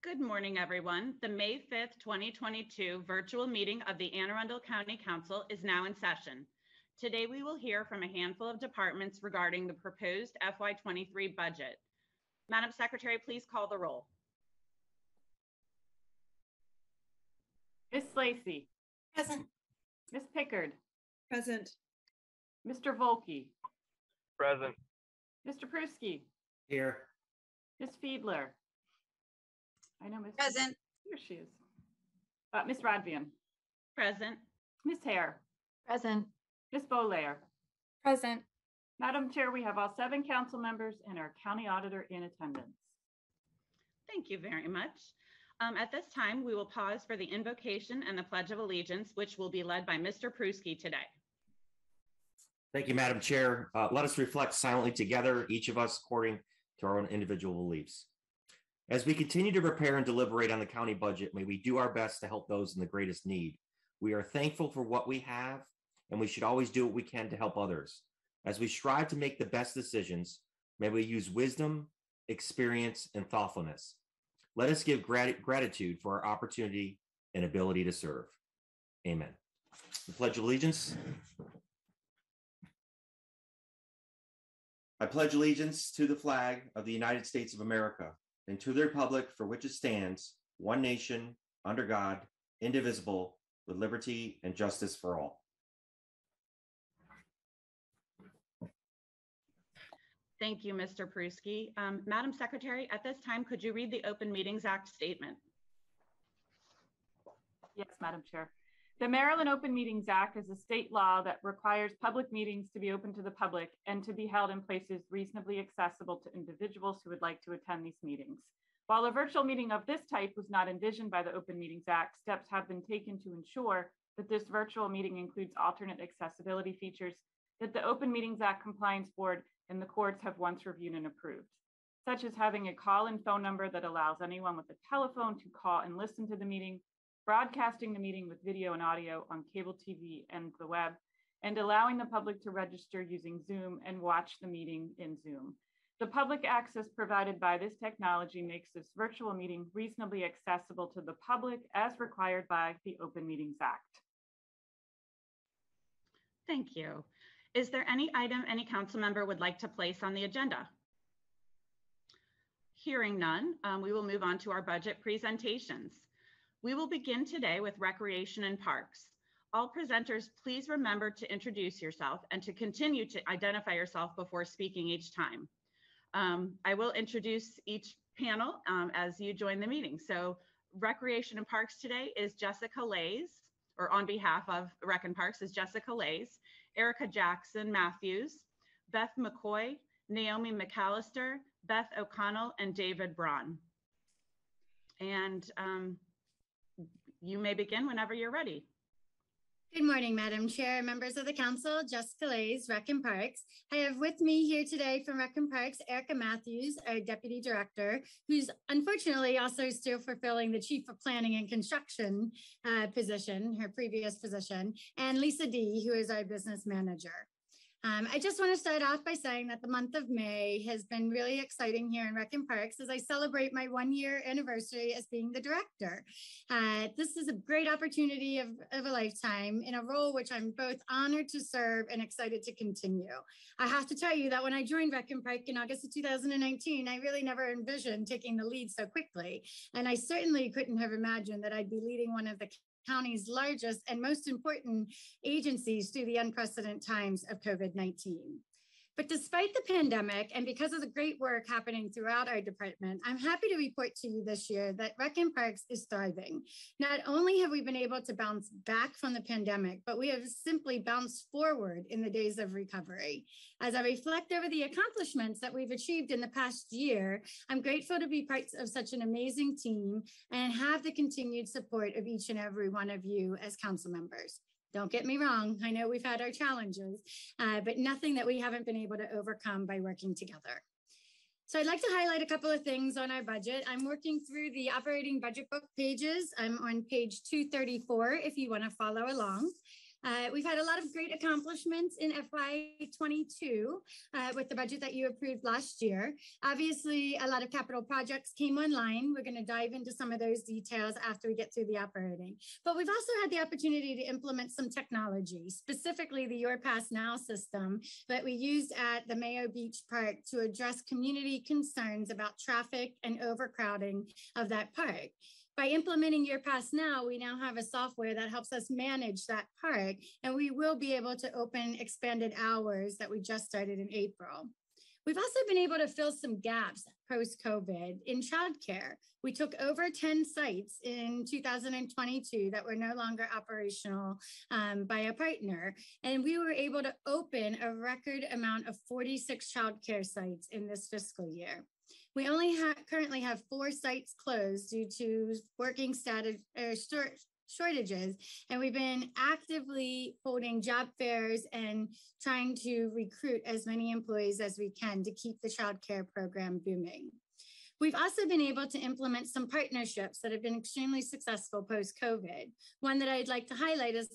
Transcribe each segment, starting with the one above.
Good morning, everyone. The May 5th, 2022 virtual meeting of the Anne Arundel County Council is now in session. Today, we will hear from a handful of departments regarding the proposed FY23 budget. Madam Secretary, please call the roll. Ms. Lacey. Present. Ms. Pickard. Present. Mr. Volke. Present. Mr. Pruski. Here. Ms. Fiedler. I know Ms. Present. Here she is. Ms. Radvian. Present. Ms. Hare. Present. Ms. Bolair. Present. Madam Chair, we have all 7 council members and our county auditor in attendance. Thank you very much. At this time, we will pause for the invocation and the Pledge of Allegiance, which will be led by Mr. Pruski today. Thank you, Madam Chair. Let us reflect silently together, each of us according to our own individual beliefs. As we continue to prepare and deliberate on the county budget, may we do our best to help those in the greatest need. We are thankful for what we have, and we should always do what we can to help others. As we strive to make the best decisions, may we use wisdom, experience, and thoughtfulness. Let us give gratitude for our opportunity and ability to serve. Amen. The Pledge of Allegiance. I pledge allegiance to the flag of the United States of America and to the republic for which it stands, one nation, under God, indivisible, with liberty and justice for all. Thank you, Mr. Pruski. Madam Secretary, at this time, could you read the Open Meetings Act statement? Yes, Madam Chair. The Maryland Open Meetings Act is a state law that requires public meetings to be open to the public and to be held in places reasonably accessible to individuals who would like to attend these meetings. While a virtual meeting of this type was not envisioned by the Open Meetings Act, steps have been taken to ensure that this virtual meeting includes alternate accessibility features that the Open Meetings Act Compliance Board and the courts have once reviewed and approved, such as having a call-in phone number that allows anyone with a telephone to call and listen to the meeting, broadcasting the meeting with video and audio on cable TV and the web, and allowing the public to register using Zoom and watch the meeting in Zoom. The public access provided by this technology makes this virtual meeting reasonably accessible to the public as required by the Open Meetings Act. Thank you. Is there any item any council member would like to place on the agenda? Hearing none, we will move on to our budget presentations. We will begin today with Recreation and Parks. All presenters, please remember to introduce yourself and to continue to identify yourself before speaking each time. I will introduce each panel as you join the meeting. So Recreation and Parks today is Jessica Lays, or on behalf of Rec and Parks is Jessica Lays, Erica Jackson Matthews, Beth McCoy, Naomi McAllister, Beth O'Connell, and David Braun. And you may begin whenever you're ready. Good morning, Madam Chair, members of the council, Jessica Lays, Rec and Parks. I have with me here today from Rec and Parks, Erica Matthews, our Deputy Director, who's unfortunately also still fulfilling the Chief of Planning and Construction position, her previous position, and Lisa D, who is our Business Manager. I just want to start off by saying that the month of May has been really exciting here in Rec and Parks as I celebrate my 1-year anniversary as being the director. This is a great opportunity of a lifetime in a role which I'm both honored to serve and excited to continue. I have to tell you that when I joined Rec and Park in August of 2019, I really never envisioned taking the lead so quickly. And I certainly couldn't have imagined that I'd be leading one of the county's largest and most important agencies through the unprecedented times of COVID-19. But despite the pandemic, and because of the great work happening throughout our department, I'm happy to report to you this year that Rec and Parks is thriving. Not only have we been able to bounce back from the pandemic, but we have simply bounced forward in the days of recovery. As I reflect over the accomplishments that we've achieved in the past year, I'm grateful to be part of such an amazing team and have the continued support of each and every one of you as council members. Don't get me wrong, I know we've had our challenges, but nothing that we haven't been able to overcome by working together. So I'd like to highlight a couple of things on our budget. I'm working through the operating budget book pages. I'm on page 234 if you want to follow along. We've had a lot of great accomplishments in FY22 with the budget that you approved last year. Obviously, a lot of capital projects came online. We're going to dive into some of those details after we get through the operating. But we've also had the opportunity to implement some technology, specifically the Your Pass Now system that we used at the Mayo Beach Park to address community concerns about traffic and overcrowding of that park. By implementing Your Pass Now, we now have a software that helps us manage that park, and we will be able to open expanded hours that we just started in April. We've also been able to fill some gaps post-COVID in childcare. We took over 10 sites in 2022 that were no longer operational by a partner, and we were able to open a record amount of 46 childcare sites in this fiscal year. We only currently have 4 sites closed due to working shortages, and we've been actively holding job fairs and trying to recruit as many employees as we can to keep the childcare program booming. We've also been able to implement some partnerships that have been extremely successful post-COVID. One that I'd like to highlight is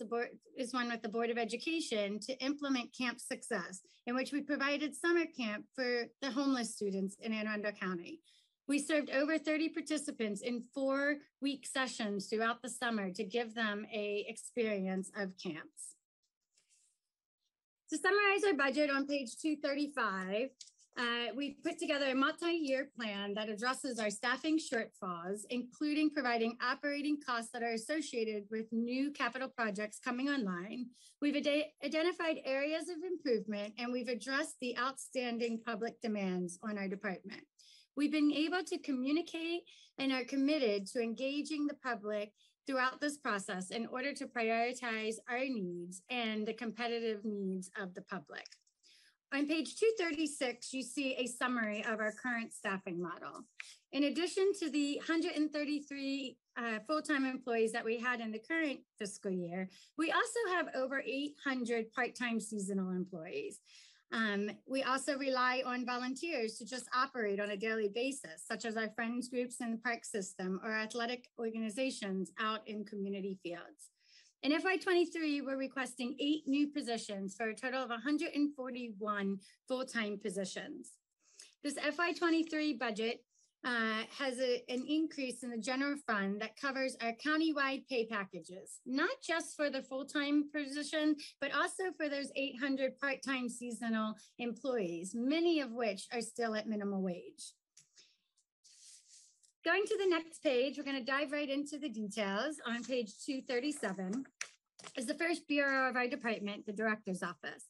one with the Board of Education to implement Camp Success, in which we provided summer camp for the homeless students in Arundel County. We served over 30 participants in 4-week sessions throughout the summer to give them an experience of camps. To summarize our budget on page 235, we put together a multi-year plan that addresses our staffing shortfalls, including providing operating costs that are associated with new capital projects coming online. We've identified areas of improvement, and we've addressed the outstanding public demands on our department. We've been able to communicate and are committed to engaging the public throughout this process in order to prioritize our needs and the competitive needs of the public. On page 236, you see a summary of our current staffing model. In addition to the 133 full-time employees that we had in the current fiscal year, we also have over 800 part-time seasonal employees. We also rely on volunteers to just operate on a daily basis, such as our friends groups in the park system or athletic organizations out in community fields. In FY23, we're requesting 8 new positions for a total of 141 full-time positions. This FY23 budget has an increase in the general fund that covers our countywide pay packages, not just for the full-time position, but also for those 800 part-time seasonal employees, many of which are still at minimum wage. Going to the next page, we're going to dive right into the details. On page 237 is the first bureau of our department, the director's office.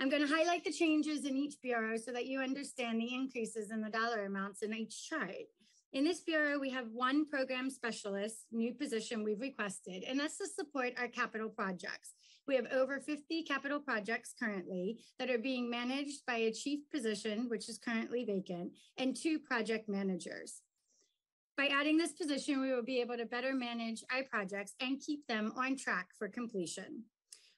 I'm going to highlight the changes in each bureau so that you understand the increases in the dollar amounts in each chart. In this bureau, we have 1 program specialist, new position we've requested, and that's to support our capital projects. We have over 50 capital projects currently that are being managed by a chief position, which is currently vacant, and 2 project managers. By adding this position, we will be able to better manage our projects and keep them on track for completion.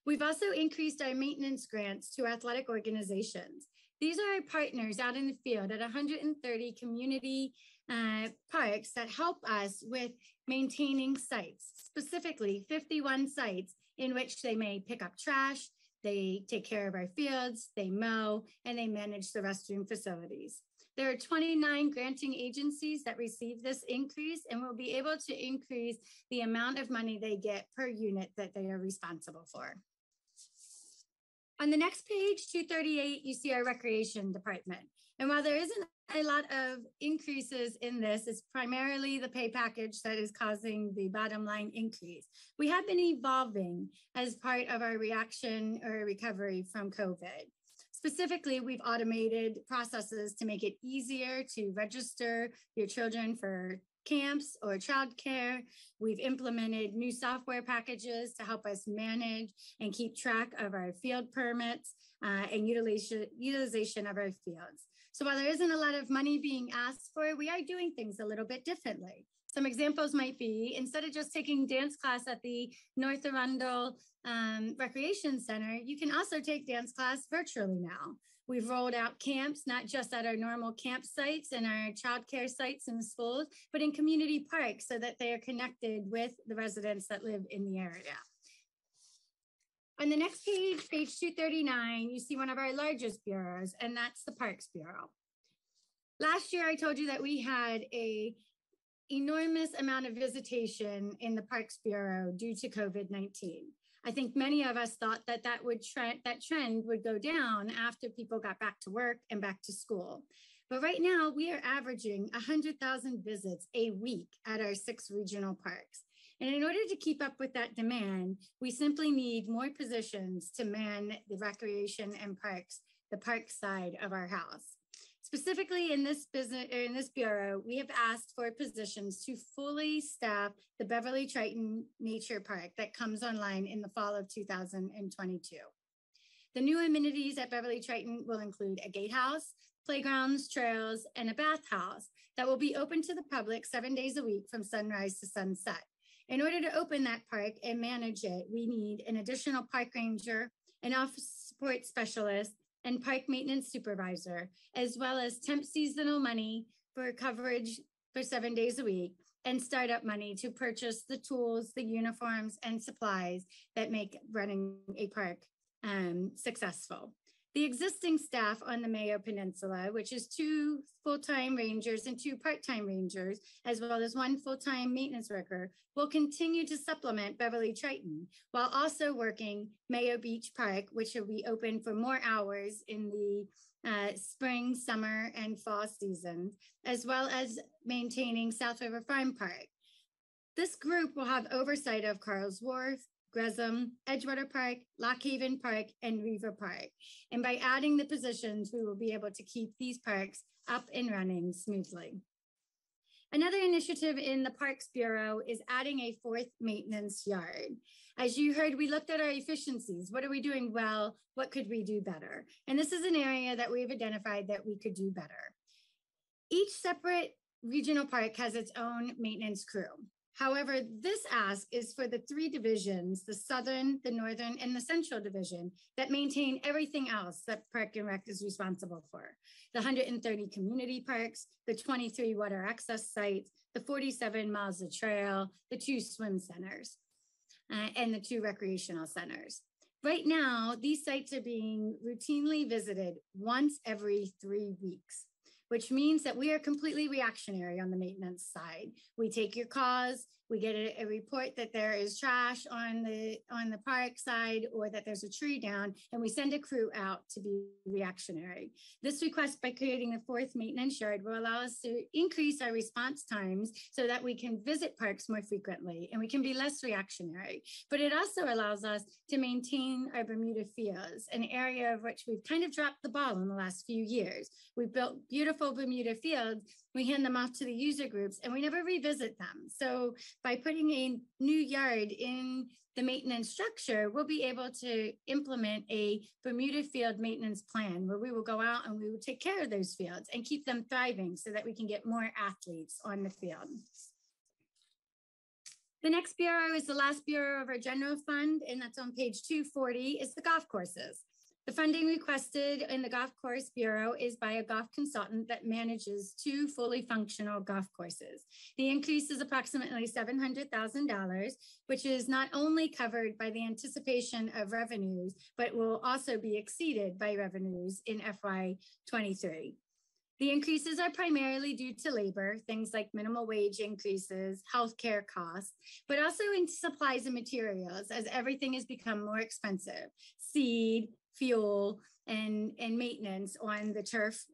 We've also increased our maintenance grants to athletic organizations. These are our partners out in the field at 130 community parks that help us with maintaining sites, specifically 51 sites in which they may pick up trash, they take care of our fields, they mow, and they manage the restroom facilities. There are 29 granting agencies that receive this increase, and will be able to increase the amount of money they get per unit that they are responsible for. On the next page, 238, you see our recreation department. And while there isn't a lot of increases in this, it's primarily the pay package that is causing the bottom line increase. We have been evolving as part of our reaction or recovery from COVID. Specifically, we've automated processes to make it easier to register your children for camps or childcare. We've implemented new software packages to help us manage and keep track of our field permits and utilization of our fields. So while there isn't a lot of money being asked for, we are doing things a little bit differently. Some examples might be, instead of just taking dance class at the North Arundel Recreation Center, you can also take dance class virtually now. We've rolled out camps, not just at our normal campsites and our childcare sites in the schools, but in community parks so that they are connected with the residents that live in the area. On the next page, page 239, you see one of our largest bureaus, and that's the Parks Bureau. Last year, I told you that we had a enormous amount of visitation in the Parks Bureau due to COVID-19. I think many of us thought that that trend would go down after people got back to work and back to school. But right now, we are averaging 100,000 visits a week at our 6 regional parks. And in order to keep up with that demand, we simply need more positions to man the recreation and parks, the park side of our house. Specifically in this bureau, we have asked for positions to fully staff the Beverly Triton Nature Park that comes online in the fall of 2022. The new amenities at Beverly Triton will include a gatehouse, playgrounds, trails, and a bathhouse that will be open to the public 7 days a week from sunrise to sunset. In order to open that park and manage it, we need an additional park ranger, an office support specialist, and park maintenance supervisor, as well as temp seasonal money for coverage for 7 days a week, and startup money to purchase the tools, the uniforms, and supplies that make running a park successful. The existing staff on the Mayo Peninsula, which is 2 full-time rangers and 2 part-time rangers, as well as 1 full-time maintenance worker, will continue to supplement Beverly Triton while also working Mayo Beach Park, which will be open for more hours in the spring, summer, and fall seasons, as well as maintaining South River Farm Park. This group will have oversight of Carl's Wharf, Gresham, Edgewater Park, Lock Haven Park, and Reaver Park. And by adding the positions, we will be able to keep these parks up and running smoothly. Another initiative in the Parks Bureau is adding a 4th maintenance yard. As you heard, we looked at our efficiencies. What are we doing well? What could we do better? And this is an area that we've identified that we could do better. Each separate regional park has its own maintenance crew. However, this ask is for the 3 divisions, the Southern, the Northern, and the Central Division that maintain everything else that Park and Rec is responsible for. The 130 community parks, the 23 water access sites, the 47 miles of trail, the 2 swim centers, and the 2 recreational centers. Right now, these sites are being routinely visited once every 3 weeks, which means that we are completely reactionary on the maintenance side. We take your calls, we get a report that there is trash on the park side or that there's a tree down, and we send a crew out to be reactionary. This request, by creating the 4th maintenance yard, will allow us to increase our response times so that we can visit parks more frequently and we can be less reactionary. But it also allows us to maintain our Bermuda fields, an area of which we've kind of dropped the ball in the last few years. We've built beautiful Bermuda fields, we hand them off to the user groups, and we never revisit them. So by putting a new yard in the maintenance structure, we'll be able to implement a Bermuda field maintenance plan where we will go out and we will take care of those fields and keep them thriving so that we can get more athletes on the field. The next bureau is the last bureau of our general fund, and that's on page 240, is the golf courses. The funding requested in the Golf Course Bureau is by a golf consultant that manages 2 fully functional golf courses. The increase is approximately $700,000, which is not only covered by the anticipation of revenues, but will also be exceeded by revenues in FY23. The increases are primarily due to labor, things like minimal wage increases, healthcare costs, but also in supplies and materials as everything has become more expensive. Seed, fuel, and maintenance on the turf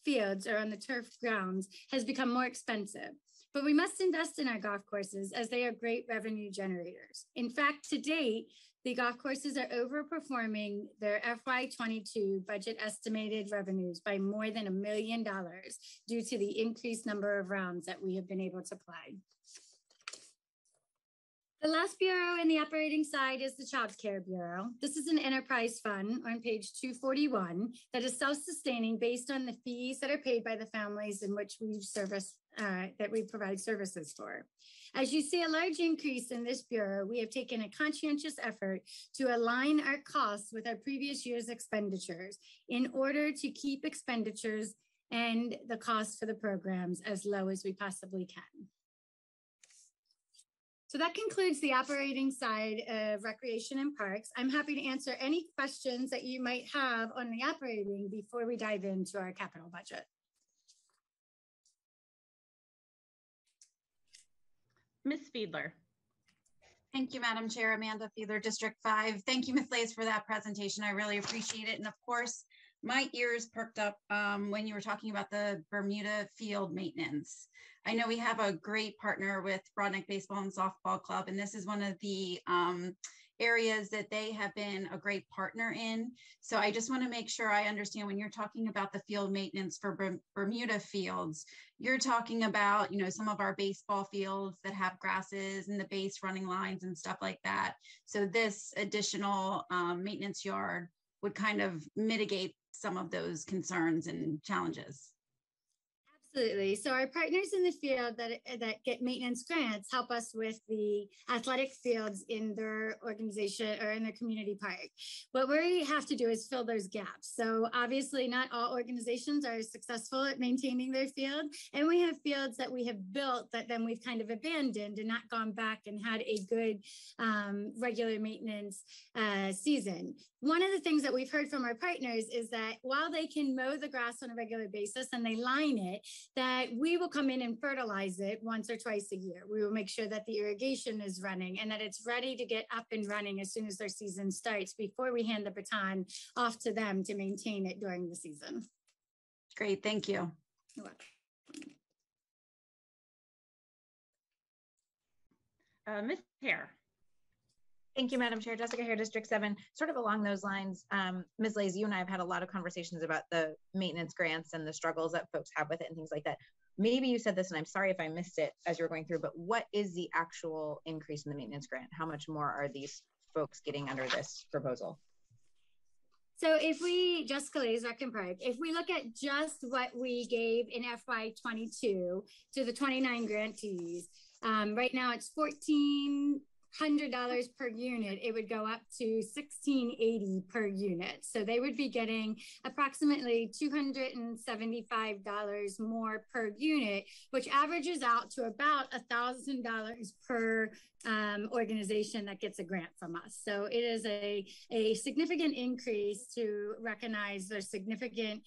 fields or on the turf grounds has become more expensive. But we must invest in our golf courses as they are great revenue generators. In fact, to date, the golf courses are overperforming their FY22 budget estimated revenues by more than $1 million due to the increased number of rounds that we have been able to play. The last bureau in the operating side is the Child Care Bureau. This is an enterprise fund on page 241 that is self-sustaining based on the fees that are paid by the families in which we provide services for. As you see a large increase in this bureau, we have taken a conscientious effort to align our costs with our previous year's expenditures in order to keep expenditures and the cost for the programs as low as we possibly can. So that concludes the operating side of Recreation and Parks. I'm happy to answer any questions that you might have on the operating before we dive into our capital budget. Ms. Fiedler. Thank you, Madam Chair. Amanda Fiedler, District 5. Thank you, Ms. Lays, for that presentation. I really appreciate it. And of course, my ears perked up when you were talking about the Bermuda field maintenance. I know we have a great partner with Broadneck Baseball and Softball Club, and this is one of the areas that they have been a great partner in. So I just want to make sure I understand when you're talking about the field maintenance for Bermuda fields, you're talking about, you know, some of our baseball fields that have grasses and the base running lines and stuff like that. So this additional maintenance yard would kind of mitigate some of those concerns and challenges. Absolutely. So our partners in the field that get maintenance grants help us with the athletic fields in their organization or in their community park. What we have to do is fill those gaps. So obviously not all organizations are successful at maintaining their field. And we have fields that we have built that then we've kind of abandoned and not gone back and had a good regular maintenance season. One of the things that we've heard from our partners is that while they can mow the grass on a regular basis and they line it, that we will come in and fertilize it once or twice a year. We will make sure that the irrigation is running and that it's ready to get up and running as soon as their season starts before we hand the baton off to them to maintain it during the season. Great, thank you. You're welcome. Ms. Hare. Thank you, Madam Chair. Jessica Hare, District 7. Sort of along those lines, Ms. Lays, you and I have had a lot of conversations about the maintenance grants and the struggles that folks have with it and things like that. Maybe you said this, and I'm sorry if I missed it as you were going through, but what is the actual increase in the maintenance grant? How much more are these folks getting under this proposal? So if we, Jessica Lays, Rec and Park, if we look at just what we gave in FY22 to the 29 grantees, right now it's $1,400 per unit. It would go up to $1,680 per unit. So they would be getting approximately $275 more per unit, which averages out to about $1,000 per organization that gets a grant from us. So it is a significant increase to recognize their significant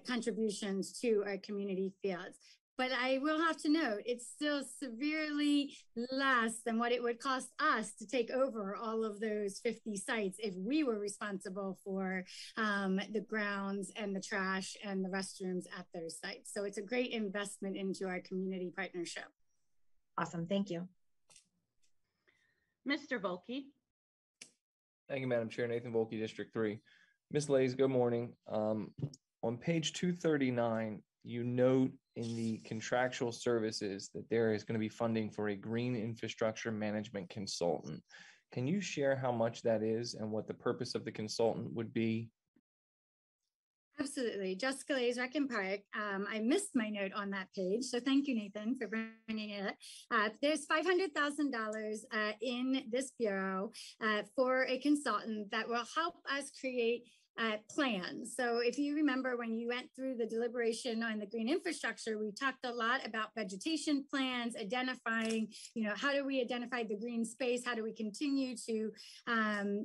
contributions to our community fields. But I will have to note, it's still severely less than what it would cost us to take over all of those 50 sites if we were responsible for the grounds and the trash and the restrooms at those sites. So it's a great investment into our community partnership. Awesome, thank you. Mr. Volkey. Thank you, Madam Chair. Nathan Volkey, District 3. Ms. Lays, good morning. On page 239, you note in the contractual services that there is going to be funding for a green infrastructure management consultant. Can you share how much that is and what the purpose of the consultant would be? Absolutely. Jessica Lays, Rec and Park. I missed my note on that page, so thank you, Nathan, for bringing it. There's $500,000 in this bureau for a consultant that will help us create plans. So if you remember when you went through the deliberation on the green infrastructure, we talked a lot about vegetation plans, identifying, how do we identify the green space? How do we continue to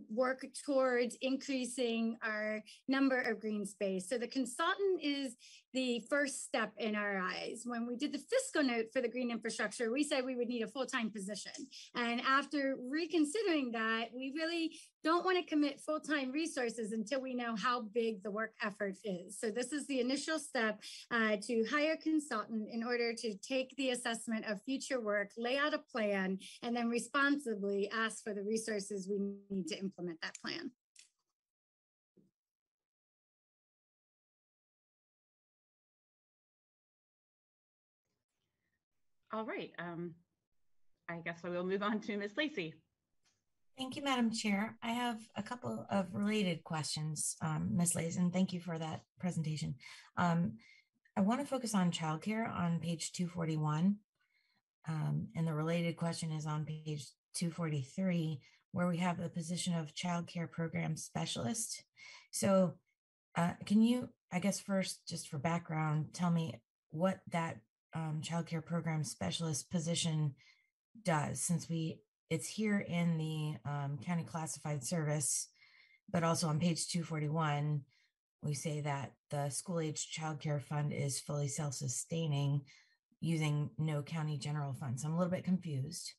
work towards increasing our number of green space? So the consultant is the first step in our eyes. When we did the fiscal note for the green infrastructure, we said we would need a full-time position. And after reconsidering that, we really don't want to commit full-time resources until we know how big the work effort is. So this is the initial step to hire a consultant in order to take the assessment of future work, lay out a plan, and then responsibly ask for the resources we need to implement that plan. All right. I guess I will move on to Ms. Lacey. Thank you, Madam Chair. I have a couple of related questions, Ms. Lays, and thank you for that presentation. I want to focus on childcare on page 241. And the related question is on page 243, where we have the position of childcare program specialist. So can you, I guess first, just for background, tell me what that childcare program specialist position does, since it's here in the county classified service, but also on page 241, we say that the school age childcare fund is fully self-sustaining using no county general fund. So I'm a little bit confused.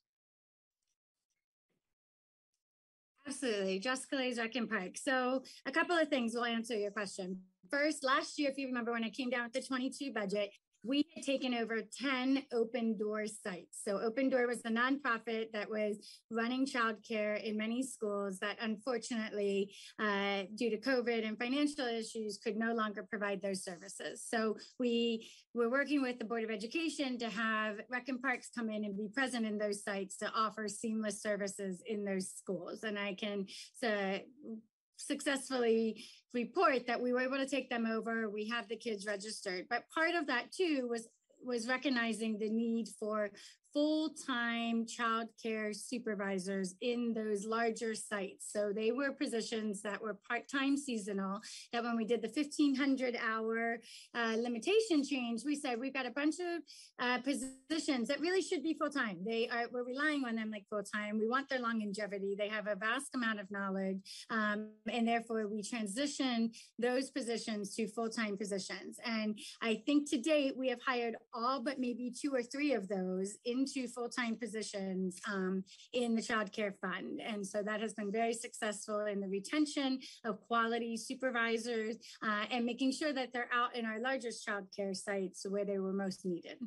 Absolutely. Jessica Lays, Rec and Park. So a couple of things will answer your question. First, last year, if you remember, when I came down with the 22 budget, we had taken over 10 Open Door sites. So Open Door was the nonprofit that was running childcare in many schools that unfortunately, due to COVID and financial issues, could no longer provide those services. So we were working with the Board of Education to have Rec and Parks come in and be present in those sites to offer seamless services in those schools. And I can successfully report that we were able to take them over. We have the kids registered, but part of that too was recognizing the need for full-time childcare supervisors in those larger sites. So they were positions that were part-time seasonal, that when we did the 1,500-hour limitation change, we said we've got a bunch of positions that really should be full-time. We're relying on them like full-time. We want their longevity. They have a vast amount of knowledge, and therefore we transition those positions to full-time positions. And I think to date, we have hired all but maybe 2 or 3 of those into full-time positions in the Child Care Fund. And so that has been very successful in the retention of quality supervisors and making sure that they're out in our largest child care sites where they were most needed.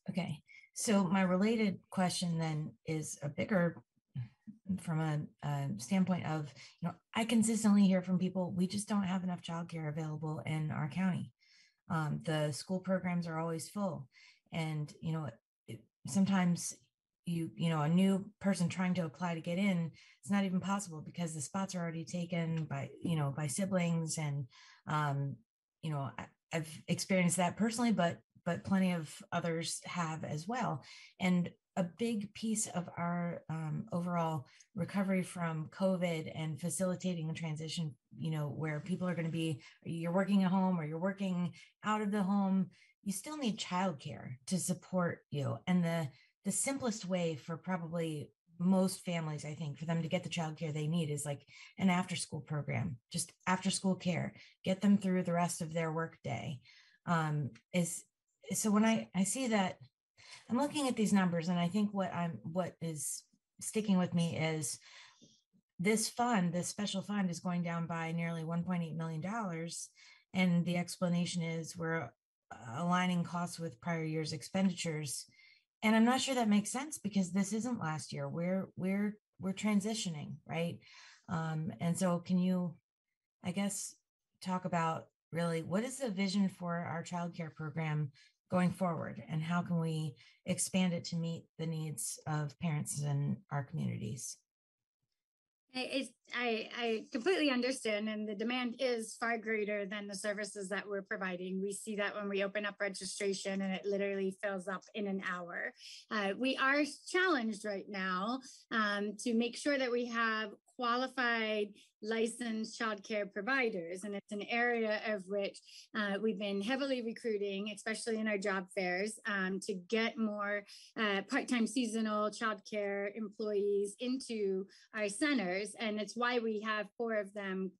Okay, so my related question then is a bigger, from a standpoint of, I consistently hear from people, we just don't have enough childcare available in our county. The school programs are always full. And, sometimes a new person trying to apply to get in, it's not even possible because the spots are already taken by siblings. And, I've experienced that personally, but plenty of others have as well. And a big piece of our overall recovery from COVID and facilitating a transition, where people are going to be, you're working at home or you're working out of the home, you still need childcare to support you. And the simplest way for probably most families, I think, for them to get the childcare they need is like an after-school program, just after-school care, get them through the rest of their work day. So when I see that, I'm looking at these numbers, and I think what is sticking with me is this fund, this special fund, is going down by nearly $1.8 million. And the explanation is we're aligning costs with prior year's expenditures. And I'm not sure that makes sense because this isn't last year. We're transitioning, right? And so can you, I guess, talk about really what is the vision for our childcare program going forward, and how can we expand it to meet the needs of parents in our communities? I completely understand, and the demand is far greater than the services that we're providing. We see that when we open up registration and it literally fills up in an hour. We are challenged right now to make sure that we have qualified licensed childcare providers. And it's an area of which we've been heavily recruiting, especially in our job fairs, to get more part-time seasonal childcare employees into our centers. And it's why we have 4 of them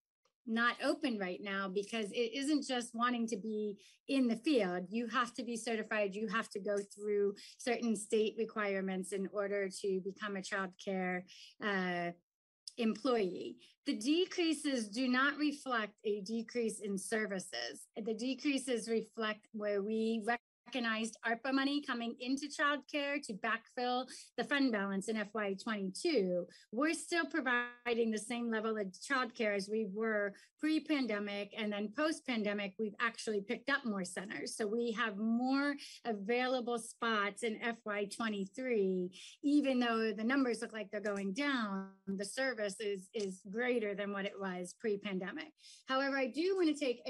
not open right now, because it isn't just wanting to be in the field. You have to be certified. You have to go through certain state requirements in order to become a childcare employee. The decreases do not reflect a decrease in services. The decreases reflect where we recognized ARPA money coming into childcare to backfill the fund balance in FY22. We're still providing the same level of childcare as we were pre-pandemic, and then post-pandemic, we've actually picked up more centers. So we have more available spots in FY23, even though the numbers look like they're going down, the service is greater than what it was pre-pandemic. However, I do want to take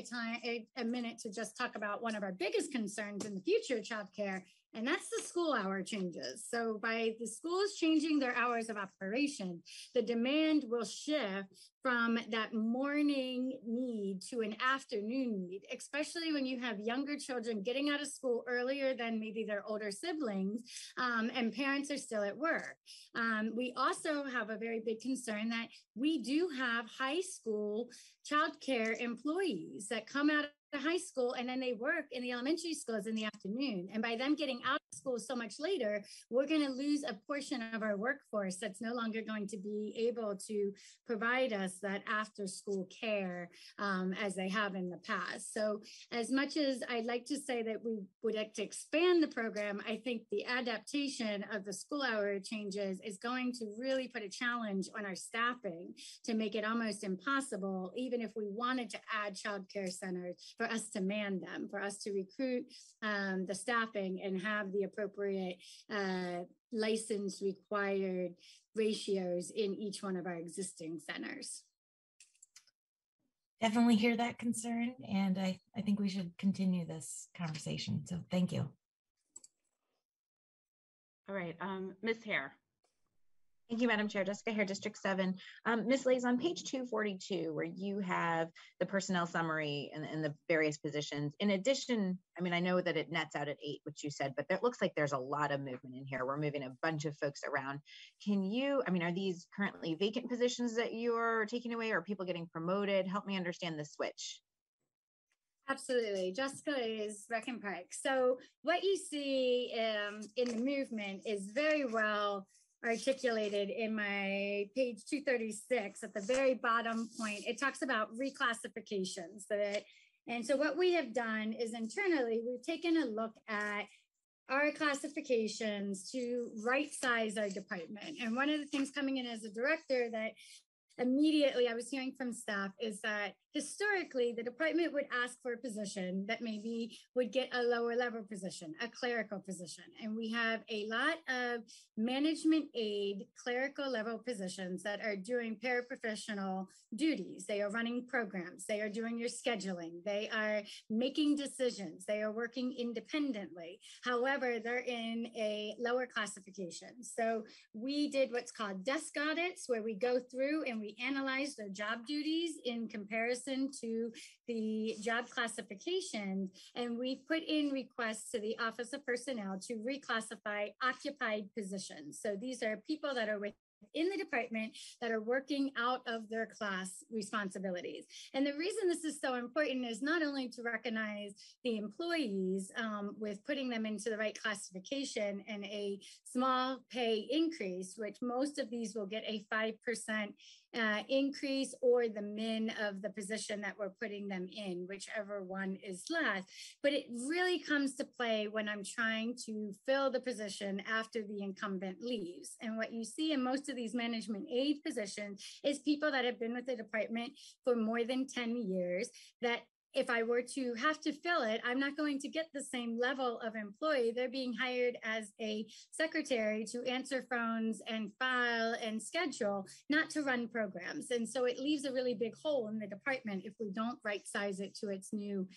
a minute to just talk about one of our biggest concerns in the future childcare, and that's the school hour changes. So by the schools changing their hours of operation, the demand will shift from that morning need to an afternoon need, especially when you have younger children getting out of school earlier than maybe their older siblings, and parents are still at work. We also have a very big concern that we do have high school childcare employees that come out of high school and then they work in the elementary schools in the afternoon. And by them getting out of school so much later, we're going to lose a portion of our workforce that's no longer going to be able to provide us that after school care as they have in the past. So as much as I'd like to say that we would like to expand the program, I think the adaptation of the school hour changes is going to really put a challenge on our staffing to make it almost impossible, even if we wanted to add childcare centers, for us to man them, for us to recruit the staffing and have the appropriate license required ratios in each one of our existing centers. Definitely hear that concern, and I think we should continue this conversation. So thank you. All right, Ms. Hare. Thank you, Madam Chair. Jessica Hare, District 7. Ms. Lays, on page 242, where you have the personnel summary and the various positions, in addition, I mean, I know that it nets out at 8, which you said, but it looks like there's a lot of movement in here. We're moving a bunch of folks around. Can you, I mean, are these currently vacant positions that you're taking away, or are people getting promoted? Help me understand the switch. Absolutely. Jessica is Rec and Park. So what you see in the movement is very well articulated in my page 236 at the very bottom point. It talks about reclassifications. And so what we have done is internally, we've taken a look at our classifications to right size our department. And one of the things coming in as a director that immediately I was hearing from staff is that historically the department would ask for a position that maybe would get a lower level position, a clerical position. And we have a lot of management aid clerical level positions that are doing paraprofessional duties. They are running programs. They are doing your scheduling. They are making decisions. They are working independently. However, they're in a lower classification. So we did what's called desk audits, where we go through and we analyze their job duties in comparison to the job classification, and we put in requests to the Office of Personnel to reclassify occupied positions. So these are people that are within the department that are working out of their class responsibilities. And the reason this is so important is not only to recognize the employees with putting them into the right classification and a small pay increase, which most of these will get a 5% increase or the min of the position that we're putting them in, whichever one is less. But it really comes to play when I'm trying to fill the position after the incumbent leaves. And what you see in most of these management aid positions is people that have been with the department for more than 10 years that if I were to have to fill it, I'm not going to get the same level of employee. They're being hired as a secretary to answer phones and file and schedule, not to run programs. And so it leaves a really big hole in the department if we don't right size it to its new,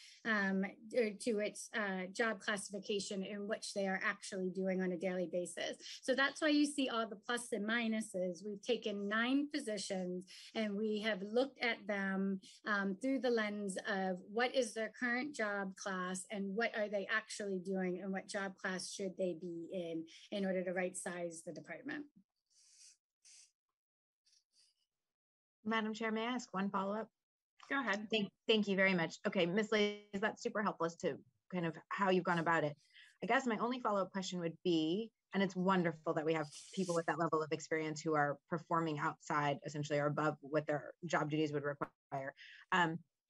job classification in which they are actually doing on a daily basis. So that's why you see all the plus and minuses. We've taken 9 positions and we have looked at them through the lens of what is their current job class and what are they actually doing and what job class should they be in order to right size the department. Madam Chair, may I ask one follow-up? Go ahead. Thank you very much. Okay, Ms. Lays, that's super helpful as to kind of how you've gone about it. I guess my only follow-up question would be, and it's wonderful that we have people with that level of experience who are performing outside essentially or above what their job duties would require.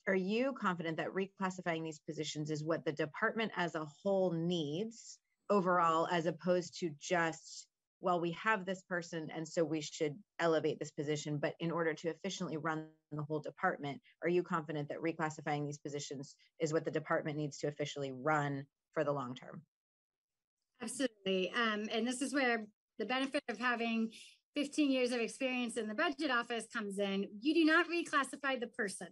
Are you confident that reclassifying these positions is what the department as a whole needs overall, as opposed to just, well, we have this person and so we should elevate this position, but in order to efficiently run the whole department, are you confident that reclassifying these positions is what the department needs to officially run for the long term? Absolutely. And this is where the benefit of having 15 years of experience in the budget office comes in. You do not reclassify the person.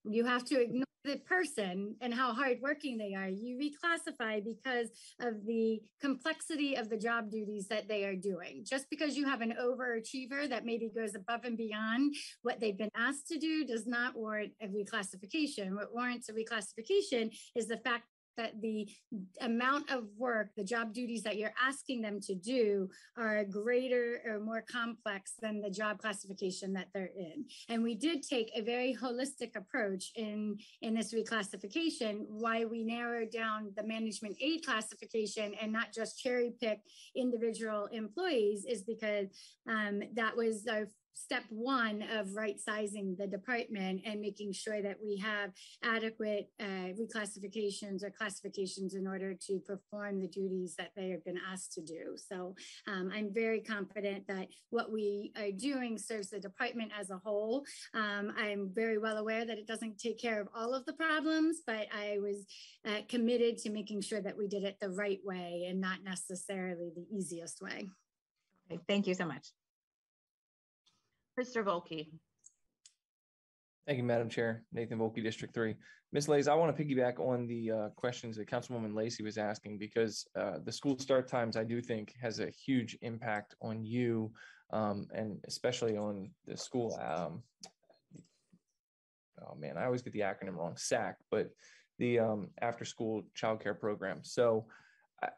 You have to ignore the person and how hardworking they are. You reclassify because of the complexity of the job duties that they are doing. Just because you have an overachiever that maybe goes above and beyond what they've been asked to do does not warrant a reclassification. What warrants a reclassification is the fact that the amount of work, the job duties that you're asking them to do are greater or more complex than the job classification that they're in. And we did take a very holistic approach in this reclassification. Why we narrowed down the management aid classification and not just cherry pick individual employees is because that was our step one of right sizing the department and making sure that we have adequate reclassifications or classifications in order to perform the duties that they have been asked to do. So I'm very confident that what we are doing serves the department as a whole. I'm very well aware that it doesn't take care of all of the problems, but I was committed to making sure that we did it the right way and not necessarily the easiest way. Okay, thank you so much. Mr. Volkey. Thank you, Madam Chair. Nathan Volkey, District 3. Ms. Lays, I want to piggyback on the questions that Councilwoman Lacey was asking, because the school start times, I do think, has a huge impact on you, and especially on the school. Oh man, I always get the acronym wrong, SAC, but the after school childcare program. So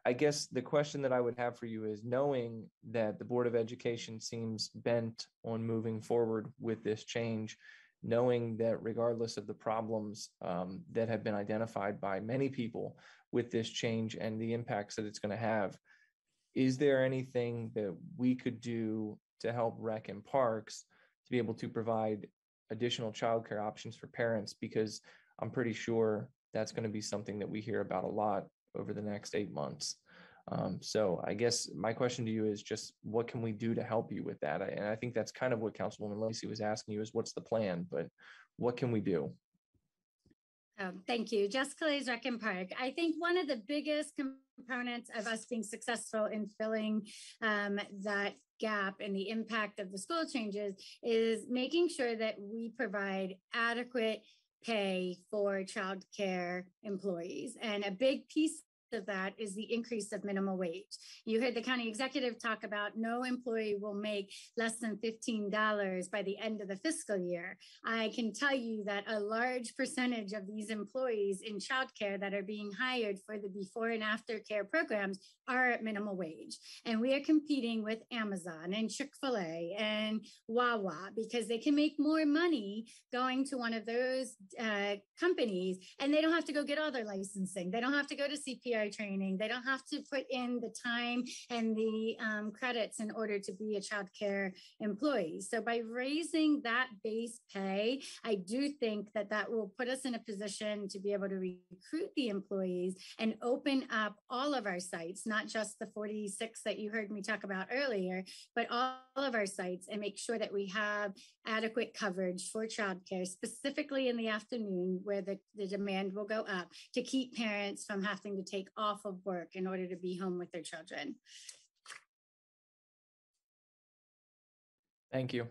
I guess the question that I would have for you is, knowing that the Board of Education seems bent on moving forward with this change, knowing that regardless of the problems that have been identified by many people with this change and the impacts that it's going to have, is there anything that we could do to help Rec and Parks to be able to provide additional childcare options for parents? Because I'm pretty sure that's going to be something that we hear about a lot over the next 8 months. So I guess my question to you is just, what can we do to help you with that? And I think that's kind of what Councilwoman Lacey was asking you, is what's the plan, but what can we do? Thank you. Jessica Lays, Rec and Park. I think one of the biggest components of us being successful in filling that gap and the impact of the school changes is making sure that we provide adequate pay for childcare employees. And a big piece of that is the increase of minimum wage. You heard the county executive talk about no employee will make less than $15 by the end of the fiscal year. I can tell you that a large percentage of these employees in childcare that are being hired for the before and after care programs are at minimum wage. And we are competing with Amazon and Chick-fil-A and Wawa because they can make more money going to one of those companies, and they don't have to go get all their licensing. They don't have to go to CPR training. They don't have to put in the time and the credits in order to be a child care employee. So by raising that base pay, I do think that that will put us in a position to be able to recruit the employees and open up all of our sites, not just the 46 that you heard me talk about earlier, but all of our sites, and make sure that we have adequate coverage for childcare, specifically in the afternoon where the demand will go up, to keep parents from having to take off of work in order to be home with their children. Thank you.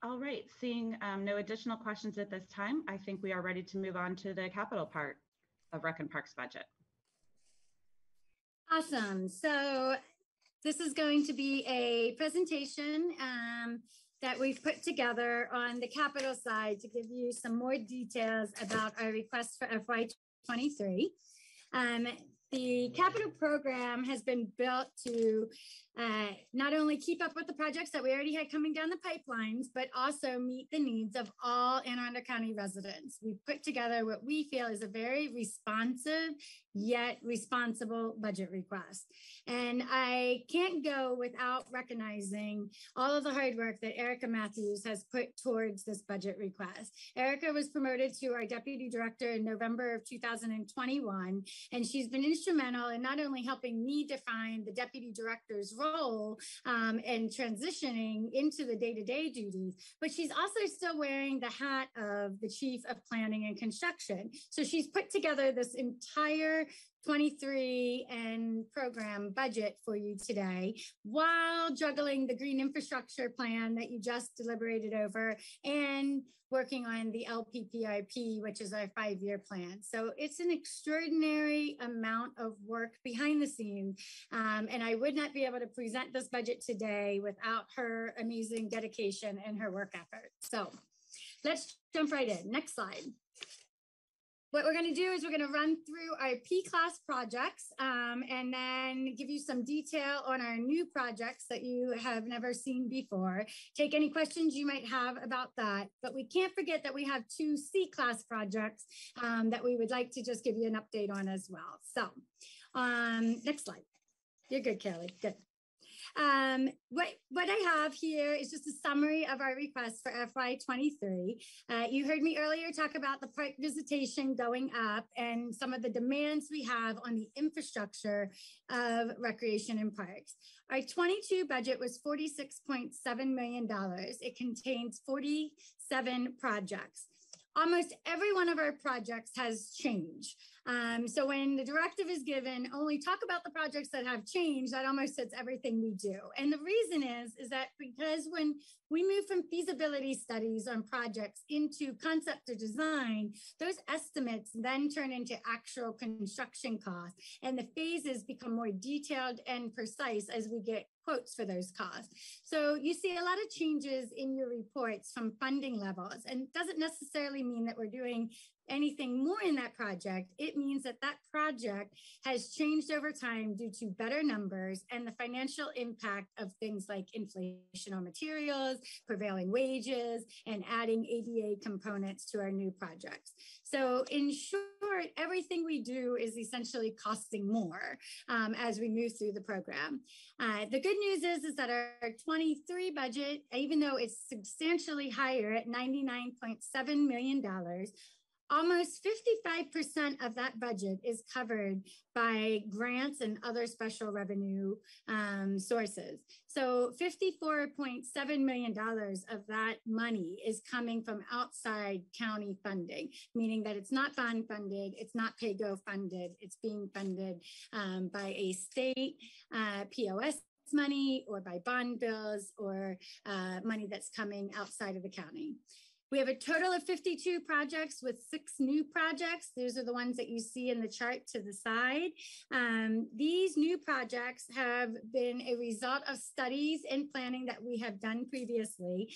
All right, seeing no additional questions at this time, I think we are ready to move on to the capital part of Rec and Parks budget. Awesome. So this is going to be a presentation that we've put together on the capital side to give you some more details about our request for FY23. The capital program has been built to not only keep up with the projects that we already had coming down the pipelines, but also meet the needs of all Anne Arundel County residents. We've put together what we feel is a very responsive yet responsible budget request. And I can't go without recognizing all of the hard work that Erica Matthews has put towards this budget request. Erica was promoted to our deputy director in November of 2021, and she's been instrumental in not only helping me define the deputy director's role and transitioning into the day-to-day duties, but she's also still wearing the hat of the chief of planning and construction. So she's put together this entire 23 and program budget for you today, while juggling the green infrastructure plan that you just deliberated over and working on the LPPIP, which is our 5-year plan. So it's an extraordinary amount of work behind the scenes. And I would not be able to present this budget today without her amazing dedication and her work effort. So let's jump right in. Next slide. What we're going to do is we're going to run through our PClass projects and then give you some detail on our new projects that you have never seen before. Take any questions you might have about that. But we can't forget that we have 2 C-class projects that we would like to just give you an update on as well. So next slide. You're good, Kelly. Good. What I have here is just a summary of our request for FY23. You heard me earlier talk about the park visitation going up and some of the demands we have on the infrastructure of recreation and parks. Our 22 budget was $46.7 million. It contains 47 projects. Almost every one of our projects has change. So when the directive is given, only talk about the projects that have changed, that almost hits everything we do. And the reason is that because when we move from feasibility studies on projects into concept or design, those estimates then turn into actual construction costs, and the phases become more detailed and precise as we get quotes for those costs. So you see a lot of changes in your reports from funding levels, and it doesn't necessarily mean that we're doing anything more in that project. It means that that project has changed over time due to better numbers and the financial impact of things like inflation on materials, prevailing wages, and adding ADA components to our new projects. So in short, everything we do is essentially costing more as we move through the program. The good news is that our 23 budget, even though it's substantially higher at $99.7 million, almost 55% of that budget is covered by grants and other special revenue sources. So $54.7 million of that money is coming from outside county funding, meaning that it's not bond funded, it's not PAYGO funded, it's being funded by a state POS money or by bond bills or money that's coming outside of the county. We have a total of 52 projects with 6 new projects. Those are the ones that you see in the chart to the side. These new projects have been a result of studies and planning that we have done previously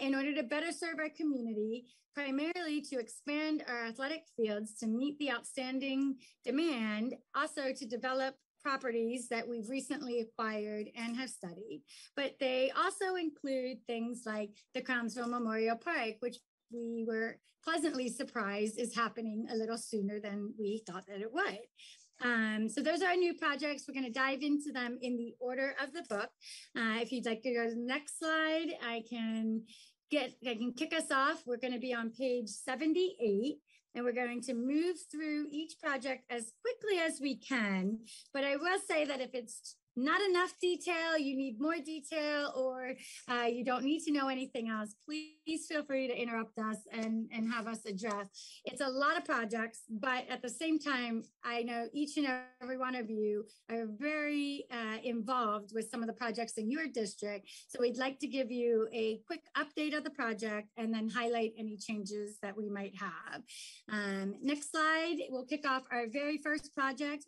in order to better serve our community, primarily to expand our athletic fields to meet the outstanding demand, also to develop properties that we've recently acquired and have studied. But they also include things like the Crownsville Memorial Park, which we were pleasantly surprised is happening a little sooner than we thought that it would. So those are our new projects. We're going to dive into them in the order of the book. If you'd like to go to the next slide, I can kick us off. We're going to be on page 78. And we're going to move through each project as quickly as we can. But I will say that if it's not enough detail, you need more detail, or you don't need to know anything else, please feel free to interrupt us and have us address. It's a lot of projects, but at the same time, I know each and every one of you are very involved with some of the projects in your district. So we'd like to give you a quick update of the project and then highlight any changes that we might have. Next slide, we'll kick off our very first project,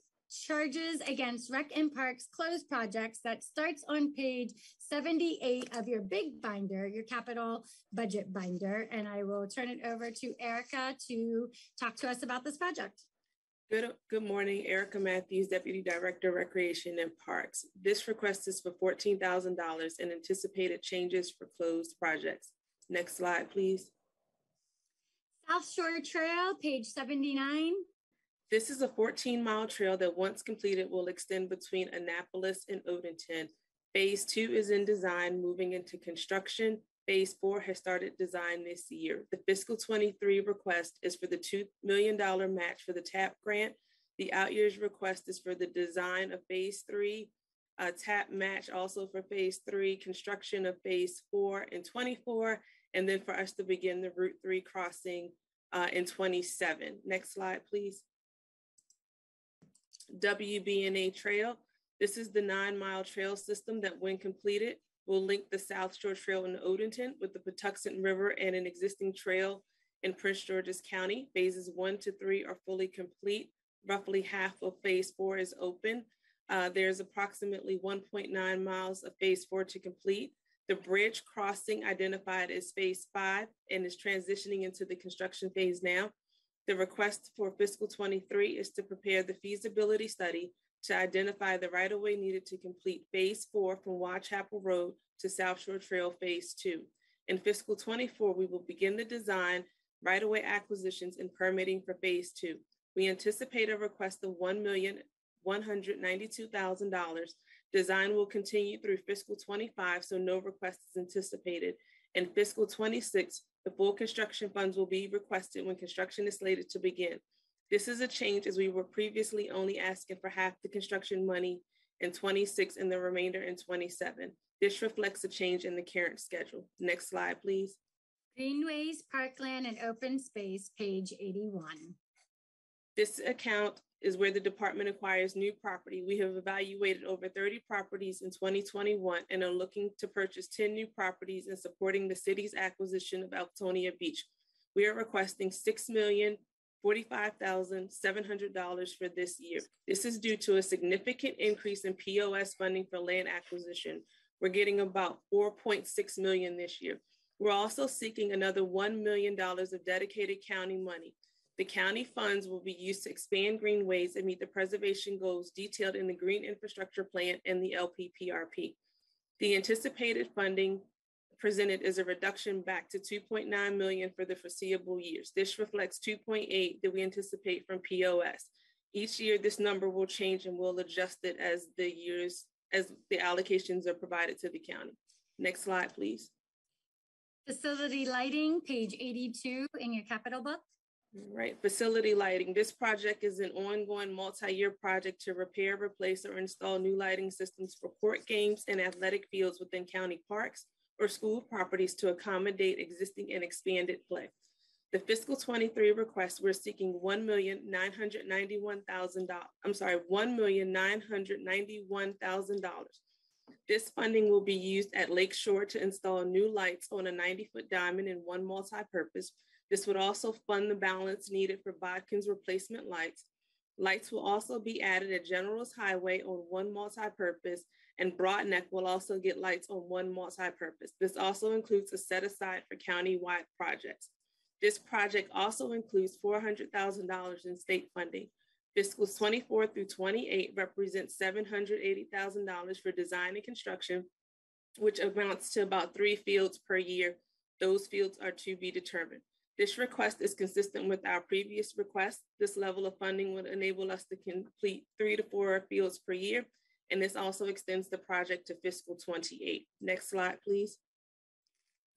charges against Rec and Parks closed projects, that starts on page 78 of your big binder, your capital budget binder. And I will turn it over to Erica to talk to us about this project. Good morning, Erica Matthews, Deputy Director, Recreation and Parks. This request is for $14,000 in anticipated changes for closed projects. Next slide, please. South Shore Trail, page 79. This is a 14-mile trail that once completed will extend between Annapolis and Odenton. Phase 2 is in design, moving into construction. Phase 4 has started design this year. The fiscal 23 request is for the $2 million match for the TAP grant. The out years request is for the design of Phase 3, TAP match also for Phase 3, construction of Phase 4 and 24, and then for us to begin the Route 3 crossing in 27. Next slide, please. WB&A Trail. This is the 9-mile trail system that, when completed, will link the South Shore Trail in Odenton with the Patuxent River and an existing trail in Prince George's County. Phases 1 to 3 are fully complete. Roughly half of phase 4 is open. There's approximately 1.9 miles of phase 4 to complete. The bridge crossing identified as phase 5 and is transitioning into the construction phase now. The request for fiscal 23 is to prepare the feasibility study to identify the right-of-way needed to complete phase 4 from Whitechapel Road to South Shore Trail phase 2. In fiscal 24, we will begin the design, right-of-way acquisitions, and permitting for phase 2. We anticipate a request of $1,192,000. Design will continue through fiscal 25, so no request is anticipated. In fiscal 26, the full construction funds will be requested when construction is slated to begin. This is a change, as we were previously only asking for half the construction money in 26 and the remainder in 27. This reflects a change in the current schedule. Next slide, please. Greenways, Parkland, and Open Space, page 81. This account is where the department acquires new property. We have evaluated over 30 properties in 2021 and are looking to purchase 10 new properties and supporting the city's acquisition of Elktonia Beach. We are requesting $6,045,700 for this year. This is due to a significant increase in POS funding for land acquisition. We're getting about $4.6 million this year. We're also seeking another $1 million of dedicated county money. The county funds will be used to expand greenways and meet the preservation goals detailed in the Green Infrastructure Plan and the LPPRP. The anticipated funding presented is a reduction back to $2.9 million for the foreseeable years. This reflects $2.8 that we anticipate from POS. Each year, this number will change and we'll adjust it as the allocations are provided to the county. Next slide, please. Facility lighting, page 82 in your capital book. Right, facility lighting. This project is an ongoing multi-year project to repair, replace, or install new lighting systems for court games and athletic fields within county parks or school properties to accommodate existing and expanded play. The fiscal 23 request, we're seeking $1,991,000. This funding will be used at Lake Shore to install new lights on a 90-foot diamond and one multi-purpose. This would also fund the balance needed for Bodkin's replacement lights. Lights will also be added at General's Highway on one multi-purpose, and Broadneck will also get lights on one multi-purpose. This also includes a set aside for county-wide projects. This project also includes $400,000 in state funding. Fiscals 24 through 28 represents $780,000 for design and construction, which amounts to about 3 fields per year. Those fields are to be determined. This request is consistent with our previous request. This level of funding would enable us to complete 3 to 4 fields per year, and this also extends the project to fiscal 28. Next slide, please.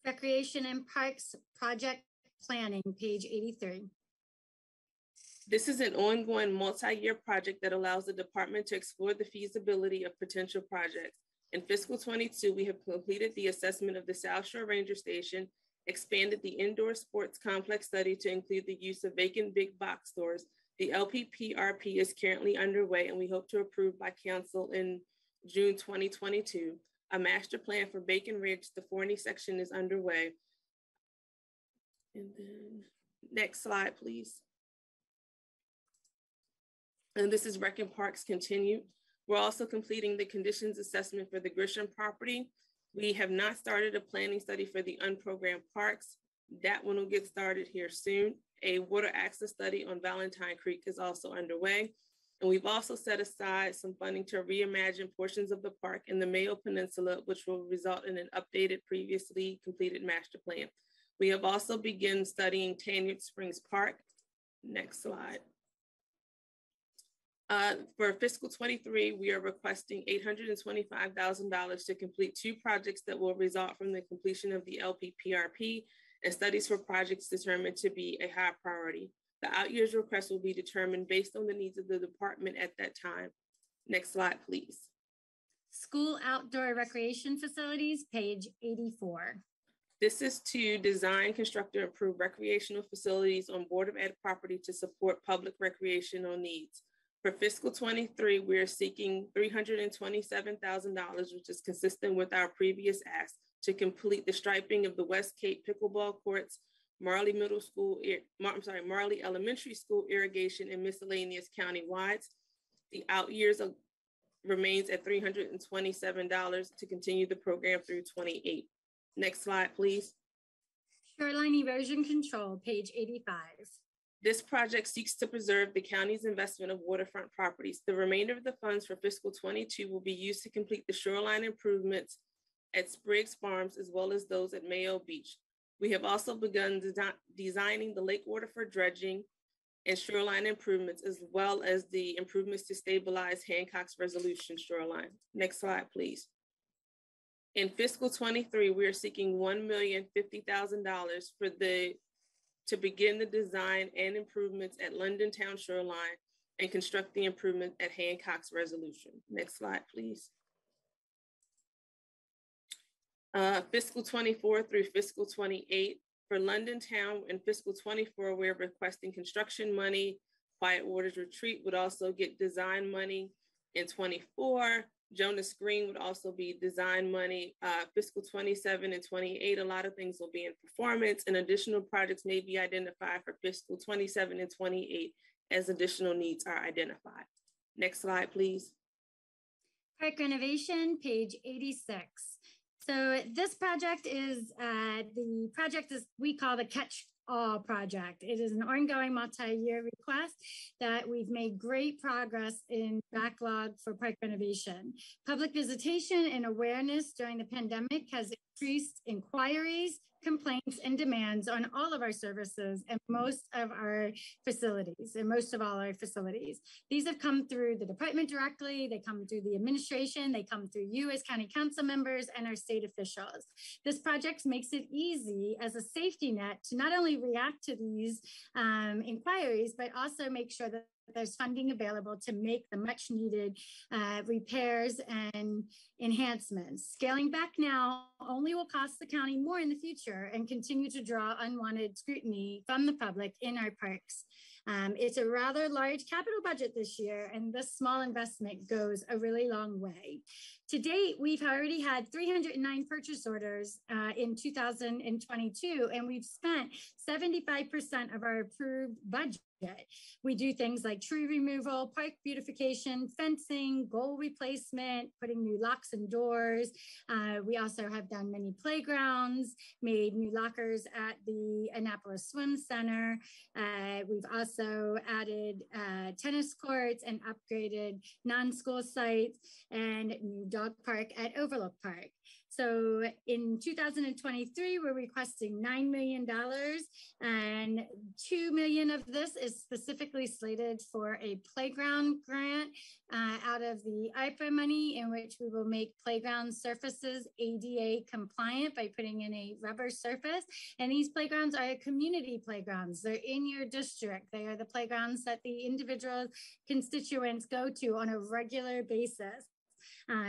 Recreation and Parks Project Planning, page 83. This is an ongoing multi-year project that allows the department to explore the feasibility of potential projects. In fiscal 22, we have completed the assessment of the South Shore Ranger Station, expanded the indoor sports complex study to include the use of vacant big box stores. The LPPRP is currently underway, and we hope to approve by council in June 2022. A master plan for Bacon Ridge, the Forney section, is underway. And then next slide, please. And this is Rec and Parks continued. We're also completing the conditions assessment for the Grisham property. We have not started a planning study for the unprogrammed parks. That one will get started here soon. A water access study on Valentine Creek is also underway. And we've also set aside some funding to reimagine portions of the park in the Mayo Peninsula, which will result in an updated, previously completed master plan. We have also begun studying Tanyard Springs Park. Next slide. For fiscal 23, we are requesting $825,000 to complete 2 projects that will result from the completion of the LPPRP and studies for projects determined to be a high priority. The out years request will be determined based on the needs of the department at that time. Next slide, please. School outdoor recreation facilities, page 84. This is to design, construct, and improve recreational facilities on Board of Ed property to support public recreational needs. For fiscal 23, we are seeking $327,000, which is consistent with our previous ask, to complete the striping of the West Cape pickleball courts, Marley Elementary School irrigation, and miscellaneous county-wide. The out years remains at $327 to continue the program through 28. Next slide, please. Shoreline Erosion Control, page 85. This project seeks to preserve the county's investment of waterfront properties. The remainder of the funds for fiscal 22 will be used to complete the shoreline improvements at Spriggs Farms, as well as those at Mayo Beach. We have also begun designing the lake water for dredging and shoreline improvements, as well as the improvements to stabilize Hancocks Resolution shoreline. Next slide, please. In fiscal 23, we are seeking $1,050,000 to begin the design and improvements at London Town shoreline and construct the improvement at Hancocks Resolution. Next slide, please. Fiscal 24 through fiscal 28. For London Town in fiscal 24, we're requesting construction money. Quiet Waters Retreat would also get design money. In 24, Jonas Green would also be design money. Fiscal 27 and 28, a lot of things will be in performance, and additional projects may be identified for fiscal 27 and 28 as additional needs are identified. Next slide, please. Park Renovation, page 86. So this project is we call the Catch-All project. It is an ongoing multi-year request that we've made great progress in backlog for park renovation. Public visitation and awareness during the pandemic has increased inquiries, complaints, and demands on all of our services and most of our facilities, and most of all our facilities. These have come through the department directly, they come through the administration, they come through you as county council members and our state officials. This project makes it easy as a safety net to not only react to these inquiries, but also make sure that there's funding available to make the much needed repairs and enhancements. Scaling back now only will cost the county more in the future and continue to draw unwanted scrutiny from the public in our parks. It's a rather large capital budget this year, and this small investment goes a really long way. To date, we've already had 309 purchase orders in 2022, and we've spent 75% of our approved budget. We do things like tree removal, park beautification, fencing, goal replacement, putting new locks and doors. We also have done many playgrounds, made new lockers at the Annapolis Swim Center. We've also added tennis courts and upgraded non-school sites and new dog park at Overlook Park. So in 2023, we're requesting $9 million, and $2 million of this is specifically slated for a playground grant out of the ARPA money, in which we will make playground surfaces ADA compliant by putting in a rubber surface. And these playgrounds are community playgrounds. They're in your district. They are the playgrounds that the individual constituents go to on a regular basis.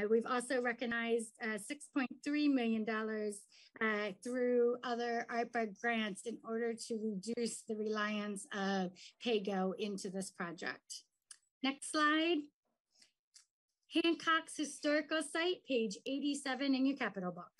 We've also recognized $6.3 million through other ARPA grants in order to reduce the reliance of PAYGO into this project. Next slide. Hancocks Historical Site, page 87 in your capital book.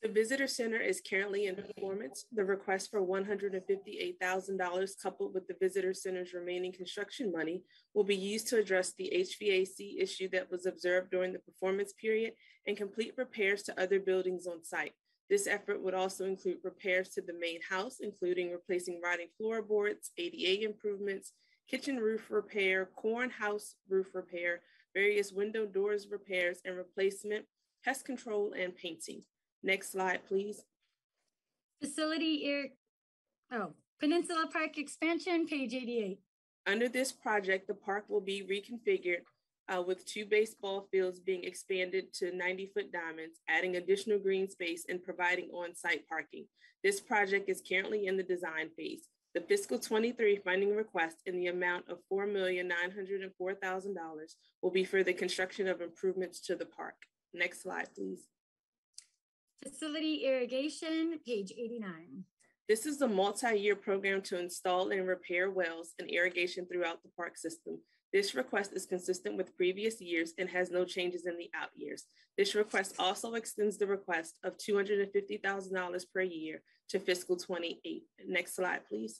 The Visitor Center is currently in performance. The request for $158,000 coupled with the Visitor Center's remaining construction money will be used to address the HVAC issue that was observed during the performance period and complete repairs to other buildings on site. This effort would also include repairs to the main house, including replacing rotting floorboards, ADA improvements, kitchen roof repair, corn house roof repair, various window doors repairs and replacement, pest control, and painting. Next slide, please. Peninsula Park expansion, page 88. Under this project, the park will be reconfigured with 2 baseball fields being expanded to 90-foot diamonds, adding additional green space and providing on-site parking. This project is currently in the design phase. The fiscal 23 funding request in the amount of $4,904,000 will be for the construction of improvements to the park. Next slide, please. Facility irrigation, page 89. This is a multi-year program to install and repair wells and irrigation throughout the park system. This request is consistent with previous years and has no changes in the out years. This request also extends the request of $250,000 per year to fiscal 28. Next slide, please.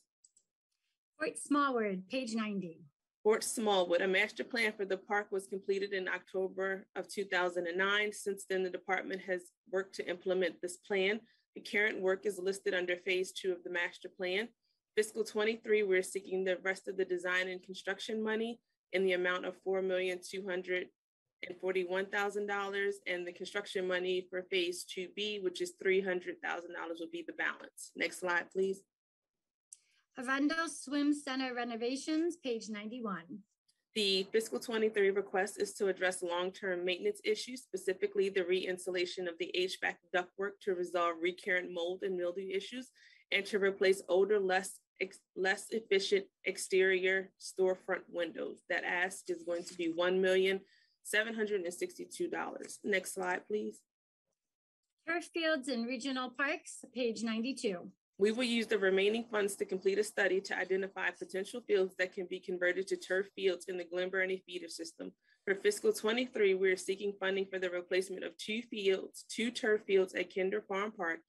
Fort Smallwood, page 90. Fort Smallwood, a master plan for the park was completed in October of 2009. Since then, the department has worked to implement this plan. The current work is listed under phase 2 of the master plan. Fiscal 23, we're seeking the rest of the design and construction money in the amount of $4,241,000, and the construction money for phase 2B, which is $300,000, will be the balance. Next slide, please. Arundel Swim Center renovations, page 91. The fiscal 23 request is to address long-term maintenance issues, specifically the re-insulation of the HVAC ductwork to resolve recurrent mold and mildew issues, and to replace older, less efficient exterior storefront windows. That ask is going to be $1,762,000. Next slide, please. Turf fields and regional parks, page 92. We will use the remaining funds to complete a study to identify potential fields that can be converted to turf fields in the Glen Burnie feeder system. For fiscal 23, we are seeking funding for the replacement of two turf fields at Kinder Farm Park,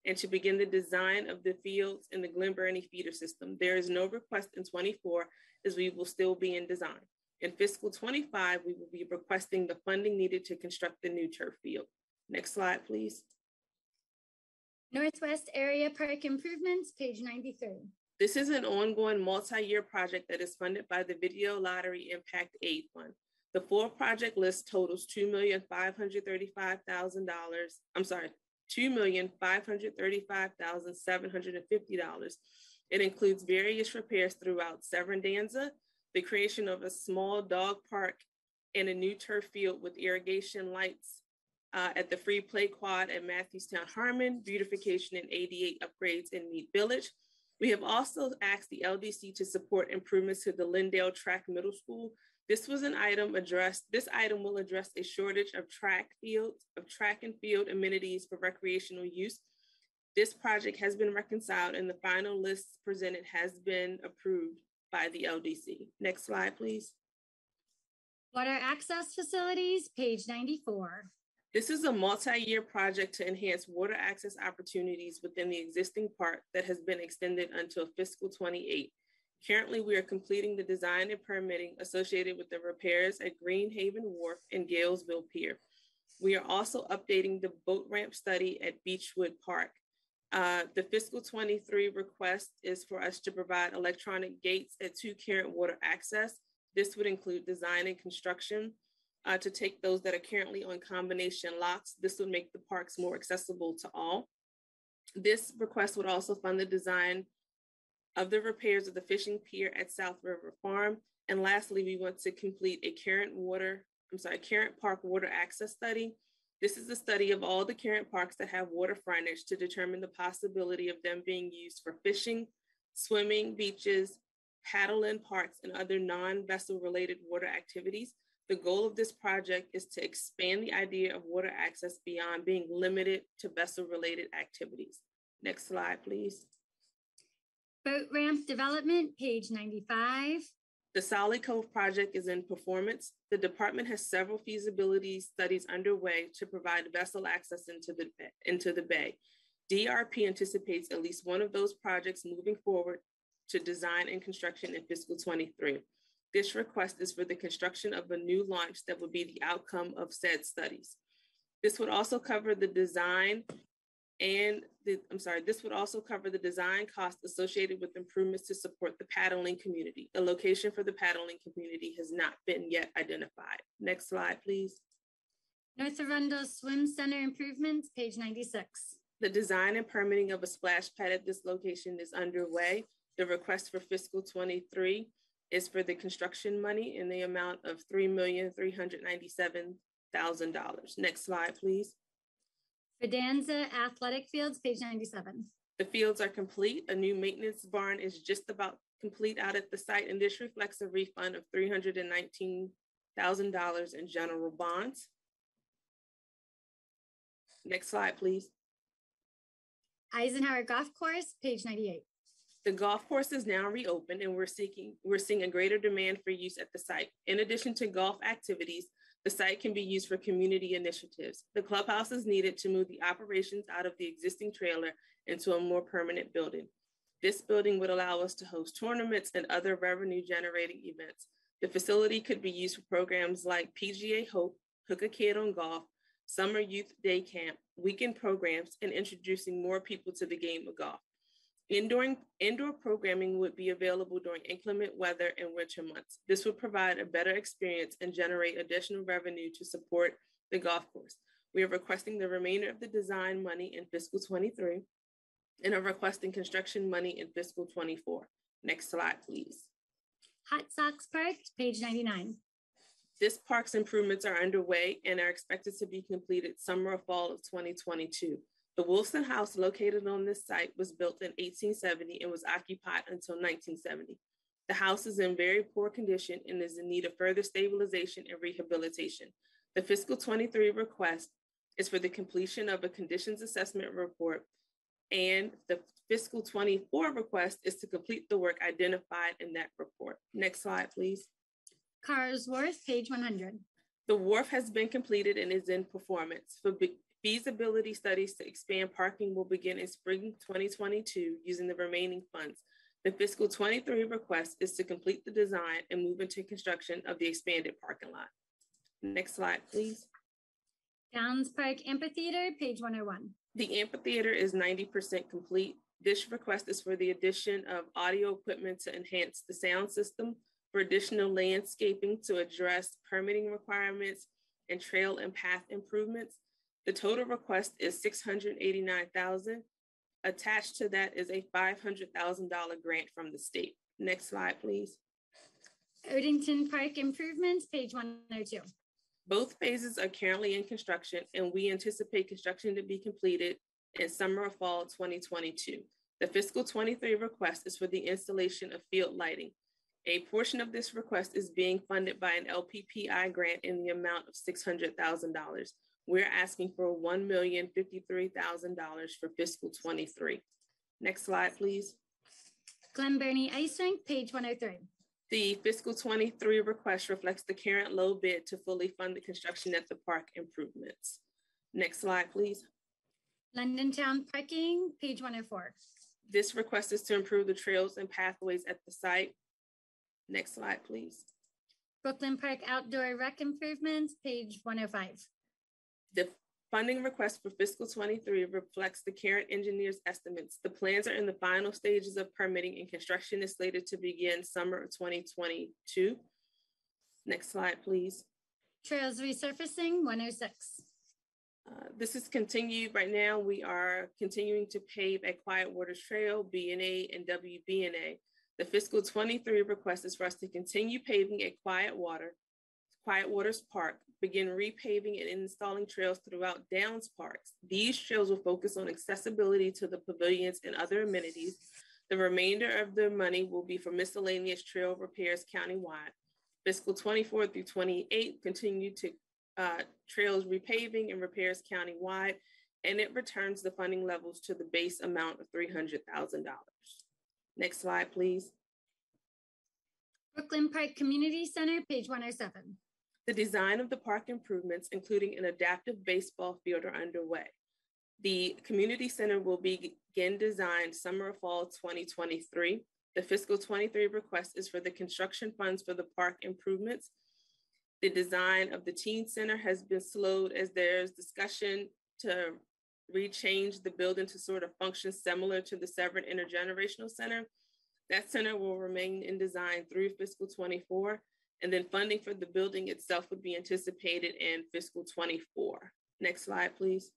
and to begin the design of the fields in the Glen Burnie feeder system. There is no request in 24, as we will still be in design. In fiscal 25, we will be requesting the funding needed to construct the new turf field. Next slide, please. Northwest Area Park Improvements, page 93. This is an ongoing multi-year project that is funded by the Video Lottery Impact Aid Fund. The full project list totals $2,535,750. It includes various repairs throughout Severandanza, the creation of a small dog park, and a new turf field with irrigation lights at the Free Play Quad at Matthewstown Harmon, beautification and ADA upgrades in Mead Village. We have also asked the LDC to support improvements to the Lindale Track Middle School. This item will address a shortage of track and field amenities for recreational use. This project has been reconciled and the final list presented has been approved by the LDC. Next slide, please. Water access facilities, page 94. This is a multi-year project to enhance water access opportunities within the existing park that has been extended until fiscal 28. Currently, we are completing the design and permitting associated with the repairs at Greenhaven Wharf and Galesville Pier. We are also updating the boat ramp study at Beechwood Park. The fiscal 23 request is for us to provide electronic gates at 2 current water access. This would include design and construction to take those that are currently on combination locks. This would make the parks more accessible to all. This request would also fund the design of the repairs of the fishing pier at South River Farm. And lastly, we want to complete a current park water access study. This is a study of all the current parks that have water frontage to determine the possibility of them being used for fishing, swimming, beaches, paddle-in parks, and other non-vessel related water activities. The goal of this project is to expand the idea of water access beyond being limited to vessel-related activities. Next slide, please. Boat ramp development, page 95. The Solid Cove project is in performance. The department has several feasibility studies underway to provide vessel access into the bay. DRP anticipates at least one of those projects moving forward to design and construction in fiscal 23. This request is for the construction of a new launch that would be the outcome of said studies. This would also cover the design cost associated with improvements to support the paddling community. A location for the paddling community has not been yet identified. Next slide, please. North Arundel Swim Center improvements, page 96. The design and permitting of a splash pad at this location is underway. The request for fiscal 23 is for the construction money in the amount of $3,397,000. Next slide, please. Fidanza Athletic Fields, page 97. The fields are complete. A new maintenance barn is just about complete out at the site, and this reflects a refund of $319,000 in general bonds. Next slide, please. Eisenhower Golf Course, page 98. The golf course is now reopened and we're seeing a greater demand for use at the site. In addition to golf activities, the site can be used for community initiatives. The clubhouse is needed to move the operations out of the existing trailer into a more permanent building. This building would allow us to host tournaments and other revenue generating events. The facility could be used for programs like PGA Hope, Hook a Kid on Golf, Summer Youth Day Camp, weekend programs, and introducing more people to the game of golf. Indoor programming would be available during inclement weather and winter months. This would provide a better experience and generate additional revenue to support the golf course. We are requesting the remainder of the design money in fiscal 23 and are requesting construction money in fiscal 24. Next slide, please. Hot Sox Park, page 99. This park's improvements are underway and are expected to be completed summer or fall of 2022. The Wilson House located on this site was built in 1870 and was occupied until 1970. The house is in very poor condition and is in need of further stabilization and rehabilitation. The fiscal 23 request is for the completion of a conditions assessment report, and the fiscal 24 request is to complete the work identified in that report. Next slide, please. Cars Wharf, page 100. The wharf has been completed and is in performance. For feasibility studies to expand parking will begin in spring 2022 using the remaining funds. The fiscal 23 request is to complete the design and move into construction of the expanded parking lot. Next slide, please. Downs Park Amphitheater, page 101. The amphitheater is 90% complete. This request is for the addition of audio equipment to enhance the sound system, for additional landscaping to address permitting requirements, and trail and path improvements. The total request is $689,000. Attached to that is a $500,000 grant from the state. Next slide, please. Odenton Park Improvements, page 102. Both phases are currently in construction, and we anticipate construction to be completed in summer or fall 2022. The fiscal 23 request is for the installation of field lighting. A portion of this request is being funded by an LPPI grant in the amount of $600,000. We're asking for $1,053,000 for fiscal 23. Next slide, please. Glen Burnie Ice Rink, page 103. The fiscal 23 request reflects the current low bid to fully fund the construction at the park improvements. Next slide, please. London Town Parking, page 104. This request is to improve the trails and pathways at the site. Next slide, please. Brooklyn Park Outdoor Rec Improvements, page 105. The funding request for fiscal 23 reflects the current engineer's estimates. The plans are in the final stages of permitting and construction is slated to begin summer of 2022. Next slide, please. Trails Resurfacing, 106. This is continued right now. We are continuing to pave at Quiet Waters Trail, B&A, and WB&A. The fiscal 23 request is for us to continue paving at Quiet Waters Park, begin repaving and installing trails throughout Downs Parks. These trails will focus on accessibility to the pavilions and other amenities. The remainder of the money will be for miscellaneous trail repairs countywide. Fiscal 24 through 28 continue to trails repaving and repairs countywide, and it returns the funding levels to the base amount of $300,000. Next slide, please. Brooklyn Park Community Center, page 107. The design of the park improvements, including an adaptive baseball field, are underway. The community center will begin design summer or fall 2023. The fiscal 23 request is for the construction funds for the park improvements. The design of the teen center has been slowed as there's discussion to rechange the building to sort of function similar to the Severn Intergenerational Center. That center will remain in design through fiscal 24, and then funding for the building itself would be anticipated in fiscal 24. Next slide, please.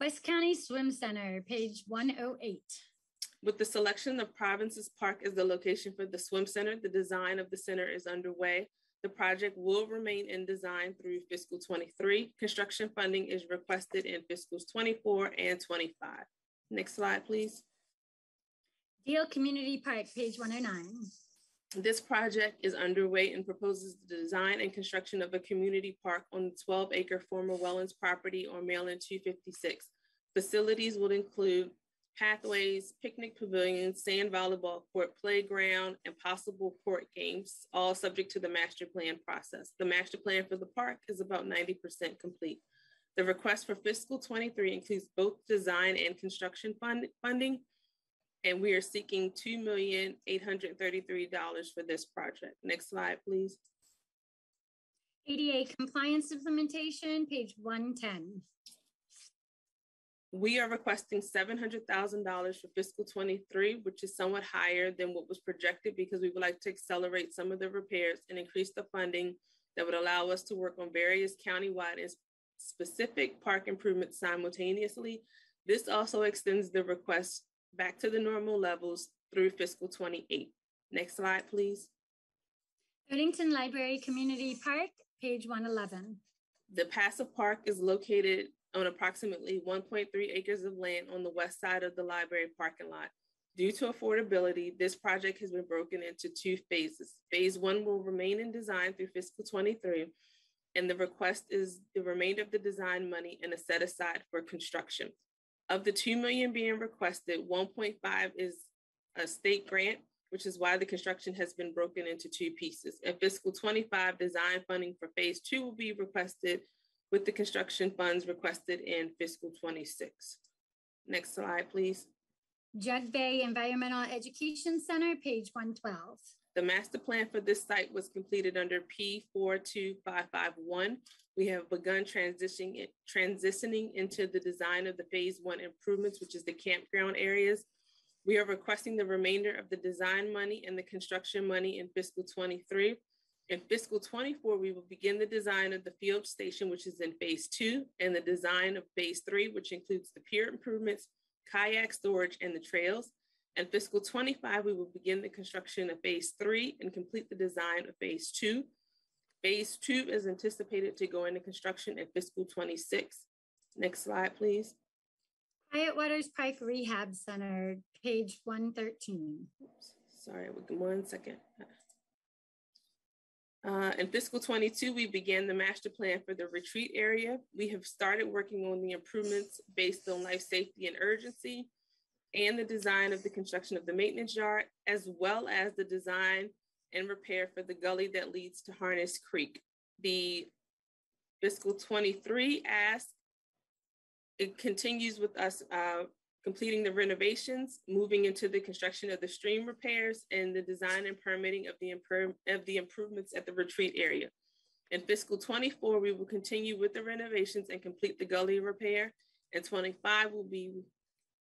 West County Swim Center, page 108. With the selection of Provinces Park as the location for the swim center, the design of the center is underway. The project will remain in design through fiscal 23. Construction funding is requested in fiscals 24 and 25. Next slide, please. Deal Community Park, page 109. This project is underway and proposes the design and construction of a community park on the 12-acre former Wellens property on Maryland 256. Facilities will include pathways, picnic pavilions, sand volleyball court, playground, and possible court games, all subject to the master plan process. The master plan for the park is about 90% complete. The request for fiscal 23 includes both design and construction funding, and we are seeking $2,833 for this project. Next slide, please. ADA compliance implementation, page 110. We are requesting $700,000 for fiscal 23, which is somewhat higher than what was projected because we would like to accelerate some of the repairs and increase the funding that would allow us to work on various countywide and specific park improvements simultaneously. This also extends the request back to the normal levels through fiscal 28. Next slide, please. Odenton Library Community Park, page 111. The passive park is located on approximately 1.3 acres of land on the west side of the library parking lot. Due to affordability, this project has been broken into 2 phases. Phase 1 will remain in design through fiscal 23, and the request is the remainder of the design money and a set aside for construction. Of the $2 million being requested, 1.5 is a state grant, which is why the construction has been broken into 2 pieces. In fiscal 25, design funding for phase 2 will be requested with the construction funds requested in fiscal 26. Next slide, please. Jug Bay Environmental Education Center, page 112. The master plan for this site was completed under P42551. We have begun transitioning into the design of the phase 1 improvements, which is the campground areas. We are requesting the remainder of the design money and the construction money in fiscal 23. In fiscal 24, we will begin the design of the field station, which is in phase 2, and the design of phase 3, which includes the pier improvements, kayak storage, and the trails. In fiscal 25, we will begin the construction of phase 3 and complete the design of phase 2. Phase 2 is anticipated to go into construction in fiscal 26. Next slide, please. Quiet Waters Park Rehab Center, page 113. Oops, sorry, 1 second. In fiscal 22, we began the master plan for the retreat area. We have started working on the improvements based on life safety and urgency, and the design of the construction of the maintenance yard, as well as the design and repair for the gully that leads to Harness Creek. The fiscal 23 ask, it continues with us completing the renovations, moving into the construction of the stream repairs, and the design and permitting of the improvements at the retreat area. In fiscal 24, we will continue with the renovations and complete the gully repair. In 25, we'll be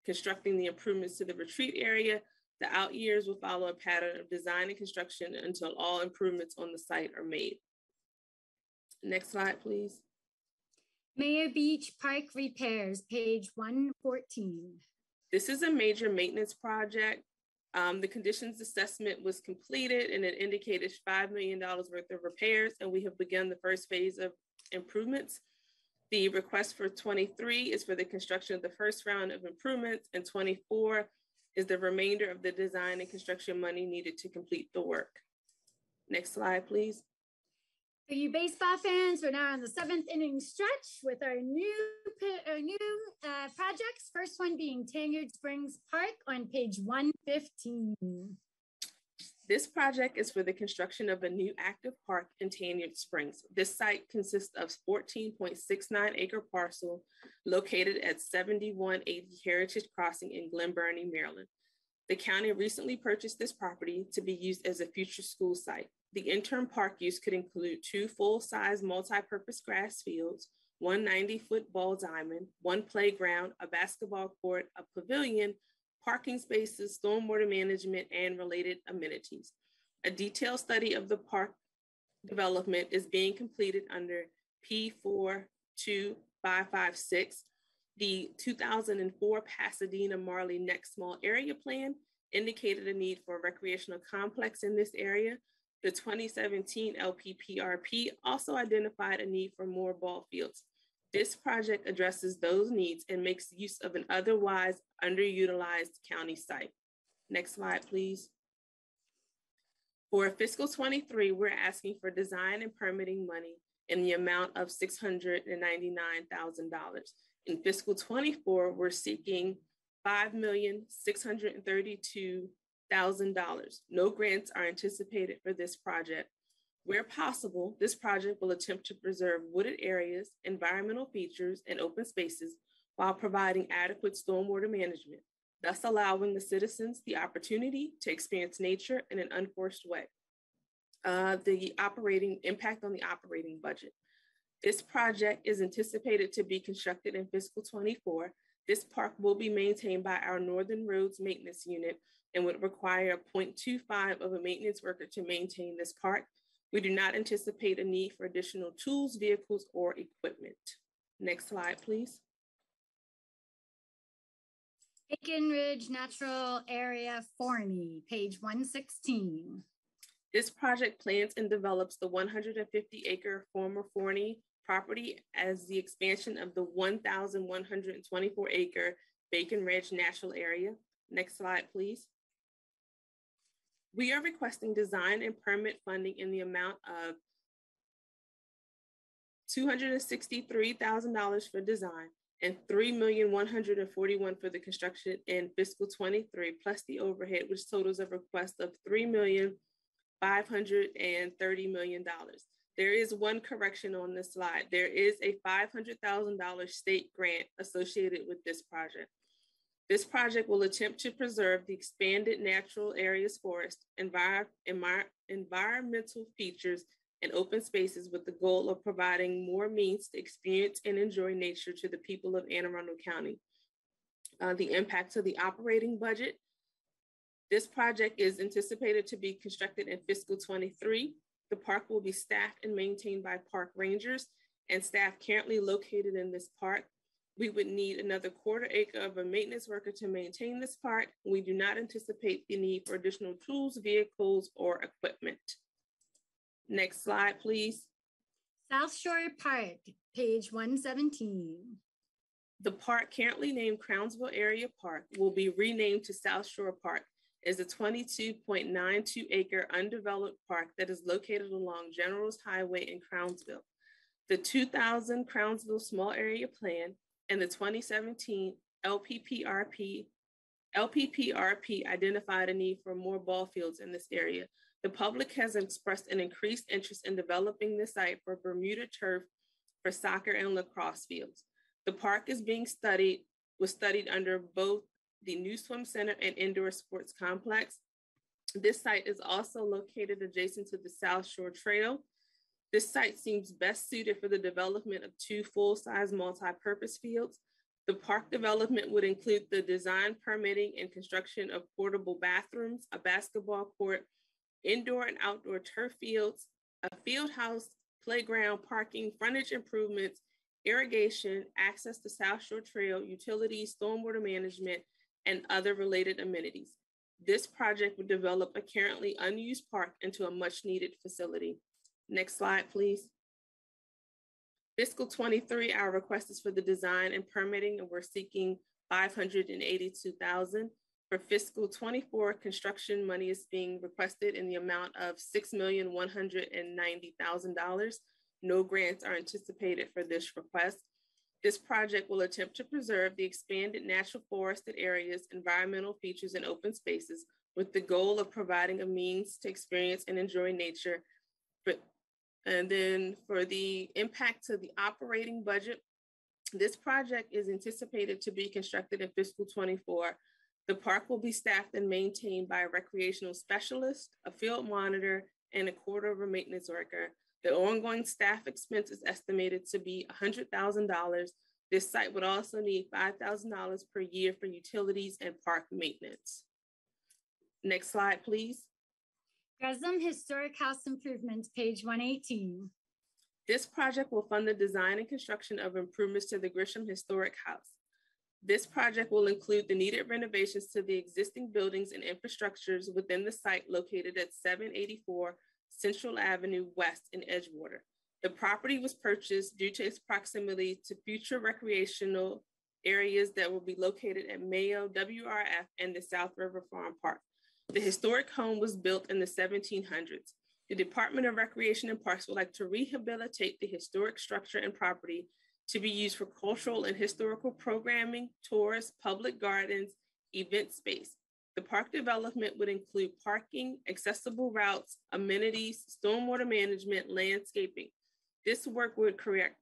constructing the improvements to the retreat area. The out years will follow a pattern of design and construction until all improvements on the site are made. Next slide, please. Mayor Beach Park repairs, page 114. This is a major maintenance project. The conditions assessment was completed and it indicated $5 million worth of repairs, and we have begun the first phase of improvements. The request for 23 is for the construction of the first round of improvements, and 24 is the remainder of the design and construction money needed to complete the work. Next slide, please. For you baseball fans, we're now on the 7th inning stretch with our new projects. First one being Tanyard Springs Park on page 115. This project is for the construction of a new active park in Tanyard Springs. This site consists of 14.69 acre parcel located at 7180 Heritage Crossing in Glen Burnie, Maryland. The county recently purchased this property to be used as a future school site. The interim park use could include 2 full-size multi-purpose grass fields, 1 90-foot ball diamond, 1 playground, a basketball court, a pavilion, parking spaces, stormwater management, and related amenities. A detailed study of the park development is being completed under P42556. The 2004 Pasadena Marley Next Small Area Plan indicated a need for a recreational complex in this area. The 2017 LPPRP also identified a need for more ball fields. This project addresses those needs and makes use of an otherwise underutilized county site. Next slide, please. For fiscal 23, we're asking for design and permitting money in the amount of $699,000. In fiscal 24, we're seeking $5,632,000. No grants are anticipated for this project. Where possible, this project will attempt to preserve wooded areas, environmental features, and open spaces while providing adequate stormwater management, thus allowing the citizens the opportunity to experience nature in an unforced way. The operating impact on the operating budget. This project is anticipated to be constructed in fiscal 24. This park will be maintained by our Northern Roads Maintenance Unit and would require 0.25 of a maintenance worker to maintain this park. We do not anticipate a need for additional tools, vehicles, or equipment. Next slide, please. Bacon Ridge Natural Area Forney, page 116. This project plans and develops the 150-acre former Forney property as the expansion of the 1,124-acre Bacon Ridge Natural Area. Next slide, please. We are requesting design and permit funding in the amount of $263,000 for design and $3,141,000 for the construction in fiscal 23, plus the overhead, which totals a request of $3,530,000. There is one correction on this slide. There is a $500,000 state grant associated with this project. This project will attempt to preserve the expanded natural areas forest, environmental features, and open spaces with the goal of providing more means to experience and enjoy nature to the people of Anne Arundel County. The impact to the operating budget. This project is anticipated to be constructed in fiscal 23. The park will be staffed and maintained by park rangers and staff currently located in this park. We would need another 1/4 acre of a maintenance worker to maintain this park. We do not anticipate the need for additional tools, vehicles, or equipment. Next slide, please. South Shore Park, page 117. The park, currently named Crownsville Area Park, will be renamed to South Shore Park. Is a 22.92 acre undeveloped park that is located along Generals Highway in Crownsville. The 2000 Crownsville Small Area Plan and the 2017 LPPRP identified a need for more ball fields in this area. The public has expressed an increased interest in developing this site for Bermuda turf for soccer and lacrosse fields. The park is being was studied under both the new swim center and indoor sports complex. This site is also located adjacent to the South Shore Trail. This site seems best suited for the development of 2 full-size multi-purpose fields. The park development would include the design, permitting, and construction of portable bathrooms, a basketball court, indoor and outdoor turf fields, a field house, playground, parking, frontage improvements, irrigation, access to South Shore Trail, utilities, stormwater management, and other related amenities. This project would develop a currently unused park into a much needed facility. Next slide, please. Fiscal 23, our request is for the design and permitting, and we're seeking $582,000. For fiscal 24, construction money is being requested in the amount of $6,190,000. No grants are anticipated for this request. This project will attempt to preserve the expanded natural forested areas, environmental features, and open spaces with the goal of providing a means to experience and enjoy nature. And then for the impact to the operating budget, this project is anticipated to be constructed in fiscal 24. The park will be staffed and maintained by a recreational specialist, a field monitor, and a 1/4 of a maintenance worker. The ongoing staff expense is estimated to be $100,000. This site would also need $5,000 per year for utilities and park maintenance. Next slide, please. Gresham Historic House Improvements, page 118. This project will fund the design and construction of improvements to the Gresham Historic House. This project will include the needed renovations to the existing buildings and infrastructures within the site located at 784 Central Avenue West in Edgewater. The property was purchased due to its proximity to future recreational areas that will be located at Mayo, WRF, and the South River Farm Park. The historic home was built in the 1700s. The Department of Recreation and Parks would like to rehabilitate the historic structure and property to be used for cultural and historical programming, tours, public gardens, event space. The park development would include parking, accessible routes, amenities, stormwater management, landscaping. This work would correct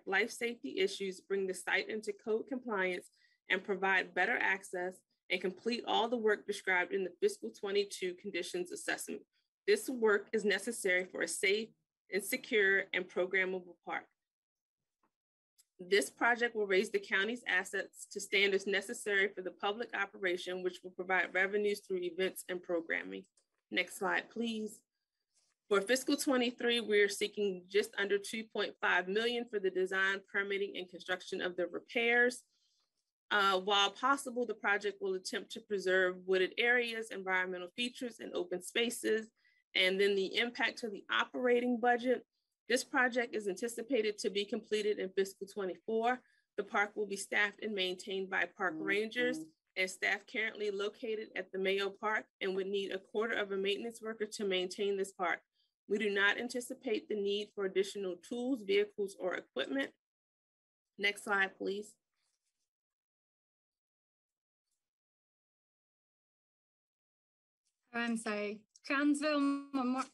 life safety issues, bring the site into code compliance, and provide better access and complete all the work described in the fiscal 22 conditions assessment. This work is necessary for a safe and secure and programmable park. This project will raise the county's assets to standards necessary for the public operation, which will provide revenues through events and programming. Next slide, please. For fiscal 23, we're seeking just under 2.5 million for the design, permitting, and construction of the repairs. While possible, the project will attempt to preserve wooded areas, environmental features, and open spaces. And then the impact to the operating budget. This project is anticipated to be completed in fiscal 24. The park will be staffed and maintained by park rangers and staff currently located at the Mayo Park and would need a quarter of a maintenance worker to maintain this park. We do not anticipate the need for additional tools, vehicles, or equipment. Next slide, please. I'm sorry, Crownsville Memorial.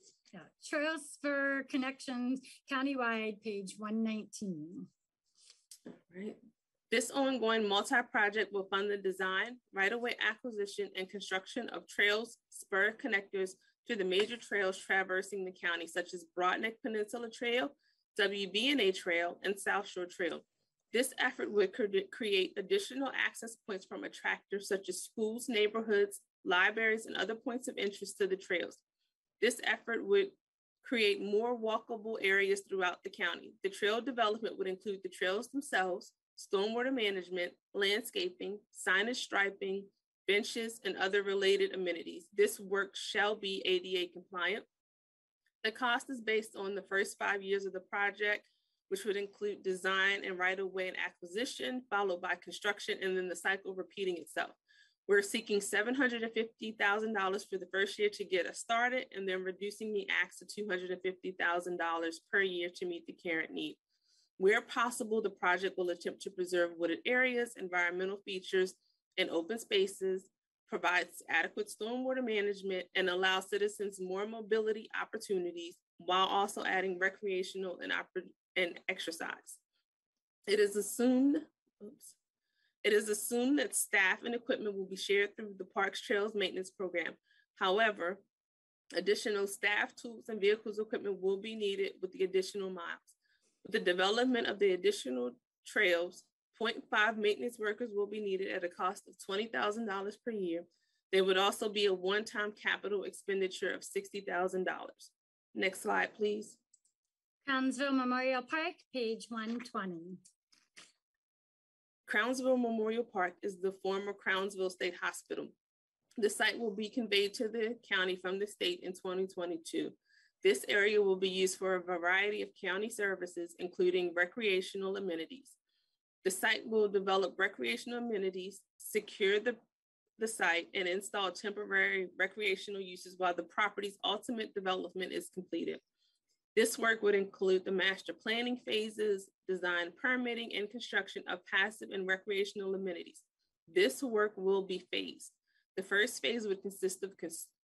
Trails for Connections Countywide, page 119. All right. This ongoing multi-project will fund the design, right-of-way acquisition, and construction of trails, spur connectors to the major trails traversing the county, such as Broadneck Peninsula Trail, WB&A Trail, and South Shore Trail. This effort would create additional access points from attractors such as schools, neighborhoods, libraries, and other points of interest to the trails. This effort would create more walkable areas throughout the county. The trail development would include the trails themselves, stormwater management, landscaping, signage striping, benches, and other related amenities. This work shall be ADA compliant. The cost is based on the first 5 years of the project, which would include design and right-of-way and acquisition, followed by construction, and then the cycle repeating itself. We're seeking $750,000 for the first year to get us started, and then reducing the ask to $250,000 per year to meet the current need. Where possible, the project will attempt to preserve wooded areas, environmental features, and open spaces, provides adequate stormwater management, and allow citizens more mobility opportunities while also adding recreational and exercise. It is assumed that staff and equipment will be shared through the Parks Trails Maintenance Program. However, additional staff, tools, and vehicles equipment will be needed with the additional miles. With the development of the additional trails, 0.5 maintenance workers will be needed at a cost of $20,000 per year. There would also be a one-time capital expenditure of $60,000. Next slide, please. Crownsville Memorial Park, page 120. Crownsville Memorial Park is the former Crownsville State Hospital. The site will be conveyed to the county from the state in 2022. This area will be used for a variety of county services, including recreational amenities. The site will develop recreational amenities, secure the site, and install temporary recreational uses while the property's ultimate development is completed. This work would include the master planning phases, design, permitting, and construction of passive and recreational amenities. This work will be phased. The first phase would consist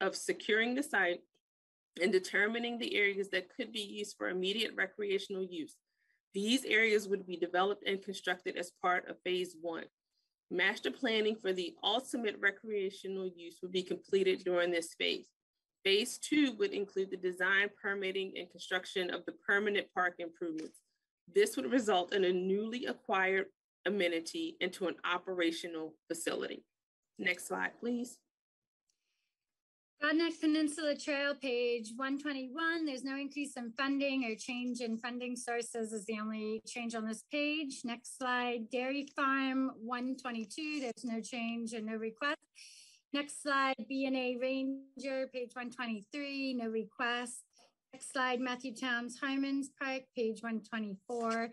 of securing the site and determining the areas that could be used for immediate recreational use. These areas would be developed and constructed as part of phase 1. Master planning for the ultimate recreational use would be completed during this phase. Phase 2 would include the design, permitting, and construction of the permanent park improvements. This would result in a newly acquired amenity into an operational facility. Next slide, please. Broadneck Peninsula Trail, page 121. There's no increase in funding or change in funding sources is the only change on this page. Next slide, Dairy Farm 122. There's no change and no request. Next slide, B&A Ranger, page 123, no request. Next slide, Matthew Towns Hyman's Park, page 124.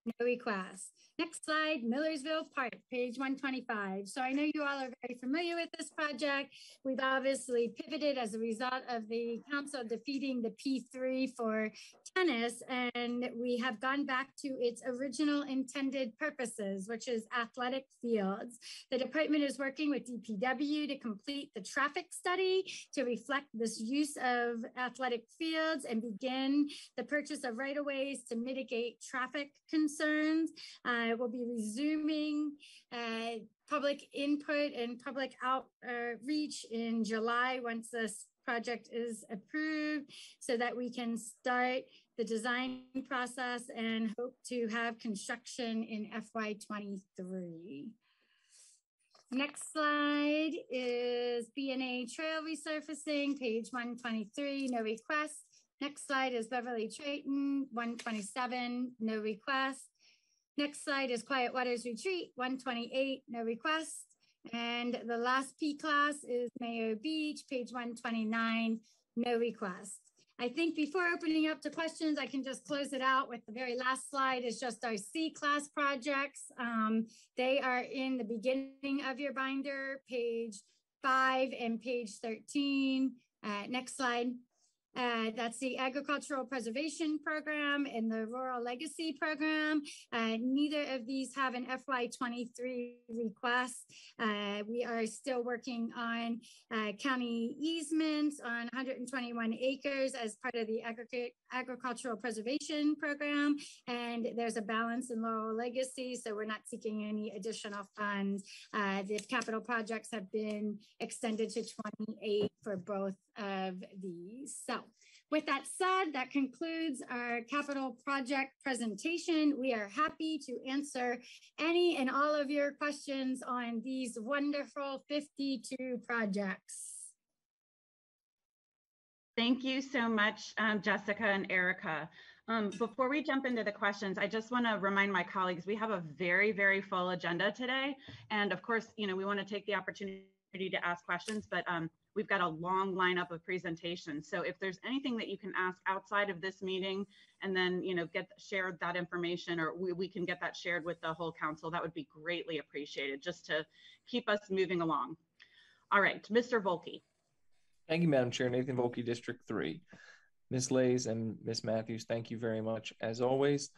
No request. Next slide, Millersville Park, page 125. So I know you all are very familiar with this project. We've obviously pivoted as a result of the council defeating the P3 for tennis, and we have gone back to its original intended purposes, which is athletic fields. The department is working with DPW to complete the traffic study to reflect this use of athletic fields and begin the purchase of right-of-ways to mitigate traffic concerns. We'll be resuming public input and public outreach in July once this project is approved, so that we can start the design process and hope to have construction in FY23. Next slide is B&A trail resurfacing, page 123, no request. Next slide is Beverly Trayton, 127, no request. Next slide is Quiet Waters Retreat, 128, no request. And the last P class is Mayo Beach, page 129, no request. I think before opening up to questions, I can just close it out with the very last slide is just our C class projects. They are in the beginning of your binder, page 5 and page 13. Next slide. That's the Agricultural Preservation Program and the Rural Legacy Program. Neither of these have an FY23 request. We are still working on county easements on 121 acres as part of the Agricultural Preservation Program. And there's a balance in Rural Legacy, so we're not seeking any additional funds. The capital projects have been extended to 28 for both of these. So with that said, that concludes our capital project presentation. We are happy to answer any and all of your questions on these wonderful 52 projects. Thank you so much, Jessica and Erica. Before we jump into the questions, I just want to remind my colleagues, we have a very, very full agenda today. And of course, we want to take the opportunity to ask questions, but we've got a long lineup of presentations. So if there's anything that you can ask outside of this meeting and then, get shared that information, or we can get that shared with the whole council, that would be greatly appreciated just to keep us moving along. All right, Mr. Volke. Thank you, Madam Chair. Nathan Volke, District 3. Ms. Lays and Ms. Matthews, thank you very much as always.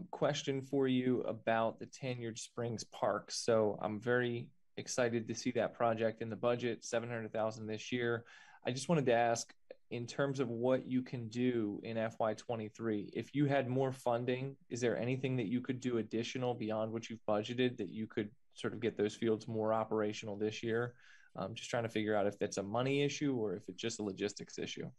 Question for you about the Tanyard Springs Park. So I'm very excited to see that project in the budget, $700,000 this year. I just wanted to ask, in terms of what you can do in FY23, if you had more funding, is there anything that you could do additional beyond what you've budgeted that you could sort of get those fields more operational this year? Just trying to figure out if that's a money issue or if it's just a logistics issue.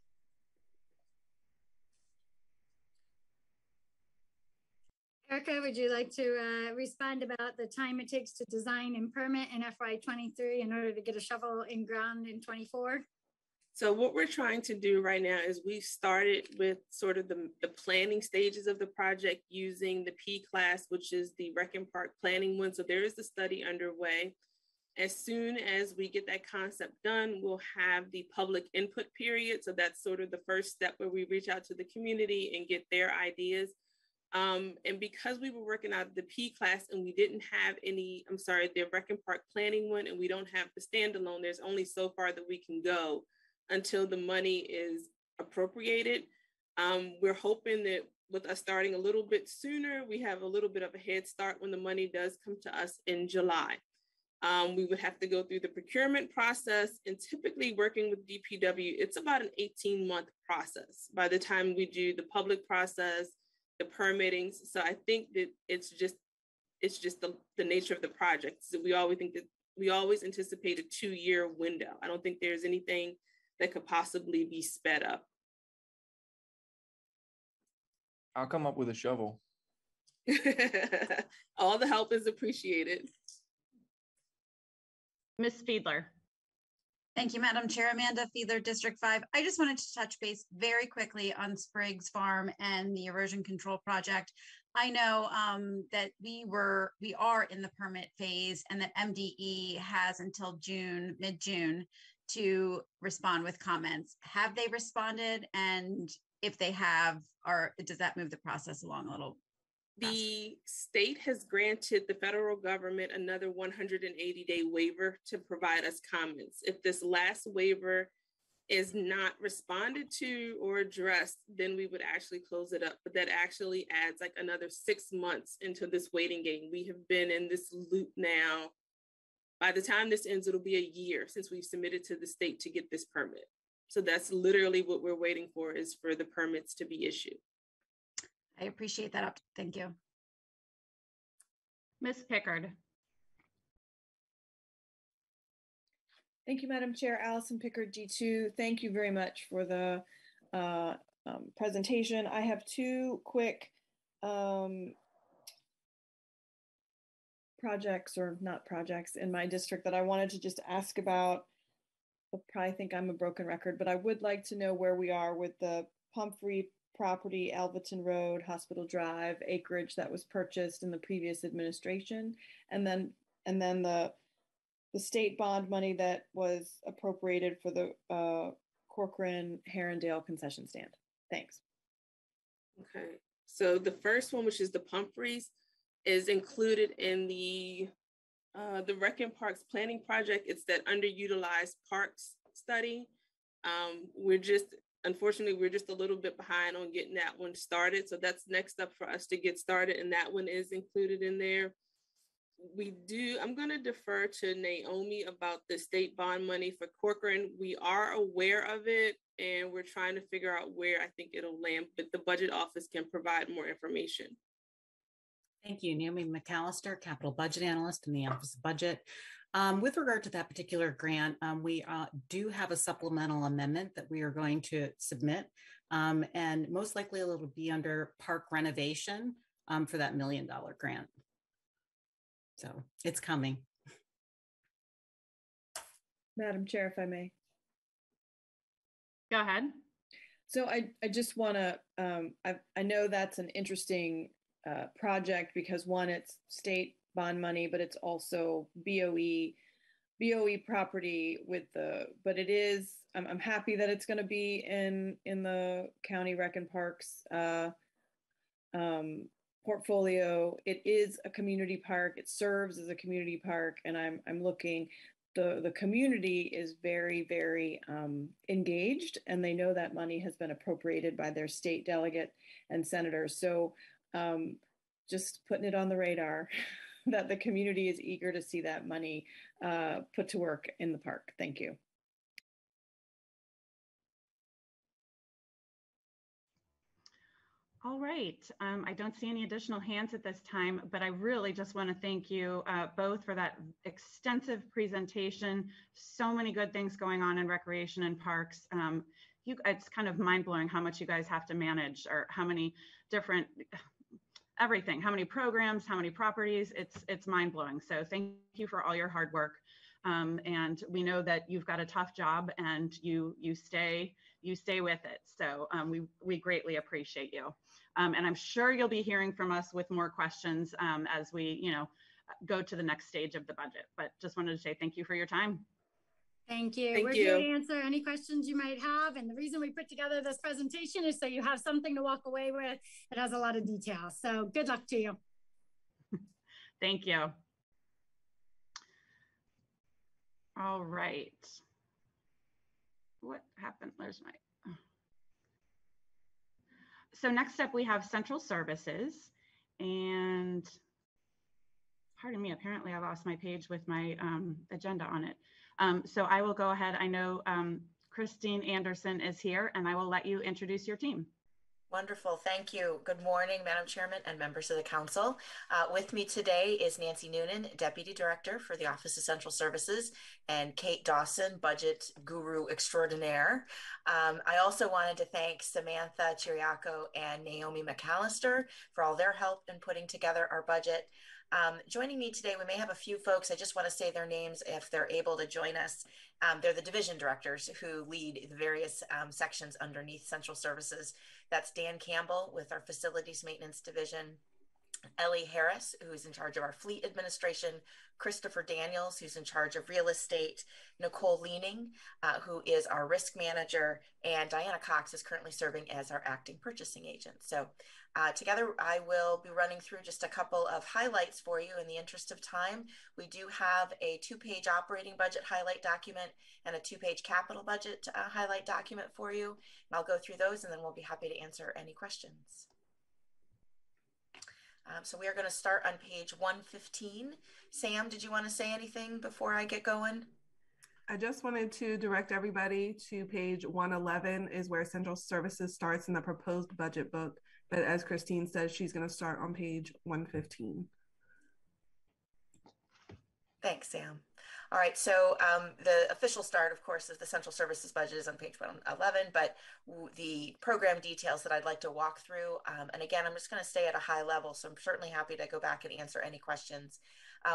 Erica, would you like to respond about the time it takes to design and permit in FY23 in order to get a shovel in ground in 24? So what we're trying to do right now is we started with sort of the planning stages of the project using the P class, which is the Rec and Park planning one. So there is the study underway. As soon as we get that concept done, we'll have the public input period. So that's sort of the first step where we reach out to the community and get their ideas. And because we were working out of the P class and we didn't have the Rec and Park planning one, and we don't have the standalone, there's only so far that we can go until the money is appropriated. We're hoping that with us starting a little bit sooner, we have a little bit of a head start when the money does come to us in July. We would have to go through the procurement process, and typically working with DPW, it's about an 18-month process by the time we do the public process, the permitting. So I think that it's just the nature of the project. So we always anticipate a 2-year window. I don't think there's anything that could possibly be sped up. I'll come up with a shovel. All the help is appreciated. Ms. Fiedler. Thank you, Madam Chair. Amanda Fiedler, District 5. I just wanted to touch base very quickly on Spriggs Farm and the erosion control project. I know that we are in the permit phase, and that MDE has until mid-June to respond with comments. Have they responded? And if they have, does that move the process along a little The state has granted the federal government another 180-day waiver to provide us comments. If this last waiver is not responded to or addressed, then we would actually close it up. But that actually adds like another 6 months into this waiting game. We have been in this loop now. By the time this ends, it'll be a year since we've submitted to the state to get this permit. So that's literally what we're waiting for, is for the permits to be issued. I appreciate that. Thank you. Ms. Pickard. Thank you, Madam Chair. Allison Pickard, G2. Thank you very much for the presentation. I have two quick projects, or not projects, in my district that I wanted to just ask about. You'll probably think I'm a broken record, but I would like to know where we are with the Pumphrey property, Alvaton Road, Hospital Drive, acreage that was purchased in the previous administration, and then the state bond money that was appropriated for the Corcoran Harundel concession stand. Thanks. Okay, so the first one, which is the Pumphreys, is included in the Rec and Parks planning project. It's that underutilized parks study. Unfortunately, we're just a little bit behind on getting that one started. So that's next up for us to get started, and that one is included in there. I'm going to defer to Naomi about the state bond money for Corcoran. We are aware of it, and we're trying to figure out where I think it'll land, but the budget office can provide more information. Thank you. Naomi McAllister, Capital Budget Analyst in the Office of Budget. With regard to that particular grant, we do have a supplemental amendment that we are going to submit, and most likely it'll be under park renovation for that $1 million grant. So it's coming. Madam Chair, if I may. Go ahead. So I just want to, I know that's an interesting project because one, it's state bond money, but it's also BOE property but it is, I'm happy that it's going to be in the county rec and parks portfolio. It is a community park. It serves as a community park, and I'm looking. The community is very, very engaged, and they know that money has been appropriated by their state delegate and senators. So just putting it on the radar that the community is eager to see that money put to work in the park. Thank you. All right. I don't see any additional hands at this time, but I really just want to thank you both for that extensive presentation. So many good things going on in recreation and parks. It's kind of mind-blowing how much you guys have to manage, or how many different, everything, how many programs, how many properties. It's mind-blowing. So thank you for all your hard work. And we know that you've got a tough job, and you stay with it. So we greatly appreciate you. And I'm sure you'll be hearing from us with more questions as we, go to the next stage of the budget. But just wanted to say thank you for your time. Thank you. We're here to answer any questions you might have. And the reason we put together this presentation is so you have something to walk away with. It has a lot of details. So good luck to you. Thank you. All right. What happened? There's my. So next up we have central services, and pardon me, apparently I lost my page with my agenda on it. So I will go ahead. I know Christine Anderson is here, and I will let you introduce your team. Wonderful. Thank you. Good morning, Madam Chairman and members of the council. With me today is Nancy Noonan, Deputy Director for the Office of Central Services, and Kate Dawson, Budget Guru Extraordinaire. I also wanted to thank Samantha Chiriaco and Naomi McAllister for all their help in putting together our budget. Joining me today, we may have a few folks. I just want to say their names if they're able to join us. They're the division directors who lead the various sections underneath central services. That's Dan Campbell with our facilities maintenance division, Ellie Harris, who's in charge of our fleet administration, Christopher Daniels, who's in charge of real estate, Nicole Leaning, who is our risk manager, and Diana Cox is currently serving as our acting purchasing agent. So together, I will be running through just a couple of highlights for you in the interest of time. We do have a 2-page operating budget highlight document and a 2-page capital budget highlight document for you. And I'll go through those and then we'll be happy to answer any questions. So we are going to start on page 115. Sam, did you want to say anything before I get going? I just wanted to direct everybody to page 111 is where Central Services starts in the proposed budget book. But as Christine says, she's going to start on page 115. Thanks, Sam. All right, so the official start, of course, of the Central Services budget is on page 111, but the program details that I'd like to walk through, and again, I'm just going to stay at a high level, so I'm certainly happy to go back and answer any questions.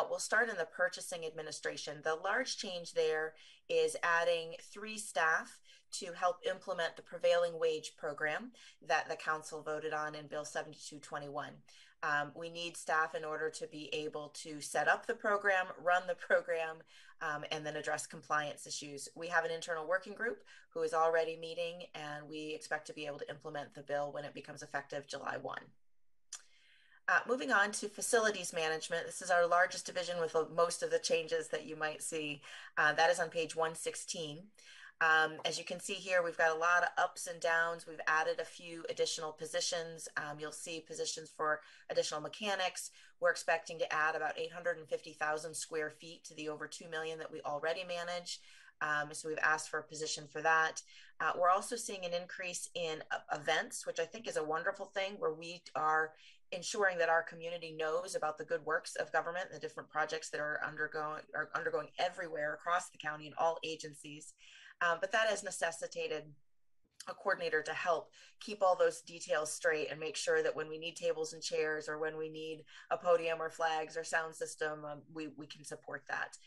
We'll start in the purchasing administration. The large change there is adding 3 staff to help implement the prevailing wage program that the council voted on in Bill 7221. We need staff in order to be able to set up the program, run the program, and then address compliance issues. We have an internal working group who is already meeting, and we expect to be able to implement the bill when it becomes effective July 1. Moving on to facilities management. This is our largest division with most of the changes that you might see. That is on page 116. As you can see here, we've got a lot of ups and downs. We've added a few additional positions. You'll see positions for additional mechanics. We're expecting to add about 850,000 square feet to the over 2 million that we already manage. So we've asked for a position for that. We're also seeing an increase in events, which I think is a wonderful thing, where we are ensuring that our community knows about the good works of government and the different projects that are undergoing everywhere across the county in all agencies. But that has necessitated a coordinator to help keep all those details straight and make sure that when we need tables and chairs or when we need a podium or flags or sound system, we can support that.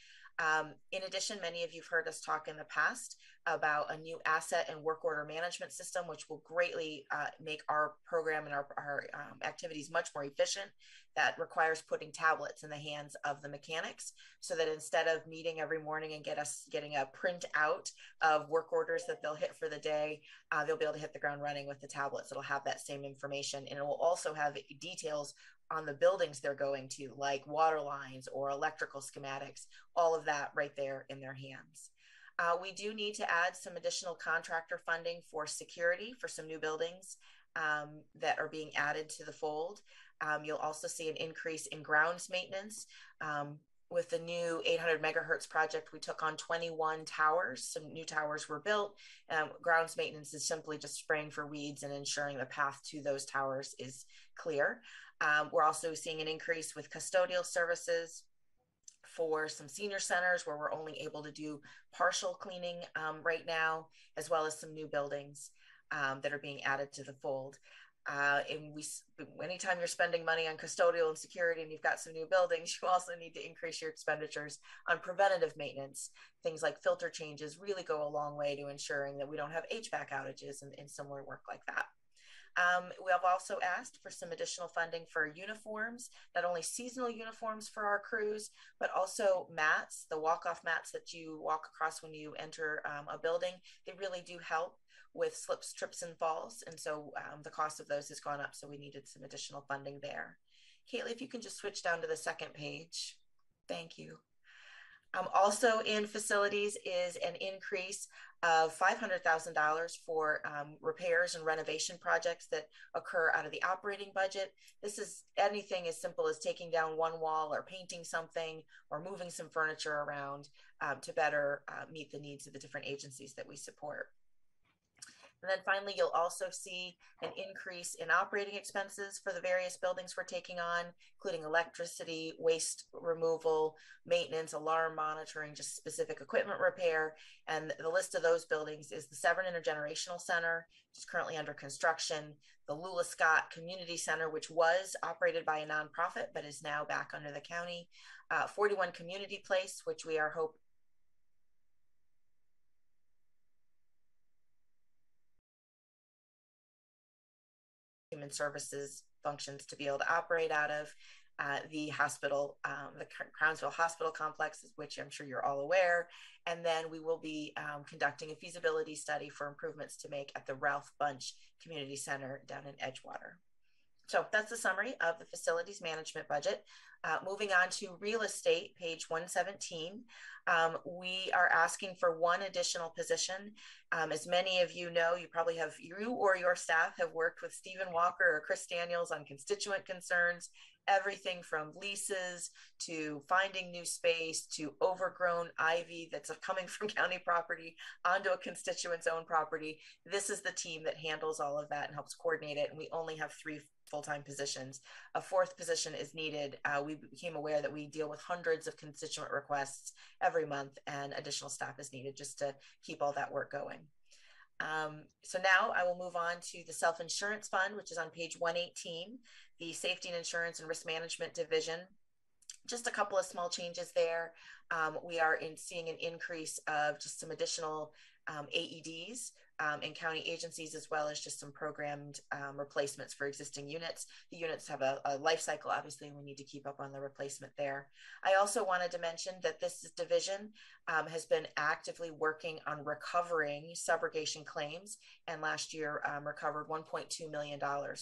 In addition, many of you have heard us talk in the past about a new asset and work order management system, which will greatly make our program and our activities much more efficient. That requires putting tablets in the hands of the mechanics so that instead of meeting every morning and getting a print out of work orders that they'll hit for the day, they'll be able to hit the ground running with the tablets. It'll have that same information, and it will also have details on the buildings they're going to, like water lines or electrical schematics, all of that right there in their hands. We do need to add some additional contractor funding for security for some new buildings that are being added to the fold. You'll also see an increase in grounds maintenance. With the new 800 megahertz project, we took on 21 towers. Some new towers were built. Grounds maintenance is simply just spraying for weeds and ensuring the path to those towers is clear. We're also seeing an increase with custodial services for some senior centers where we're only able to do partial cleaning right now, as well as some new buildings that are being added to the fold. And anytime you're spending money on custodial and security and you've got some new buildings, you also need to increase your expenditures on preventative maintenance. Things like filter changes really go a long way to ensuring that we don't have HVAC outages and similar work like that. We have also asked for some additional funding for uniforms, not only seasonal uniforms for our crews, but also mats, the walk-off mats that you walk across when you enter a building. They really do help with slips, trips, and falls. And so the cost of those has gone up, so we needed some additional funding there. Kaylee, if you can just switch down to the second page. Thank you. Also in facilities is an increase of $500,000 for repairs and renovation projects that occur out of the operating budget. This is anything as simple as taking down one wall or painting something or moving some furniture around to better meet the needs of the different agencies that we support. And then finally, you'll also see an increase in operating expenses for the various buildings we're taking on, including electricity, waste removal, maintenance, alarm monitoring, just specific equipment repair. And the list of those buildings is the Severn Intergenerational Center, which is currently under construction, the Lula Scott Community Center, which was operated by a nonprofit, but is now back under the county, 41 Community Place, which we are hoping human services functions to be able to operate out of. The hospital, the Crownsville Hospital Complex, which I'm sure you're all aware. And then we will be conducting a feasibility study for improvements to make at the Ralph Bunch Community Center down in Edgewater. So that's the summary of the facilities management budget. Moving on to real estate, page 117. We are asking for one additional position. As many of you know, you or your staff have worked with Stephen Walker or Chris Daniels on constituent concerns, everything from leases to finding new space to overgrown ivy that's coming from county property onto a constituent's own property. This is the team that handles all of that and helps coordinate it. And we only have 3 full-time positions. A 4th position is needed. We became aware that we deal with hundreds of constituent requests every month, and additional staff is needed just to keep all that work going. So now I will move on to the self-insurance fund, which is on page 118, the safety and insurance and risk management division. Just a couple of small changes there. We are seeing an increase of just some additional AEDs in county agencies, as well as just some programmed replacements for existing units. The units have a life cycle, obviously, and we need to keep up on the replacement there. I also wanted to mention that this division has been actively working on recovering subrogation claims, and last year recovered $1.2 million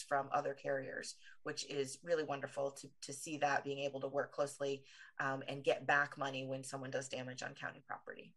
from other carriers, which is really wonderful to see that, being able to work closely and get back money when someone does damage on county property.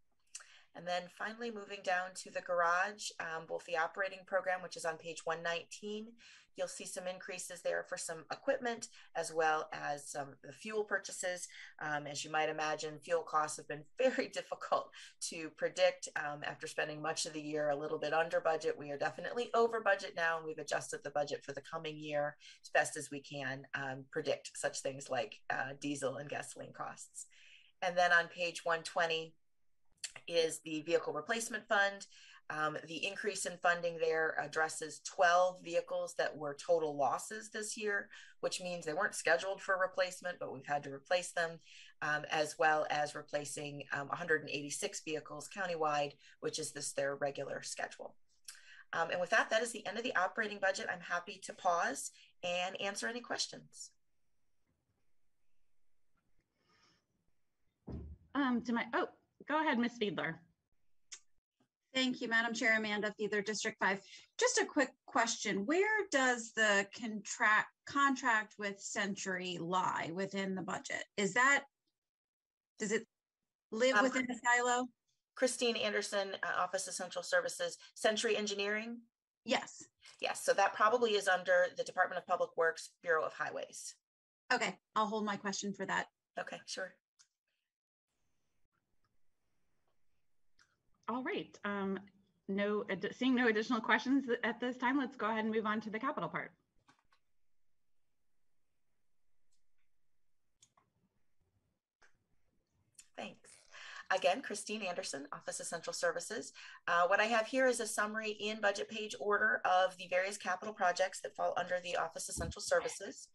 And then finally, moving down to the garage, both the operating program, which is on page 119, you'll see some increases there for some equipment, as well as some the fuel purchases. As you might imagine, fuel costs have been very difficult to predict. After spending much of the year a little bit under budget, we are definitely over budget now, and we've adjusted the budget for the coming year as best as we can predict such things like diesel and gasoline costs. And then on page 120, is the vehicle replacement fund. The increase in funding there addresses 12 vehicles that were total losses this year, which means they weren't scheduled for replacement, but we've had to replace them, as well as replacing 186 vehicles countywide, which is their regular schedule. And with that, that is the end of the operating budget. I'm happy to pause and answer any questions. Go ahead, Ms. Fiedler. Thank you, Madam Chair. Amanda Fiedler, District 5. Just a quick question. Where does the contract with Century lie within the budget? Does it live within the silo? Christine Anderson, Office of Central Services, Century Engineering? Yes. Yes, so that probably is under the Department of Public Works, Bureau of Highways. Okay, I'll hold my question for that. Okay, sure. All right, seeing no additional questions at this time, let's go ahead and move on to the capital part. Thanks. Again, Christine Anderson, Office of Central Services. What I have here is a summary in budget page order of the various capital projects that fall under the Office of Central Services.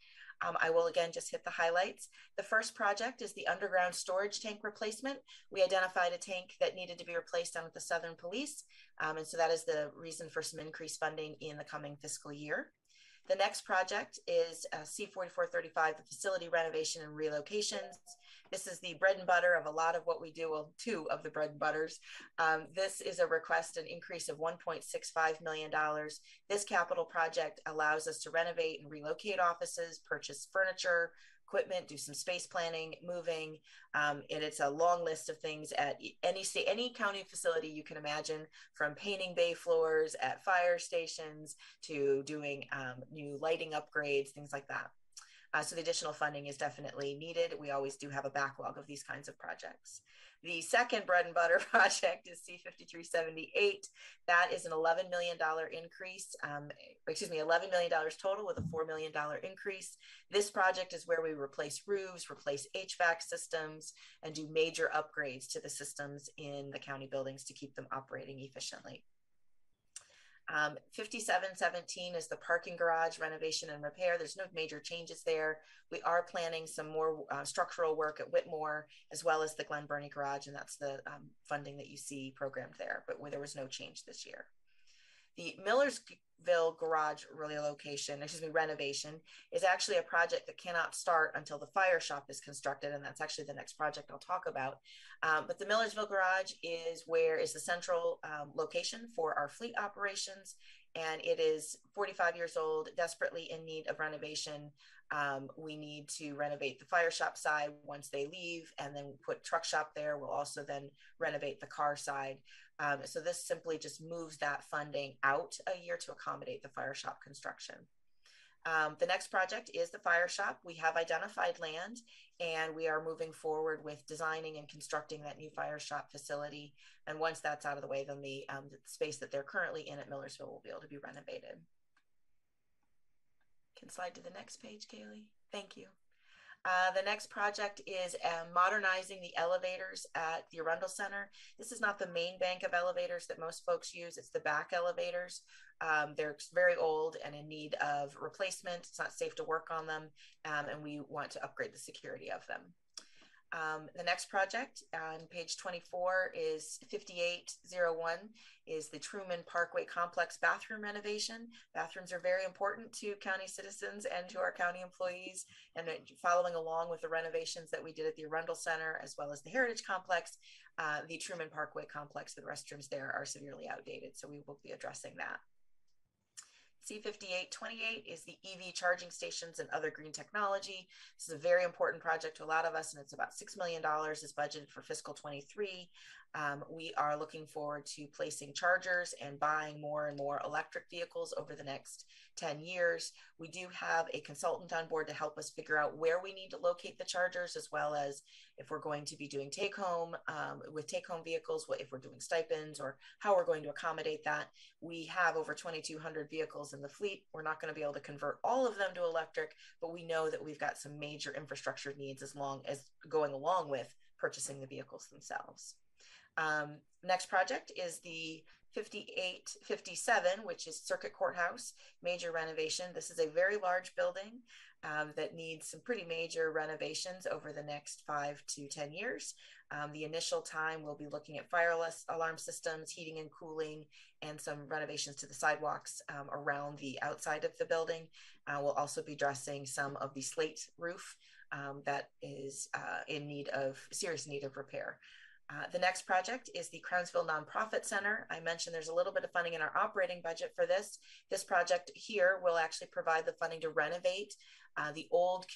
I will again just hit the highlights. The first project is the underground storage tank replacement. We identified a tank that needed to be replaced down at the Southern Police. And so that is the reason for some increased funding in the coming fiscal year. The next project is C4435, the facility renovation and relocations. This is the bread and butter of a lot of what we do, well, 2 of the bread and butters. This is a request, an increase of $1.65 million. This capital project allows us to renovate and relocate offices, purchase furniture, equipment, do some space planning, moving, and it's a long list of things at any county facility you can imagine, from painting bay floors at fire stations to doing new lighting upgrades, things like that. So the additional funding is definitely needed. We always do have a backlog of these kinds of projects. The second bread and butter project is C5378. That is an $11 million increase, $11 million total with a $4 million increase. This project is where we replace roofs, replace HVAC systems, and do major upgrades to the systems in the county buildings to keep them operating efficiently. 5717 is the parking garage renovation and repair. There's no major changes there. We are planning some more structural work at Whitmore, as well as the Glen Burnie garage, and that's the funding that you see programmed there, but where there was no change this year. The Millersville garage renovation is actually a project that cannot start until the fire shop is constructed, and that's actually the next project I'll talk about. But the Millersville garage is the central location for our fleet operations, and it is 45 years old, desperately in need of renovation. We need to renovate the fire shop side once they leave, and then put truck shop there. We'll also then renovate the car side. So this simply just moves that funding out a year to accommodate the fire shop construction. The next project is the fire shop. We have identified land, and we are moving forward with designing and constructing that new fire shop facility. And once that's out of the way, then the space that they're currently in at Millersville will be able to be renovated. Can slide to the next page, Kaylee. Thank you. The next project is modernizing the elevators at the Arundel Center. This is not the main bank of elevators that most folks use. It's the back elevators. They're very old and in need of replacement. It's not safe to work on them, and we want to upgrade the security of them. The next project on page 24 is 5801, is the Truman Parkway Complex bathroom renovation. Bathrooms are very important to county citizens and to our county employees, and following along with the renovations that we did at the Arundel Center as well as the Heritage Complex, the Truman Parkway Complex, the restrooms there are severely outdated, so we will be addressing that. C5828 is the EV charging stations and other green technology. This is a very important project to a lot of us, and it's about $6 million is budgeted for fiscal 23. We are looking forward to placing chargers and buying more and more electric vehicles over the next 10 years. We do have a consultant on board to help us figure out where we need to locate the chargers, as well as if we're going to be doing take-home with take-home vehicles, if we're doing stipends, or how we're going to accommodate that. We have over 2,200 vehicles in the fleet. We're not going to be able to convert all of them to electric, but we know that we've got some major infrastructure needs as long as going along with purchasing the vehicles themselves. Next project is the 5857, which is Circuit Courthouse major renovation. This is a very large building that needs some pretty major renovations over the next 5 to 10 years. The initial time we'll be looking at fire alarm systems, heating and cooling, and some renovations to the sidewalks around the outside of the building. We'll also be addressing some of the slate roof that is in serious need of repair. The next project is the Crownsville Nonprofit Center. I mentioned there's a little bit of funding in our operating budget for this. This project here will actually provide the funding to renovate the old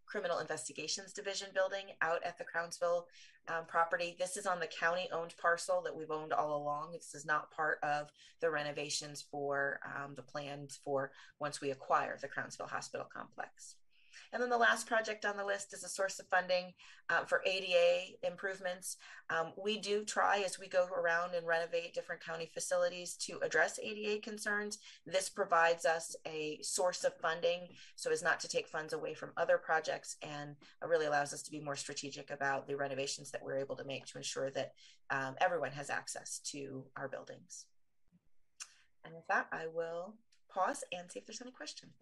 Criminal Investigations Division building out at the Crownsville property. This is on the county-owned parcel that we've owned all along. This is not part of the renovations for the plans for once we acquire the Crownsville Hospital Complex. And then the last project on the list is a source of funding for ADA improvements. We do try, as we go around and renovate different county facilities, to address ADA concerns. This provides us a source of funding so as not to take funds away from other projects, and really allows us to be more strategic about the renovations that we're able to make to ensure that everyone has access to our buildings. And with that, I will pause and see if there's any questions.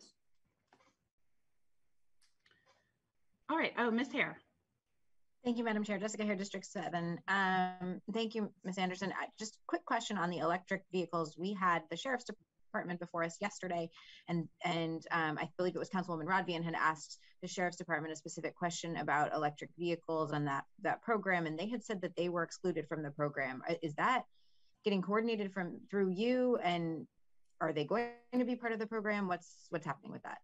All right. Oh, Ms. Hare. Thank you, Madam Chair. Jessica Hare, District 7. Thank you, Ms. Anderson. Just a quick question on the electric vehicles. We had the Sheriff's Department before us yesterday, and I believe it was Councilwoman Rodvian had asked the Sheriff's Department a specific question about electric vehicles and that program, and they had said that they were excluded from the program. Is that getting coordinated through you, and are they going to be part of the program? What's happening with that?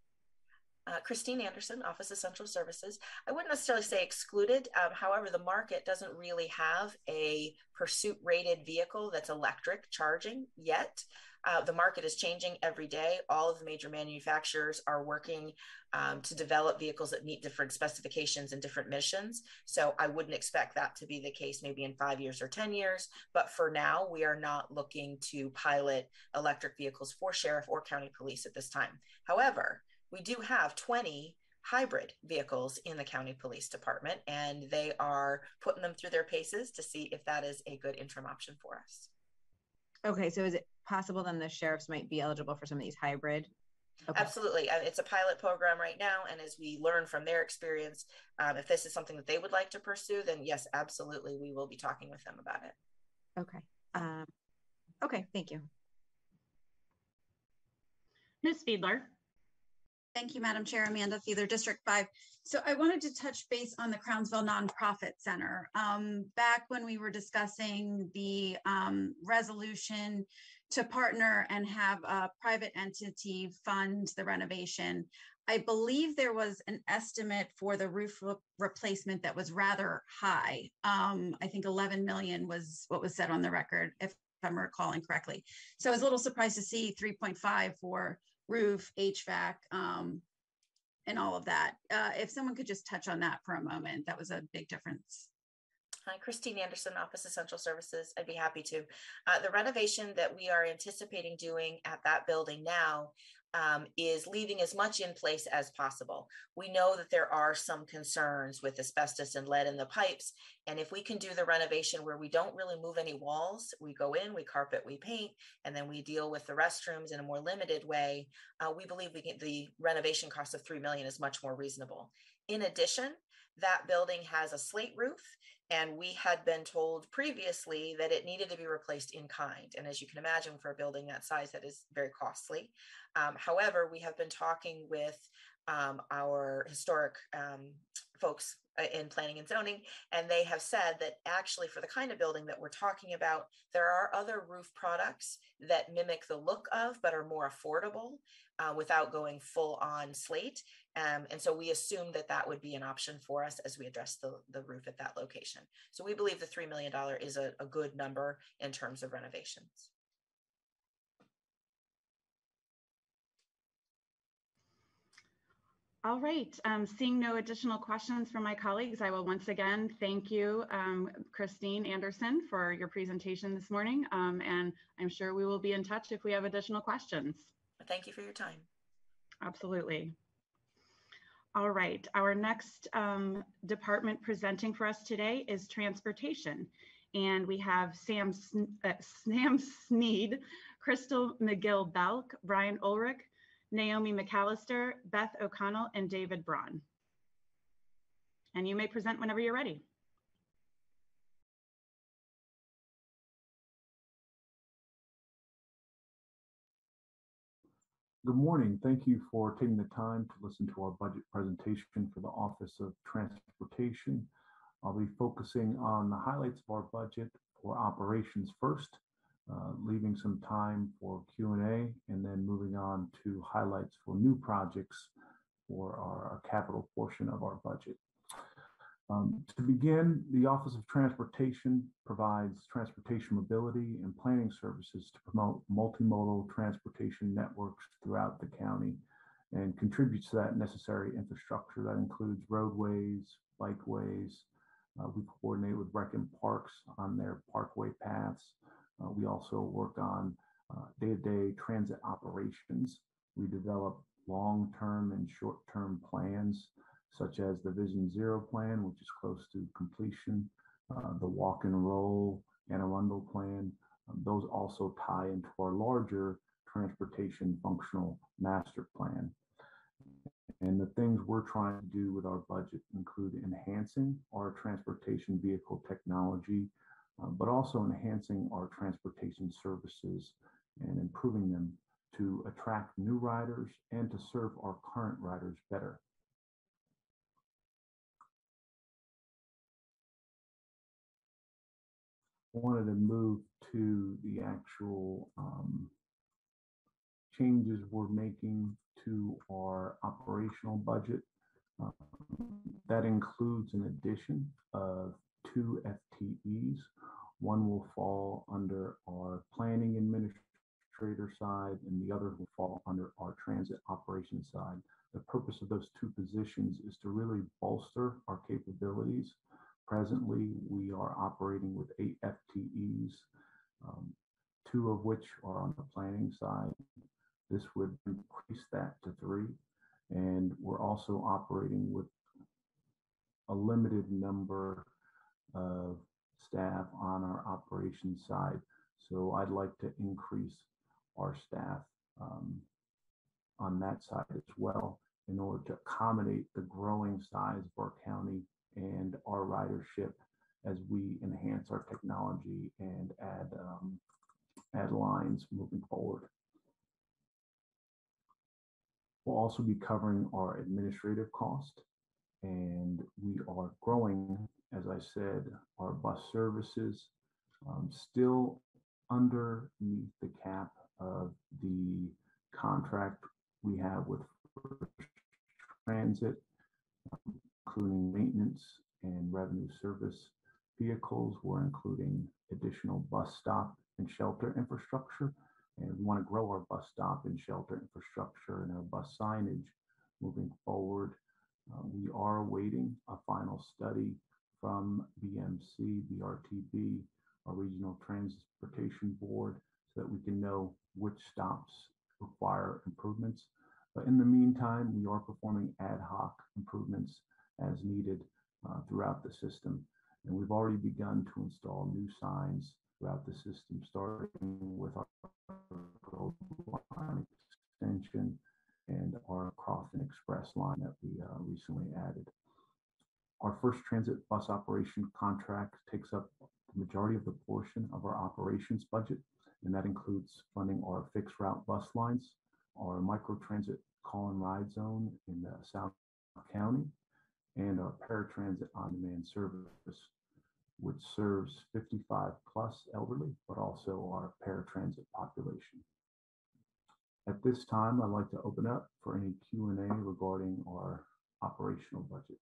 Christine Anderson, Office of Central Services. I wouldn't necessarily say excluded. However, the market doesn't really have a pursuit rated vehicle that's electric charging yet. The market is changing every day. All of the major manufacturers are working to develop vehicles that meet different specifications and different missions. So I wouldn't expect that to be the case maybe in 5 years or 10 years. But for now, we are not looking to pilot electric vehicles for sheriff or county police at this time. However, we do have 20 hybrid vehicles in the county police department, and they are putting them through their paces to see if that is a good interim option for us. Okay, so is it possible then the sheriffs might be eligible for some of these hybrid? Okay. Absolutely. It's a pilot program right now, and as we learn from their experience, if this is something that they would like to pursue, then yes, absolutely, we will be talking with them about it. Okay. Okay, thank you. Ms. Fiedler. Thank you, Madam Chair. Amanda Fiedler, District 5. So I wanted to touch base on the Crownsville Nonprofit Center. Back when we were discussing the resolution to partner and have a private entity fund the renovation, I believe there was an estimate for the roof replacement that was rather high. I think 11 million was what was said on the record, if I'm recalling correctly. So I was a little surprised to see 3.5 for roof, HVAC, and all of that. If someone could just touch on that for a moment, that was a big difference. Hi, Christine Anderson, Office Essential Services. I'd be happy to. The renovation that we are anticipating doing at that building now is leaving as much in place as possible. We know that there are some concerns with asbestos and lead in the pipes. And if we can do the renovation where we don't really move any walls, we go in, we carpet, we paint, and then we deal with the restrooms in a more limited way, we believe the renovation cost of $3 million is much more reasonable. In addition, that building has a slate roof, and we had been told previously that it needed to be replaced in kind. And as you can imagine, for a building that size, that is very costly. However, we have been talking with our historic folks in planning and zoning, and they have said that actually for the kind of building that we're talking about, there are other roof products that mimic the look of, but are more affordable without going full on slate. And so we assume that that would be an option for us as we address the roof at that location. So we believe the $3 million is a good number in terms of renovations. All right, seeing no additional questions from my colleagues, I will once again thank you, Christine Anderson, for your presentation this morning. And I'm sure we will be in touch if we have additional questions. Thank you for your time. Absolutely. All right, our next department presenting for us today is transportation. And we have Sam Sneed, Crystal McGill-Belk, Brian Ulrich, Naomi McAllister, Beth O'Connell, and David Braun. And you may present whenever you're ready. Good morning. Thank you for taking the time to listen to our budget presentation for the Office of Transportation. I'll be focusing on the highlights of our budget for operations first, leaving some time for Q&A, and then moving on to highlights for new projects for our capital portion of our budget. To begin, the Office of Transportation provides transportation mobility and planning services to promote multimodal transportation networks throughout the county and contributes to that necessary infrastructure that includes roadways, bikeways. We coordinate with Rec and Parks on their parkway paths. We also work on day-to-day transit operations. We develop long-term and short-term plans, such as the Vision Zero plan, which is close to completion, the Walk and Roll and Arundel plan. Those also tie into our larger transportation functional master plan. And the things we're trying to do with our budget include enhancing our transportation vehicle technology, but also enhancing our transportation services and improving them to attract new riders and to serve our current riders better. I wanted to move to the actual changes we're making to our operational budget. That includes an addition of 2 FTEs. One will fall under our planning administrator side, and the other will fall under our transit operations side. The purpose of those 2 positions is to really bolster our capabilities. Presently, we are operating with 8 FTEs, 2 of which are on the planning side. This would increase that to 3. And we're also operating with a limited number of staff on our operations side. So I'd like to increase our staff on that side as well in order to accommodate the growing size of our county and our ridership as we enhance our technology and add add lines moving forward. We'll also be covering our administrative cost, and we are growing, as I said, our bus services, still underneath the cap of the contract we have with transit, including maintenance and revenue service vehicles. We're including additional bus stop and shelter infrastructure, and we want to grow our bus stop and shelter infrastructure and our bus signage moving forward. We are awaiting a final study from BMC, BRTB, our Regional Transportation Board, so that we can know which stops require improvements. But in the meantime, we are performing ad hoc improvements as needed throughout the system. And we've already begun to install new signs throughout the system, starting with our Gold Line extension and our Crofton Express line that we recently added. Our first transit bus operation contract takes up the majority of the portion of our operations budget, and that includes funding our fixed route bus lines, our microtransit call and ride zone in South County, and our paratransit on-demand service, which serves 55 plus elderly, but also our paratransit population. At this time, I'd like to open up for any Q&A regarding our operational budget.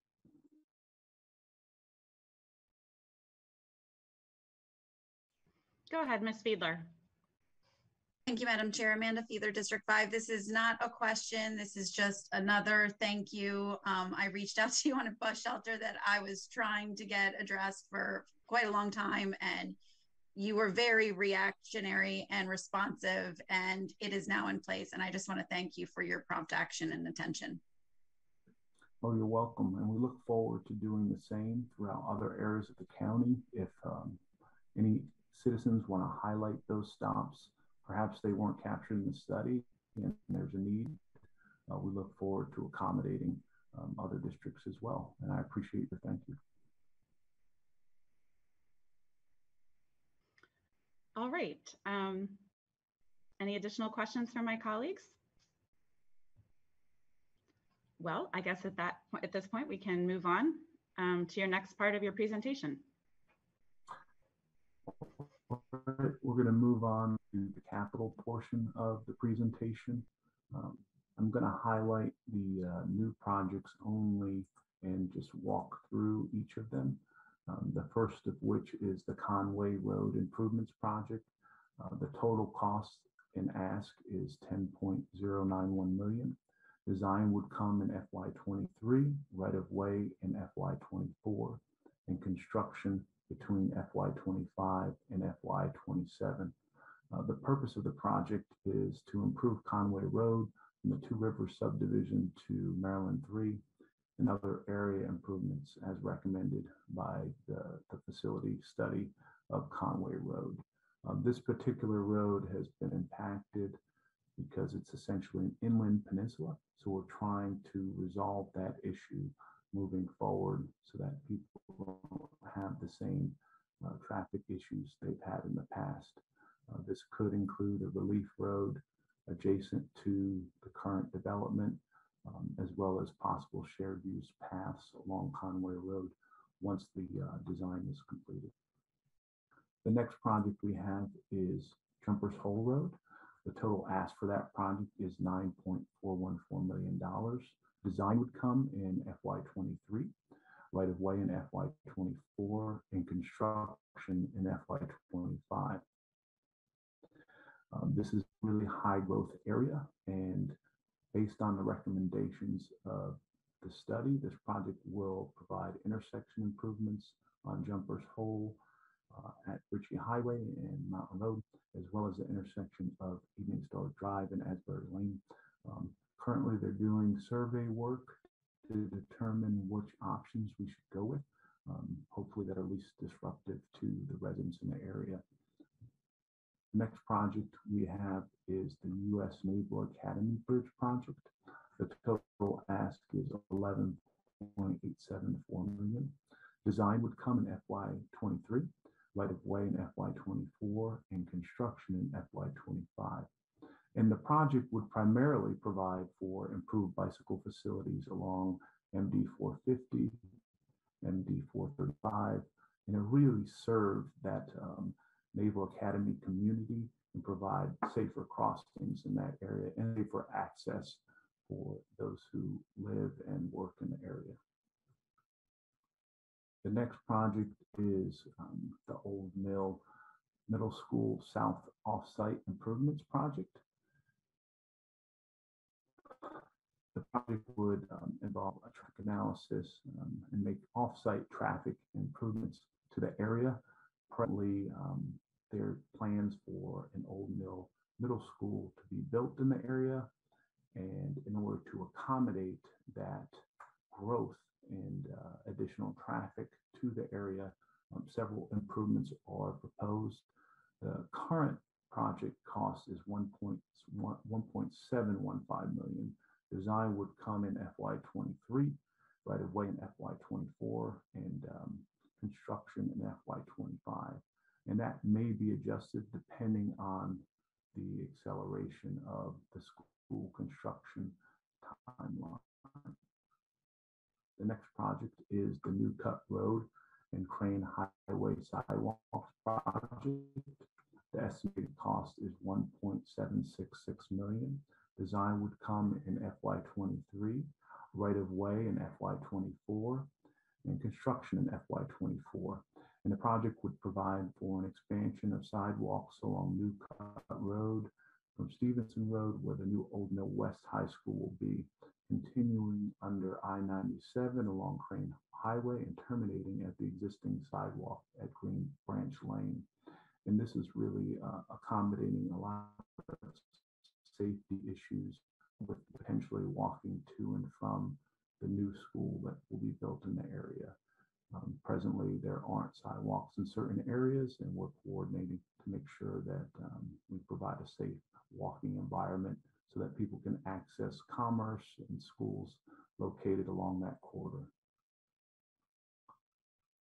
Go ahead, Ms. Fiedler. Thank you, Madam Chair. Amanda Fiedler, District 5. This is not a question. This is just another thank you. I reached out to you on a bus shelter that I was trying to get addressed for quite a long time, and you were very reactionary and responsive, and it is now in place. And I just want to thank you for your prompt action and attention. Oh, you're welcome. And we look forward to doing the same throughout other areas of the county. If any citizens want to highlight those stops, perhaps they weren't captured in the study and there's a need, we look forward to accommodating other districts as well. And I appreciate your thank you. All right. Any additional questions from my colleagues? Well, I guess at this point, we can move on to your next part of your presentation. We're going to move on to the capital portion of the presentation. I'm going to highlight the new projects only and just walk through each of them. The first of which is the Conway Road Improvements Project. The total cost and ask is $10.091 million. Design would come in FY23, right of way in FY24, and construction between FY25 and FY27. The purpose of the project is to improve Conway Road from the Two Rivers subdivision to Maryland 3 and other area improvements as recommended by the facility study of Conway Road. This particular road has been impacted because it's essentially an inland peninsula. So we're trying to resolve that issue moving forward so that people don't have the same traffic issues they've had in the past. This could include a relief road adjacent to the current development, as well as possible shared use paths along Conway Road once the design is completed. The next project we have is Jumpers Hole Road. The total ask for that project is $9.414 million. Design would come in FY23, right of way in FY24, and construction in FY25. This is a really high growth area, and based on the recommendations of the study, this project will provide intersection improvements on Jumpers Hole at Ritchie Highway and Mountain Road, as well as the intersection of Evening Star Drive and Asbury Lane. Currently, they're doing survey work to determine which options we should go with, hopefully that are least disruptive to the residents in the area. Next project we have is the U.S. Naval Academy Bridge project. The total ask is $11.874 million. Design would come in FY23, right of way in FY24, and construction in primarily provide for improved bicycle facilities along MD 450, MD 435, and it really serve that Naval Academy community and provide safer crossings in that area and safer access for those who live and work in the area. The next project is the Old Mill Middle School South Offsite Improvements Project. The project would involve a track analysis and make off-site traffic improvements to the area. Currently, there are plans for an Old Mill Middle School to be built in the area, and in order to accommodate that growth and additional traffic to the area, several improvements are proposed. The current project cost is $1.715 million. Design would come in FY23, right of way in FY24, and construction in FY25. And that may be adjusted depending on the acceleration of the school construction timeline. The next project is the New Cut Road and Crane Highway Sidewalks project. The estimated cost is $1.766 million. Design would come in FY23, right of way in FY24, and construction in FY24. And the project would provide for an expansion of sidewalks along New Cut Road from Stevenson Road, where the new Old Mill West High School will be, continuing under I-97 along Crane Highway and terminating at the existing sidewalk at Green Branch Lane. And this is really accommodating a lot of safety issues with potentially walking to and from the new school that will be built in the area. Presently, there aren't sidewalks in certain areas, and we're coordinating to make sure that we provide a safe walking environment so that people can access commerce and schools located along that corridor.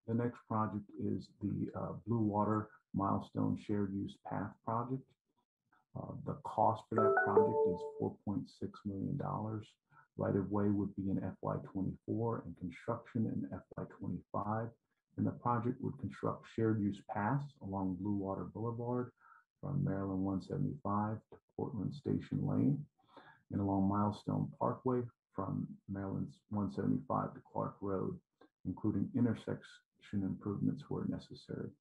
The next project is the Blue Water Milestone Shared Use Path project. The cost for that project is $4.6 million. Right of way would be in FY24 and construction in FY25. And the project would construct shared use paths along Blue Water Boulevard from Maryland 175 to Portland Station Lane, and along Milestone Parkway from Maryland 175 to Clark Road, including intersection improvements where necessary.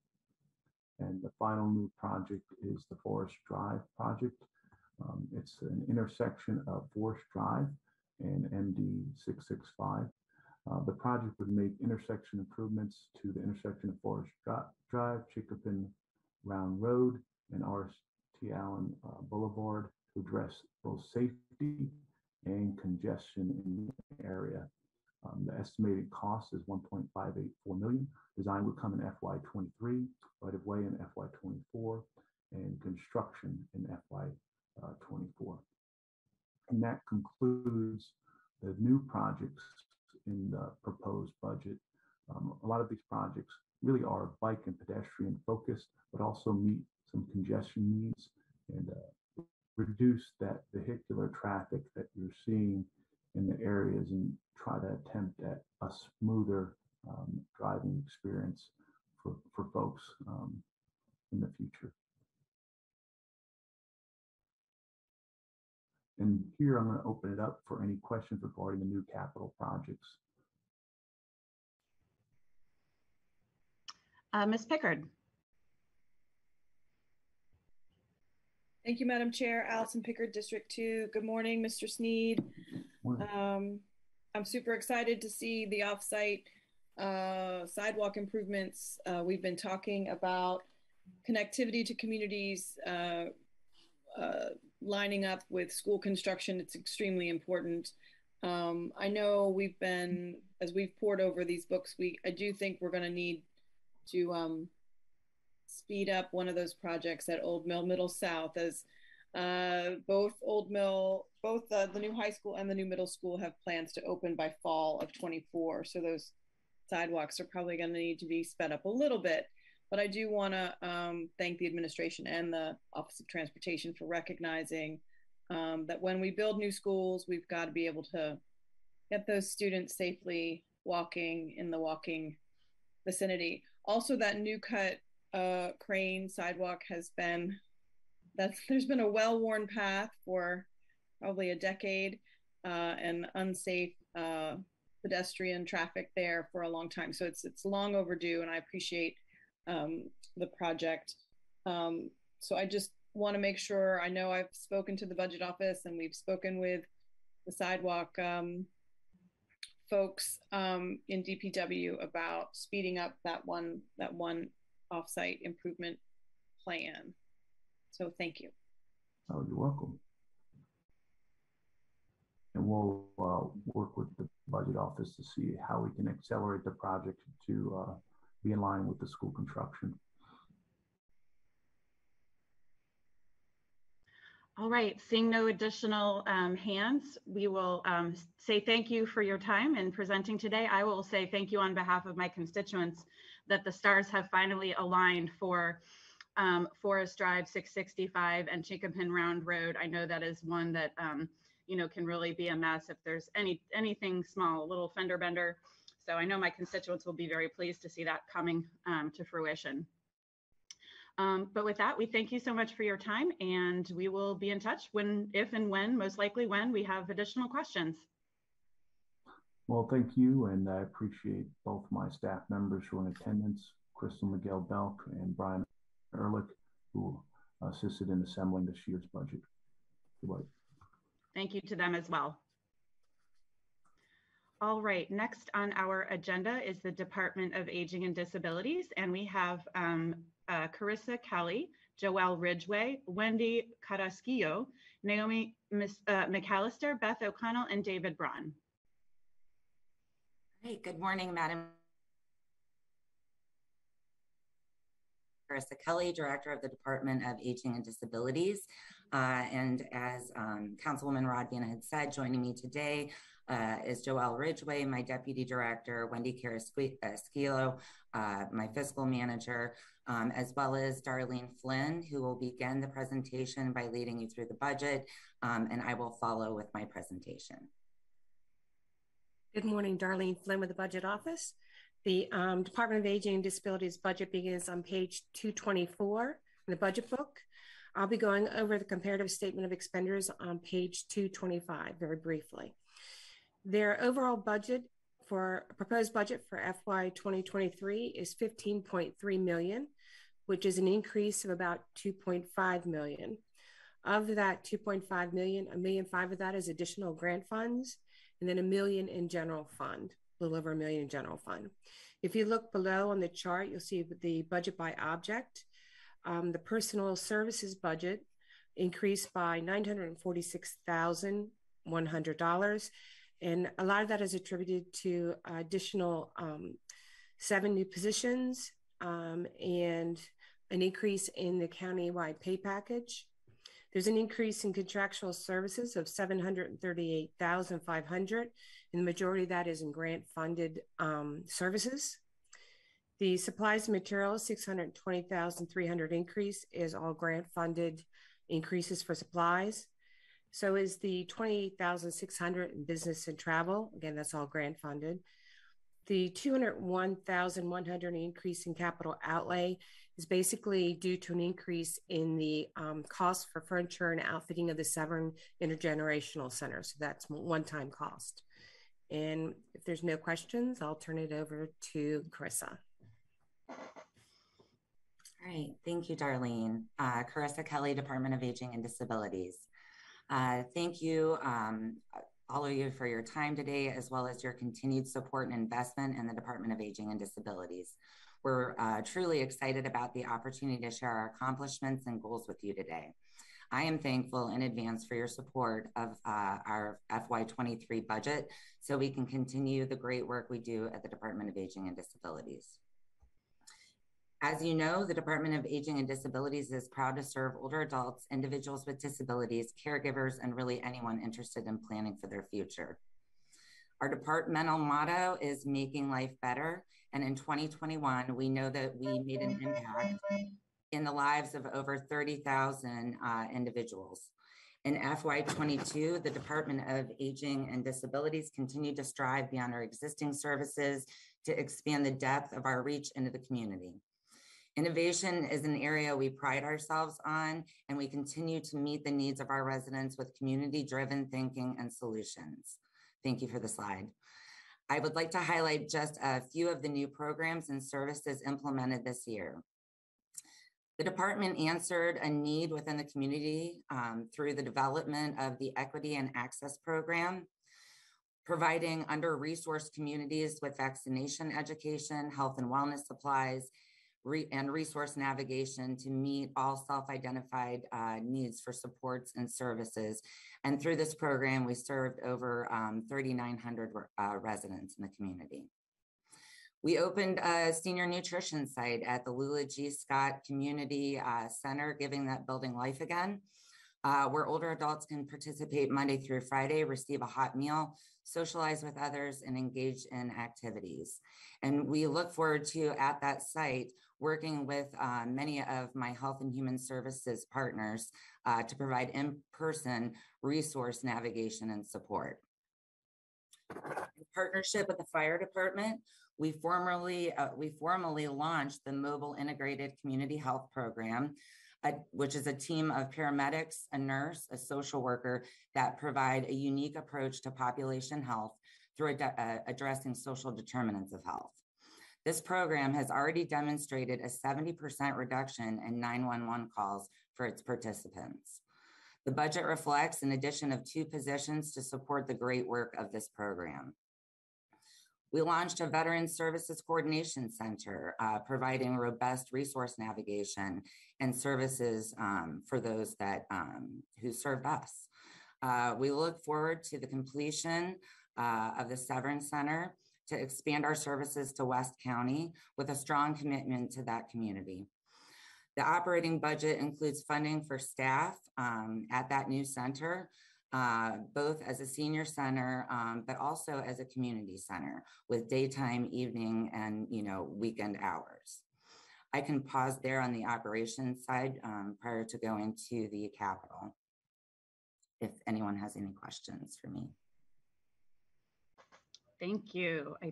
And the final new project is the Forest Drive project. It's an intersection of Forest Drive and MD 665. The project would make intersection improvements to the intersection of Forest Drive, Chicopin Round Road, and R.T. Allen Boulevard to address both safety and congestion in the area. The estimated cost is $1.584 million. Design would come in FY23, right of way in FY24, and construction in FY24. And that concludes the new projects in the proposed budget. A lot of these projects really are bike and pedestrian focused, but also meet some congestion needs and reduce that vehicular traffic that you're seeing in the areas and try to attempt at a smoother driving experience for folks in the future. And here I'm going to open it up for any questions regarding the new capital projects. Ms. Pickard. Thank you, Madam Chair. Allison Pickard, District 2. Good morning, Mr. Sneed. I'm super excited to see the offsite sidewalk improvements. We've been talking about connectivity to communities, lining up with school construction. It's extremely important. I know we've been, as we've poured over these books, I do think we're going to need to speed up one of those projects at Old Mill Middle South, as both the new high school and the new middle school have plans to open by fall of 24. So those sidewalks are probably going to need to be sped up a little bit. But I do want to thank the administration and the Office of Transportation for recognizing that when we build new schools, we've got to be able to get those students safely walking in the walking vicinity. Also, that new cut crane sidewalk has been, there's been a well-worn path for probably a decade and unsafe pedestrian traffic there for a long time. So it's long overdue, and I appreciate the project. So I just want to make sure, I know I've spoken to the budget office and we've spoken with the sidewalk folks in DPW about speeding up that one offsite improvement plan. So thank you. Oh, you're welcome. And we'll work with the budget office to see how we can accelerate the project to be in line with the school construction. All right, seeing no additional hands, we will say thank you for your time in presenting today. I will say thank you on behalf of my constituents that the stars have finally aligned for Forest Drive 665 and Chinkapin Round Road. I know that is one that you know, can really be a mess if there's anything small, a little fender bender. So I know my constituents will be very pleased to see that coming to fruition. But with that, we thank you so much for your time, and we will be in touch when, if and when, most likely when, we have additional questions. Well, thank you, and I appreciate both my staff members who are in attendance, Crystal Miguel Belk and Brian Ehrlich, who assisted in assembling this year's budget. Goodbye. Thank you to them as well. All right, next on our agenda is the Department of Aging and Disabilities, and we have Carissa Kelly, Joelle Ridgway, Wendy Carrasquillo, Naomi McAllister, Beth O'Connell, and David Braun. Hey, good morning, Madam. Carissa Kelly, Director of the Department of Aging and Disabilities. And as Councilwoman Rodbina had said, joining me today is Joelle Ridgway, my Deputy Director, Wendy Carrasquillo, my Fiscal Manager, as well as Darlene Flynn, who will begin the presentation by leading you through the budget, and I will follow with my presentation. Good morning, Darlene Flynn with the Budget Office. The Department of Aging and Disabilities budget begins on page 224 in the budget book. I'll be going over the comparative statement of expenditures on page 225 very briefly. Their overall budget for proposed budget for FY 2023 is $15.3 million, which is an increase of about $2.5 million. Of that $2.5 million, $1.5 million of that is additional grant funds, and then $1 million in general fund, a little over $1 million in general fund. If you look below on the chart, you'll see the budget by object. The personal services budget increased by $946,100. And a lot of that is attributed to additional 7 new positions and an increase in the countywide pay package. There's an increase in contractual services of $738,500, and the majority of that is in grant-funded services. The supplies and materials, $620,300 increase is all grant-funded increases for supplies. So is the $28,600 in business and travel. Again, that's all grant-funded. The $201,100 increase in capital outlay is basically due to an increase in the cost for furniture and outfitting of the 7 intergenerational centers. So that's one-time cost. And if there's no questions, I'll turn it over to Carissa. All right, thank you, Darlene. Carissa Kelly, Department of Aging and Disabilities. Thank you, all of you, for your time today, as well as your continued support and investment in the Department of Aging and Disabilities. We're truly excited about the opportunity to share our accomplishments and goals with you today. I am thankful in advance for your support of our FY23 budget so we can continue the great work we do at the Department of Aging and Disabilities. As you know, the Department of Aging and Disabilities is proud to serve older adults, individuals with disabilities, caregivers, and really anyone interested in planning for their future. Our departmental motto is making life better. And in 2021, we know that we made an impact in the lives of over 30,000 individuals. In FY22, the Department of Aging and Disabilities continued to strive beyond our existing services to expand the depth of our reach into the community. Innovation is an area we pride ourselves on, and we continue to meet the needs of our residents with community-driven thinking and solutions. Thank you for the slide. I would like to highlight just a few of the new programs and services implemented this year. The department answered a need within the community through the development of the Equity and Access Program, providing under-resourced communities with vaccination education, health and wellness supplies, and resource navigation to meet all self-identified needs for supports and services. And through this program, we served over 3,900 residents in the community. We opened a senior nutrition site at the Lula G. Scott Community Center, giving that building life again, where older adults can participate Monday through Friday, receive a hot meal, socialize with others, and engage in activities. And we look forward to, at that site, working with many of my health and human services partners to provide in-person resource navigation and support. In partnership with the fire department, we formally launched the Mobile Integrated Community Health Program, which is a team of paramedics, a nurse, a social worker that provide a unique approach to population health through addressing social determinants of health. This program has already demonstrated a 70% reduction in 911 calls for its participants. The budget reflects an addition of 2 positions to support the great work of this program. We launched a Veteran Services Coordination Center, providing robust resource navigation and services for those that who served us. We look forward to the completion of the Severance Center to expand our services to West County with a strong commitment to that community. The operating budget includes funding for staff at that new center, both as a senior center, but also as a community center with daytime, evening, and weekend hours. I can pause there on the operations side prior to going to the capital, if anyone has any questions for me. Thank you. I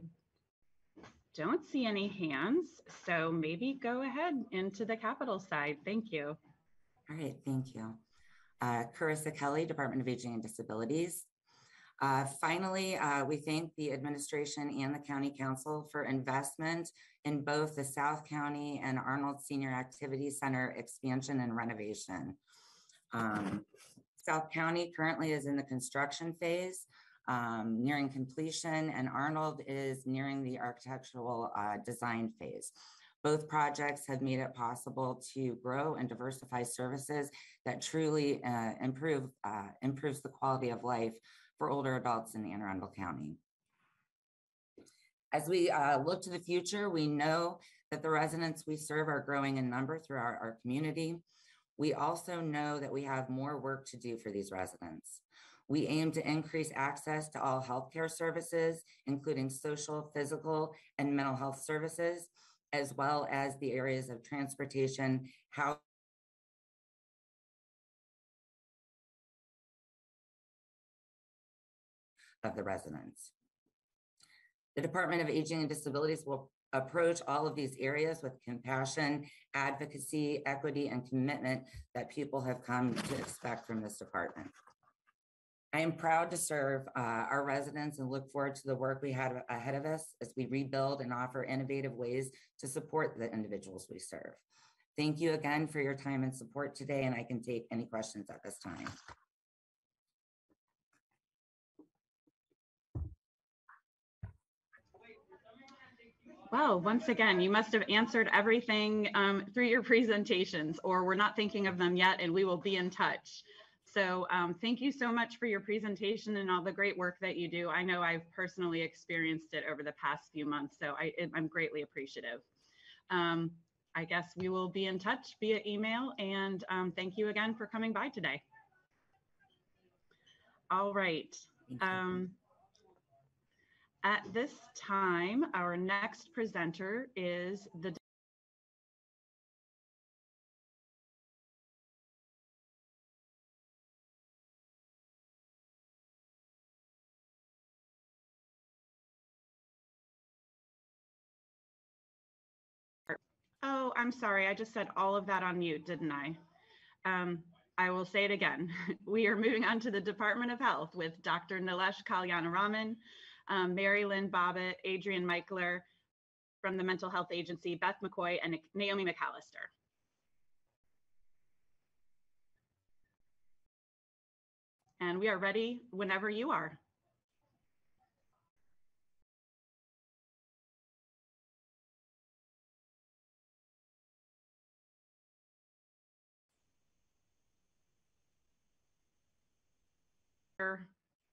don't see any hands, so maybe go ahead into the capital side. Thank you. All right, thank you. Carissa Kelly, Department of Aging and Disabilities. Finally, we thank the administration and the County Council for investment in both the South County and Arnold Senior Activity Center expansion and renovation. South County currently is in the construction phase, nearing completion, and Arnold is nearing the architectural design phase. Both projects have made it possible to grow and diversify services that truly improves the quality of life for older adults in Anne Arundel County. As we look to the future, we know that the residents we serve are growing in number throughout our community. We also know that we have more work to do for these residents. We aim to increase access to all healthcare services, including social, physical, and mental health services, as well as the areas of transportation, housing, of the residents. The Department of Aging and Disabilities will approach all of these areas with compassion, advocacy, equity, and commitment that people have come to expect from this department. I am proud to serve our residents and look forward to the work we have ahead of us as we rebuild and offer innovative ways to support the individuals we serve. Thank you again for your time and support today, and I can take any questions at this time. Well, once again, you must have answered everything through your presentations, or we're not thinking of them yet, and we will be in touch. So thank you so much for your presentation and all the great work that you do. I know I've personally experienced it over the past few months, so I'm greatly appreciative. I guess we will be in touch via email, and thank you again for coming by today. All right. At this time, our next presenter is the Oh, I'm sorry. I just said all of that on mute, didn't I? I will say it again. We are moving on to the Department of Health with Dr. Nilesh Kalyanaraman, Mary Lynn Bobbitt, Adrian Michler from the Mental Health Agency, Beth McCoy, and Naomi McAllister. And we are ready whenever you are.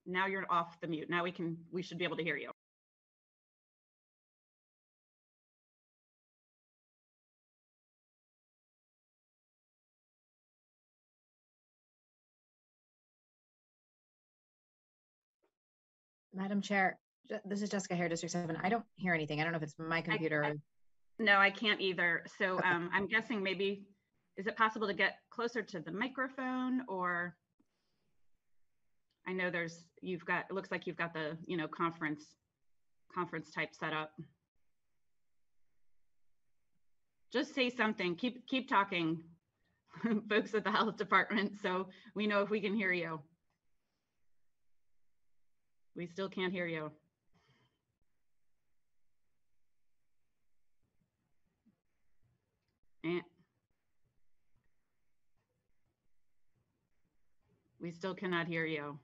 Now you're off the mute. Now we should be able to hear you. Madam Chair, this is Jessica Hare, District 7. I don't hear anything. I don't know if it's my computer. No, I can't either. So okay. I'm guessing maybe, is it possible to get closer to the microphone, or I know it looks like you've got the, conference type set up. Just say something, keep talking, folks at the health department, so we know if we can hear you. We still can't hear you. And we still cannot hear you.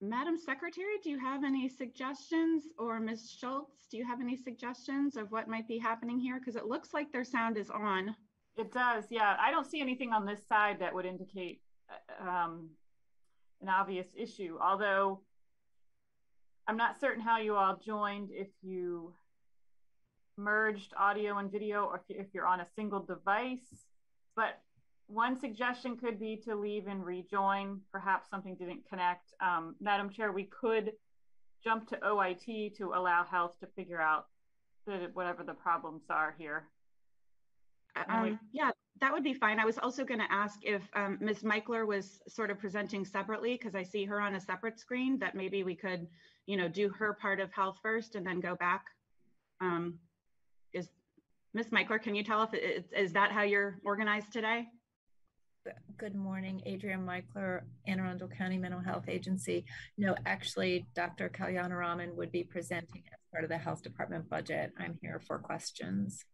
Madam Secretary, do you have any suggestions, or Ms. Schultz, do you have any suggestions of what might be happening here? Because it looks like their sound is on. It does, yeah. I don't see anything on this side that would indicate an obvious issue, although I'm not certain how you all joined, if you merged audio and video, or if you're on a single device. But one suggestion could be to leave and rejoin. Perhaps something didn't connect. Madam Chair, we could jump to OIT to allow health to figure out whatever the problems are here. Yeah, that would be fine. I was also going to ask if Ms. Michler was sort of presenting separately, because I see her on a separate screen, that maybe we could, do her part of health first and then go back. Is Ms. Michler, can you tell if is that how you're organized today? Good morning, Adrian Michler, Anne Arundel County Mental Health Agency. No, actually, Dr. Kalyanaraman would be presenting as part of the health department budget. I'm here for questions.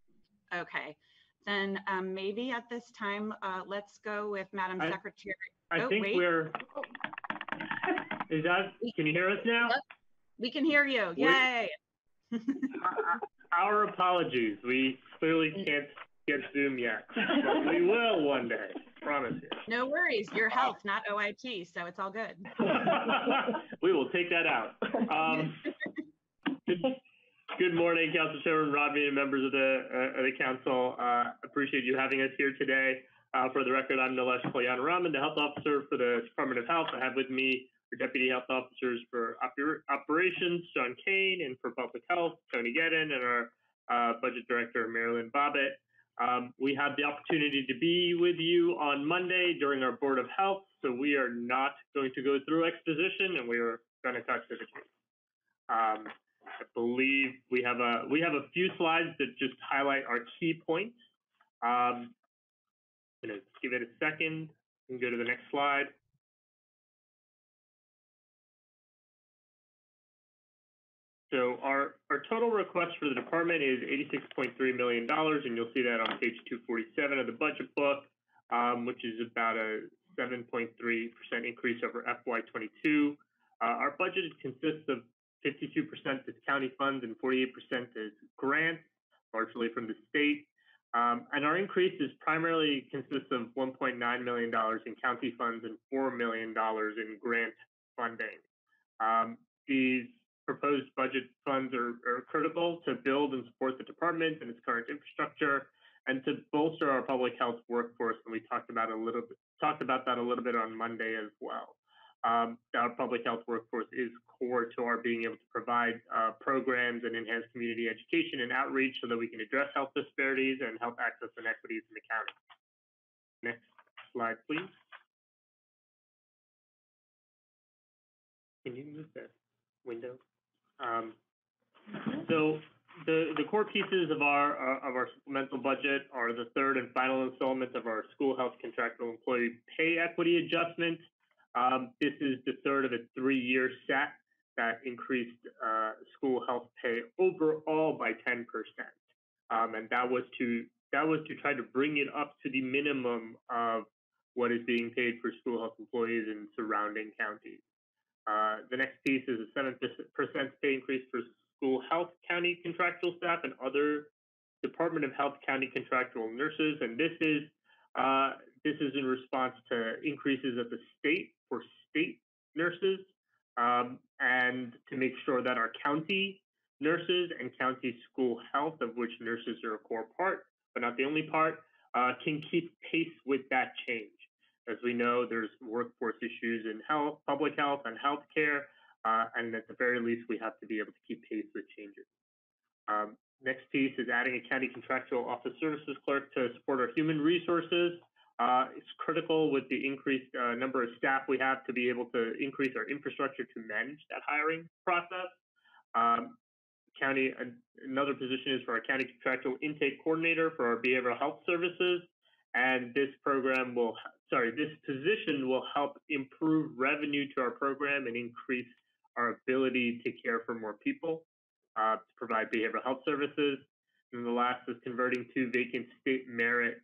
Okay, then maybe at this time, let's go with Madam Secretary. I think we're, can you hear us now? We can hear you, yay. Our apologies, we clearly can't get Zoom yet, but we will one day, promise you. No worries, your health, not OIT, so it's all good. We will take that out. Good morning, Council Chairman Rodney and members of the council. Appreciate you having us here today. For the record, I'm Nilesh Kalyanaraman, the health officer for the Department of Health. I have with me our deputy health officers for operations, Sean Kane, and for public health, Tony Gedden, and our budget director, Marilyn Bobbitt. We had the opportunity to be with you on Monday during our Board of Health, so we are not going to go through exposition, and we are going to cut to the chase. I believe we have a few slides that just highlight our key points. I'm going to give it a second and go to the next slide. So our total request for the department is $86.3 million, and you'll see that on page 247 of the budget book, which is about a 7.3% increase over FY22. Our budget consists of 52% is county funds and 48% is grants, largely from the state. And our increase is primarily consists of $1.9 million in county funds and $4 million in grant funding. These proposed budget funds are critical to build and support the department and its current infrastructure, and to bolster our public health workforce. And we talked about that a little bit on Monday as well. Our public health workforce is core to our being able to provide programs and enhance community education and outreach so that we can address health disparities and health access inequities in the county. Next slide, please. Can you move that window? So the core pieces of our supplemental budget are the third and final installment of our school health contractual employee pay equity adjustment. This is the third of a 3-year set that increased school health pay overall by 10%, and that was to try to bring it up to the minimum of what is being paid for school health employees in surrounding counties. The next piece is a 7% pay increase for school health county contractual staff and other Department of Health county contractual nurses, and this is in response to increases at the state for state nurses, and to make sure that our county nurses and county school health, of which nurses are a core part, but not the only part, can keep pace with that change. As we know, there's workforce issues in health, public health, and healthcare, and at the very least, we have to be able to keep pace with changes. Next piece is adding a county contractual office services clerk to support our human resources. It's critical with the increased number of staff we have to be able to increase our infrastructure to manage that hiring process. Another position is for our county contractual intake coordinator for our behavioral health services, and this position will help improve revenue to our program and increase our ability to care for more people, to provide behavioral health services. And the last is converting 2 vacant state merit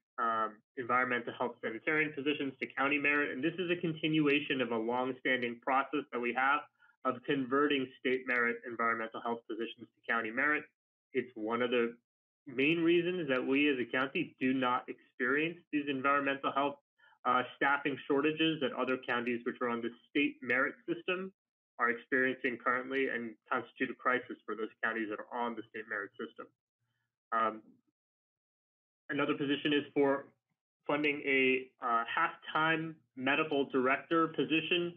environmental health sanitarian positions to county merit. And this is a continuation of a long-standing process that we have of converting state merit environmental health positions to county merit. It's one of the main reasons that we as a county do not experience these environmental health staffing shortages that other counties which are on the state merit system are experiencing currently, and constitute a crisis for those counties that are on the state merit system. Another position is for funding a half-time medical director position.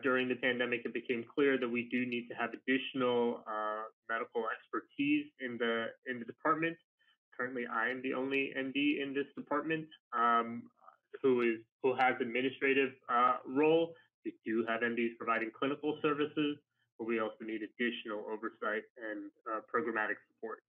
During the pandemic, it became clear that we do need to have additional medical expertise in the department. Currently, I am the only MD in this department who has administrative role. We do have MDs providing clinical services, but we also need additional oversight and programmatic support.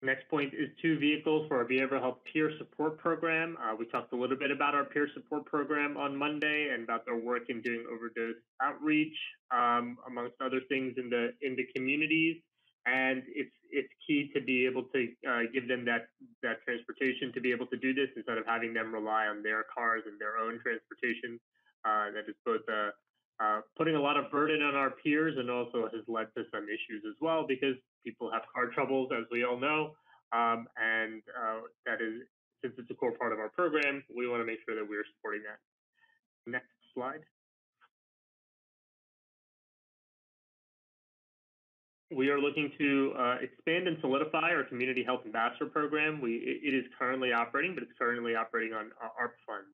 Next point is 2 vehicles for our behavioral health peer support program. We talked a little bit about our peer support program on Monday and about their work in doing overdose outreach, amongst other things in the communities. And it's key to be able to give them that transportation to be able to do this instead of having them rely on their cars and their own transportation. That is both putting a lot of burden on our peers and also has led to some issues as well, because people have car troubles, as we all know. And that is, since it's a core part of our program, we want to make sure that we're supporting that. Next slide. We are looking to expand and solidify our community health ambassador program. It is currently operating, but it's currently operating on ARP funds.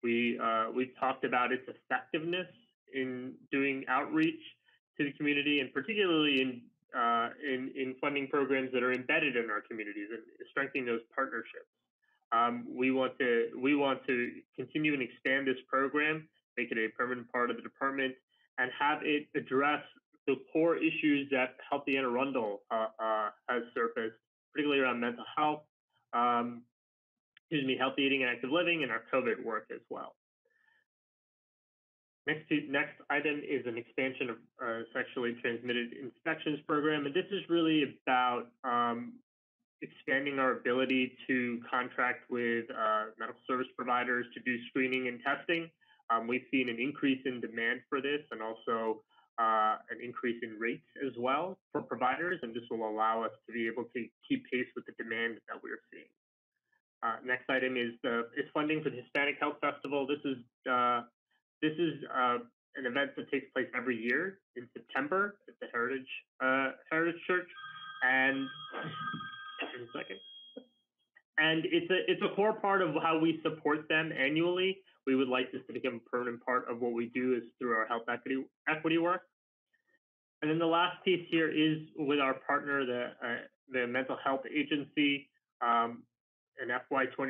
We've talked about its effectiveness in doing outreach to the community, and particularly in funding programs that are embedded in our communities and strengthening those partnerships. We want to continue and expand this program, make it a permanent part of the department, and have it address the core issues that Healthy Arundel has surfaced, particularly around mental health, healthy eating and active living, and our COVID work as well. Next item is an expansion of sexually transmitted infections program, and this is really about expanding our ability to contract with medical service providers to do screening and testing. We've seen an increase in demand for this, and also an increase in rates as well for providers, and this will allow us to be able to keep pace with the demand that we're seeing. Next item is funding for the Hispanic Health Festival. This is an event that takes place every year in September at the Heritage Church, and it's a core part of how we support them annually. We would like this to become a permanent part of what we do is through our health equity work. And then the last piece here is with our partner, the Mental Health Agency.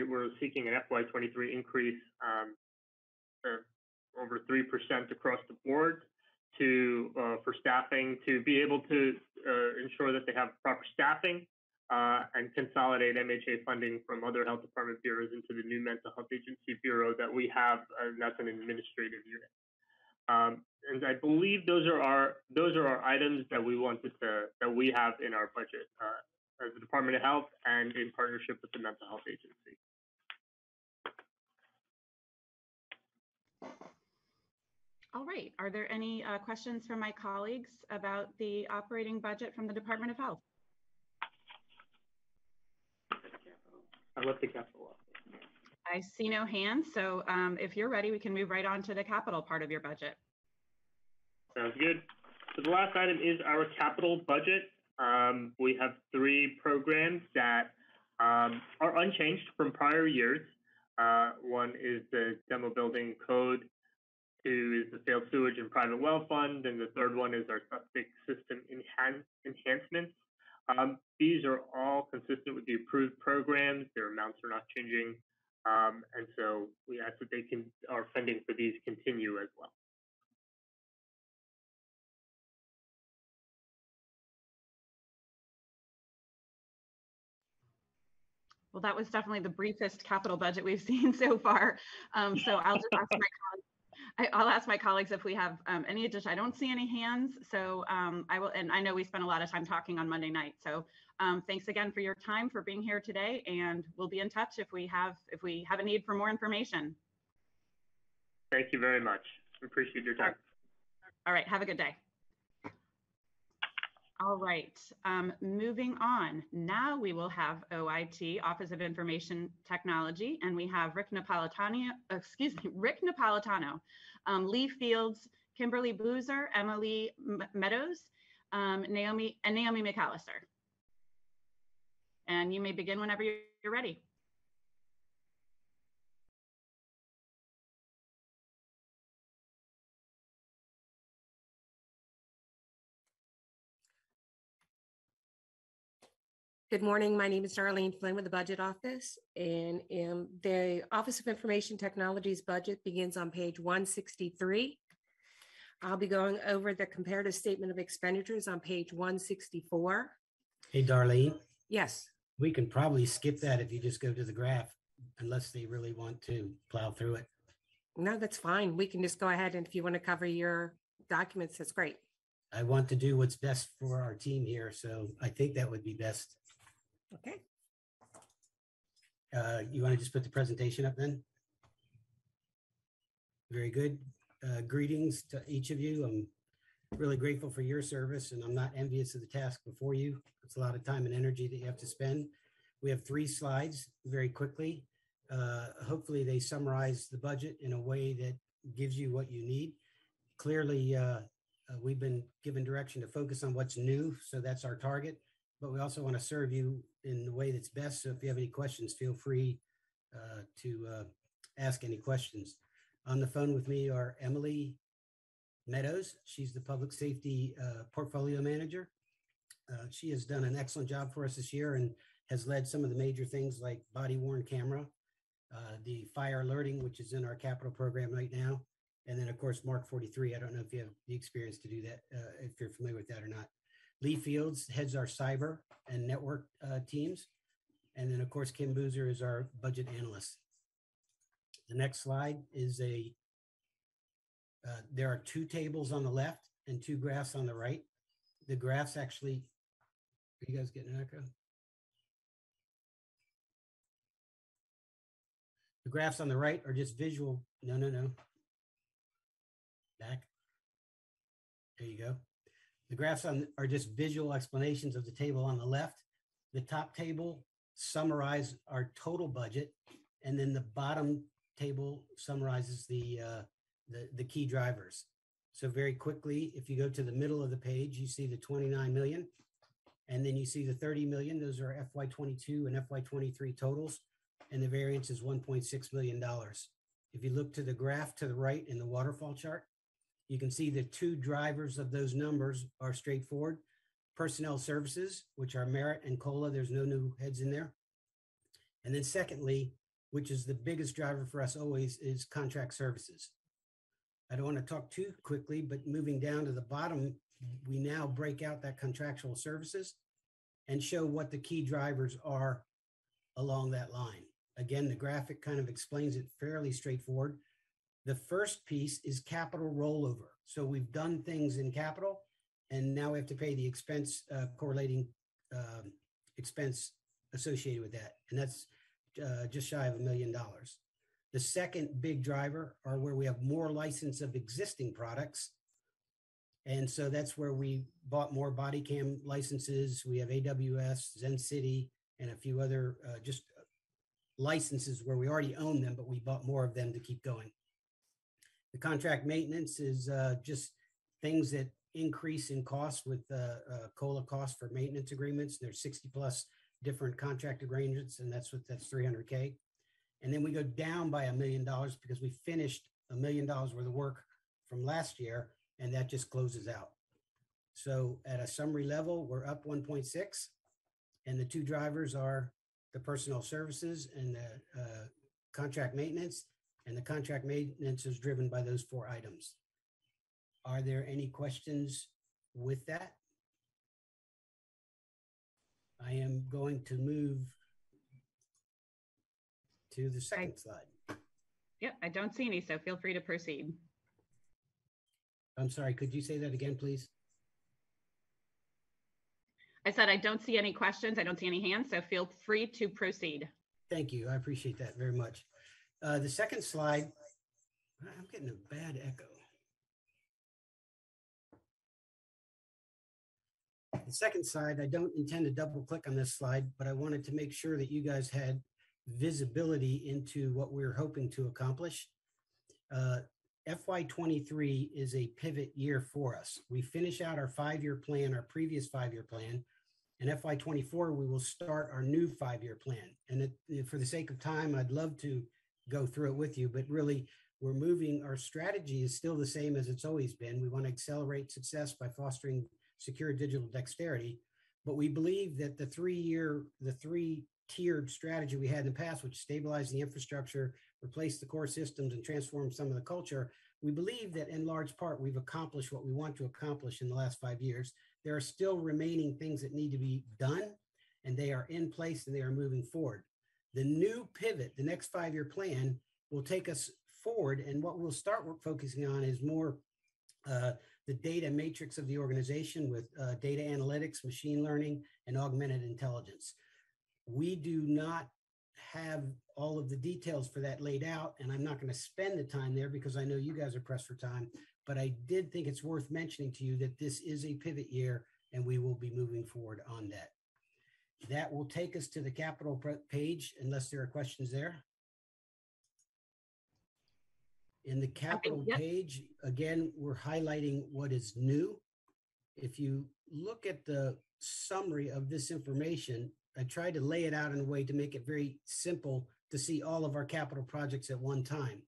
We're seeking an FY23 increase over 3% across the board for staffing, to be able to ensure that they have proper staffing and consolidate MHA funding from other health department bureaus into the new mental health agency bureau that we have, and that's an administrative unit. And I believe those are our items that we have in our budget as the Department of Health and in partnership with the mental health agency. All right. Are there any questions from my colleagues about the operating budget from the Department of Health? I left the capital up. I see no hands. So if you're ready, we can move right on to the capital part of your budget. Sounds good. So the last item is our capital budget. We have 3 programs that are unchanged from prior years. One is the demo building code, 2 is the failed sewage and private well fund, and the 3rd one is our septic system enhancements. These are all consistent with the approved programs. Their amounts are not changing. And so we ask that our funding for these continue as well. Well, that was definitely the briefest capital budget we've seen so far. So I'll just ask my colleagues. I'll ask my colleagues if we have any addition. I don't see any hands, so I will. And I know we spent a lot of time talking on Monday night. So thanks again for your time, for being here today, and we'll be in touch if we have a need for more information. Thank you very much. We appreciate your time. All right. Have a good day. All right, moving on. Now we will have OIT, Office of Information Technology, and we have Rick Napolitano, Lee Fields, Kimberly Boozer, Emily Meadows, Naomi McAllister. And you may begin whenever you're ready. Good morning. My name is Darlene Flynn with the Budget Office, and the Office of Information Technology's budget begins on page 163. I'll be going over the comparative statement of expenditures on page 164. Hey, Darlene. Yes. We can probably skip that if you just go to the graph, unless they really want to plow through it. No, that's fine. We can just go ahead, and if you want to cover your documents, that's great. I want to do what's best for our team here, so I think that would be best. Okay. You want to just put the presentation up then? Very good. Greetings to each of you. I'm really grateful for your service, and I'm not envious of the task before you. It's a lot of time and energy that you have to spend. We have 3 slides very quickly. Hopefully they summarize the budget in a way that gives you what you need. Clearly, we've been given direction to focus on what's new, so that's our target. But we also want to serve you in the way that's best. So if you have any questions, feel free to ask any questions. On the phone with me are Emily Meadows. She's the Public Safety Portfolio Manager. She has done an excellent job for us this year and has led some of the major things like body-worn camera, the fire alerting, which is in our capital program right now. And then, of course, Mark 43. I don't know if you have the experience to do that, if you're familiar with that or not. Lee Fields heads our cyber and network teams. And then, of course, Kim Boozer is our budget analyst. The next slide is there are 2 tables on the left and 2 graphs on the right. The graphs actually, are you guys getting an echo? The graphs on the right are just visual. No. Back. There you go. The graphs are just visual explanations of the table on the left. The top table summarizes our total budget, and then the bottom table summarizes the key drivers. So very quickly, if you go to the middle of the page, you see the 29 million, and then you see the 30 million. Those are FY22 and FY23 totals, and the variance is $1.6 million. If you look to the graph to the right in the waterfall chart, you can see the 2 drivers of those numbers are straightforward. Personnel services, which are merit and COLA, there's no new heads in there. And then secondly, which is the biggest driver for us always, is contract services. I don't want to talk too quickly, but moving down to the bottom, we now break out that contractual services and show what the key drivers are along that line. Again, the graphic kind of explains it fairly straightforward. The first piece is capital rollover. So we've done things in capital, and now we have to pay the expense, correlating expense associated with that. And that's just shy of $1 million. The second big driver are where we have more license of existing products. And so that's where we bought more body cam licenses. We have AWS, Zen City, and a few other just licenses where we already own them, but we bought more of them to keep going. The contract maintenance is just things that increase in cost with COLA costs for maintenance agreements. There's 60 plus different contract arrangements, and that's 300K. And then we go down by $1 million because we finished $1 million worth of work from last year, and that just closes out. So at a summary level, we're up 1.6, and the two drivers are the personnel services and the contract maintenance, and the contract maintenance is driven by those 4 items. Are there any questions with that? I am going to move to the second slide. Yep, I don't see any, so feel free to proceed. I'm sorry, could you say that again, please? I said I don't see any questions. I don't see any hands, so feel free to proceed. Thank you. I appreciate that very much. The second slide, I'm getting a bad echo. The second slide, I don't intend to double click on this slide, but I wanted to make sure that you guys had visibility into what we're hoping to accomplish. FY23 is a pivot year for us. We finish out our 5-year plan, our previous 5-year plan, and FY24, we will start our new 5-year plan. And for the sake of time, I'd love to go through it with you, but really we're moving, our strategy is still the same as it's always been. We want to accelerate success by fostering secure digital dexterity, but we believe that the 3-tiered strategy we had in the past, which stabilized the infrastructure, replace the core systems, and transform some of the culture, we believe that in large part we've accomplished what we want to accomplish in the last 5 years. There are still remaining things that need to be done, and they are in place and they are moving forward. The new pivot, the next 5-year plan, will take us forward, and what we'll start focusing on is more the data matrix of the organization with data analytics, machine learning, and augmented intelligence. We do not have all of the details for that laid out, and I'm not going to spend the time there because I know you guys are pressed for time, but I did think it's worth mentioning to you that this is a pivot year and we will be moving forward on that. That will take us to the capital page, unless there are questions there. In the capital page, again, we're highlighting what is new. If you look at the summary of this information, I tried to lay it out in a way to make it very simple to see all of our capital projects at one time.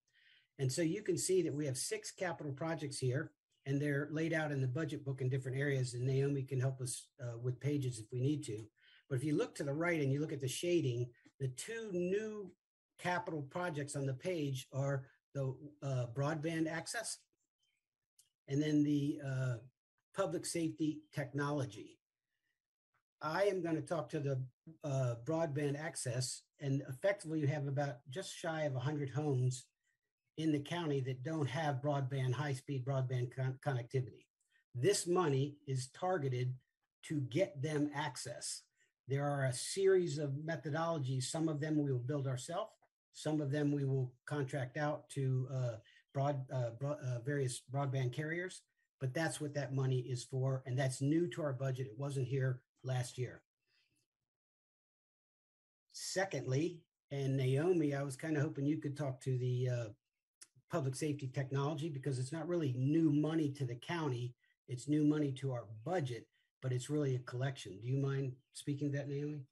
And so you can see that we have 6 capital projects here, and they're laid out in the budget book in different areas, and Naomi can help us with pages if we need to. But if you look to the right and you look at the shading, the 2 new capital projects on the page are the broadband access and then the public safety technology. I am going to talk to the broadband access, and effectively you have about just shy of 100 homes in the county that don't have broadband, high-speed broadband connectivity. This money is targeted to get them access. There are a series of methodologies. Some of them we will build ourselves. Some of them we will contract out to various broadband carriers, but that's what that money is for, and that's new to our budget. It wasn't here last year. Secondly, and Naomi, I was kind of hoping you could talk to the public safety technology, because it's not really new money to the county. It's new money to our budget, but it's really a collection. Do you mind speaking to that, Naomi?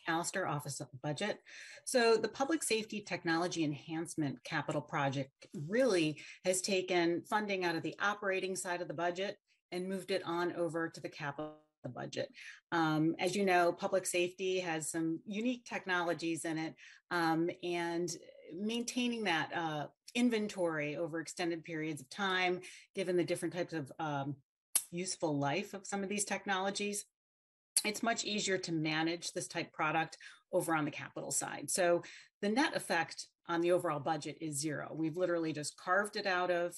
McAllister, Office of Budget. So the Public Safety Technology Enhancement Capital Project really has taken funding out of the operating side of the budget and moved it on over to the capital the budget. As you know, public safety has some unique technologies in it, and maintaining that inventory over extended periods of time, given the different types of useful life of some of these technologies, it's much easier to manage this type product over on the capital side. So the net effect on the overall budget is zero. We've literally just carved it out of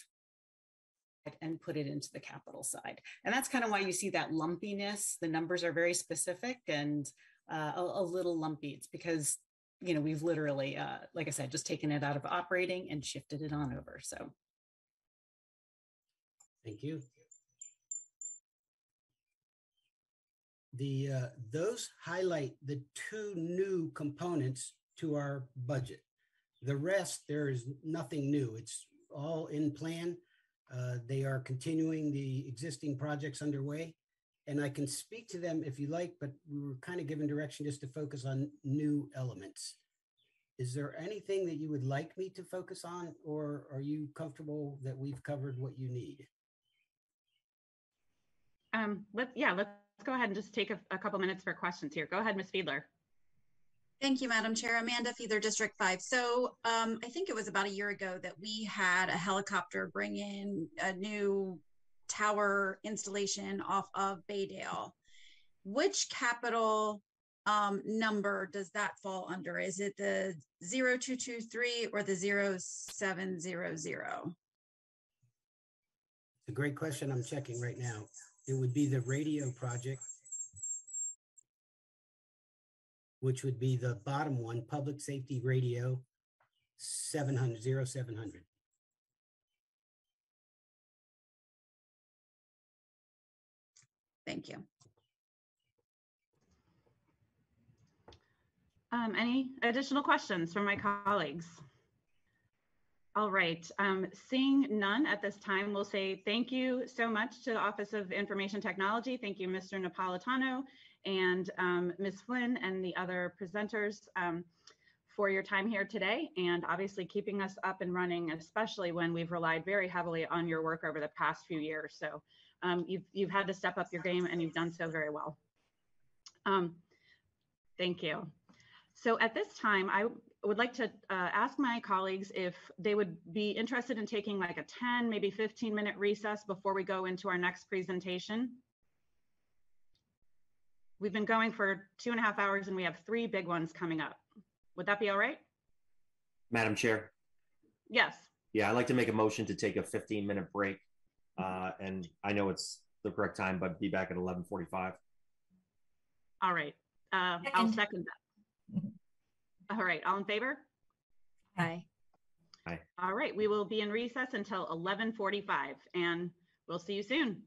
and put it into the capital side. And that's kind of why you see that lumpiness. The numbers are very specific and a little lumpy. It's because, you know, we've literally, like I said, just taken it out of operating and shifted it on over. So. Thank you. Those highlight the two new components to our budget. The rest, there is nothing new. It's all in plan. They are continuing the existing projects underway, and I can speak to them if you like, but we were kind of given direction just to focus on new elements. Is there anything that you would like me to focus on, or are you comfortable that we've covered what you need? Let's go ahead and just take a couple minutes for questions here. Go ahead, Ms. Fiedler. Thank you, Madam Chair. Amanda Fiedler, District 5. So I think it was about a year ago that we had a helicopter bring in a new tower installation off of Baydale. Which capital number does that fall under? Is it the 0223 or the 0700? It's a great question. I'm checking right now. It would be the radio project, which would be the bottom one, public safety radio 0700. Thank you. Any additional questions from my colleagues? All right, seeing none at this time, we'll say thank you so much to the Office of Information Technology. Thank you, Mr. Napolitano and Ms. Flynn and the other presenters for your time here today, and obviously keeping us up and running, especially when we've relied very heavily on your work over the past few years. So you've had to step up your game, and you've done so very well. Thank you. So at this time, I would like to ask my colleagues if they would be interested in taking like a 10, maybe 15-minute recess before we go into our next presentation. We've been going for 2.5 hours and we have 3 big ones coming up. Would that be all right? Madam Chair? Yes. Yeah, I'd like to make a motion to take a 15-minute break. And I know it's the correct time, but be back at 11:45. All right. I'll second that. All right. All in favor? Aye. Aye. All right. We will be in recess until 11:45, and we'll see you soon.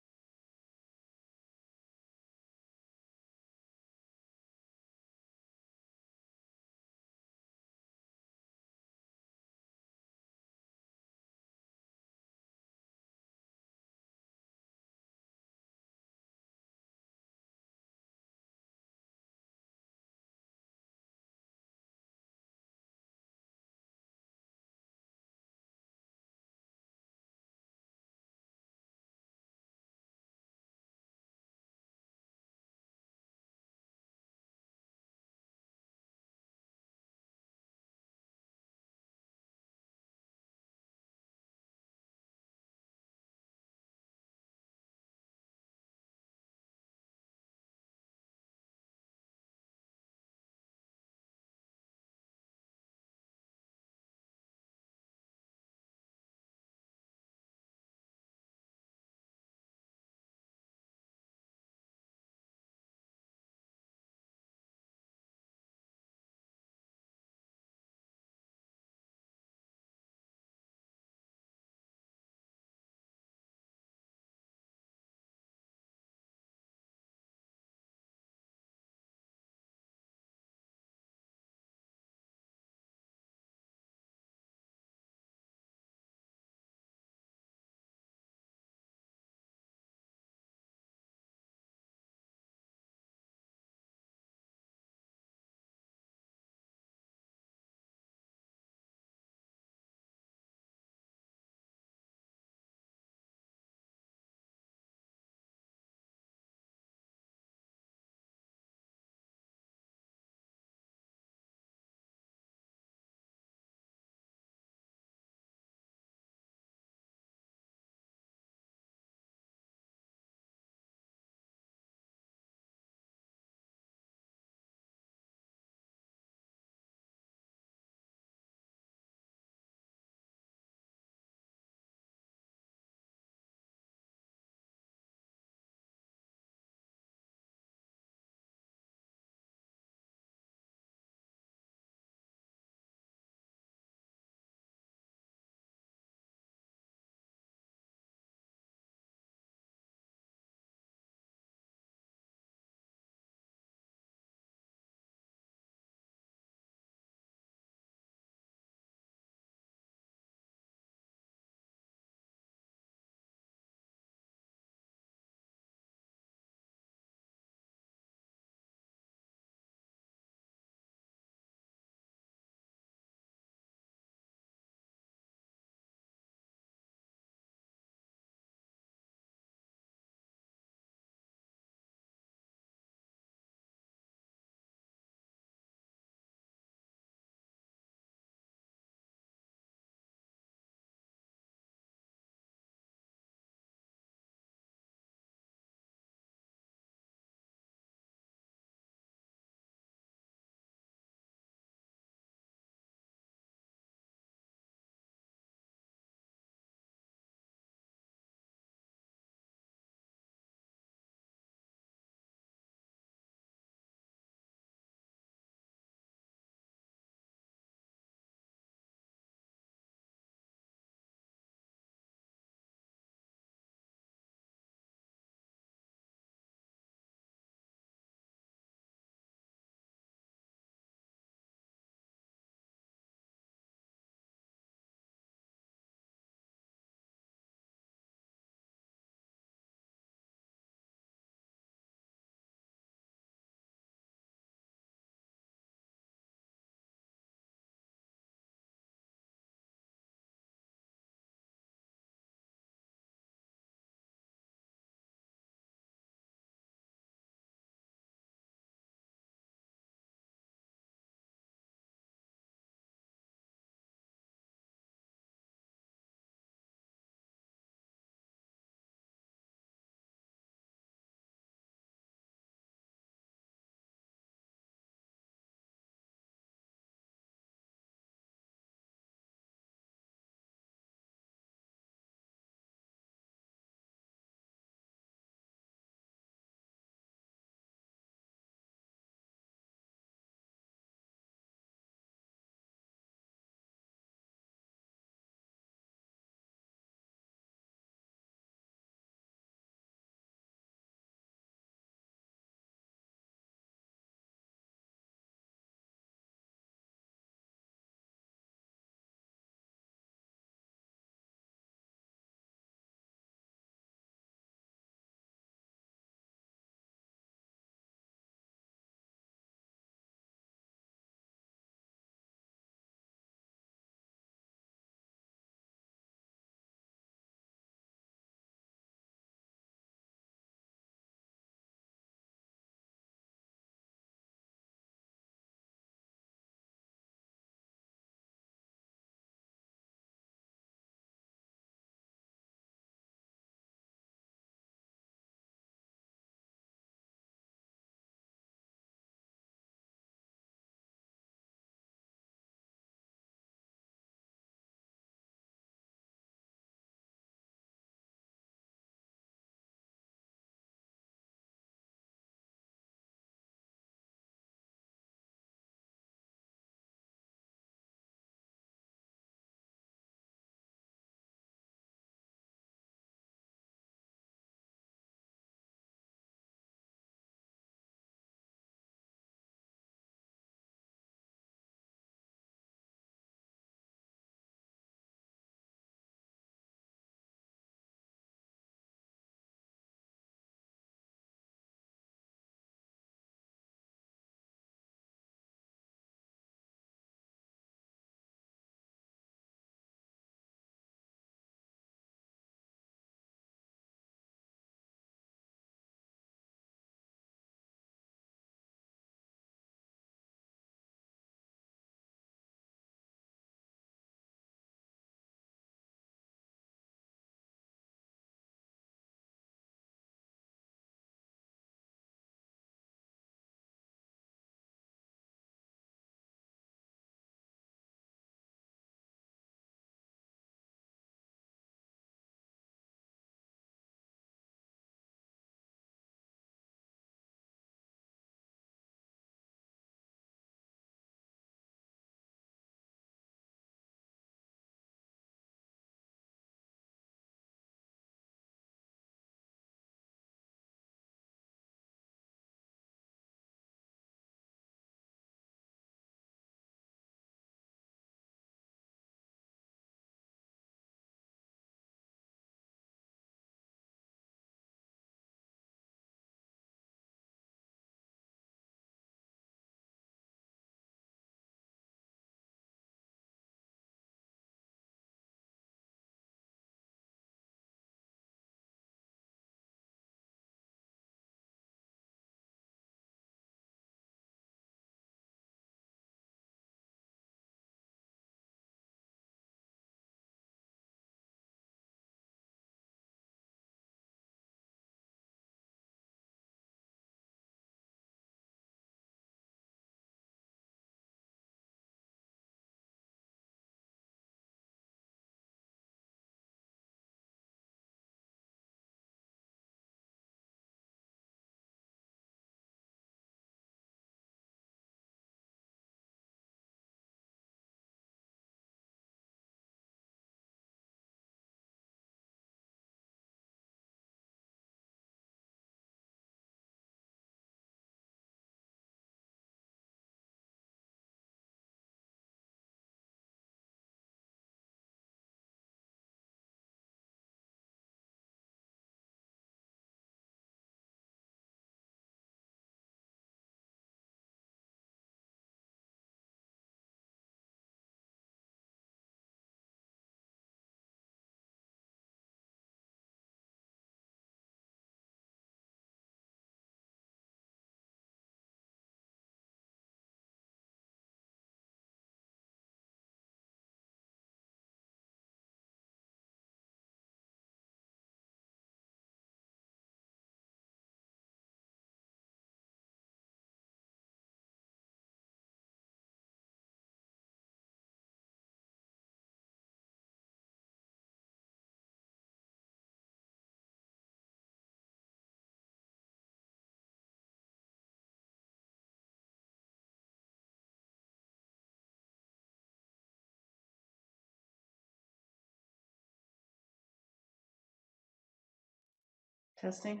Testing.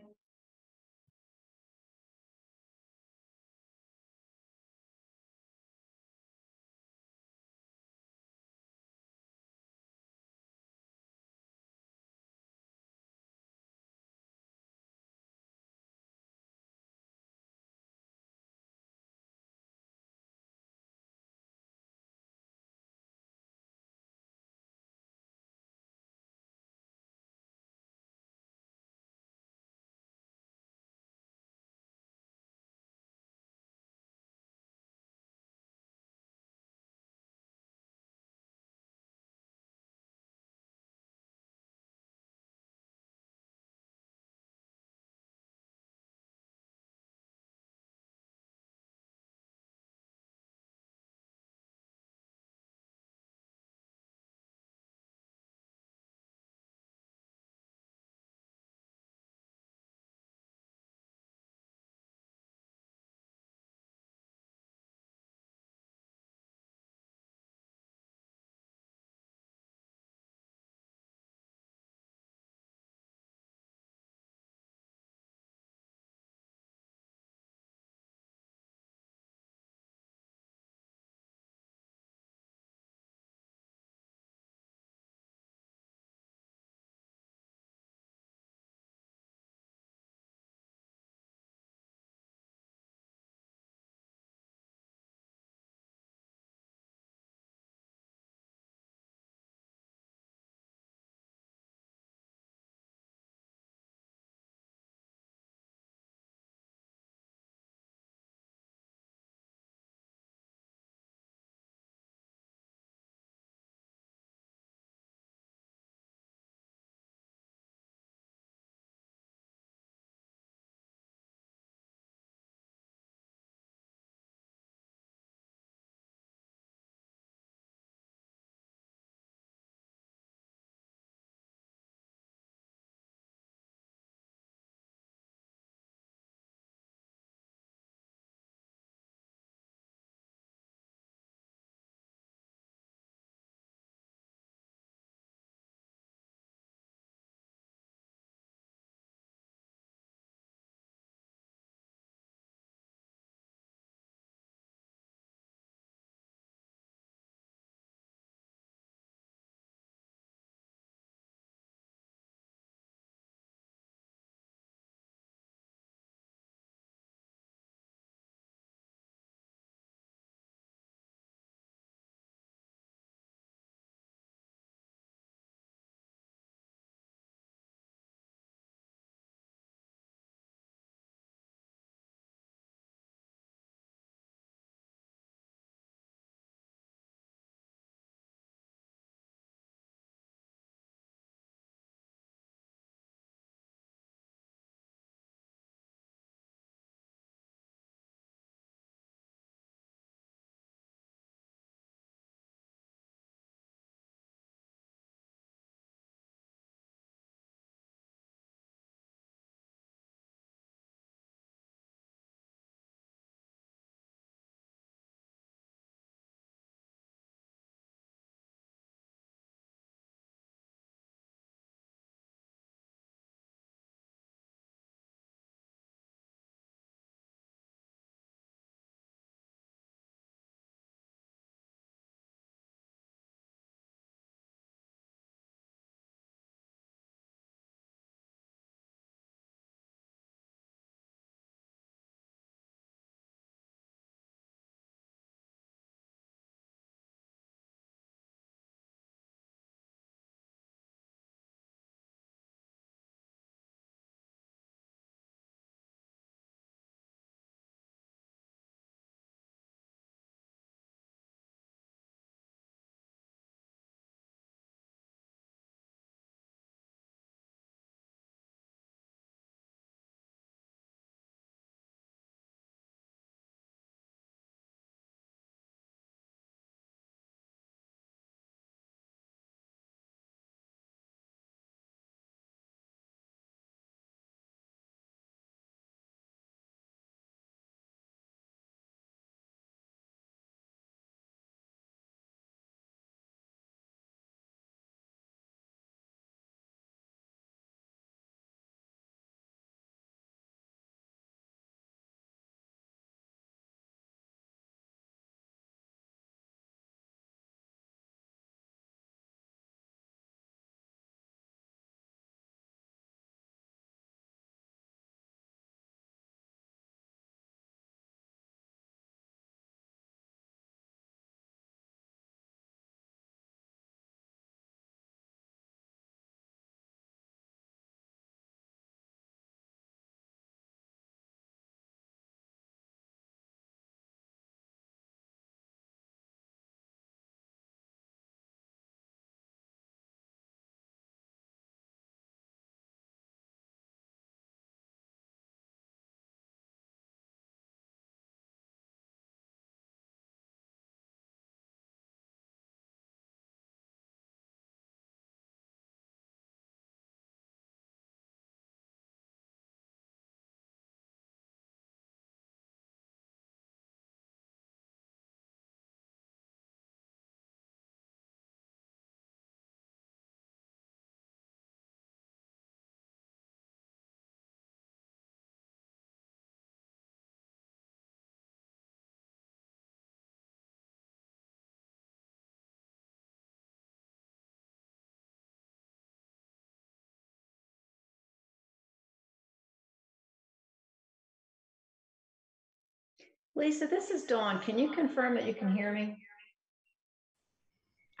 Lisa, this is Dawn. Can you confirm that you can hear me?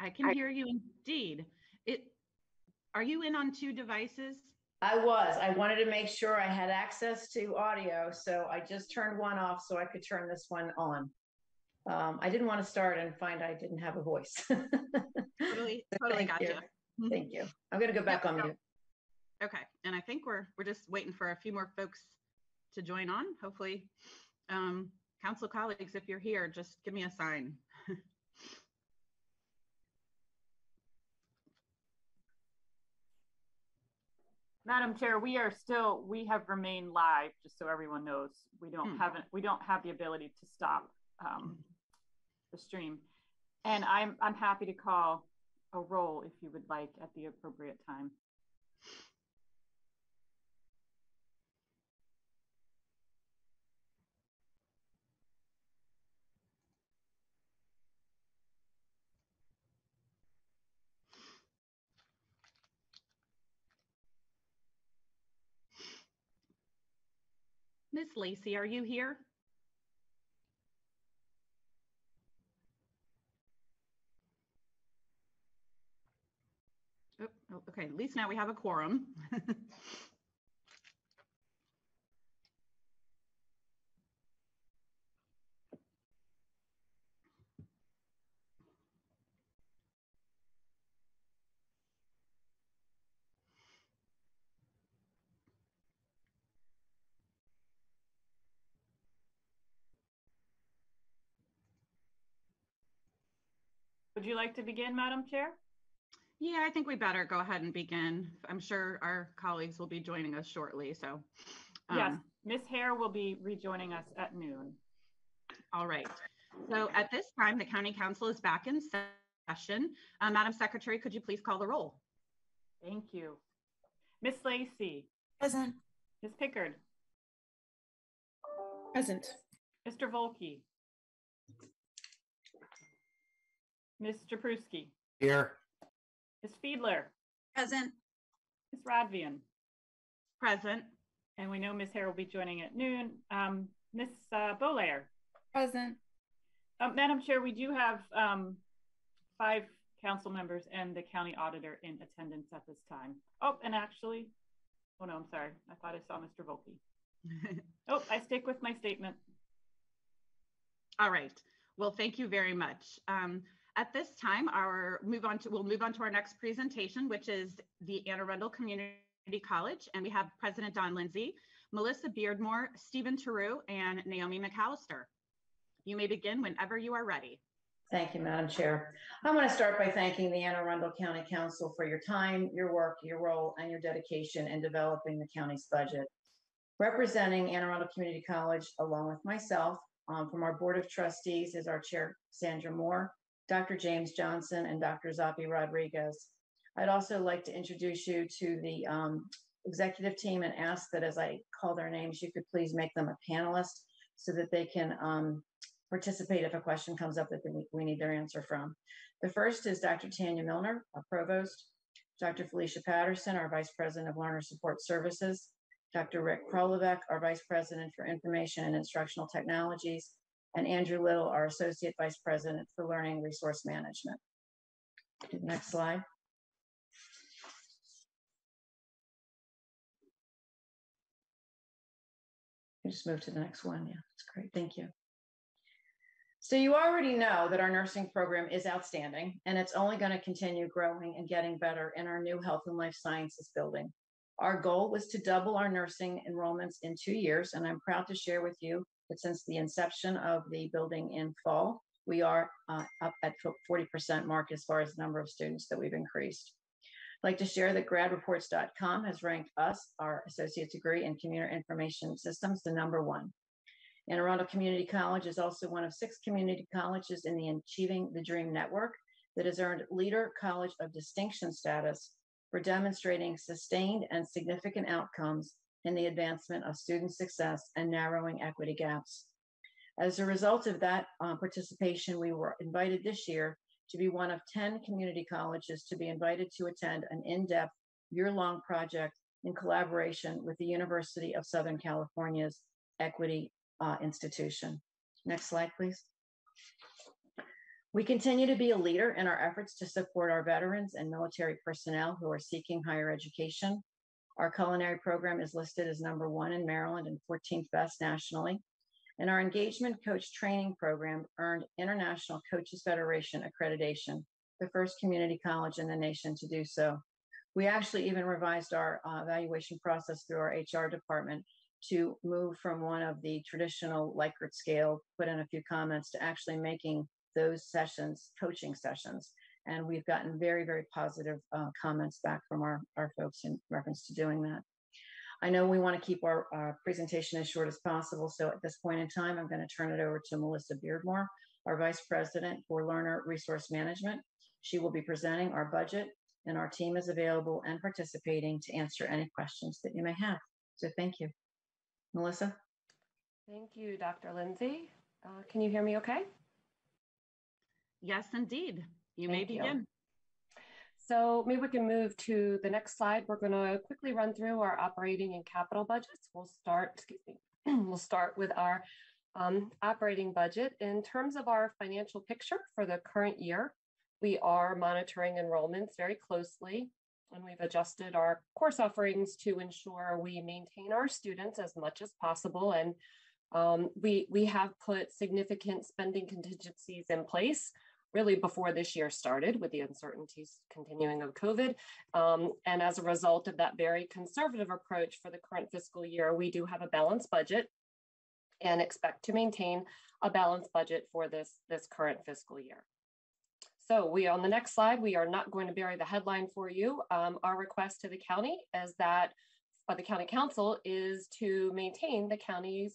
I can hear you indeed. Are you in on two devices? I was. I wanted to make sure I had access to audio, so I just turned one off so I could turn this one on. I didn't want to start and find I didn't have a voice. Totally got you. Thank you. I'm going to go back on mute. Okay, and I think we're just waiting for a few more folks to join on. Hopefully, council colleagues, if you're here, just give me a sign. Madam Chair, we have remained live, just so everyone knows. We don't have the ability to stop the stream. And I'm happy to call a roll if you would like at the appropriate time. Miss Lacey, are you here? Oh, okay, at least now we have a quorum. Would you like to begin, Madam Chair? Yeah, I think we better go ahead and begin. I'm sure our colleagues will be joining us shortly. So yes, Ms. Hare will be rejoining us at noon. All right. So at this time, the County Council is back in session. Madam Secretary, could you please call the roll? Thank you. Ms. Lacey. Present. Ms. Pickard. Present. Mr. Volkey. Ms. Japrewski. Here. Ms. Fiedler. Present. Ms. Radvian. Present. And we know Ms. Hare will be joining at noon. Ms. Bolair. Present. Madam Chair, we do have 5 council members and the county auditor in attendance at this time. Oh, and actually, oh no, I'm sorry. I thought I saw Mr. Volkey. Oh, I stick with my statement. All right. Well, thank you very much. At this time, we'll move on to our next presentation, which is the Anne Arundel Community College. And we have President Don Lindsay, Melissa Beardmore, Stephen Theroux, and Naomi McAllister. You may begin whenever you are ready. Thank you, Madam Chair. I want to start by thanking the Anne Arundel County Council for your time, your work, your role, and your dedication in developing the county's budget. Representing Anne Arundel Community College, along with myself, from our Board of Trustees is our Chair, Sandra Moore, Dr. James Johnson, and Dr. Zapi Rodriguez. I'd also like to introduce you to the executive team and ask that as I call their names, you could please make them a panelist so that they can participate if a question comes up that we need their answer from. The first is Dr. Tanya Milner, our provost, Dr. Felicia Patterson, our Vice President of Learner Support Services, Dr. Rick Krolovec, our Vice President for Information and Instructional Technologies, and Andrew Little, our Associate Vice President for Learning Resource Management. Next slide. You just move to the next one. Yeah, that's great. Thank you. So you already know that our nursing program is outstanding, and it's only going to continue growing and getting better in our new Health and Life Sciences building. Our goal was to double our nursing enrollments in 2 years, and I'm proud to share with you that since the inception of the building in fall, we are up at 40% mark as far as the number of students that we've increased. I'd like to share that gradreports.com has ranked us, our associate degree in computer information systems, the #1. Anne Arundel Community College is also one of 6 community colleges in the Achieving the Dream Network that has earned Leader College of Distinction status for demonstrating sustained and significant outcomes in the advancement of student success and narrowing equity gaps. As a result of that participation, we were invited this year to be one of 10 community colleges to be invited to attend an in-depth year-long project in collaboration with the University of Southern California's Equity Institution. Next slide, please. We continue to be a leader in our efforts to support our veterans and military personnel who are seeking higher education. Our culinary program is listed as #1 in Maryland and 14th best nationally. And our engagement coach training program earned International Coaches Federation accreditation, the first community college in the nation to do so. We actually even revised our evaluation process through our HR department to move from one of the traditional Likert scale, put in a few comments, to actually making those sessions coaching sessions. And we've gotten very, very positive comments back from our folks in reference to doing that. I know we want to keep our presentation as short as possible. So at this point in time, I'm going to turn it over to Melissa Beardmore, our Vice President for Learner Resource Management. She will be presenting our budget, and our team is available and participating to answer any questions that you may have. So thank you. Melissa? Thank you, Dr. Lindsay. Can you hear me okay? Yes, indeed. You may begin. So maybe we can move to the next slide. We're going to quickly run through our operating and capital budgets. We'll start with our operating budget. In terms of our financial picture for the current year, we are monitoring enrollments very closely, and we've adjusted our course offerings to ensure we maintain our students as much as possible. And we have put significant spending contingencies in place really before this year started, with the uncertainties continuing of COVID. And as a result of that very conservative approach for the current fiscal year, we do have a balanced budget and expect to maintain a balanced budget for this current fiscal year. So on the next slide, we are not going to bury the headline for you. Our request to the county is that the county council is to maintain the county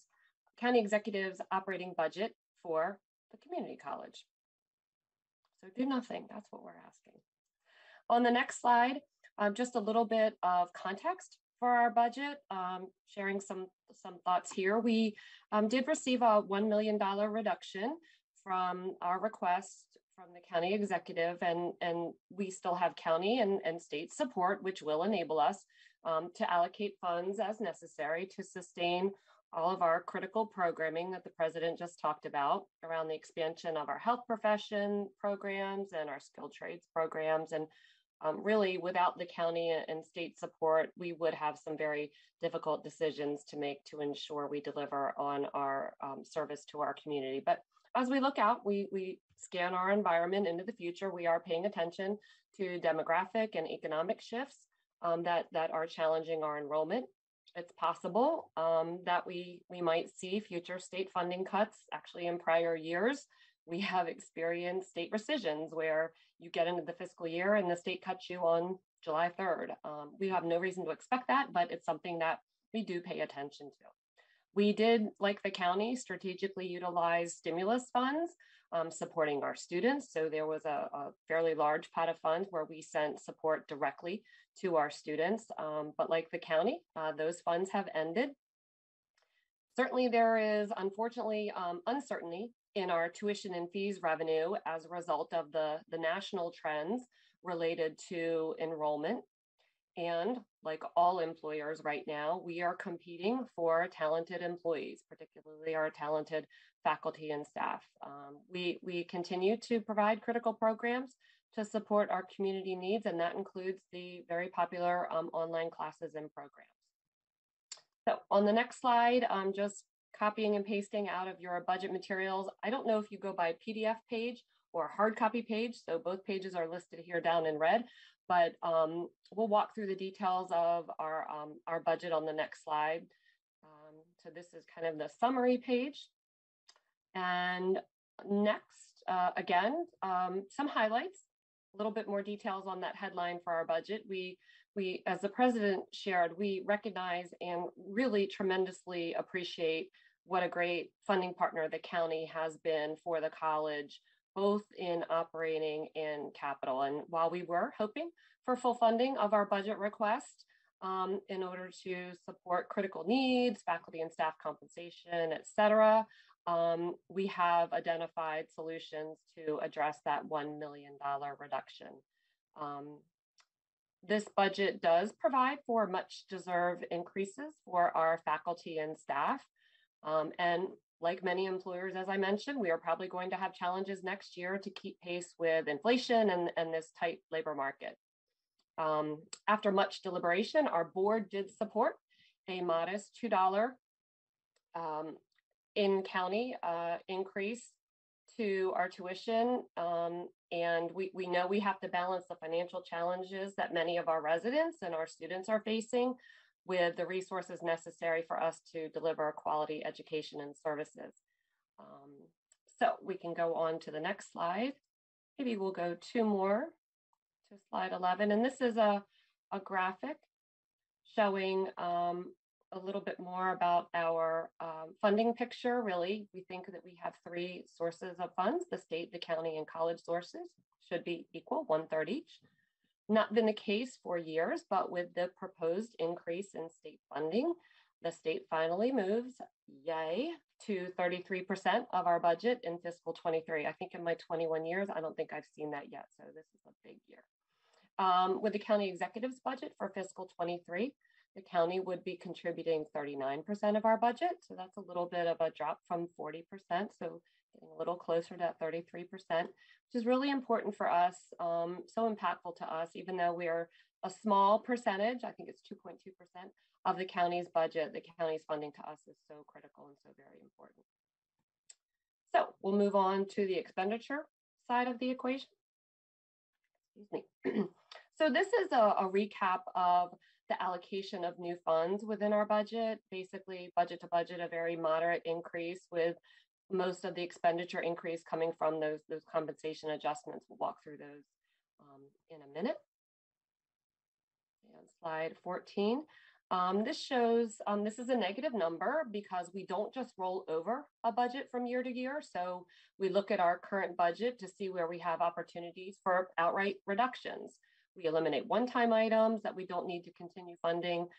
executive's operating budget for the community college. So do nothing, that's what we're asking. On the next slide, just a little bit of context for our budget, sharing some thoughts here. We did receive a $1 million reduction from our request from the county executive, and we still have county and state support, which will enable us to allocate funds as necessary to sustain all of our critical programming that the president just talked about around the expansion of our health profession programs and our skilled trades programs. And really, without the county and state support, we would have some very difficult decisions to make to ensure we deliver on our service to our community. But as we look out, we scan our environment into the future. We are paying attention to demographic and economic shifts that are challenging our enrollment. It's possible that we might see future state funding cuts. Actually, in prior years, we have experienced state rescissions where you get into the fiscal year and the state cuts you on July 3rd. We have no reason to expect that, but it's something that we do pay attention to. We did, like the county, strategically utilize stimulus funds supporting our students. So there was a fairly large pot of funds where we sent support directly to our students. But like the county, those funds have ended. Certainly there is, unfortunately, uncertainty in our tuition and fees revenue as a result of the national trends related to enrollment. And like all employers right now, we are competing for talented employees, particularly our talented faculty and staff. We continue to provide critical programs to support our community needs, and that includes the very popular online classes and programs. So on the next slide, I'm just copying and pasting out of your budget materials. I don't know if you go by PDF page or hard copy page, so both pages are listed here down in red. But we'll walk through the details of our budget on the next slide. So this is kind of the summary page. And next, again, some highlights, a little bit more details on that headline for our budget. We, as the president shared, we recognize and really tremendously appreciate what a great funding partner the county has been for the college, both in operating and capital. And while we were hoping for full funding of our budget request in order to support critical needs, faculty and staff compensation, et cetera, we have identified solutions to address that $1 million reduction. This budget does provide for much deserved increases for our faculty and staff. And like many employers, as I mentioned, we are probably going to have challenges next year to keep pace with inflation and this tight labor market. After much deliberation, our board did support a modest $2 in-county increase to our tuition. And we know we have to balance the financial challenges that many of our residents and our students are facing with the resources necessary for us to deliver quality education and services. So we can go on to the next slide. Maybe we'll go 2 more to slide 11. And this is a graphic showing a little bit more about our funding picture. Really, we think that we have 3 sources of funds: the state, the county, and college sources should be equal, 1/3 each. Not been the case for years, but with the proposed increase in state funding, the state finally moves, yay, to 33% of our budget in fiscal 23. I think in my 21 years, I don't think I've seen that yet. So this is a big year. With the county executive's budget for fiscal 23, the county would be contributing 39% of our budget. So that's a little bit of a drop from 40%. So getting a little closer to that 33%, which is really important for us, so impactful to us, even though we are a small percentage, I think it's 2.2% of the county's budget. The county's funding to us is so critical and so very important. So we'll move on to the expenditure side of the equation. Excuse me. So this is a recap of the allocation of new funds within our budget. Basically, budget to budget, a very moderate increase, with most of the expenditure increase coming from those compensation adjustments. We'll walk through those in a minute. And slide 14. This shows, this is a negative number because we don't just roll over a budget from year to year. So we look at our current budget to see where we have opportunities for outright reductions. We eliminate one-time items that we don't need to continue funding.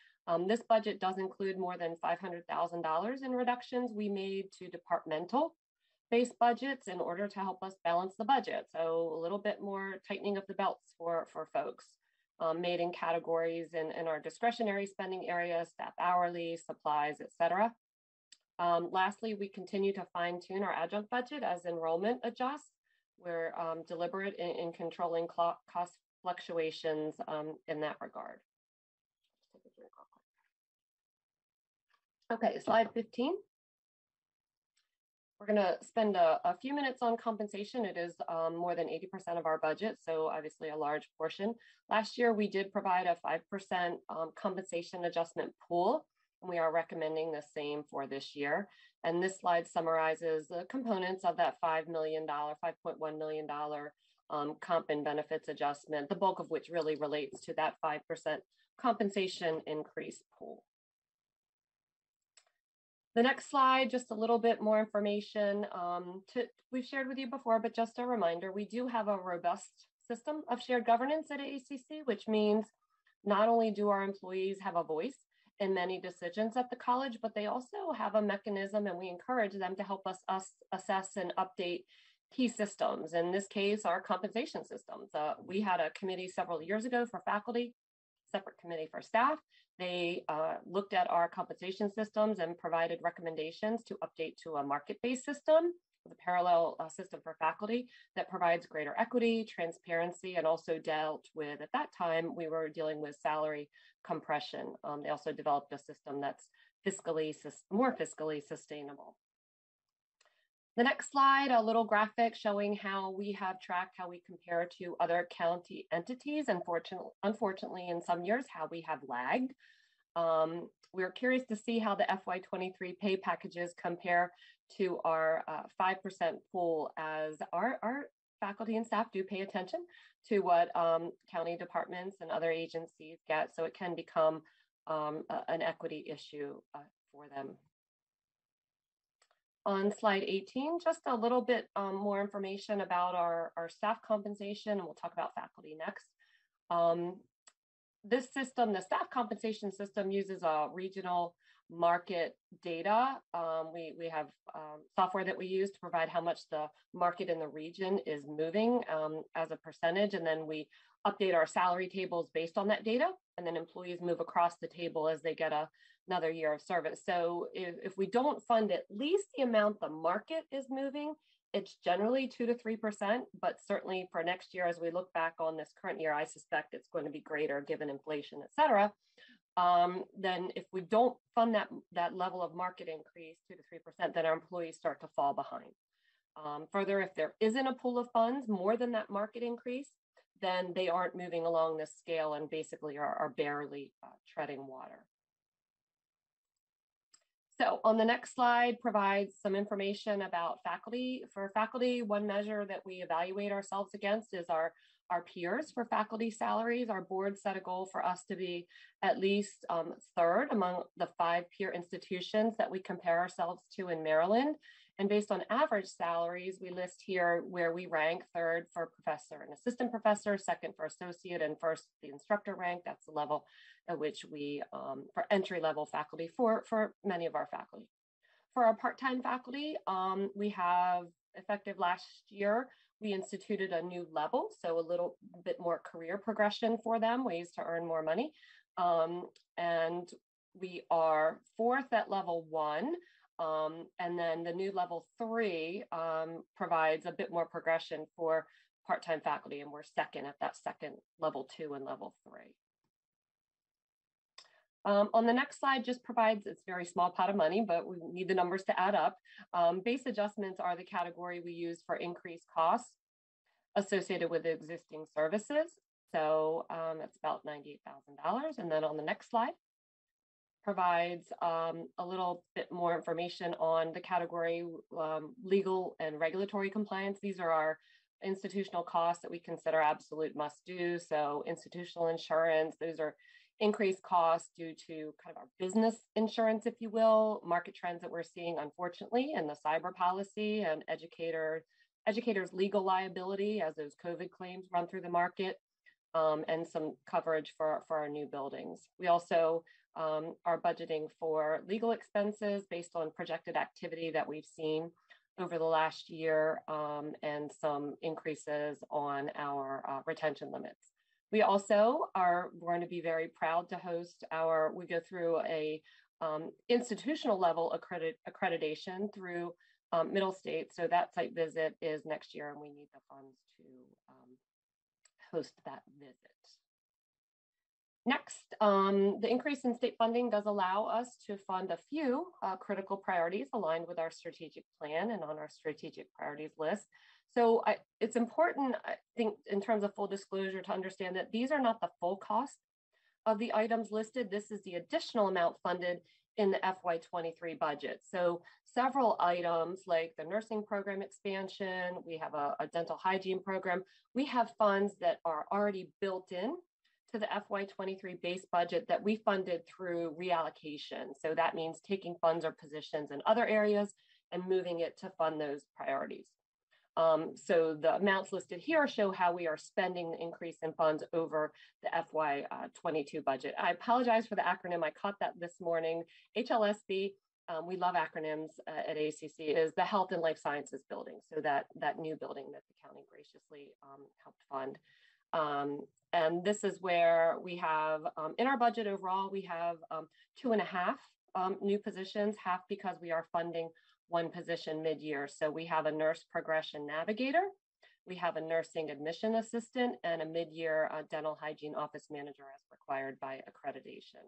This budget does include more than $500,000 in reductions we made to departmental-based budgets in order to help us balance the budget. So a little bit more tightening of the belts for folks. Made in categories in our discretionary spending areas, staff hourly, supplies, etc. Lastly, we continue to fine-tune our adjunct budget as enrollment adjusts. We're deliberate in controlling cost fluctuations in that regard. Okay, slide 15. We're going to spend a few minutes on compensation. It is more than 80% of our budget, so obviously a large portion. Last year, we did provide a 5% compensation adjustment pool, and we are recommending the same for this year. And this slide summarizes the components of that $5.1 million comp and benefits adjustment, the bulk of which really relates to that 5% compensation increase pool. The next slide, just a little bit more information we've shared with you before, but just a reminder, we do have a robust system of shared governance at AACC, which means not only do our employees have a voice in many decisions at the college, but they also have a mechanism, and we encourage them to help us assess and update key systems. In this case, our compensation systems. We had a committee several years ago for faculty, separate committee for staff. They looked at our compensation systems and provided recommendations to update to a market-based system, the parallel system for faculty that provides greater equity, transparency, and also dealt with, at that time, we were dealing with salary compression. They also developed a system that's more fiscally sustainable. The next slide, a little graphic showing how we have tracked how we compare to other county entities. Unfortunately, in some years, how we have lagged. We're curious to see how the FY23 pay packages compare to our 5% pool, as our faculty and staff do pay attention to what county departments and other agencies get, so it can become an equity issue for them. On slide 18, just a little bit more information about our staff compensation, and we'll talk about faculty next. this system, the staff compensation system, uses a regional market data. We have software that we use to provide how much the market in the region is moving as a percentage, and then we update our salary tables based on that data, and then employees move across the table as they get another year of service. So if we don't fund at least the amount the market is moving, it's generally 2 to 3%, but certainly for next year, as we look back on this current year, I suspect it's going to be greater given inflation, et cetera. Then if we don't fund that level of market increase, 2 to 3%, then our employees start to fall behind. Further, if there isn't a pool of funds more than that market increase, then they aren't moving along this scale and basically are barely treading water. So on the next slide provides some information about faculty. For faculty, one measure that we evaluate ourselves against is our peers for faculty salaries. Our board set a goal for us to be at least third among the 5 peer institutions that we compare ourselves to in Maryland. And based on average salaries, we list here where we rank third for professor and assistant professor, second for associate, and first the instructor rank. That's the level at which we, for entry-level faculty for many of our faculty. For our part-time faculty, we have, effective last year, we instituted a new level, so a little bit more career progression for them, ways to earn more money. And we are 4th at level 1. And then the new level 3 provides a bit more progression for part-time faculty, and we're 2nd at that second level 2 and level 3. On the next slide just provides, it's a very small pot of money, but we need the numbers to add up. Base adjustments are the category we use for increased costs associated with existing services. So that's about $98,000. And then on the next slide, provides a little bit more information on the category legal and regulatory compliance. These are our institutional costs that we consider absolute must do. So institutional insurance, those are increased costs due to kind of our business insurance, if you will, market trends that we're seeing, unfortunately, and the cyber policy and educators' legal liability as those COVID claims run through the market, and some coverage for our new buildings. We also are budgeting for legal expenses based on projected activity that we've seen over the last year, and some increases on our retention limits. We also are going to be very proud to host we go through a institutional level accreditation through Middle State. So that site visit is next year, and we need the funds to host that visit. Next, the increase in state funding does allow us to fund a few critical priorities aligned with our strategic plan and on our strategic priorities list. So it's important, I think, in terms of full disclosure, to understand that these are not the full cost of the items listed. This is the additional amount funded in the FY23 budget. So several items like the nursing program expansion, we have a dental hygiene program, we have funds that are already built in to the FY23 base budget that we funded through reallocation. So that means taking funds or positions in other areas and moving it to fund those priorities. So the amounts listed here show how we are spending the increase in funds over the FY22 budget. I apologize for the acronym. I caught that this morning. HLSB, we love acronyms at ACC, is the Health and Life Sciences building. So that new building that the county graciously helped fund. And this is where we have, in our budget overall, we have 2.5 new positions, half because we are funding 1 position mid-year. So we have a nurse progression navigator, we have a nursing admission assistant, and a mid-year dental hygiene office manager as required by accreditation.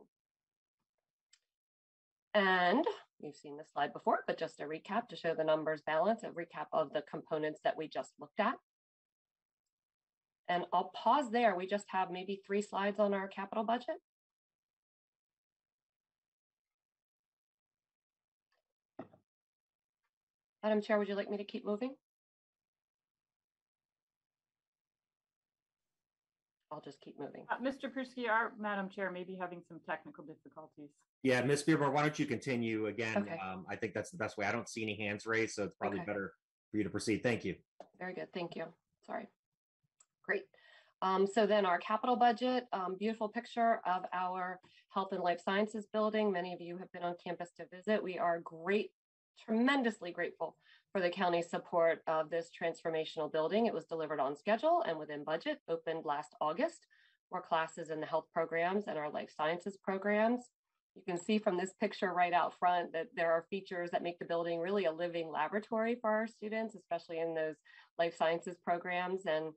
And you've seen this slide before, but just a recap to show the numbers balance, a recap of the components that we just looked at. And I'll pause there. We just have maybe 3 slides on our capital budget. Madam Chair, would you like me to keep moving? I'll just keep moving. Mr. Pruski, our Madam Chair may be having some technical difficulties. Yeah, Ms. Bierber, why don't you continue again? Okay. I think that's the best way. I don't see any hands raised, so it's probably Okay. better for you to proceed. Thank you. Very good. Thank you. Sorry. Great. So then our capital budget, beautiful picture of our Health and Life Sciences building. Many of you have been on campus to visit. We are tremendously grateful for the county's support of this transformational building. It was delivered on schedule and within budget, opened last August, for classes in the health programs and our life sciences programs. You can see from this picture right out front that there are features that make the building really a living laboratory for our students, especially in those life sciences programs. And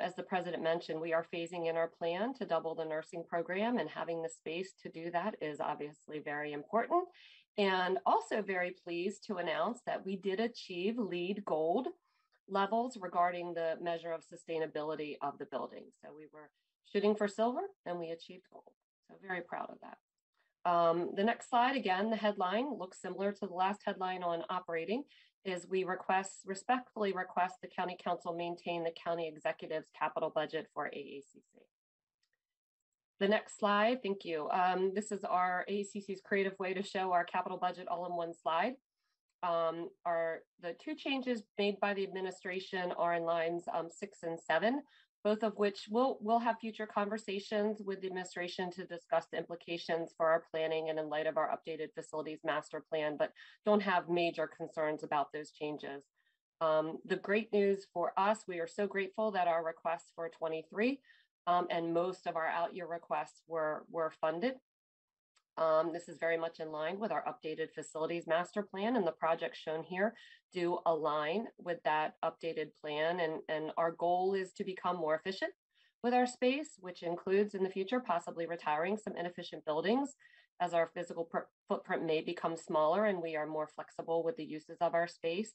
as the president mentioned, we are phasing in our plan to double the nursing program, and having the space to do that is obviously very important. And also very pleased to announce that we did achieve LEED Gold levels regarding the measure of sustainability of the building. So we were shooting for silver and we achieved gold. So very proud of that. The next slide, again, the headline looks similar to the last headline on operating, is we respectfully request the County Council maintain the County Executive's capital budget for AACC. The next slide, thank you. This is our AACC's creative way to show our capital budget all in one slide. The two changes made by the administration are in lines 6 and 7, both of which we'll have future conversations with the administration to discuss the implications for our planning and in light of our updated facilities master plan, but don't have major concerns about those changes. The great news for us, we are so grateful that our requests for 23 and most of our out-year requests were funded. This is very much in line with our updated facilities master plan, and the projects shown here do align with that updated plan. And our goal is to become more efficient with our space, which includes in the future possibly retiring some inefficient buildings as our physical footprint may become smaller and we are more flexible with the uses of our space.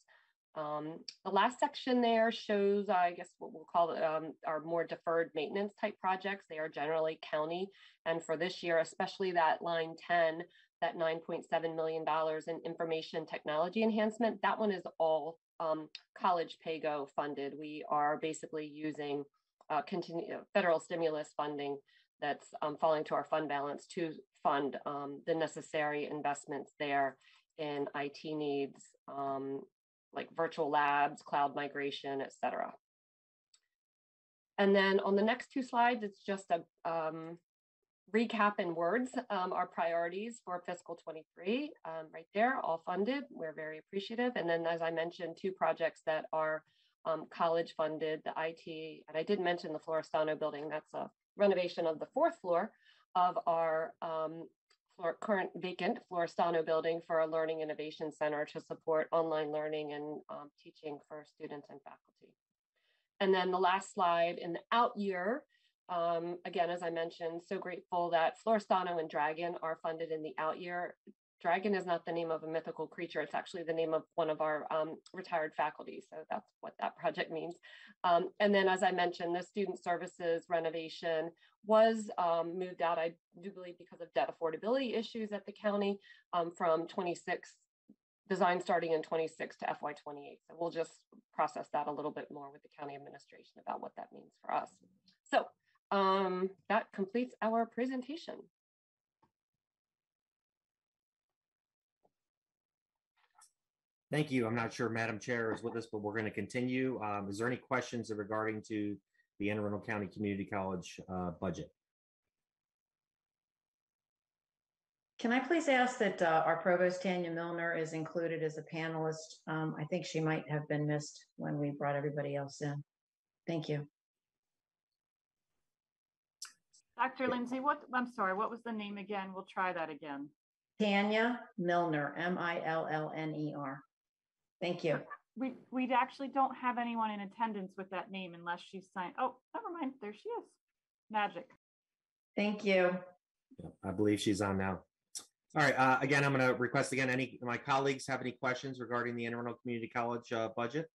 The last section there shows, I guess, what we'll call our more deferred maintenance type projects. They are generally county. And for this year, especially that line 10, that $9.7 million in information technology enhancement, that one is all college PAYGO funded. We are basically using federal stimulus funding that's falling to our fund balance to fund the necessary investments there in IT needs, like virtual labs, cloud migration, et cetera. And then on the next two slides, it's just a recap in words, our priorities for fiscal 23, right there, all funded. We're very appreciative. And then, as I mentioned, two projects that are college funded, the IT, and I did mention the Florestano building. That's a renovation of the 4th floor of our current vacant Florestano building for a learning innovation center to support online learning and teaching for students and faculty. And then the last slide, in the out year, again, as I mentioned, so grateful that Florestano and Dragon are funded in the out year. Dragon is not the name of a mythical creature. It's actually the name of one of our retired faculty. So that's what that project means. And then, as I mentioned, the student services renovation was moved out, I do believe, because of debt affordability issues at the county from 26, design starting in 26 to FY28. So we'll just process that a little bit more with the county administration about what that means for us. So that completes our presentation. Thank you. I'm not sure Madam Chair is with us, but we're going to continue. Is there any questions regarding to the Anne Arundel County Community College budget? Can I please ask that our provost, Tanya Milner, is included as a panelist? I think she might have been missed when we brought everybody else in. Thank you. Dr. Lindsay, I'm sorry, what was the name again? We'll try that again. Tanya Milner, M-I-L-L-N-E-R. Thank you. We actually don't have anyone in attendance with that name unless she's signed. Oh, never mind. There she is. Magic. Thank you. I believe she's on now. All right. Again, I'm going to request again, any of my colleagues have any questions regarding the Anne Arundel Community College budget?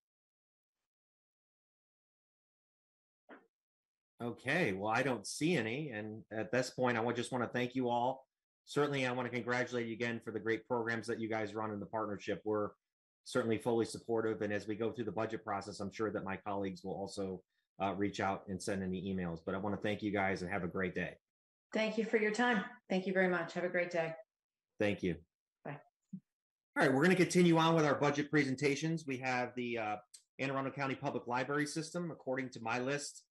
Okay. Well, I don't see any. And at this point, I just want to thank you all. Certainly, I want to congratulate you again for the great programs that you guys run in the partnership. We're certainly fully supportive. And as we go through the budget process, I'm sure that my colleagues will also reach out and send any emails. But I want to thank you guys and have a great day. Thank you for your time. Thank you very much. Have a great day. Thank you. Bye. All right, we're going to continue on with our budget presentations. We have the Anne Arundel County Public Library System. According to my list,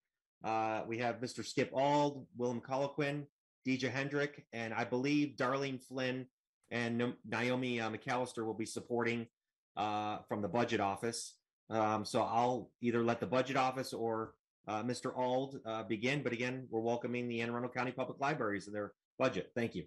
We have Mr. Skip Ald, Willem Colloquin, Deja Hendrick, and I believe Darlene Flynn and Naomi McAllister will be supporting from the budget office. So I'll either let the budget office or Mr. Ald begin, but again, we're welcoming the Anne Arundel County Public Libraries and their budget. Thank you.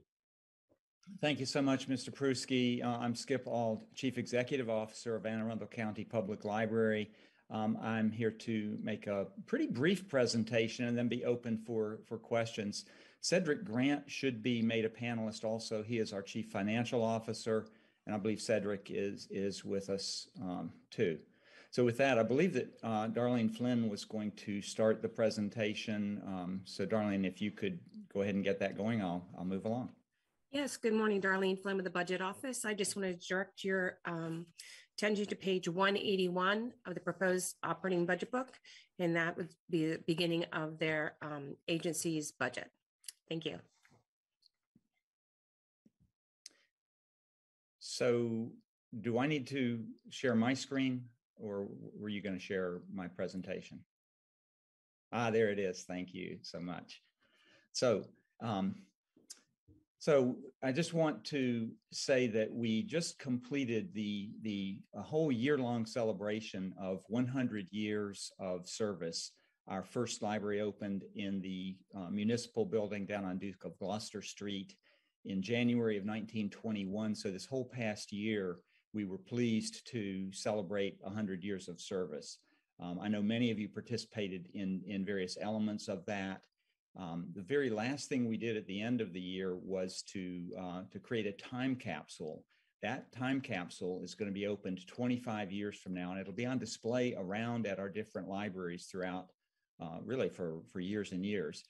Thank you so much, Mr. Pruski. I'm Skip Ald, Chief Executive Officer of Anne Arundel County Public Library. I'm here to make a pretty brief presentation and then be open for questions. Cedric Grant should be made a panelist also. He is our Chief Financial Officer, and I believe Cedric is with us too. So with that, I believe that Darlene Flynn was going to start the presentation. So Darlene, if you could go ahead and get that going, I'll move along. Yes, good morning, Darlene Flynn with the Budget Office. I just want to direct your attention to page 181 of the proposed operating budget book, and that would be the beginning of their agency's budget. Thank you. So do I need to share my screen, or were you going to share my presentation? There it is. Thank you so much. So, So I just want to say that we just completed a whole year-long celebration of 100 years of service. Our first library opened in the municipal building down on Duke of Gloucester Street in January of 1921. So this whole past year, we were pleased to celebrate 100 years of service. I know many of you participated in various elements of that. The very last thing we did at the end of the year was to create a time capsule. That time capsule is going to be opened 25 years from now, and it'll be on display around at our different libraries throughout, really for years and years.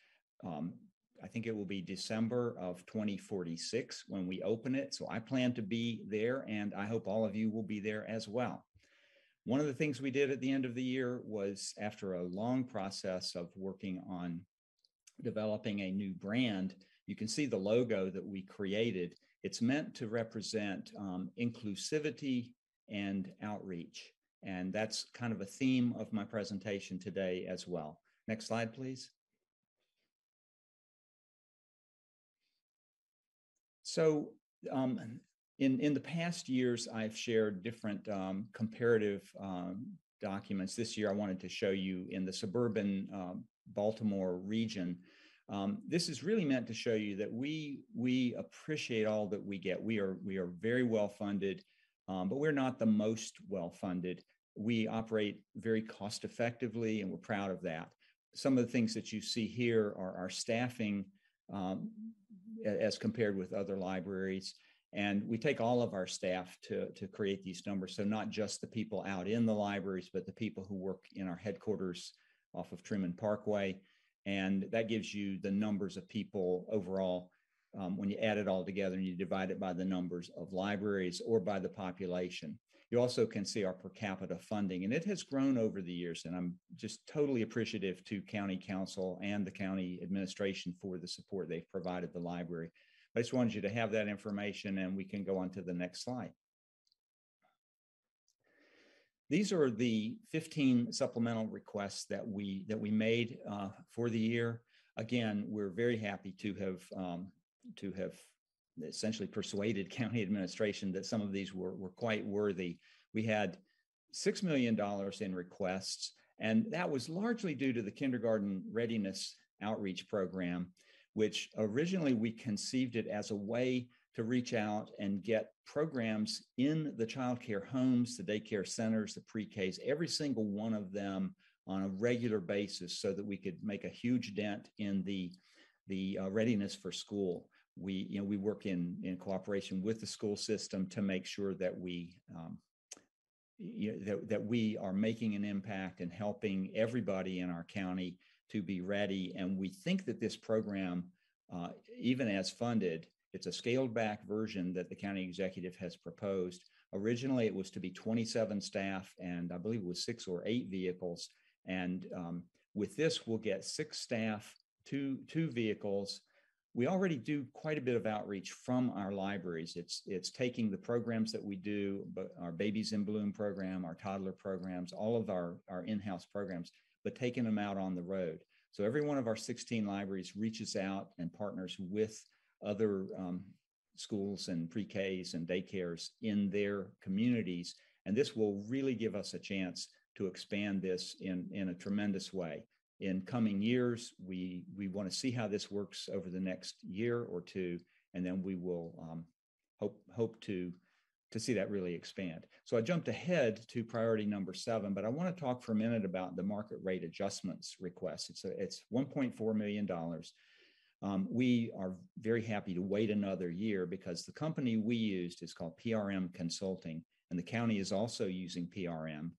I think it will be December of 2046 when we open it. So I plan to be there, and I hope all of you will be there as well. One of the things we did at the end of the year was, after a long process of working on developing a new brand, you can see the logo that we created. It's meant to represent inclusivity and outreach. And that's kind of a theme of my presentation today as well. Next slide, please. So in the past years, I've shared different comparative documents. This year, I wanted to show you in the suburban Baltimore region. This is really meant to show you that we appreciate all that we get. We are very well funded, but we're not the most well funded. We operate very cost effectively, and we're proud of that. Some of the things that you see here are our staffing as compared with other libraries. And we take all of our staff to create these numbers. So not just the people out in the libraries, but the people who work in our headquarters off of Truman Parkway. And that gives you the numbers of people overall when you add it all together and you divide it by the numbers of libraries or by the population. You also can see our per capita funding, and it has grown over the years. And I'm just totally appreciative to County Council and the county administration for the support they've provided the library. I just wanted you to have that information, and we can go on to the next slide. These are the 15 supplemental requests that we made for the year. Again, we're very happy to have essentially persuaded county administration that some of these were quite worthy. We had $6 million in requests, and that was largely due to the kindergarten readiness outreach program, which originally we conceived it as a way to reach out and get programs in the childcare homes, the daycare centers, the pre-Ks, every single one of them on a regular basis, so that we could make a huge dent in the readiness for school. We work in cooperation with the school system to make sure that we that we are making an impact and helping everybody in our county to be ready. And we think that this program, even as funded, it's a scaled back version that the county executive has proposed. Originally, it was to be 27 staff, and I believe it was 6 or 8 vehicles. And with this, we'll get 6 staff, two vehicles. We already do quite a bit of outreach from our libraries. It's taking the programs that we do, but our Babies in Bloom program, our toddler programs, all of our in-house programs, but taking them out on the road. So every one of our 16 libraries reaches out and partners with other schools and pre-Ks and daycares in their communities. And this will really give us a chance to expand this in a tremendous way. In coming years, we want to see how this works over the next year or two, and then we will hope to see that really expand. So I jumped ahead to priority number 7, but I want to talk for a minute about the market rate adjustments request. It's $1.4 million. We are very happy to wait another year because the company we used is called PRM Consulting, and the county is also using PRM.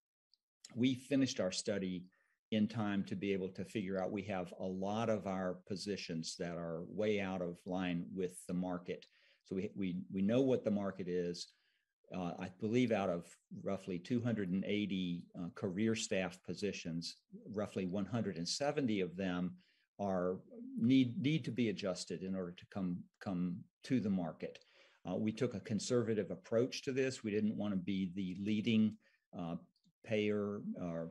We finished our study in time to be able to figure out we have a lot of our positions that are way out of line with the market. So we know what the market is. I believe out of roughly 280 career staff positions, roughly 170 of them need to be adjusted in order to come to the market. We took a conservative approach to this. We didn't want to be the leading payer or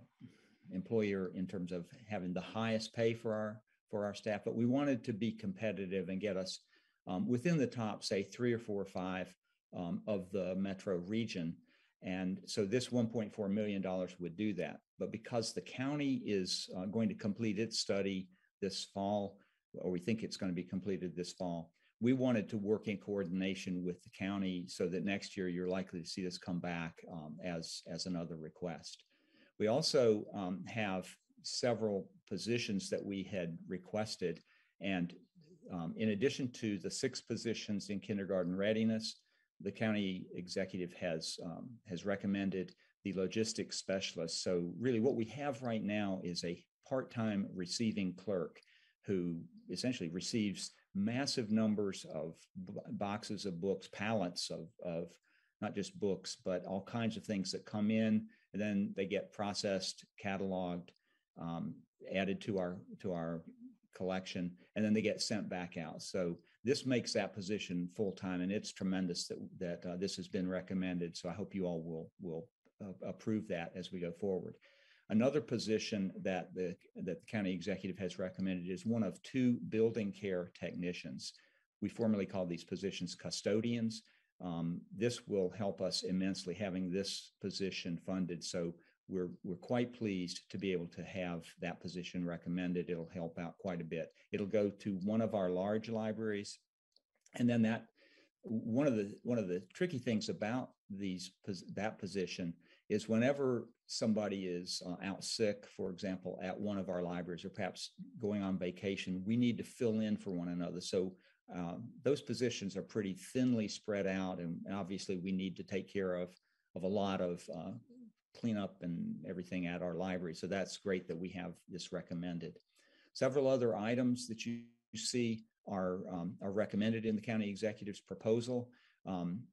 employer in terms of having the highest pay for our staff, but we wanted to be competitive and get us within the top, say 3 or 4 or 5 of the metro region. And so this $1.4 million would do that. But because the county is going to complete its study this fall, or we think it's going to be completed this fall, we wanted to work in coordination with the county so that next year you're likely to see this come back as another request. We also have several positions that we had requested. And in addition to the 6 positions in kindergarten readiness, the county executive has recommended the logistics specialist. So really what we have right now is a part-time receiving clerk who essentially receives massive numbers of boxes of books, pallets of not just books, but all kinds of things that come in, and then they get processed, cataloged, added to our collection, and then they get sent back out. So this makes that position full-time, and it's tremendous that this has been recommended. So I hope you all will approve that as we go forward. Another position that the county executive has recommended is one of 2 building care technicians. We formerly called these positions custodians. This will help us immensely having this position funded. So we're quite pleased to be able to have that position recommended. It'll help out quite a bit. It'll go to one of our large libraries. And then that one of the tricky things about that position is whenever somebody is out sick, for example, at one of our libraries or perhaps going on vacation, we need to fill in for one another. So those positions are pretty thinly spread out, and obviously we need to take care of a lot of cleanup and everything at our library. So that's great that we have this recommended. Several other items that you see are recommended in the county executive's proposal.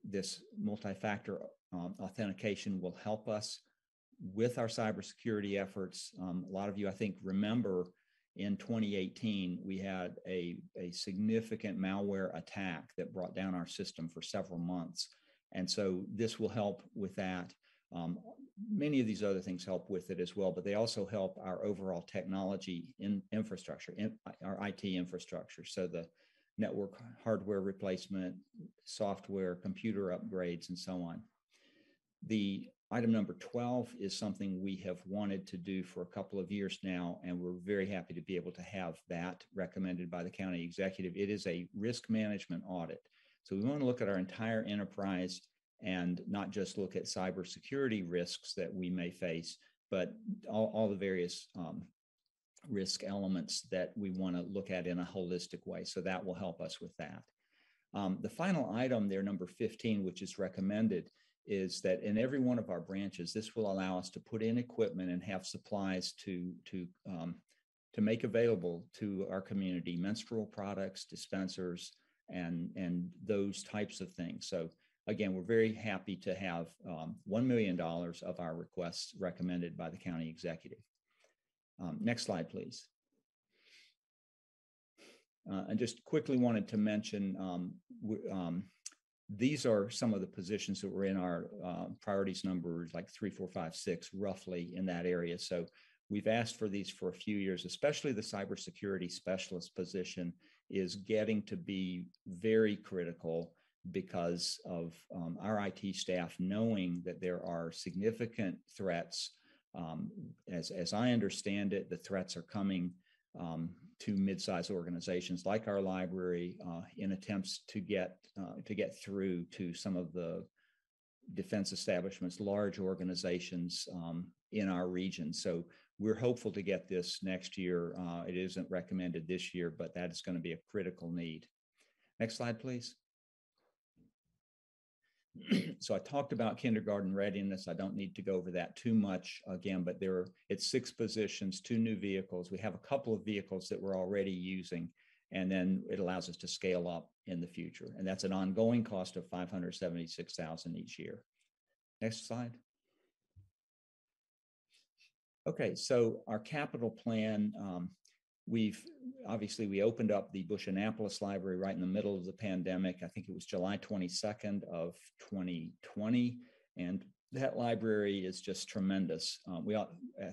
This multi-factor authentication will help us with our cybersecurity efforts. A lot of you, I think, remember in 2018, we had a significant malware attack that brought down our system for several months. And so this will help with that. Many of these other things help with it as well, but they also help our overall technology infrastructure, our IT infrastructure. So the network hardware replacement, software, computer upgrades, and so on. The item number 12 is something we have wanted to do for a couple of years now, and we're very happy to be able to have that recommended by the county executive. It is a risk management audit. So we want to look at our entire enterprise and not just look at cybersecurity risks that we may face, but all the various risk elements that we want to look at in a holistic way. So that will help us with that. The final item there, number 15, which is recommended, is that in every one of our branches, this will allow us to put in equipment and have supplies to make available to our community, menstrual products, dispensers, and those types of things. So again, we're very happy to have $1 million of our requests recommended by the county executive. Next slide, please. And just quickly wanted to mention, these are some of the positions that were in our priorities numbers like 3, 4, 5, 6, roughly in that area. So We've asked for these for a few years, especially the cybersecurity specialist position is getting to be very critical because of our IT staff knowing that there are significant threats. As I understand it, the threats are coming to mid-sized organizations like our library in attempts to get through to some of the defense establishments, large organizations in our region. So we're hopeful to get this next year. It isn't recommended this year, but that is going to be a critical need. Next slide, please. So I talked about kindergarten readiness. I don't need to go over that too much again, but it's 6 positions, 2 new vehicles. We have a couple of vehicles that we're already using, and then it allows us to scale up in the future. And that's an ongoing cost of $576,000 each year. Next slide. Okay, so our capital plan, we opened up the Bush Annapolis Library right in the middle of the pandemic. I think it was July 22nd of 2020. And that library is just tremendous. I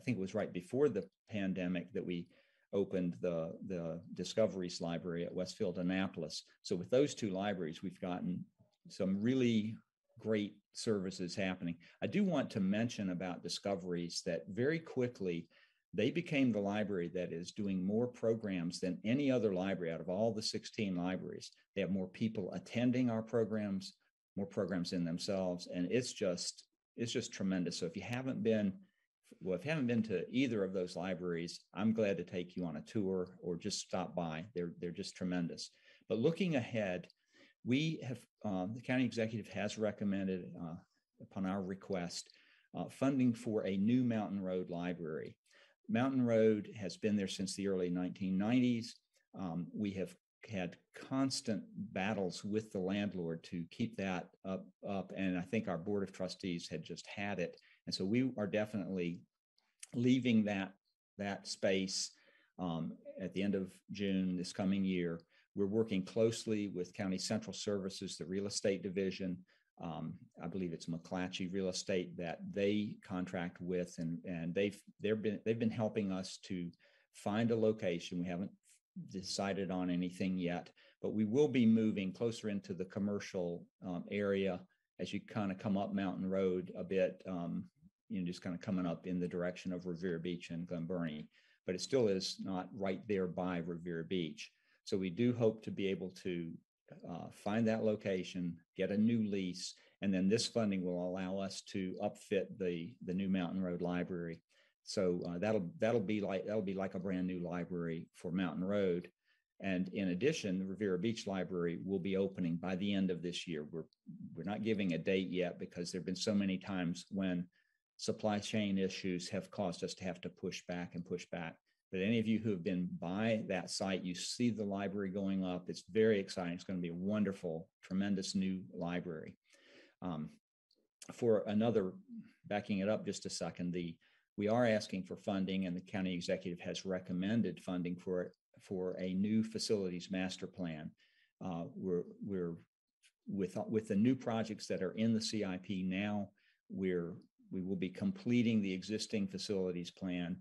think it was right before the pandemic that we opened the Discoveries Library at Westfield Annapolis. So with those 2 libraries, we've gotten some really great services happening. I do want to mention about Discoveries that very quickly, they became the library that is doing more programs than any other library out of all the 16 libraries. They have more people attending our programs, more programs in themselves, and it's just tremendous. So if you haven't been to either of those libraries, I'm glad to take you on a tour or just stop by. They're just tremendous. But looking ahead, we have the county executive has recommended upon our request funding for a new Mountain Road library. Mountain Road has been there since the early 1990s. We have had constant battles with the landlord to keep that up, and I think our Board of Trustees had just had it. And so we are definitely leaving that space at the end of June this coming year. We're working closely with County Central Services, the real estate division. I believe it's McClatchy Real Estate that they contract with, and they've been helping us to find a location. We haven't decided on anything yet, but we will be moving closer into the commercial area as you kind of come up Mountain Road a bit, just kind of coming up in the direction of Revere Beach and Glen Burnie, but it still is not right there by Revere Beach. So we do hope to be able to find that location, get a new lease, and then this funding will allow us to upfit the new Mountain Road Library. So that'll be like a brand new library for Mountain Road. And in addition, the Revere Beach Library will be opening by the end of this year. We're not giving a date yet because there have been so many times when supply chain issues have caused us to have to push back. But any of you who have been by that site, you see the library going up. It's very exciting. It's going to be a wonderful, tremendous new library. Backing it up just a second, we are asking for funding, and the county executive has recommended funding for a new facilities master plan. We're with the new projects that are in the CIP now, we will be completing the existing facilities plan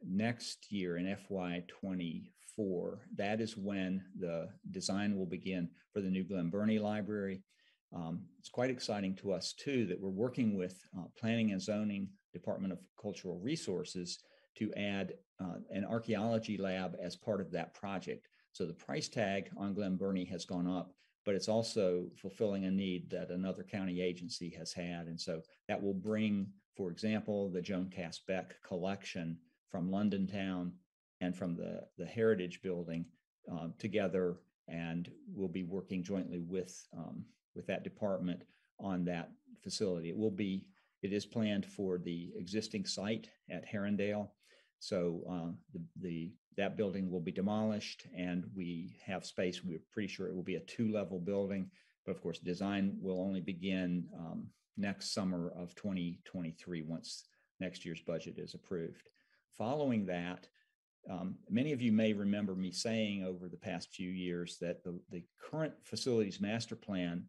next year in FY24. That is when the design will begin for the new Glen Burnie Library. It's quite exciting to us too that we're working with Planning and Zoning Department of Cultural Resources to add an archaeology lab as part of that project. So the price tag on Glen Burnie has gone up, but it's also fulfilling a need that another county agency has had. And so that will bring, for example, the Joan Cass Beck collection from London Town and from the Heritage Building together, and we'll be working jointly with that department on that facility. It is planned for the existing site at Arundel. So that building will be demolished, and we have space. We're pretty sure it will be a 2-level building, but of course, design will only begin next summer of 2023 once next year's budget is approved. Following that, many of you may remember me saying over the past few years that the current facilities master plan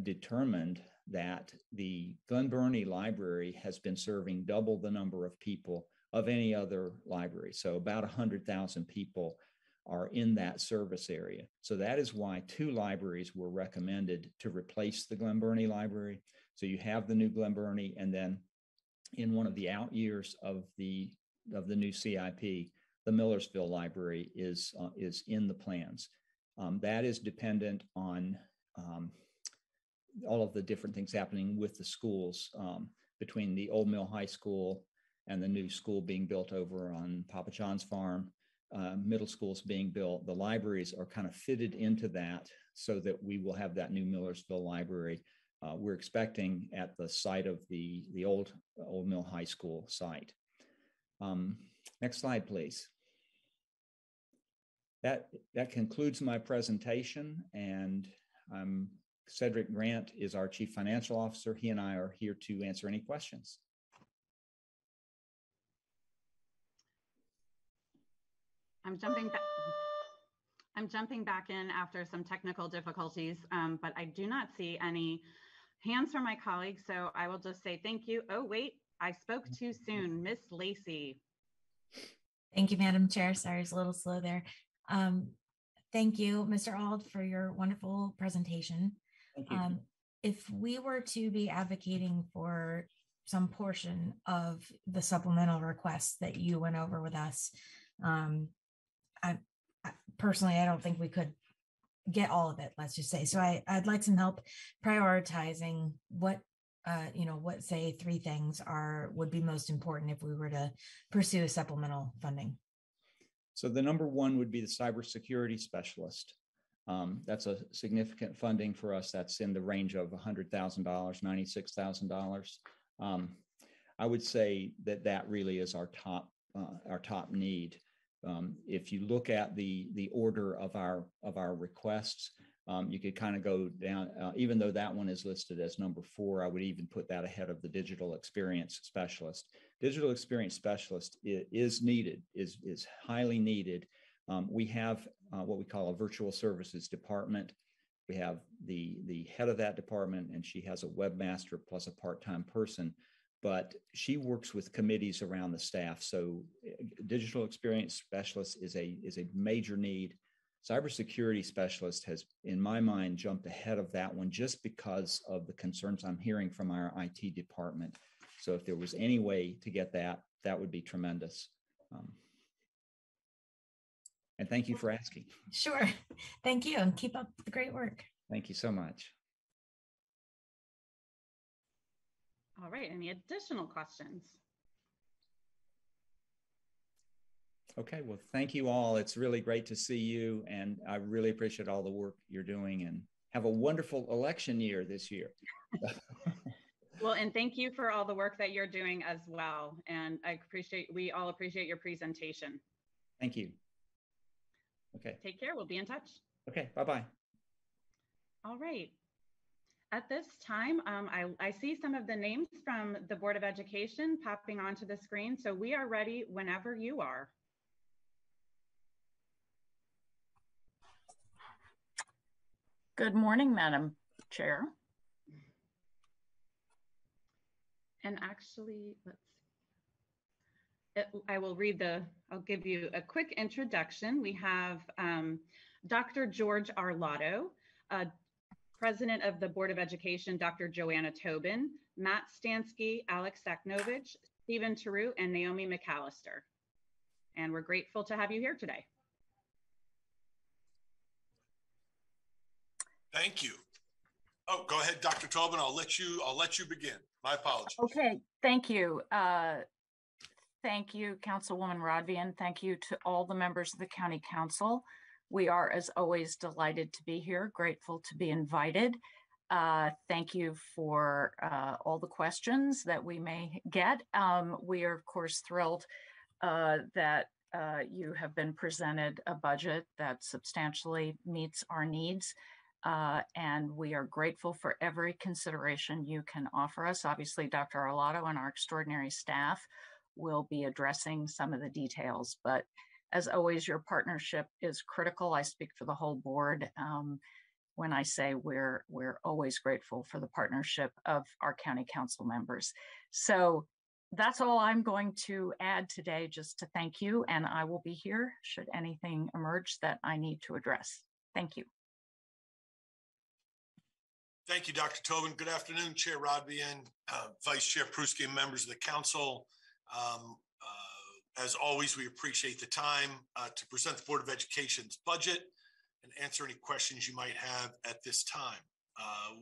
determined that the Glen Burnie Library has been serving double the number of people of any other library. So about 100,000 people are in that service area. So that is why 2 libraries were recommended to replace the Glen Burnie Library. So you have the new Glen Burnie, and then in one of the out years of the new CIP, the Millersville Library is in the plans. That is dependent on all of the different things happening with the schools, between the old Mill High School and the new school being built over on Papa John's farm. Middle schools being built. The libraries are kind of fitted into that so that we will have that new Millersville Library. We're expecting at the site of the old Mill High School site. Next slide, please. That concludes my presentation, and Cedric Grant is our Chief Financial Officer. He and I are here to answer any questions. I'm jumping back in after some technical difficulties, but I do not see any hands from my colleagues, so I will just say thank you. Oh, wait, I spoke too soon. Miss Lacey. Thank you, Madam Chair. Sorry, it's a little slow there. Thank you, Mr. Ald, for your wonderful presentation. Thank you. If we were to be advocating for some portion of the supplemental requests that you went over with us, personally, I don't think we could get all of it, let's just say. So I'd like some help prioritizing what, what say 3 things would be most important if we were to pursue a supplemental funding. So the number 1 would be the cybersecurity specialist. That's a significant funding for us. That's in the range of $100,000, $96,000. I would say that really is our top need. If you look at the order of our requests, you could kind of go down, even though that one is listed as number 4, I would even put that ahead of the digital experience specialist. Digital experience specialist is needed, is highly needed. We have what we call a virtual services department. We have the head of that department, and she has a webmaster plus a part-time person, but she works with committees around the staff. So digital experience specialist is a major need. Cybersecurity specialist has, in my mind, jumped ahead of that one just because of the concerns I'm hearing from our IT department. So if there was any way to get that, that would be tremendous. And thank you for asking. Sure. Thank you, and keep up the great work. Thank you so much. All right, any additional questions? Okay, well, thank you all. It's really great to see you, and I really appreciate all the work you're doing, and have a wonderful election year this year. Well, and thank you for all the work that you're doing as well. And we all appreciate your presentation. Thank you. Okay. Take care. We'll be in touch. Okay. Bye-bye. All right. At this time, I see some of the names from the Board of Education popping onto the screen. So we are ready whenever you are. Good morning, Madam Chair. And actually, I will I'll give you a quick introduction. We have Dr. George Arlotto, President of the Board of Education, Dr. Joanna Tobin, Matt Stansky, Alex Saknovich, Stephen Taru, and Naomi McAllister. And we're grateful to have you here today. Thank you. Oh, go ahead, Dr. Tobin. I'll let you begin. My apologies. Okay, thank you. Thank you, Councilwoman Rodvian. Thank you to all the members of the County Council. We are, as always, delighted to be here, grateful to be invited. Thank you for all the questions that we may get. We are, of course, thrilled that you have been presented a budget that substantially meets our needs. And we are grateful for every consideration you can offer us. Obviously, Dr. Arlotto and our extraordinary staff will be addressing some of the details, but as always, your partnership is critical. I speak for the whole board when I say we're always grateful for the partnership of our county council members. So that's all I'm going to add today, just to thank you, and I will be here should anything emerge that I need to address. Thank you. Thank you, Dr. Tobin. Good afternoon, Chair Rodvian, Vice Chair Pruski, and members of the council. As always, we appreciate the time to present the Board of Education's budget and answer any questions you might have at this time.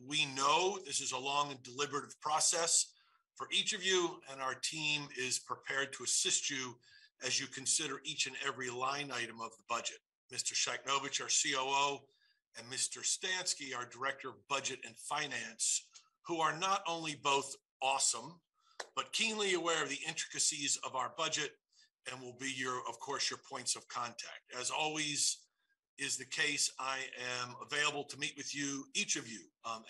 We know this is a long and deliberative process for each of you, and our team is prepared to assist you as you consider each and every line item of the budget. Mr. Shaknovich, our COO, and Mr. Stansky, our Director of Budget and Finance, who are not only both awesome, but keenly aware of the intricacies of our budget and will be of course, your points of contact. As always is the case, I am available to meet with you, each of you,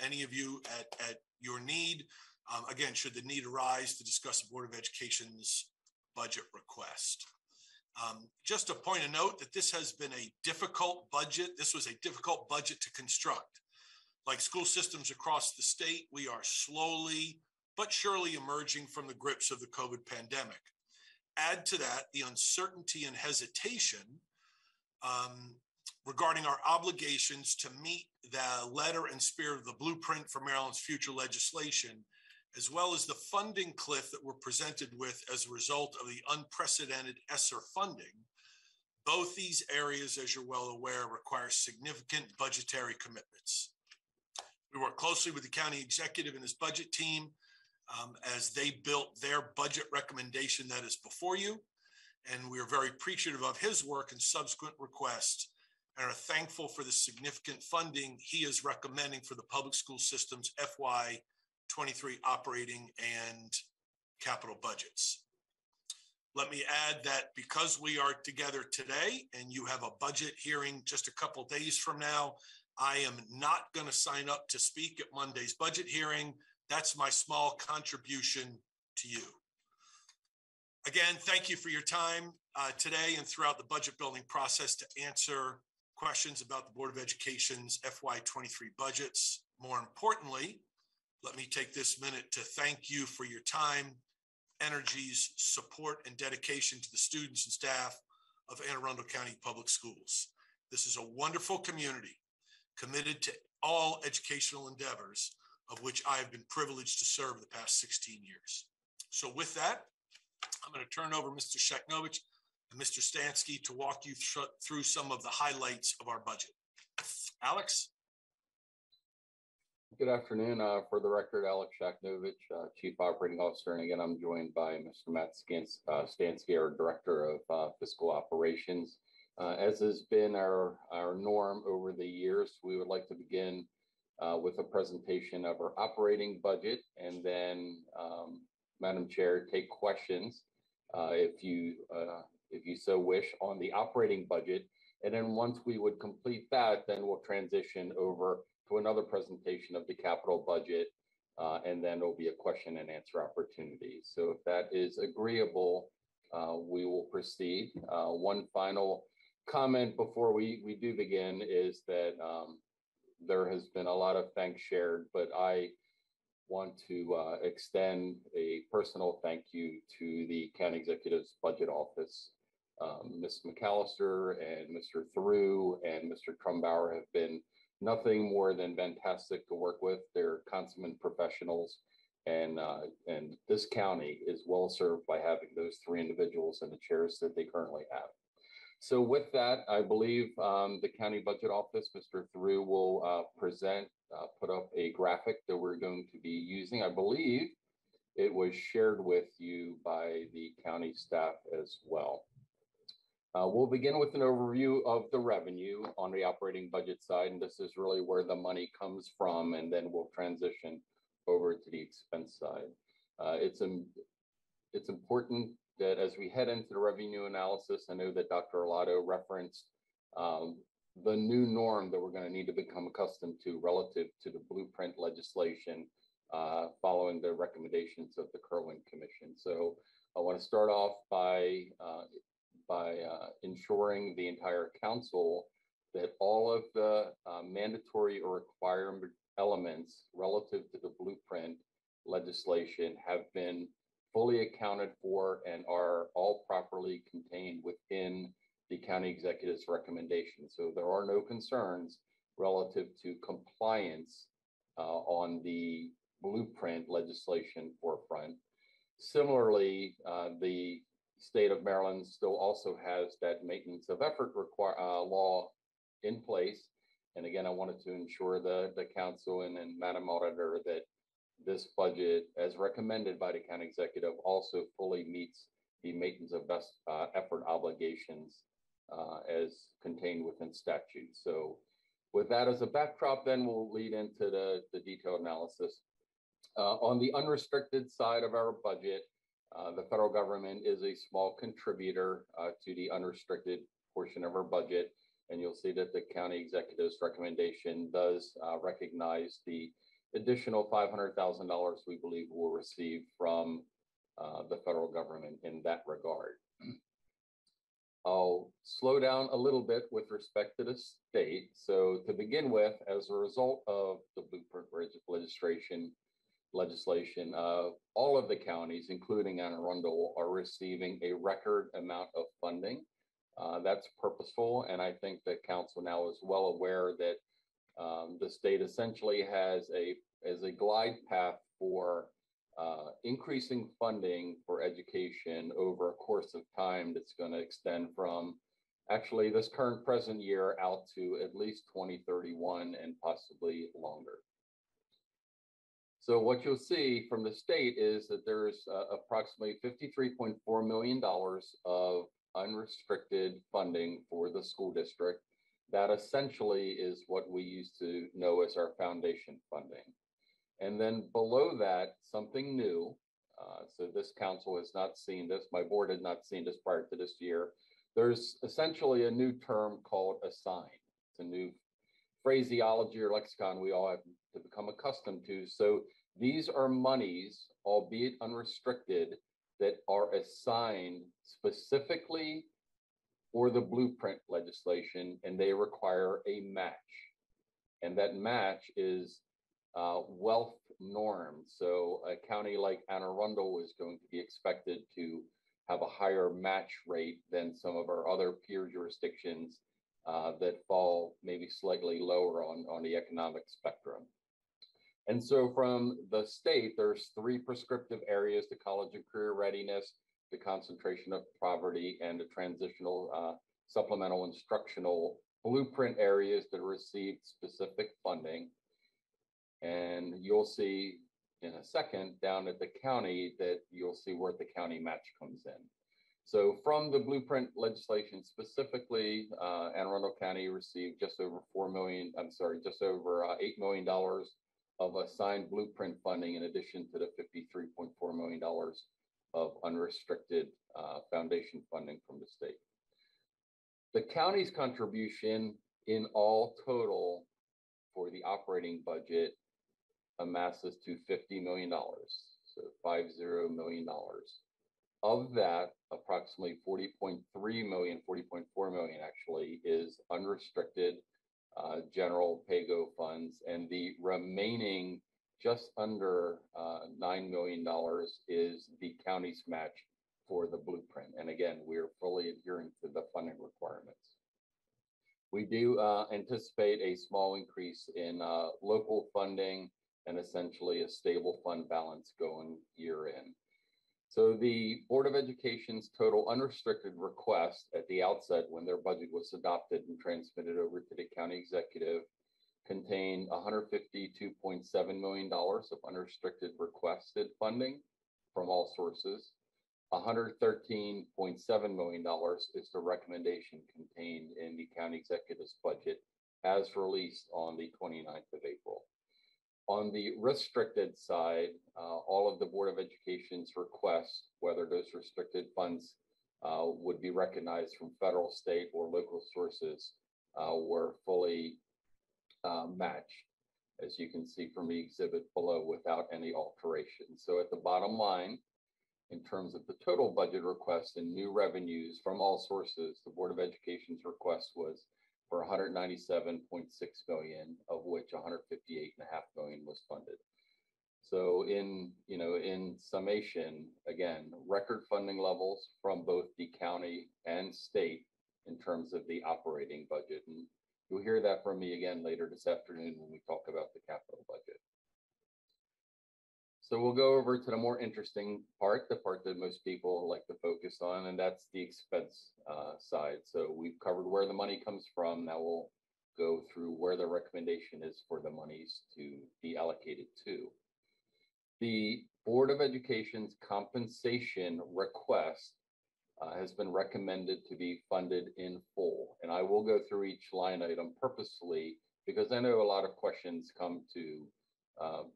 any of you at your need. Again, should the need arise to discuss the Board of Education's budget request. Just a point of note that this has been a difficult budget. This was a difficult budget to construct. Like school systems across the state, we are slowly but surely emerging from the grips of the COVID pandemic. Add to that the uncertainty and hesitation regarding our obligations to meet the letter and spirit of the blueprint for Maryland's future legislation, as well as the funding cliff that we're presented with as a result of the unprecedented ESSER funding. Both these areas, as you're well aware, require significant budgetary commitments. We work closely with the county executive and his budget team as they built their budget recommendation that is before you. And we are very appreciative of his work and subsequent requests and are thankful for the significant funding he is recommending for the public school system's FY23 operating and capital budgets. Let me add that because we are together today and you have a budget hearing just a couple of days from now, I am not going to sign up to speak at Monday's budget hearing. That's my small contribution to you. Again, thank you for your time today and throughout the budget building process to answer questions about the Board of Education's FY23 budgets. More importantly, let me take this minute to thank you for your time, energies, support, and dedication to the students and staff of Anne Arundel County Public Schools. This is a wonderful community committed to all educational endeavors of which I have been privileged to serve the past 16 years. So with that, I'm going to turn over Mr. Shaknovich and Mr. Stansky to walk you through some of the highlights of our budget. Alex? Good afternoon. For the record, Alex Shaknovich, Chief Operating Officer, and again, I'm joined by Mr. Matt Stansky, our Director of Fiscal Operations. As has been our norm over the years, we would like to begin with a presentation of our operating budget, and then, Madam Chair, take questions if you so wish on the operating budget. And then once we would complete that, then we'll transition over to another presentation of the capital budget, and then there'll be a question and answer opportunity. So if that is agreeable, we will proceed. One final comment before we do begin is that there has been a lot of thanks shared, but I want to extend a personal thank you to the County Executive's Budget Office. Ms. McAllister and Mr. Through and Mr. Trumbauer have been nothing more than fantastic to work with. They're consummate professionals, and this county is well served by having those three individuals in the chairs that they currently have. So with that, I believe the County Budget Office, Mr. Through, will put up a graphic that we're going to be using. I believe it was shared with you by the county staff as well. We'll begin with an overview of the revenue on the operating budget side, and this is really where the money comes from, and then we'll transition over to the expense side. It's important that as we head into the revenue analysis, I know that Dr. Arlotto referenced the new norm that we're going to need to become accustomed to relative to the blueprint legislation following the recommendations of the Kerwin Commission. So I want to start off by ensuring the entire council that all of the mandatory or requirement elements relative to the blueprint legislation have been fully accounted for and are all properly contained within the county executive's recommendation. So there are no concerns relative to compliance on the blueprint legislation forefront. Similarly, the state of Maryland still also has that maintenance of effort law in place. And again, I wanted to ensure the council and Madam Auditor that this budget, as recommended by the county executive, also fully meets the maintenance of best effort obligations as contained within statute. So with that as a backdrop, then we'll lead into the detailed analysis. On the unrestricted side of our budget, the federal government is a small contributor to the unrestricted portion of our budget. And you'll see that the county executive's recommendation does recognize the additional $500,000 we believe we'll receive from the federal government in that regard. I'll slow down a little bit with respect to the state. So to begin with, as a result of the blueprint legislation, all of the counties, including Arundel, are receiving a record amount of funding. That's purposeful, and I think the council now is well aware that the state essentially has a glide path for increasing funding for education over a course of time that's going to extend from actually this current present year out to at least 2031 and possibly longer. So what you'll see from the state is that there's approximately $53.4 million of unrestricted funding for the school district. That essentially is what we used to know as our foundation funding. And then below that, something new. So this council has not seen this, my board had not seen this prior to this year. There's essentially a new term called assign. It's a new phraseology or lexicon we all have to become accustomed to. So these are monies, albeit unrestricted, that are assigned specifically for the blueprint legislation, and they require a match. And that match is wealth norms. So a county like Anne Arundel is going to be expected to have a higher match rate than some of our other peer jurisdictions that fall maybe slightly lower on the economic spectrum. And so from the state, there's three prescriptive areas: the college and career readiness, the concentration of poverty, and the transitional supplemental instructional blueprint areas that received specific funding. And you'll see in a second down at the county that you'll see where the county match comes in. So from the blueprint legislation specifically, Anne Arundel County received just over $8 million of assigned blueprint funding, in addition to the $53.4 million of unrestricted foundation funding from the state. The county's contribution in all total for the operating budget amasses to $50 million, so $50 million. Of that, approximately $40.4 million actually is unrestricted general PAYGO funds, and the remaining just under $9 million is the county's match for the blueprint. And again, we're fully adhering to the funding requirements. We do anticipate a small increase in local funding and essentially a stable fund balance going year in. So the Board of Education's total unrestricted request at the outset when their budget was adopted and transmitted over to the county executive contained $152.7 million of unrestricted requested funding from all sources. $113.7 million is the recommendation contained in the county executive's budget as released on the 29th of April. On the restricted side, all of the Board of Education's requests, whether those restricted funds would be recognized from federal, state, or local sources, were fully matched, as you can see from the exhibit below, without any alteration. So at the bottom line, in terms of the total budget requests and new revenues from all sources, the Board of Education's request was for $197.6 million, of which $158.5 million was funded. So in summation, again, record funding levels from both the county and state in terms of the operating budget. And you'll hear that from me again later this afternoon when we talk about the capital budget. So we'll go over to the more interesting part, the part that most people like to focus on, and that's the expense side. So we've covered where the money comes from. Now we'll go through where the recommendation is for the monies to be allocated to. The Board of Education's compensation request has been recommended to be funded in full. And I will go through each line item purposefully because I know a lot of questions come to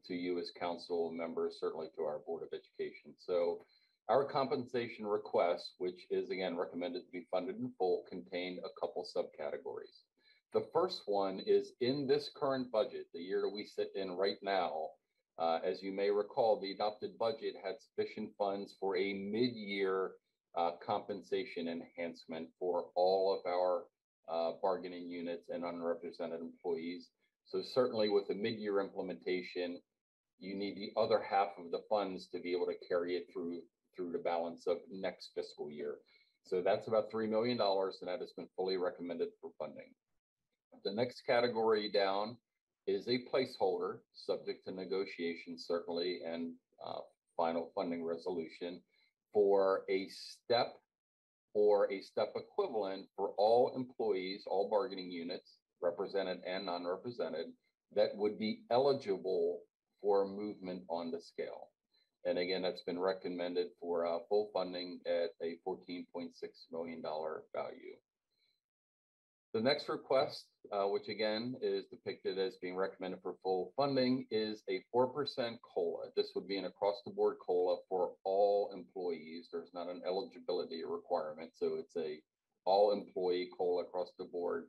you as council members, certainly to our Board of Education. So our compensation request, which is again recommended to be funded in full, contained a couple subcategories. The first one is in this current budget, the year that we sit in right now. As you may recall, the adopted budget had sufficient funds for a mid-year compensation enhancement for all of our bargaining units and unrepresented employees. So certainly with the mid-year implementation, you need the other half of the funds to be able to carry it through the balance of next fiscal year. So that's about $3 million, and that has been fully recommended for funding. The next category down is a placeholder subject to negotiation, certainly, and final funding resolution for a step or a step equivalent for all employees, all bargaining units, represented and non-represented, that would be eligible for movement on the scale. And again, that's been recommended for full funding at a $14.6 million value. The next request, which again is depicted as being recommended for full funding, is a 4% COLA. This would be an across-the-board COLA for all employees. There's not an eligibility requirement, so it's a all-employee COLA across the board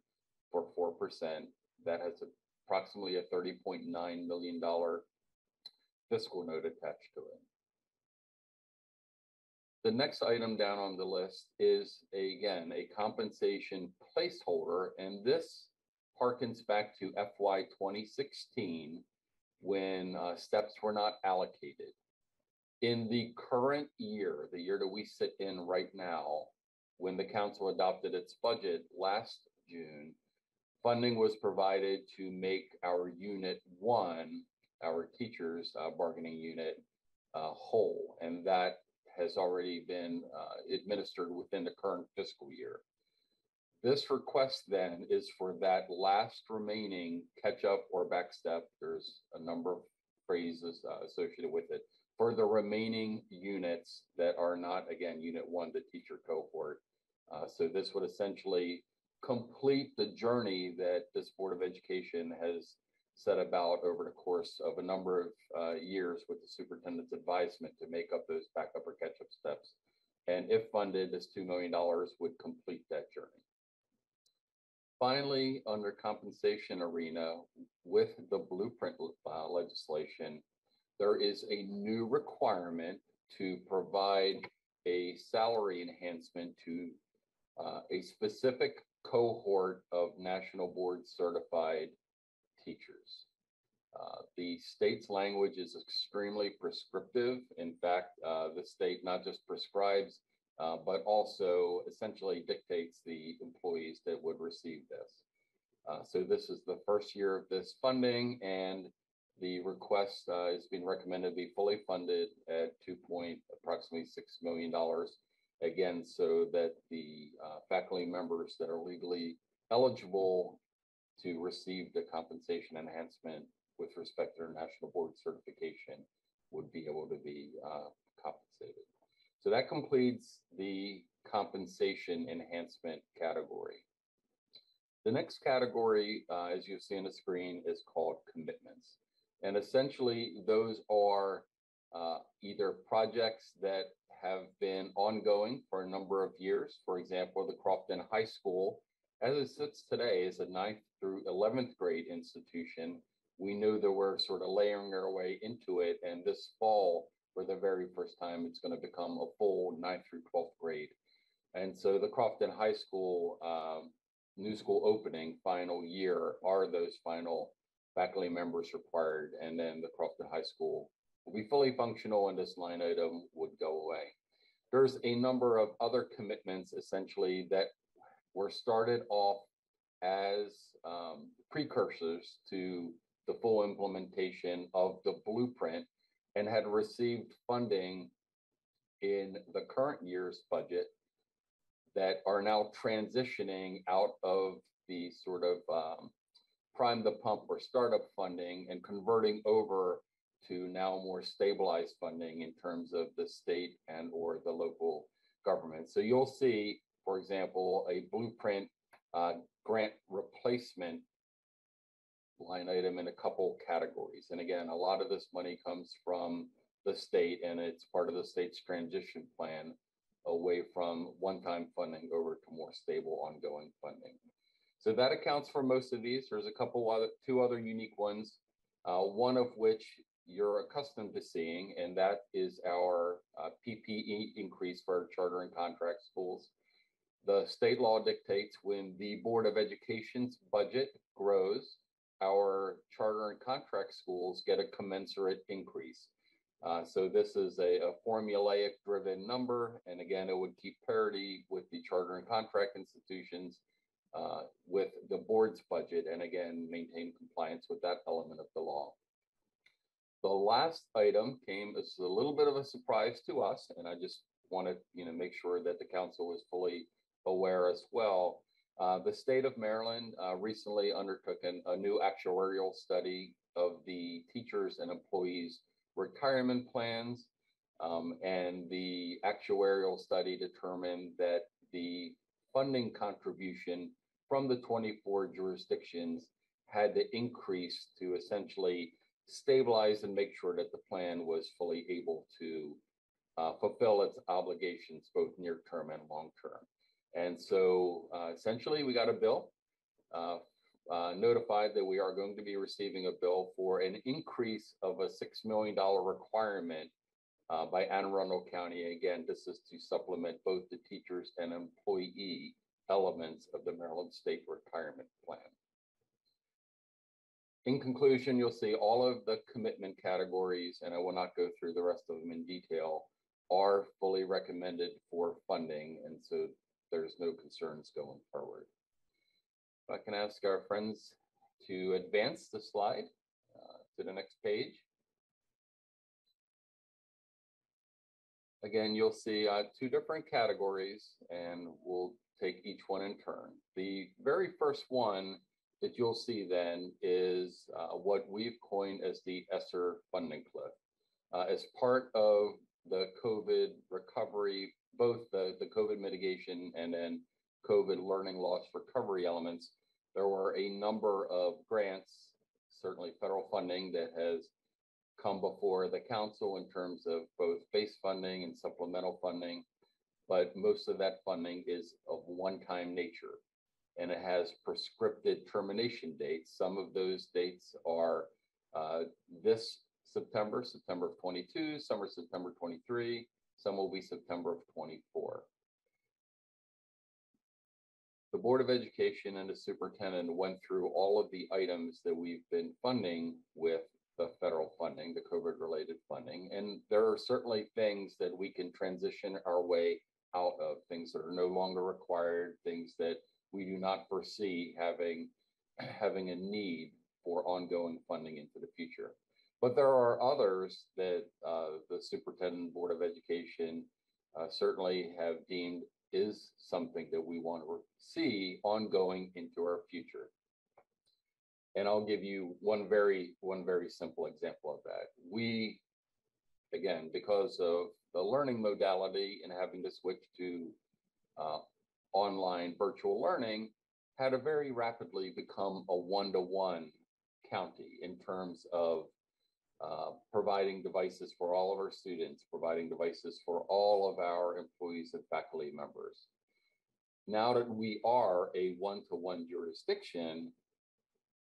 for 4%. That has approximately a $30.9 million fiscal note attached to it. The next item down on the list is, again, a compensation placeholder, and this harkens back to FY2016 when steps were not allocated. In the current year, the year that we sit in right now, when the council adopted its budget last June, funding was provided to make our Unit 1, our teachers' bargaining unit, whole, and that has already been administered within the current fiscal year. This request then is for that last remaining catch-up or backstep. There's a number of phrases associated with it for the remaining units that are not, again, Unit 1, the teacher cohort. So this would essentially complete the journey that this Board of Education has set about over the course of a number of years with the superintendent's advisement to make up those backup or catch-up steps. And if funded, this $2 million would complete that journey. Finally, under compensation arena, with the blueprint legislation, there is a new requirement to provide a salary enhancement to a specific cohort of National Board certified teachers. The state's language is extremely prescriptive. In fact, the state not just prescribes, but also essentially dictates the employees that would receive this. So this is the first year of this funding, and the request is being recommended to be fully funded at approximately $2.6 million. Again, so that the faculty members that are legally eligible to receive the compensation enhancement with respect to their national board certification would be able to be compensated. So that completes the compensation enhancement category. The next category, as you see on the screen, is called commitments. And essentially, those are either projects that have been ongoing for a number of years. For example, the Crofton High School, as it sits today, is a 9th through 11th grade institution. We knew that we're sort of layering our way into it, and this fall, for the very first time, it's going to become a full 9th through 12th grade. And so the Crofton High School new school opening final year are those final faculty members required, and then the Crofton High School will be fully functional and this line item would go away. There's a number of other commitments essentially that were started off as precursors to the full implementation of the blueprint and had received funding in the current year's budget that are now transitioning out of the sort of prime the pump or startup funding and converting over to now more stabilized funding in terms of the state and or the local government. So you'll see, for example, a blueprint grant replacement line item in a couple categories. And again, a lot of this money comes from the state and it's part of the state's transition plan away from one-time funding over to more stable ongoing funding. So that accounts for most of these. There's a couple two other unique ones, one of which you're accustomed to seeing, and that is our PPE increase for our charter and contract schools. The state law dictates when the Board of Education's budget grows, our charter and contract schools get a commensurate increase. So this is a formulaic driven number. And again, it would keep parity with the charter and contract institutions with the board's budget, and again, maintain compliance with that element of the law. The last item came as a little bit of a surprise to us, and I just want to make sure that the council is fully aware as well. The state of Maryland recently undertook a new actuarial study of the teachers and employees' retirement plans, and the actuarial study determined that the funding contribution from the 24 jurisdictions had to increase to essentially stabilize and make sure that the plan was fully able to fulfill its obligations, both near term and long term. And so essentially we got a bill, notified that we are going to be receiving a bill for an increase of a $6 million requirement by Anne Arundel County. Again, this is to supplement both the teachers and employee elements of the Maryland State Retirement Plan. In conclusion, you'll see all of the commitment categories, and I will not go through the rest of them in detail, are fully recommended for funding, and so there's no concerns going forward. If I can ask our friends to advance the slide to the next page. Again, you'll see two different categories, and we'll take each one in turn. The very first one that you'll see then is what we've coined as the ESSER funding cliff. As part of the COVID recovery, both the COVID mitigation and then COVID learning loss recovery elements, there were a number of grants, certainly federal funding, that has come before the council in terms of both base funding and supplemental funding, but most of that funding is of one-time nature, and it has prescripted termination dates. Some of those dates are this September, September of 22, some are September 23, some will be September of 24. The Board of Education and the superintendent went through all of the items that we've been funding with the federal funding, the COVID-related funding, and there are certainly things that we can transition our way out of, things that are no longer required, things that we do not foresee having a need for ongoing funding into the future. But there are others that the superintendent and Board of Education certainly have deemed is something that we want to see ongoing into our future. And I'll give you one very simple example of that. We, again, because of the learning modality and having to switch to online virtual learning, had to very rapidly become a one-to-one county in terms of providing devices for all of our students, providing devices for all of our employees and faculty members. Now that we are a one-to-one jurisdiction,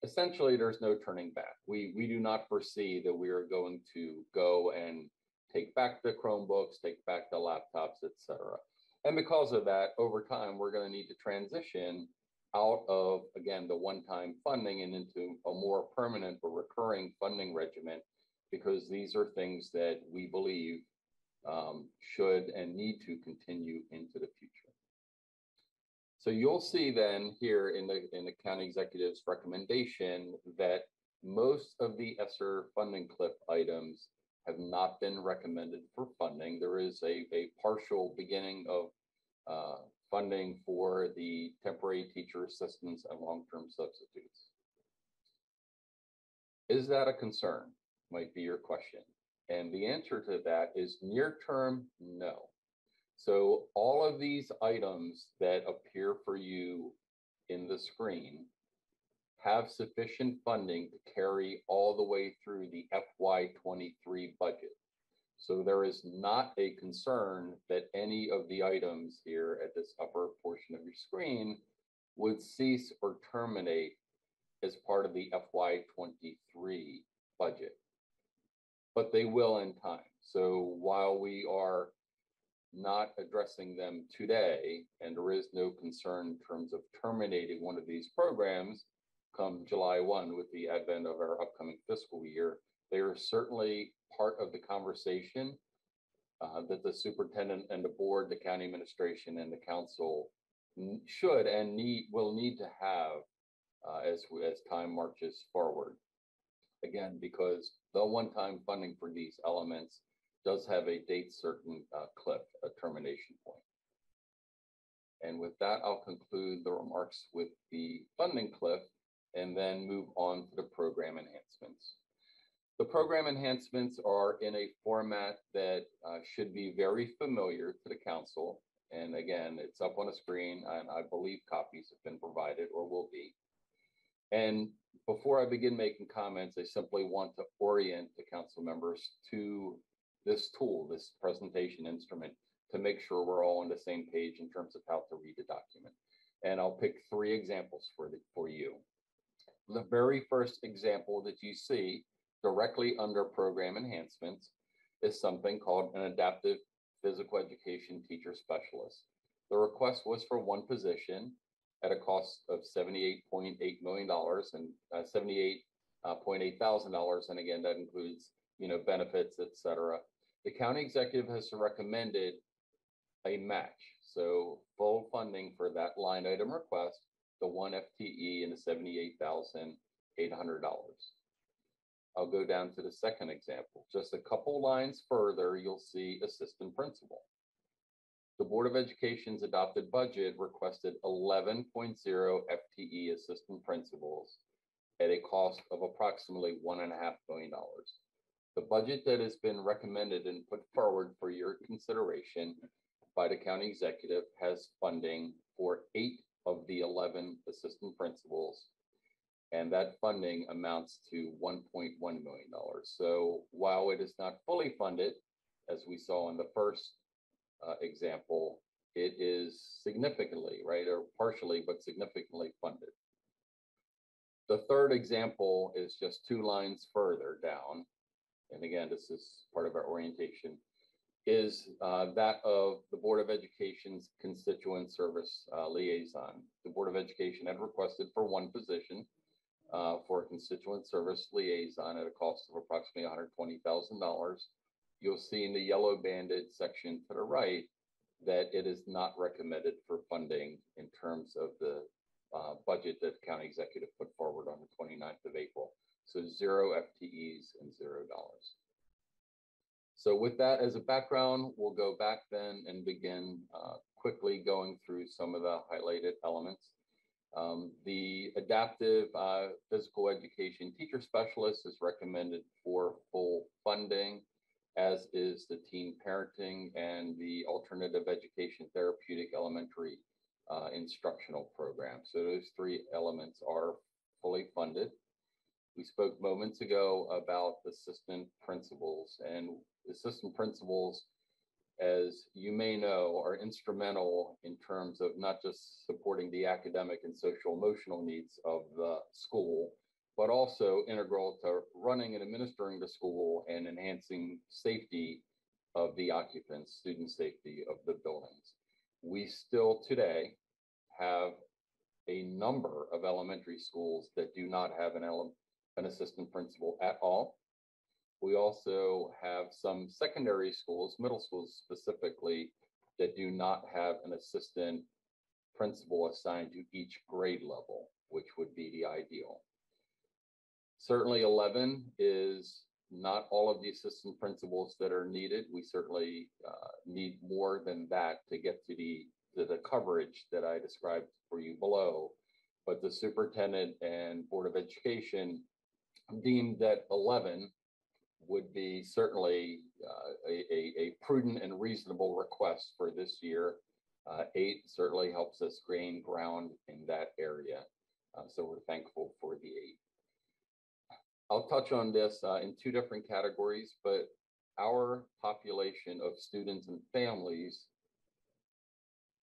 essentially there's no turning back. We do not foresee that we are going to go and take back the Chromebooks, take back the laptops, etc. And because of that, over time, we're going to need to transition out of, again, the one-time funding and into a more permanent or recurring funding regimen because these are things that we believe should and need to continue into the future. So you'll see then here in the county executive's recommendation that most of the ESSER funding cliff items have not been recommended for funding. There is a partial beginning of funding for the temporary teacher assistants and long-term substitutes. Is that a concern? Might be your question. And the answer to that is near term, no. So all of these items that appear for you in the screen have sufficient funding to carry all the way through the FY23 budget. So there is not a concern that any of the items here at this upper portion of your screen would cease or terminate as part of the FY23 budget, but they will in time. So while we are not addressing them today, and there is no concern in terms of terminating one of these programs come July 1 with the advent of our upcoming fiscal year, they are certainly part of the conversation that the superintendent and the board, the county administration, and the council should and will need to have as time marches forward. Again, because the one-time funding for these elements does have a date certain cliff, a termination point. And with that, I'll conclude the remarks with the funding cliff and then move on to the program enhancements. The program enhancements are in a format that should be very familiar to the council. And again, it's up on a screen, and I believe copies have been provided or will be. And before I begin making comments, I simply want to orient the council members to this tool, this presentation instrument, to make sure we're all on the same page in terms of how to read the document. And I'll pick 3 examples for you. The very first example that you see directly under program enhancements is something called an adaptive physical education teacher specialist. The request was for 1 position at a cost of $78.8 million and $78.8 thousand. And again, that includes, benefits, et cetera. The county executive has recommended a match. So full funding for that line item request, the 1 FTE and the $78,800. I'll go down to the second example. Just a couple lines further, you'll see assistant principal. The Board of Education's adopted budget requested 11.0 FTE assistant principals at a cost of approximately $1.5 million. The budget that has been recommended and put forward for your consideration by the county executive has funding for 8 of the 11 assistant principals, and that funding amounts to $1.1 million. So while it is not fully funded, as we saw in the first example, it is significantly, right, or partially, but significantly funded. The third example is just 2 lines further down. And again, this is part of our orientation, is that of the Board of Education's constituent service liaison. The Board of Education had requested for 1 position for a constituent service liaison at a cost of approximately $120,000. You'll see in the yellow banded section to the right that it is not recommended for funding in terms of the budget that the county executive put forward on the 29th of April. So 0 FTEs and $0. So with that as a background, we'll go back then and begin quickly going through some of the highlighted elements. The adaptive physical education teacher specialist is recommended for full funding, as is the teen parenting and the alternative education therapeutic elementary instructional program. So those 3 elements are fully funded. We spoke moments ago about assistant principals, and assistant principals, as you may know, are instrumental in terms of not just supporting the academic and social emotional needs of the school, but also integral to running and administering the school and enhancing safety of the occupants, student safety of the buildings. We still today have a number of elementary schools that do not have an assistant principal at all. We also have some secondary schools, middle schools specifically, that do not have an assistant principal assigned to each grade level, which would be the ideal. Certainly 11 is not all of the assistant principals that are needed. We certainly need more than that to get to the coverage that I described for you below. But the superintendent and Board of Education deemed that 11 would be certainly a prudent and reasonable request for this year. 8 certainly helps us gain ground in that area. So we're thankful for the 8. I'll touch on this in 2 different categories, but our population of students and families,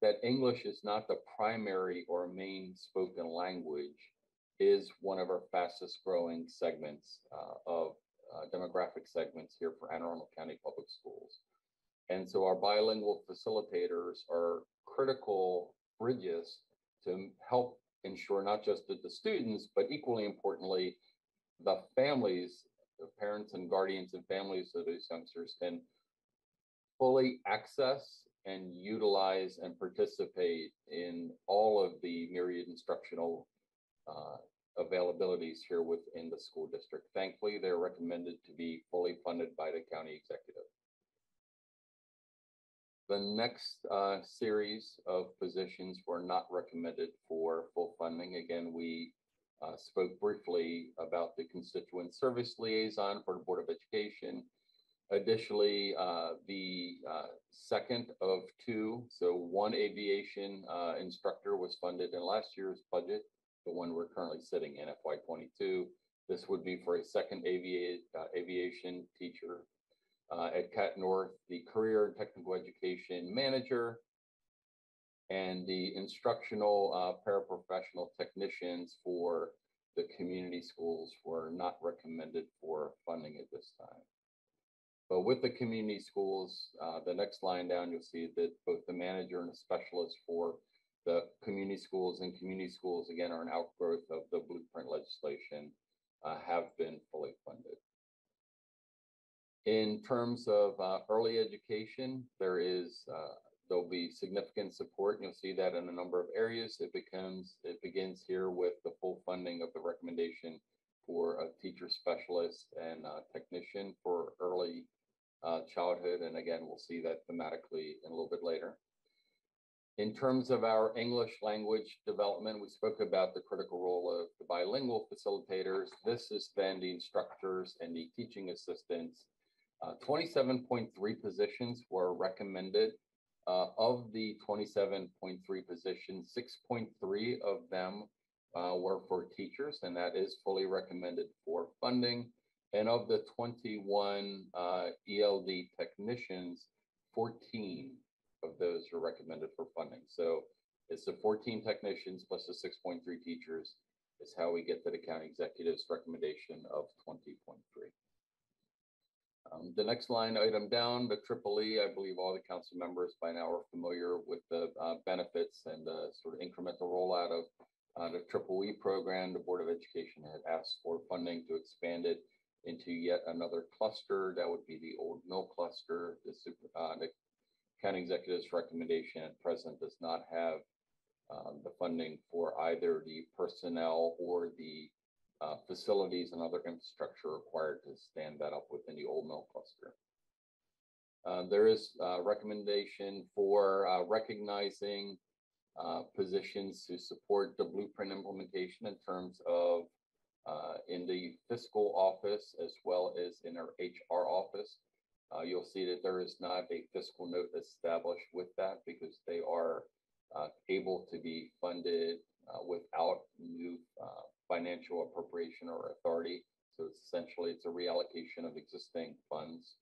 that English is not the primary or main spoken language, is one of our fastest growing segments of demographic segments here for Anne Arundel County Public Schools. And so our bilingual facilitators are critical bridges to help ensure not just that the students, but equally importantly, the families, the parents and guardians and families of those youngsters can fully access and utilize and participate in all of the myriad instructional availabilities here within the school district. Thankfully, they're recommended to be fully funded by the county executive. The next series of positions were not recommended for full funding. Again, we spoke briefly about the constituent service liaison for the Board of Education. Additionally, the second of 2, so 1 aviation instructor was funded in last year's budget, the one we're currently sitting in FY22. This would be for a second aviation teacher. At Cat North, the career and technical education manager and the instructional paraprofessional technicians for the community schools were not recommended for funding at this time. But with the community schools, the next line down, you'll see that both the manager and the specialist for the community schools and community schools, again, are an outgrowth of the blueprint legislation, have been fully funded. In terms of early education, there'll be significant support. And you'll see that in a number of areas. It begins here with the full funding of the recommendation for a teacher specialist and technician for early childhood. And again, we'll see that thematically in a little bit later. In terms of our English language development, we spoke about the critical role of the bilingual facilitators. This is then the instructors and the teaching assistants. 27.3 positions were recommended. Of the 27.3 positions, 6.3 of them were for teachers, and that is fully recommended for funding. And of the 21 ELD technicians, 14 of those are recommended for funding. So it's the 14 technicians plus the 6.3 teachers is how we get to the county executive's recommendation of 20.3. The next line item down, the EEE, I believe all the council members by now are familiar with the benefits and the sort of incremental rollout of the EEE program. The Board of Education had asked for funding to expand it into yet another cluster. That would be the Old Mill cluster. The county executive's recommendation at present does not have the funding for either the personnel or the facilities and other infrastructure required to stand that up within the Old Mill cluster. There is a recommendation for recognizing positions to support the blueprint implementation in terms of in the fiscal office as well as in our HR office. You'll see that there is not a fiscal note established with that because they are able to be funded without new financial appropriation or authority. So it's a reallocation of existing funds.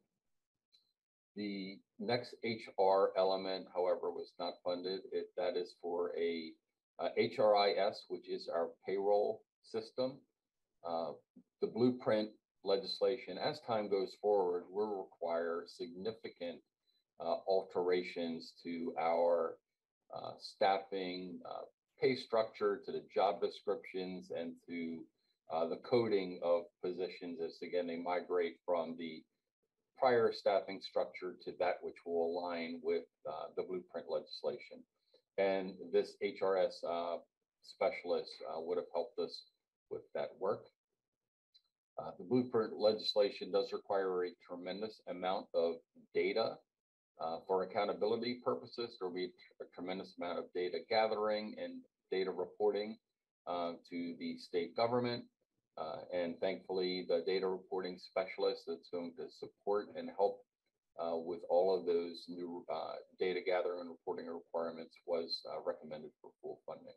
The next HR element, however, was not funded. That is for a HRIS, which is our payroll system. The blueprint legislation, as time goes forward, will require significant alterations to our staffing, pay structure, to the job descriptions, and to the coding of positions as, again, they migrate from the prior staffing structure to that which will align with the blueprint legislation. And this HRS specialist would have helped us with that work. The blueprint legislation does require a tremendous amount of data. For accountability purposes, there will be a tremendous amount of data gathering and data reporting to the state government. And thankfully, the data reporting specialist that's going to support and help with all of those new data gathering and reporting requirements was recommended for full funding.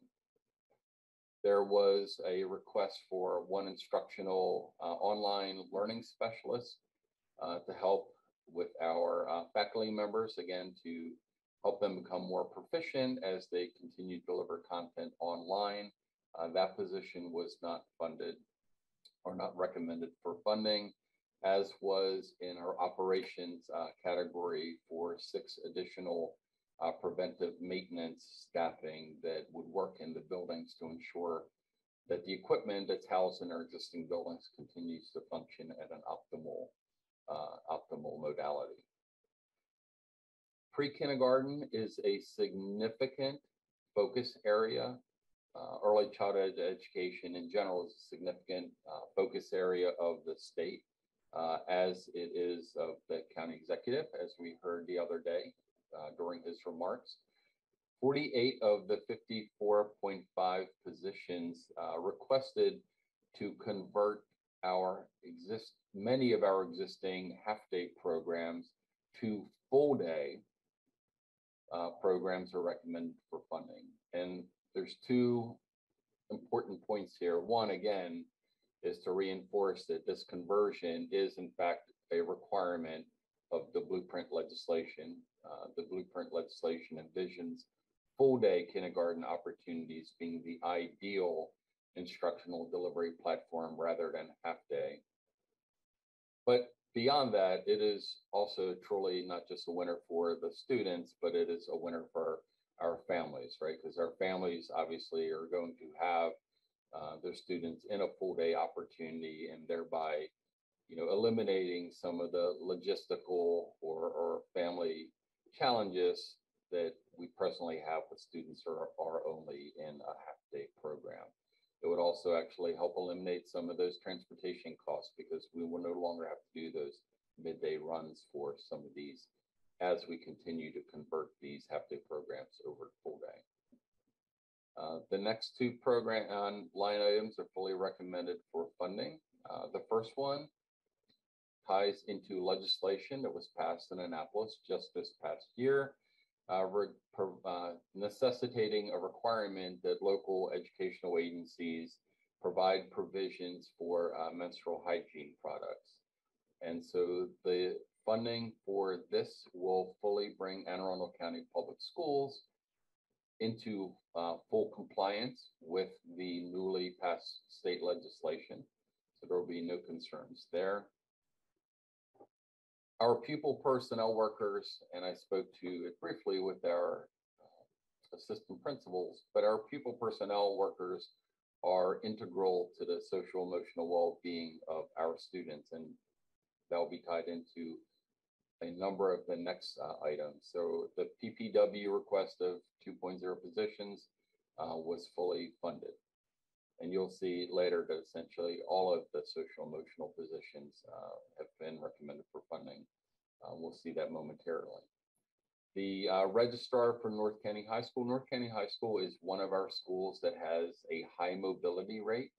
There was a request for one instructional online learning specialist to help with our faculty members, again, to help them become more proficient as they continue to deliver content online. That position was not funded or not recommended for funding, as was in our operations category for 6 additional preventive maintenance staffing that would work in the buildings to ensure that the equipment that's housed in our existing buildings continues to function at an optimal modality. Pre-kindergarten is a significant focus area. Early childhood education in general is a significant focus area of the state, as it is of the county executive, as we heard the other day during his remarks. 48 of the 54.5 positions requested to convert many of our existing half-day programs to full-day programs are recommended for funding. And there's 2 important points here. One, again, is to reinforce that this conversion is in fact a requirement of the blueprint legislation. The blueprint legislation envisions full-day kindergarten opportunities being the ideal instructional delivery platform rather than half-day. But beyond that, it is also truly not just a winner for the students, but it is a winner for our families, right? Because our families obviously are going to have their students in a full-day opportunity, and thereby, eliminating some of the logistical or family challenges that we presently have with students who are only in a half-day program. It would also actually help eliminate some of those transportation costs, because we will no longer have to do those midday runs for some of these as we continue to convert these half-day programs over to full day. The next 2 program line items are fully recommended for funding. The first one ties into legislation that was passed in Annapolis just this past year, necessitating a requirement that local educational agencies provide provisions for menstrual hygiene products. And so the funding for this will fully bring Anne Arundel County Public Schools into full compliance with the newly passed state legislation. So there will be no concerns there. Our pupil personnel workers, and I spoke to it briefly with our assistant principals, but our pupil personnel workers are integral to the social emotional well-being of our students, and that will be tied into a number of the next items. So the PPW request of 2.0 positions was fully funded. And you'll see later that essentially all of the social emotional positions have been recommended for funding. We'll see that momentarily. The registrar for North County High School. North County High School is one of our schools that has a high mobility rate.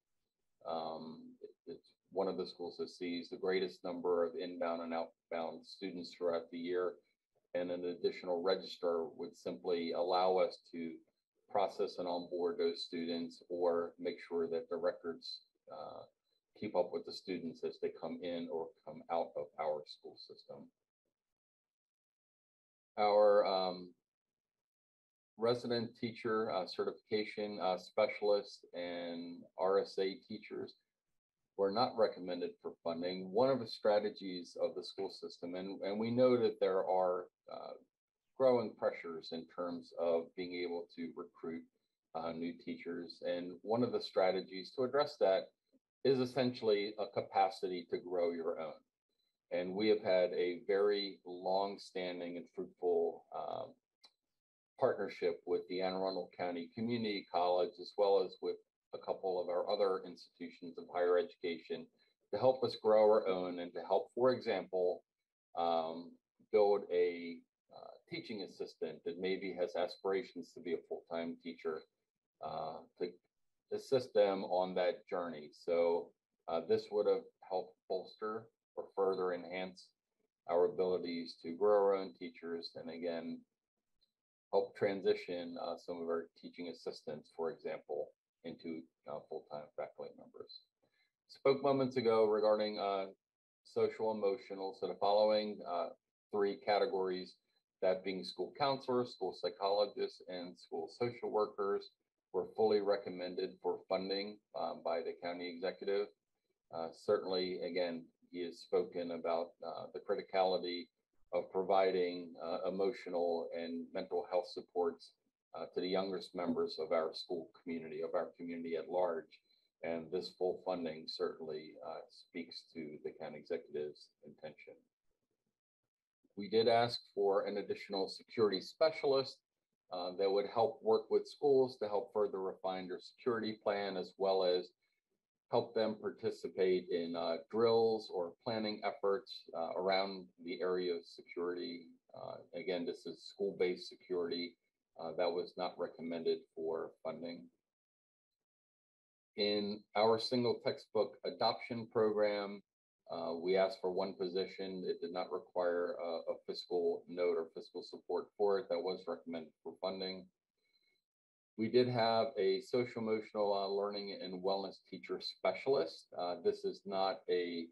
It's one of the schools that sees the greatest number of inbound and outbound students throughout the year. And an additional registrar would simply allow us to process and onboard those students, or make sure that the records keep up with the students as they come in or come out of our school system. Our resident teacher certification specialists and RSA teachers were not recommended for funding. One of the strategies of the school system, and we know that there are growing pressures in terms of being able to recruit new teachers. And one of the strategies to address that is essentially a capacity to grow your own. And we have had a very long-standing and fruitful partnership with the Anne Arundel County Community College, as well as with a couple of our other institutions of higher education, to help us grow our own and to help, for example, build a teaching assistant that maybe has aspirations to be a full-time teacher, to assist them on that journey. So this would have helped bolster or further enhance our abilities to grow our own teachers, and again, help transition some of our teaching assistants, for example, into full-time faculty members. Spoke moments ago regarding social emotional. So the following three categories, that being school counselors, school psychologists, and school social workers, were fully recommended for funding by the county executive. Certainly, again, he has spoken about the criticality of providing emotional and mental health supports to the youngest members of our school community, of our community at large. And this full funding certainly speaks to the county executive's intention. We did ask for an additional security specialist that would help work with schools to help further refine their security plan, as well as help them participate in drills or planning efforts around the area of security. Again, this is school-based security that was not recommended for funding. In our single textbook adoption program, we asked for one position. It did not require a fiscal note or fiscal support for it. That was recommended for funding. We did have a social emotional learning and wellness teacher specialist. This is not a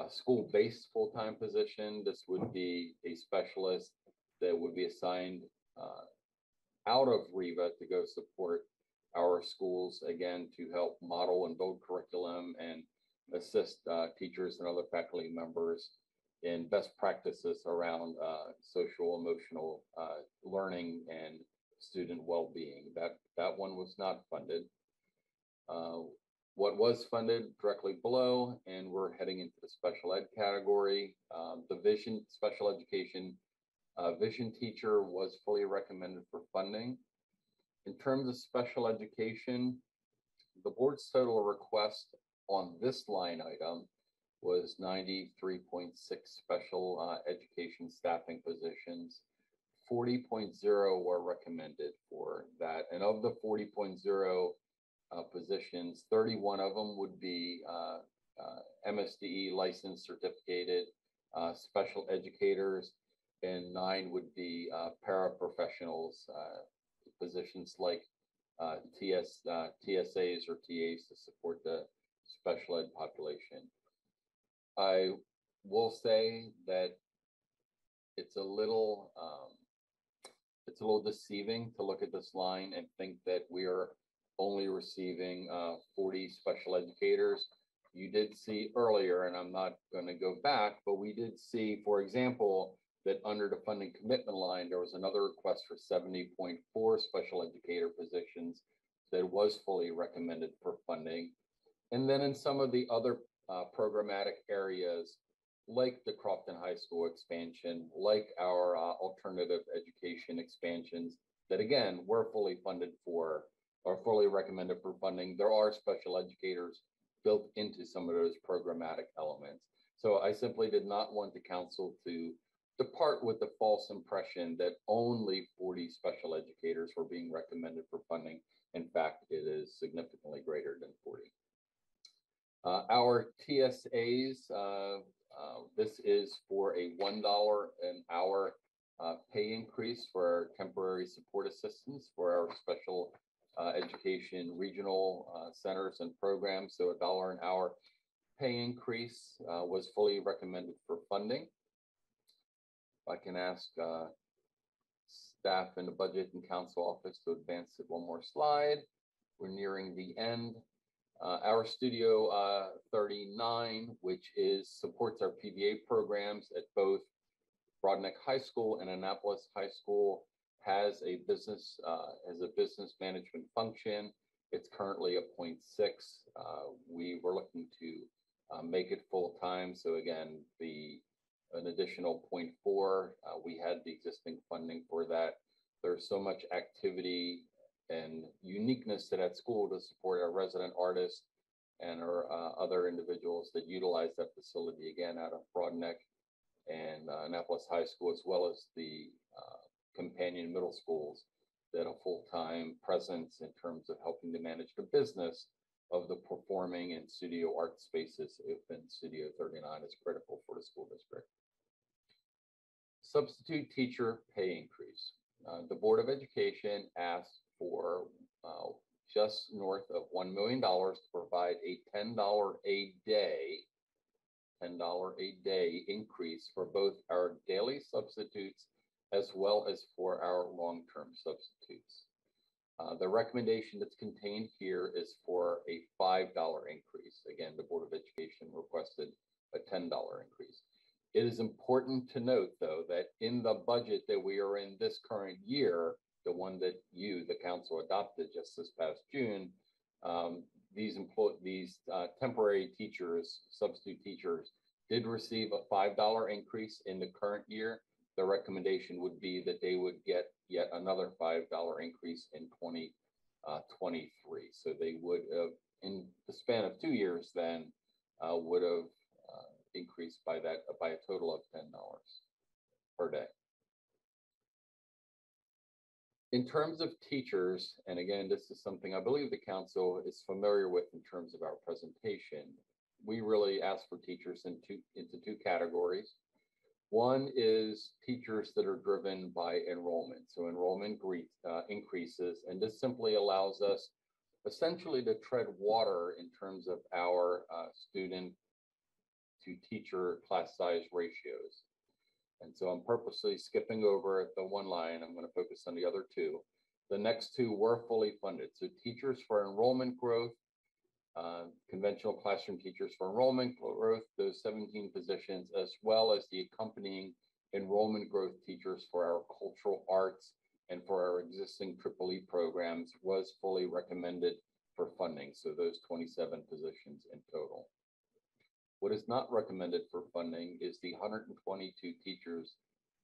school-based full-time position. This would be a specialist that would be assigned out of REVA to go support our schools, again, to help model and build curriculum and assist teachers and other faculty members in best practices around social emotional learning and student well-being. That one was not funded. What was funded directly below, and we're heading into the special ed category, the vision special education vision teacher was fully recommended for funding. In terms of special education, the board's total request on this line item was 93.6 special education staffing positions. 40.0 were recommended for that. And of the 40.0 positions, 31 of them would be MSDE licensed certificated special educators, and 9 would be paraprofessionals, positions like TSAs or TAs to support the special ed population. I will say that it's a little deceiving to look at this line and think that we are only receiving 40 special educators. You did see earlier, and I'm not going to go back, but we did see, for example, that under the funding commitment line, there was another request for 70.4 special educator positions that was fully recommended for funding. And then in some of the other programmatic areas, like the Crofton High School expansion, like our alternative education expansions, that again, were fully funded for or fully recommended for funding, there are special educators built into some of those programmatic elements. So I simply did not want the council to depart with the false impression that only 40 special educators were being recommended for funding. In fact, it is significantly greater than 40. Our TSAs, this is for a $1 an hour pay increase for our temporary support assistants for our special education regional centers and programs. So $1 an hour pay increase was fully recommended for funding. If I can ask staff in the budget and council office to advance it one more slide. We're nearing the end. Our Studio 39, which supports our PBA programs at both Broadneck High School and Annapolis High School, has a business management function. It's currently a 0.6. We were looking to make it full time. So again, an additional 0.4. We had the existing funding for that. There's so much activity and uniqueness to that school to support our resident artists and our other individuals that utilize that facility, again, out of Broadneck and Annapolis High School, as well as the companion middle schools, that a full-time presence in terms of helping to manage the business of the performing and studio art spaces within Studio 39 is critical for the school district. Substitute teacher pay increase. The Board of Education asked for just north of $1 million to provide a $10 a day increase for both our daily substitutes as well as for our long-term substitutes. The recommendation that's contained here is for a $5 increase. Again, the Board of Education requested a $10 increase. It is important to note, though, that in the budget that we are in this current year, the one that the council adopted just this past June, these temporary teachers, substitute teachers, did receive a $5 increase in the current year. The recommendation would be that they would get yet another $5 increase in 2023. So they would have, in the span of 2 years, then would have increased by a total of $10 per day. In terms of teachers, and again, this is something I believe the council is familiar with in terms of our presentation, we really ask for teachers into two categories. One is teachers that are driven by enrollment. So enrollment increases, and this simply allows us essentially to tread water in terms of our student to teacher class size ratios. And so I'm purposely skipping over the one line. I'm going to focus on the other two. The next two were fully funded. So teachers for enrollment growth, conventional classroom teachers for enrollment growth, those 17 positions, as well as the accompanying enrollment growth teachers for our cultural arts and for our existing EEE programs was fully recommended for funding. So those 27 positions in total. What is not recommended for funding is the 122 teachers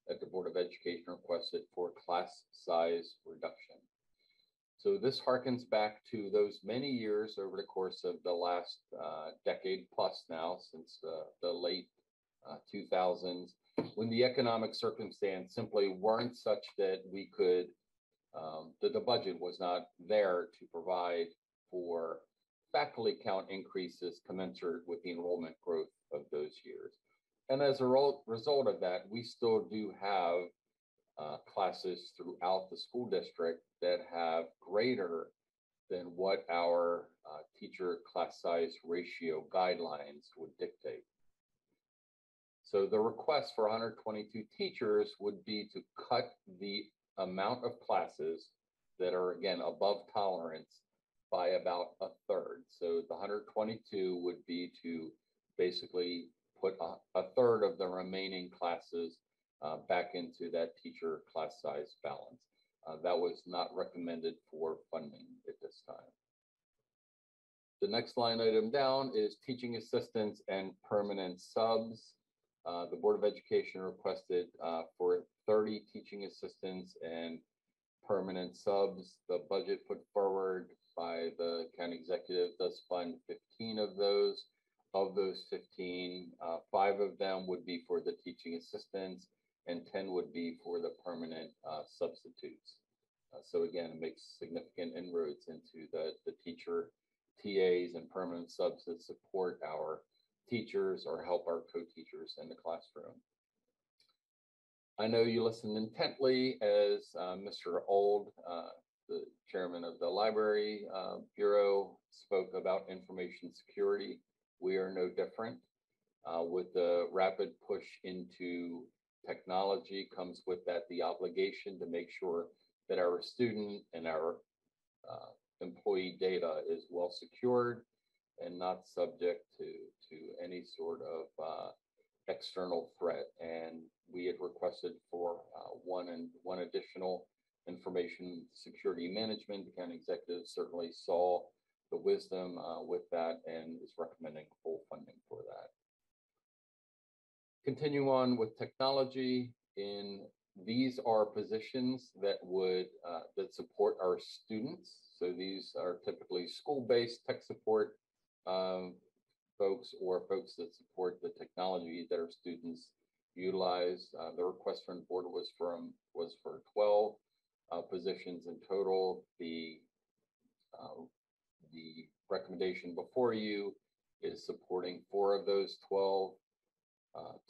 that the Board of Education requested for class size reduction. So this harkens back to those many years over the course of the last decade plus now, since the late 2000s, when the economic circumstance simply weren't such that we could, that the budget was not there to provide for faculty count increases commensurate with the enrollment growth of those years. And as a result of that, we still do have classes throughout the school district that have greater than what our teacher class size ratio guidelines would dictate. So the request for 122 teachers would be to cut the amount of classes that are, again, above tolerance by about a third. So the 122 would be to basically put a third of the remaining classes back into that teacher class size balance. That was not recommended for funding at this time. The next line item down is teaching assistants and permanent subs. The Board of Education requested for 30 teaching assistants and permanent subs. The budget put forward by the county executive does fund 15 of those. Of those 15, 5 of them would be for the teaching assistants and 10 would be for the permanent substitutes. So again, it makes significant inroads into the teacher TAs and permanent subs that support our teachers or help our co-teachers in the classroom. I know you listened intently as Mr. Old, the chairman of the Library Bureau, spoke about information security. We are no different. With the rapid push into technology comes with that the obligation to make sure that our student and our employee data is well secured and not subject to any sort of external threat. And we had requested for one additional information security management. The county executive certainly saw the wisdom with that and is recommending full funding for that. Continue on with technology. These are positions that would that support our students. So these are typically school-based tech support folks or folks that support the technology that our students utilize. The request from the board was for 12 positions in total. The recommendation before you is supporting 4 of those 12,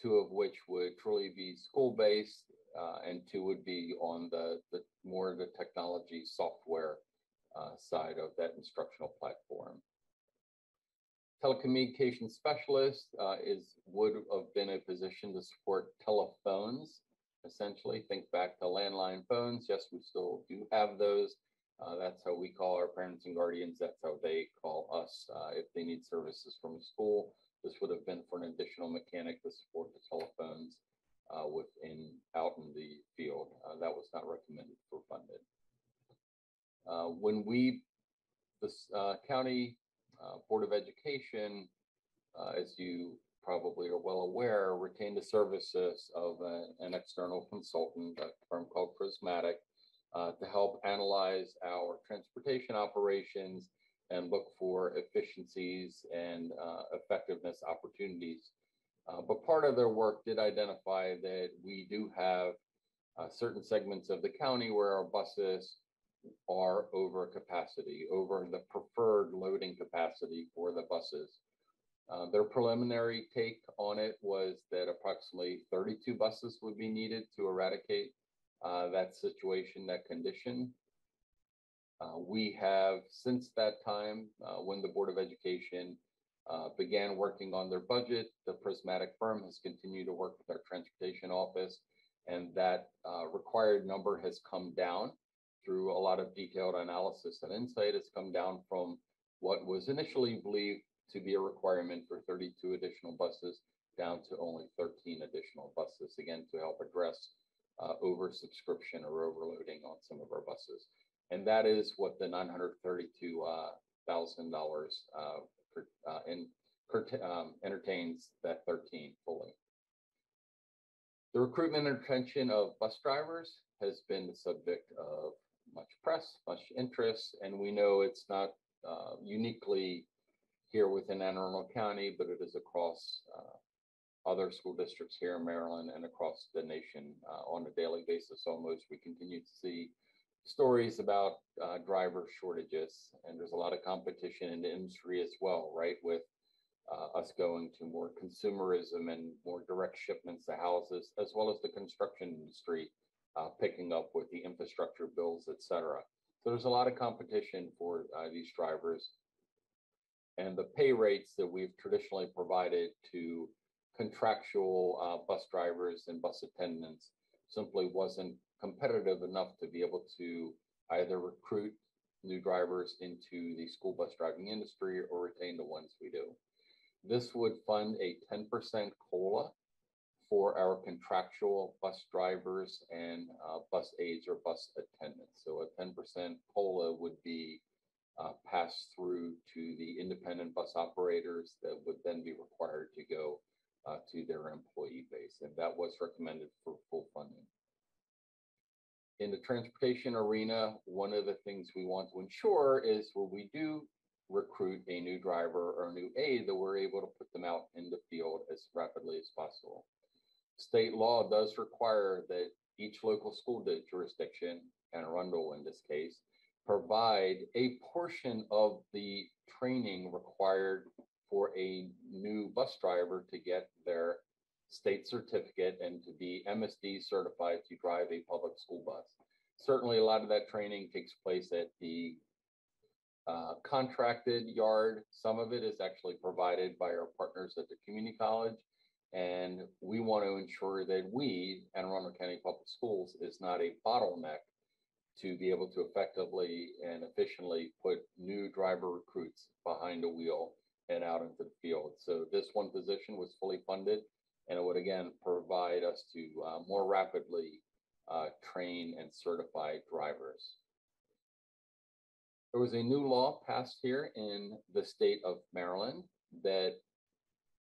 2 of which would truly be school-based, and 2 would be on the more the technology software side of that instructional platform. Telecommunications specialist would have been a position to support telephones. Essentially, think back to landline phones. Yes, we still do have those. That's how we call our parents and guardians. That's how they call us if they need services from a school. This would have been for an additional mechanic to support the telephones out in the field. That was not recommended for funded. When the county Board of Education, as you probably are well aware, retained the services of an external consultant, a firm called Prismatic, to help analyze our transportation operations and look for efficiencies and effectiveness opportunities. But part of their work did identify that we do have certain segments of the county where our buses are over capacity, over the preferred loading capacity for the buses. Their preliminary take on it was that approximately 32 buses would be needed to eradicate that situation, that condition. We have, since that time, when the Board of Education began working on their budget, the Prismatic firm has continued to work with our transportation office, and that required number has come down through a lot of detailed analysis and insight. It's come down from what was initially believed to be a requirement for 32 additional buses down to only 13 additional buses, again, to help address oversubscription or overloading on some of our buses. And that is what the $932,000 entertains that 13 fully. The recruitment and retention of bus drivers has been the subject of much press, much interest, and we know it's not uniquely here within Anne Arundel County, but it is across other school districts here in Maryland and across the nation on a daily basis almost. We continue to see stories about driver shortages, and there's a lot of competition in the industry as well, right? With us going to more consumerism and more direct shipments to houses, as well as the construction industry picking up with the infrastructure bills, et cetera. So there's a lot of competition for these drivers. And the pay rates that we've traditionally provided to contractual bus drivers and bus attendants simply wasn't competitive enough to be able to either recruit new drivers into the school bus driving industry or retain the ones we do. This would fund a 10% COLA for our contractual bus drivers and bus aides or bus attendants. So a 10% COLA would be passed through to the independent bus operators that would then be required to go to their employee base. And that was recommended for full funding. In the transportation arena, one of the things we want to ensure is when we do recruit a new driver or a new aide, that we're able to put them out in the field as rapidly as possible. State law does require that each local school jurisdiction, and Arundel in this case, provide a portion of the training required for a new bus driver to get their state certificate and to be MSD certified to drive a public school bus. Certainly a lot of that training takes place at the contracted yard. Some of it is actually provided by our partners at the community college. And we want to ensure that we, Anne Arundel County Public Schools, is not a bottleneck to be able to effectively and efficiently put new driver recruits behind the wheel and out into the field. So this one position was fully funded, and it would again provide us to more rapidly train and certify drivers. There was a new law passed here in the state of Maryland that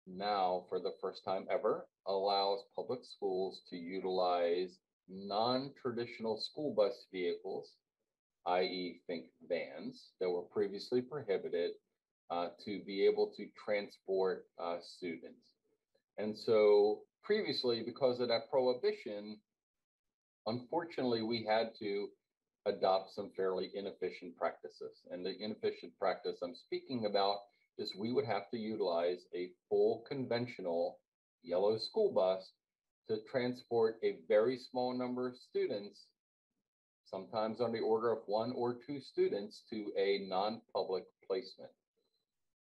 now, for the first time ever, allows public schools to utilize non-traditional school bus vehicles, i.e. think vans, that were previously prohibited to be able to transport students. And so previously, because of that prohibition, unfortunately, we had to adopt some fairly inefficient practices. And the inefficient practice I'm speaking about is we would have to utilize a full conventional yellow school bus to transport a very small number of students, sometimes on the order of 1 or 2 students, to a non-public placement.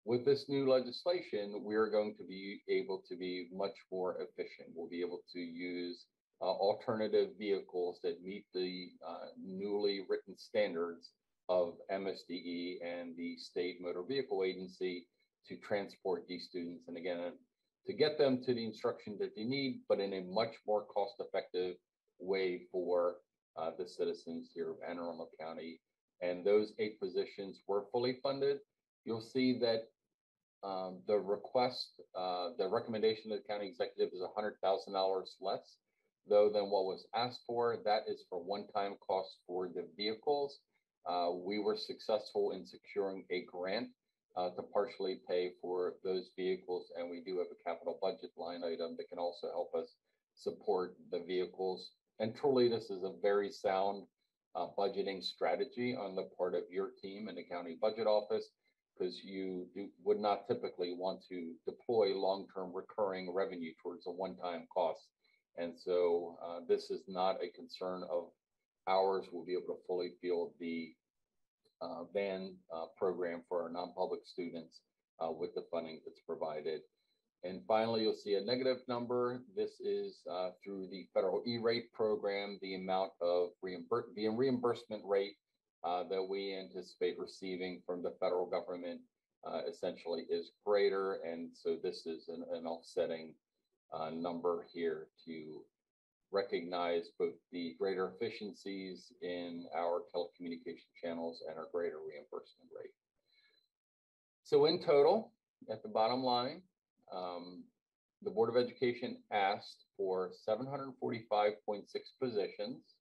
With this new legislation, we're going to be able to be much more efficient. We'll be able to use alternative vehicles that meet the newly written standards of MSDE and the State Motor Vehicle Agency to transport these students. And again, to get them to the instruction that they need, but in a much more cost-effective way for the citizens here of Anne Arundel County. And those 8 positions were fully funded. You'll see that the request, the recommendation of the county executive is $100,000 less, though, than what was asked for. That is for one-time costs for the vehicles. We were successful in securing a grant to partially pay for those vehicles, and we do have a capital budget line item that can also help us support the vehicles. And truly, this is a very sound budgeting strategy on the part of your team in the county budget office, because you would not typically want to deploy long-term recurring revenue towards a one-time cost. And so this is not a concern of ours. We'll be able to fully field the van program for our non-public students with the funding that's provided. And finally, you'll see a negative number. This is through the federal E-rate program, the amount of reimbursement rate that we anticipate receiving from the federal government essentially is greater. And so this is an offsetting number here to recognize both the greater efficiencies in our telecommunication channels and our greater reimbursement rate. So in total, at the bottom line, the Board of Education asked for 745.6 positions.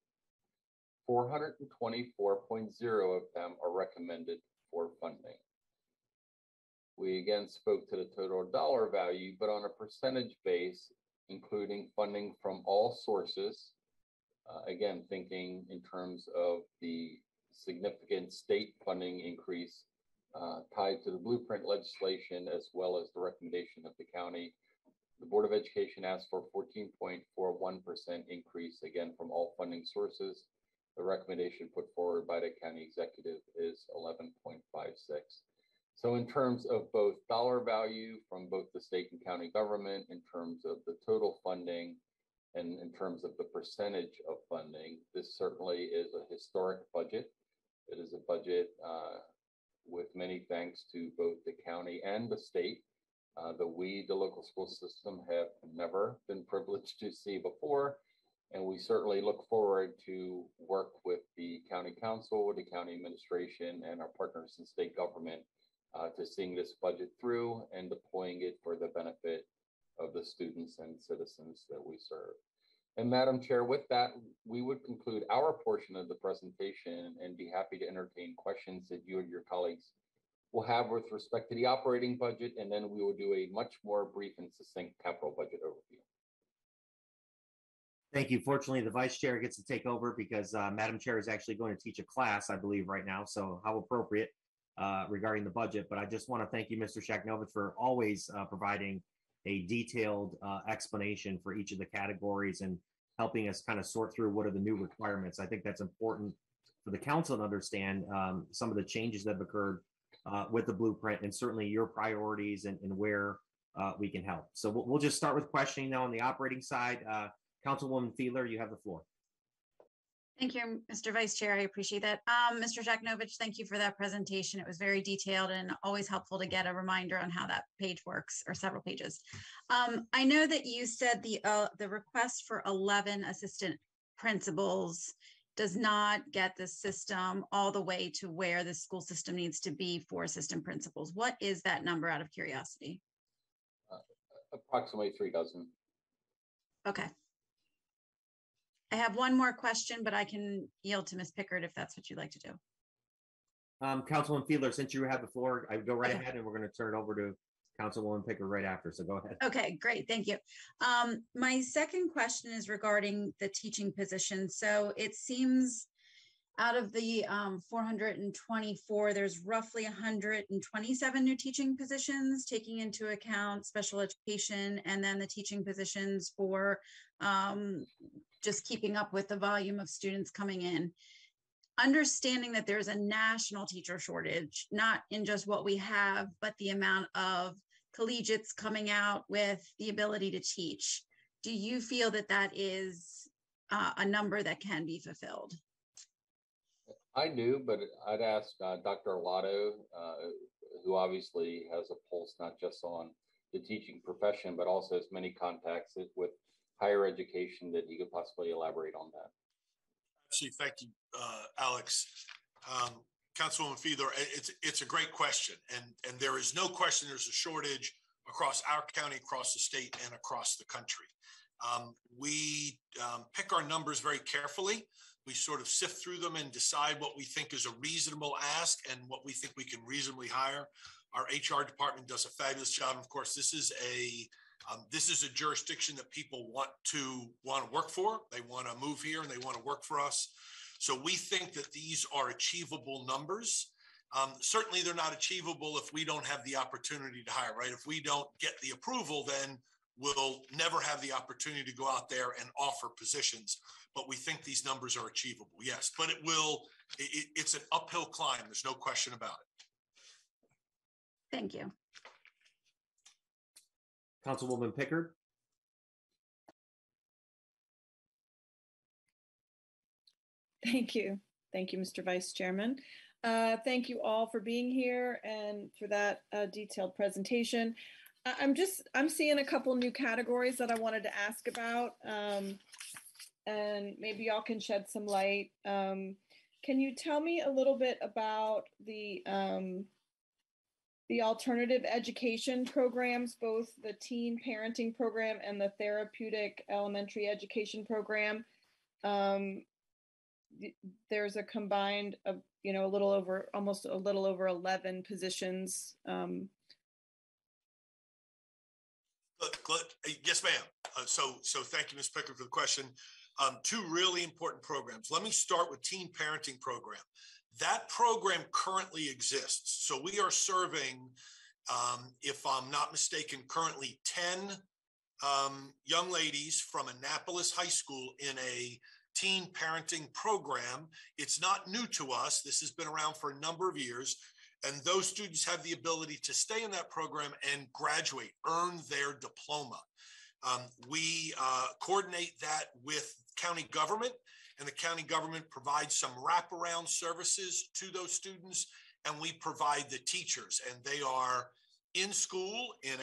424.0 of them are recommended for funding. We again spoke to the total dollar value, but on a percentage base, including funding from all sources, again, thinking in terms of the significant state funding increase tied to the blueprint legislation, as well as the recommendation of the county. The Board of Education asked for 14.41% increase, again, from all funding sources. The recommendation put forward by the county executive is 11.56. So in terms of both dollar value from both the state and county government, in terms of the total funding, and in terms of the percentage of funding, this certainly is a historic budget. It is a budget with many thanks to both the county and the state that we, the local school system, have never been privileged to see before. And we certainly look forward to work with the county council, the county administration, and our partners in state government to seeing this budget through and deploying it for the benefit of the students and citizens that we serve. And Madam Chair, with that, we would conclude our portion of the presentation and be happy to entertain questions that you and your colleagues will have with respect to the operating budget, and then we will do a much more brief and succinct capital budget overview. Thank you. Fortunately, the Vice Chair gets to take over because Madam Chair is actually going to teach a class, I believe, right now. So how appropriate regarding the budget. But I just want to thank you, Mr. Shaknovich, for always providing a detailed explanation for each of the categories and helping us kind of sort through what are the new requirements. I think that's important for the council to understand some of the changes that have occurred with the blueprint, and certainly your priorities and where we can help. So we'll just start with questioning now on the operating side. Councilwoman Fiedler, you have the floor. Thank you, Mr. Vice Chair. I appreciate that. Mr. Shaknovich, thank you for that presentation. It was very detailed and always helpful to get a reminder on how that page works, or several pages. I know that you said the request for 11 assistant principals does not get the system all the way to where the school system needs to be for assistant principals. What is that number, out of curiosity? Approximately 3 dozen. Okay. I have one more question, but I can yield to Ms. Pickard if that's what you'd like to do. Councilwoman Fiedler, since you have the floor, I go right ahead, and we're going to turn it over to Councilwoman Pickard right after. So go ahead. Okay, great. Thank you. My second question is regarding the teaching position. So it seems out of the 424, there's roughly 127 new teaching positions, taking into account special education and then the teaching positions for just keeping up with the volume of students coming in. Understanding that there's a national teacher shortage, not in just what we have, but the amount of collegiates coming out with the ability to teach. Do you feel that that is a number that can be fulfilled? I do, but I'd ask Dr. Arlato, who obviously has a pulse not just on the teaching profession, but also has many contacts with higher education, that he could possibly elaborate on that. Actually, thank you, Alex. Councilwoman Fiedler, it's a great question, and there is no question there's a shortage across our county, across the state, and across the country. We pick our numbers very carefully. We sort of sift through them and decide what we think is a reasonable ask and what we think we can reasonably hire. Our HR department does a fabulous job. Of course, this is a jurisdiction that people want to work for. They want to move here and they want to work for us. So we think that these are achievable numbers. Certainly they're not achievable if we don't have the opportunity to hire, right? If we don't get the approval, then we'll never have the opportunity to go out there and offer positions. But we think these numbers are achievable, yes. But it's an uphill climb. There's no question about it. Thank you. Councilwoman Pickard. Thank you. Thank you, Mr. Vice Chairman. Thank you all for being here and for that detailed presentation. I'm seeing a couple new categories that I wanted to ask about, and maybe y'all can shed some light. Can you tell me a little bit about the alternative education programs, both the teen parenting program and the therapeutic elementary education program? There's a combined of, almost a little over 11 positions. Yes, ma'am. So thank you, Ms. Pickard, for the question. Two really important programs. Let me start with teen parenting program. That program currently exists. So we are serving, if I'm not mistaken, currently 10 young ladies from Annapolis High School in a teen parenting program. It's not new to us. This has been around for a number of years. And those students have the ability to stay in that program and graduate, earn their diploma. We coordinate that with county government, and the county government provides some wraparound services to those students, and we provide the teachers, and they are in school in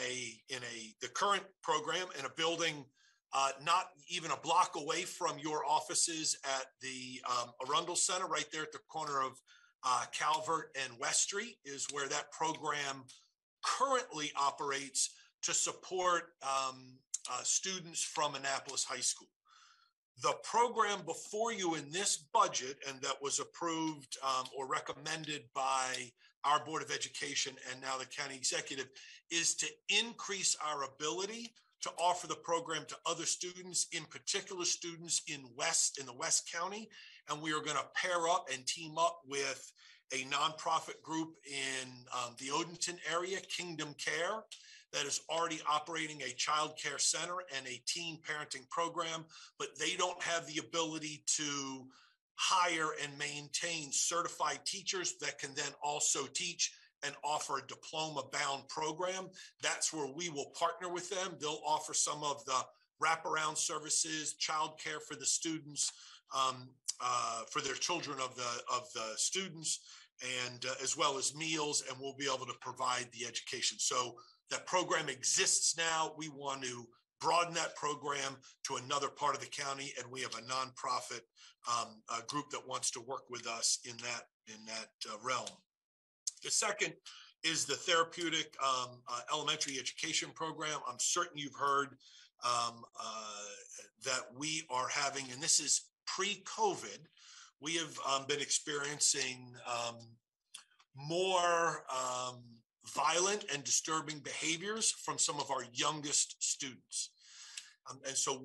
the current program in a building not even a block away from your offices at the Arundel Center, right there at the corner of Calvert and West Street is where that program currently operates to support students from Annapolis High School. The program before you in this budget, and that was approved or recommended by our Board of Education and now the county executive, is to increase our ability to offer the program to other students, in particular students in the West County. And we are going to pair up and team up with a nonprofit group in the Odenton area, Kingdom Care, that is already operating a child care center and a teen parenting program, but they don't have the ability to hire and maintain certified teachers that can then also teach and offer a diploma-bound program. That's where we will partner with them. They'll offer some of the wraparound services, childcare for the students, for their children of the students, and as well as meals, and we'll be able to provide the education. So that program exists now. We want to broaden that program to another part of the county, and we have a nonprofit group that wants to work with us in that realm. The second is the therapeutic elementary education program. I'm certain you've heard that we are having, and this is pre-COVID, we have been experiencing more violent and disturbing behaviors from some of our youngest students. And so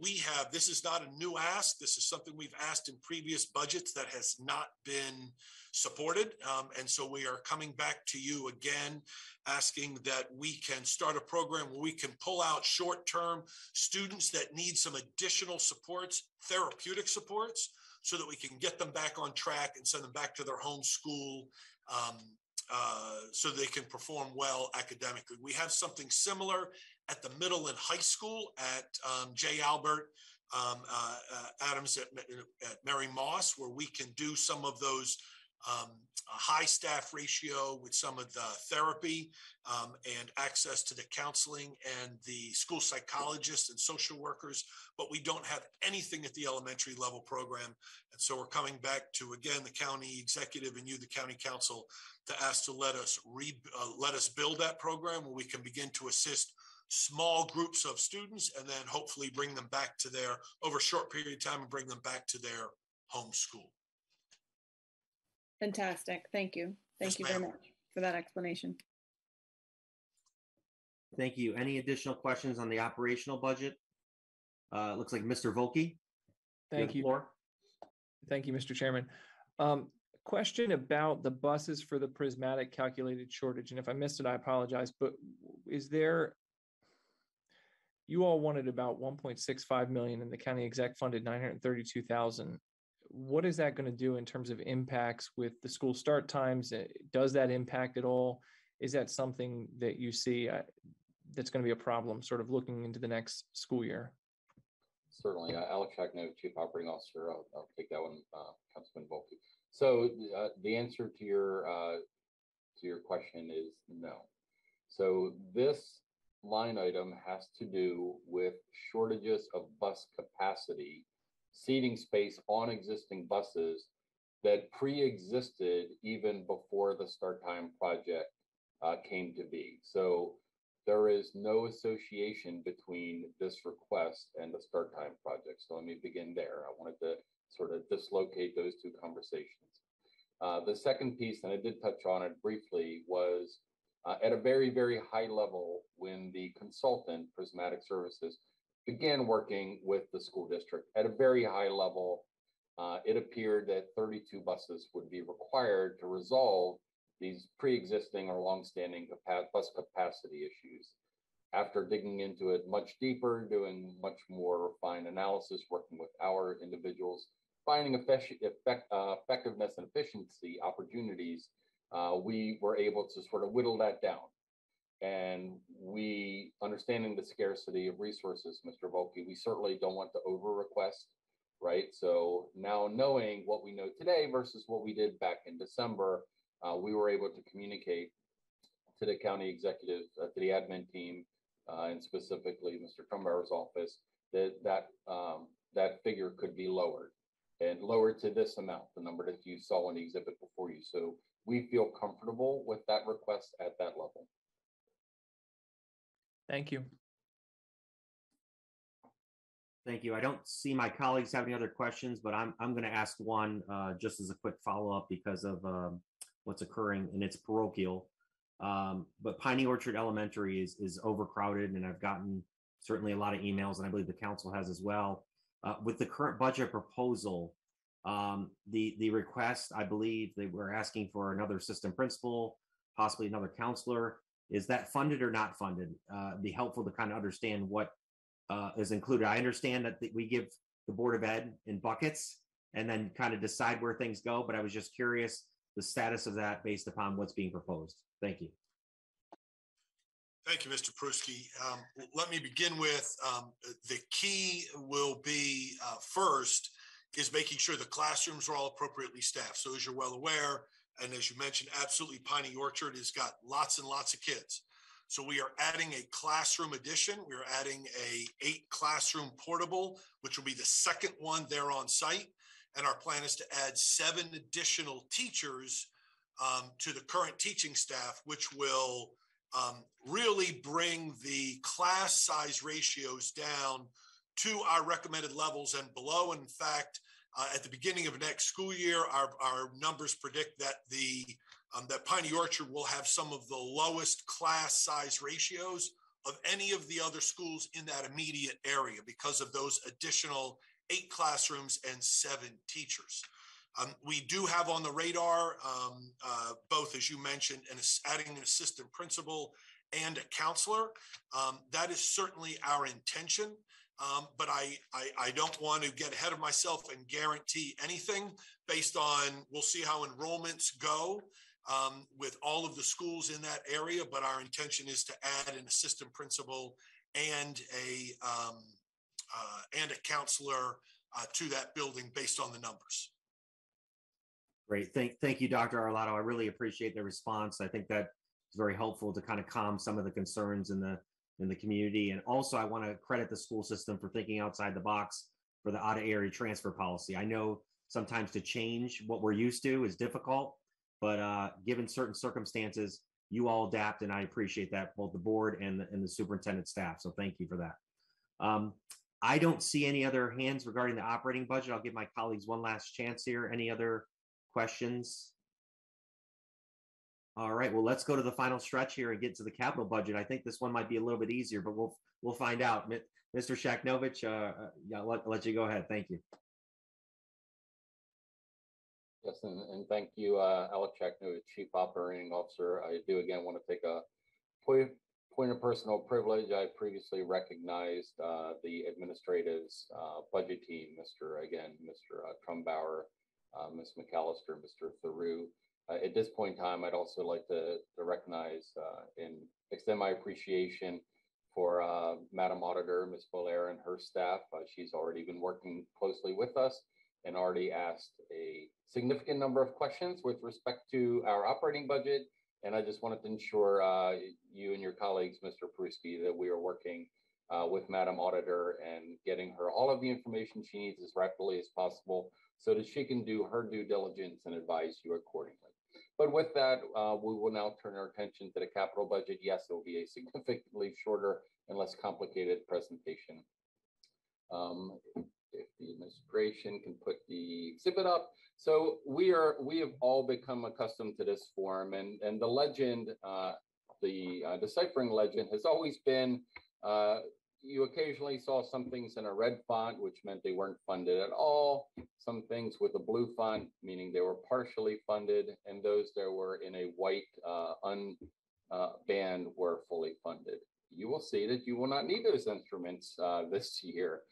this is not a new ask. This is something we've asked in previous budgets that has not been supported. And so we are coming back to you again, asking that we can start a program where we can pull out short-term students that need some additional supports, therapeutic supports, so that we can get them back on track and send them back to their home school so they can perform well academically. We have something similar at the middle and high school at J. Albert Adams at Mary Moss, where we can do some of those high staff ratio with some of the therapy and access to the counseling and the school psychologists and social workers, but we don't have anything at the elementary level program. And so we're coming back to, again, the county executive and you, the county council, to ask to let us build that program where we can begin to assist small groups of students and then hopefully bring them back to over a short period of time and bring them back to their home school. Fantastic. Thank you. Thank you very much for that explanation. Thank you. Any additional questions on the operational budget? Looks like Mr. Volke. Thank you. Thank you, Mr. Chairman. Question about the buses for the prismatic calculated shortage. And if I missed it, I apologize, but you all wanted about 1.65 million and the county exec funded 932,000. What is that going to do in terms of impacts with the school start times? Does that impact at all? Is that something that you see that's going to be a problem sort of looking into the next school year? Certainly. Alex Shackno, Chief Operating Officer. I'll take that one, Councilman Volke. So the answer to your question is no. So this line item has to do with shortages of bus capacity, seating space on existing buses that pre-existed even before the start time project came to be. So there is no association between this request and the start time project. So let me begin there. I wanted to sort of dislocate those two conversations. The second piece, and I did touch on it briefly, was at a very, very high level when the consultant, Prismatic Services, began working with the school district. At a very high level, it appeared that 32 buses would be required to resolve these pre-existing or long-standing bus capacity issues. After digging into it much deeper, doing much more refined analysis, working with our individuals, finding effectiveness and efficiency opportunities, we were able to sort of whittle that down. And we, understanding the scarcity of resources, Mr. Volke, we certainly don't want to over-request, right? So now knowing what we know today versus what we did back in December, we were able to communicate to the county executive, to the admin team, and specifically Mr. Trumbauer's office, that figure could be lowered and lowered to this amount, the number that you saw in the exhibit before you. So we feel comfortable with that request at that level. Thank you. Thank you. I don't see my colleagues have any other questions, but I'm going to ask one just as a quick follow-up because of what's occurring, and it's parochial. But Piney Orchard Elementary is overcrowded, and I've gotten certainly a lot of emails, and I believe the council has as well. With the current budget proposal, the request, I believe they were asking for another assistant principal, possibly another counselor. Is that funded or not funded? It'd be helpful to kind of understand what is included. I understand that we give the Board of Ed in buckets and then kind of decide where things go, but I was just curious the status of that based upon what's being proposed. Thank you. Thank you, Mr. Pruski. Let me begin with the key will be first is making sure the classrooms are all appropriately staffed. So as you're well aware, and as you mentioned, absolutely Piney Orchard has got lots and lots of kids. So we are adding a classroom addition. We are adding a 8 classroom portable, which will be the second one there on site. And our plan is to add 7 additional teachers to the current teaching staff, which will really bring the class size ratios down to our recommended levels and below. In fact, at the beginning of next school year, our numbers predict that that Piney Orchard will have some of the lowest class size ratios of any of the other schools in that immediate area because of those additional 8 classrooms and 7 teachers. We do have on the radar, both, as you mentioned, adding an assistant principal and a counselor. That is certainly our intention, but I don't want to get ahead of myself and guarantee anything based on, we'll see how enrollments go with all of the schools in that area, but our intention is to add an assistant principal and a counselor to that building based on the numbers. Great. Thank you, Dr. Arlotto. I really appreciate the response. I think that is very helpful to kind of calm some of the concerns in the community. And also, I want to credit the school system for thinking outside the box for the out-of-area transfer policy. I know sometimes to change what we're used to is difficult, but given certain circumstances, you all adapt, and I appreciate that, both the board and the superintendent staff. So thank you for that. I don't see any other hands regarding the operating budget. I'll give my colleagues one last chance here. Any other questions? All right, well, let's go to the final stretch here and get to the capital budget. I think this one might be a little bit easier, but we'll find out. Mr. Shaknovich, I'll let you go ahead. Thank you. Yes, and thank you, Alex Shaknovich, Chief Operating Officer. I do again want to take a point of personal privilege. I previously recognized the administrative's budget team, Mr. Trumbauer, Ms. McAllister, Mr. Theroux. At this point in time, I'd also like to recognize and extend my appreciation for Madam Auditor, Ms. Bolaire, and her staff. She's already been working closely with us and already asked a significant number of questions with respect to our operating budget. And I just wanted to ensure you and your colleagues, Mr. Peruski, that we are working with Madam Auditor and getting her all of the information she needs as rapidly as possible so that she can do her due diligence and advise you accordingly. But with that, we will now turn our attention to the capital budget. Yes, it will be a significantly shorter and less complicated presentation. If the administration can put the exhibit up. So we have all become accustomed to this form, and the legend, the deciphering legend has always been, you occasionally saw some things in a red font, which meant they weren't funded at all. Some things with a blue font, meaning they were partially funded, and those that were in a white band were fully funded. You will see that you will not need those instruments this year.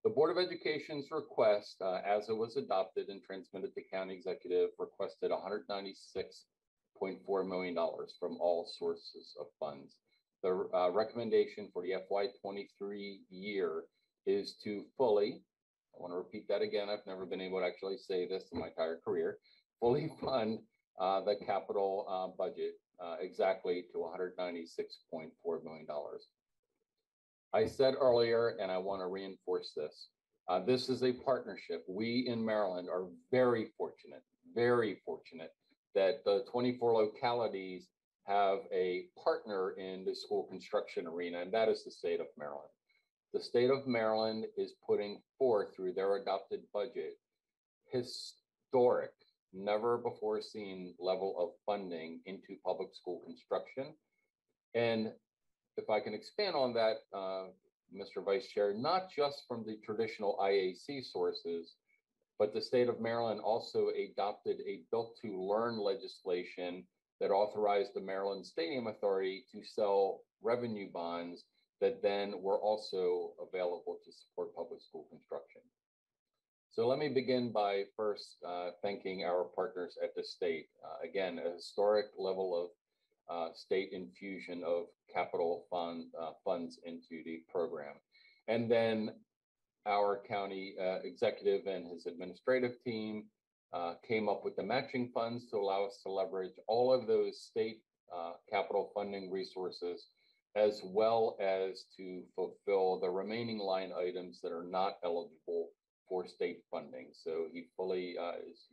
The Board of Education's request, as it was adopted and transmitted to County Executive, requested $196.4 million from all sources of funds. The recommendation for the FY23 year is to fully, I want to repeat that again, I've never been able to actually say this in my entire career, fully fund the capital budget exactly to $196.4 million. I said earlier, and I want to reinforce this, this is a partnership. We in Maryland are very fortunate that the 24 localities have a partner in the school construction arena, and that is the state of Maryland. The state of Maryland is putting forth through their adopted budget historic, never before seen level of funding into public school construction. And if I can expand on that, Mr. Vice Chair, not just from the traditional IAC sources, but the state of Maryland also adopted a Built to Learn legislation that authorized the Maryland Stadium Authority to sell revenue bonds that then were also available to support public school construction. So let me begin by first thanking our partners at the state. Again, a historic level of state infusion of capital funds into the program. And then our county executive and his administrative team came up with the matching funds to allow us to leverage all of those state capital funding resources, as well as to fulfill the remaining line items that are not eligible for state funding. So he fully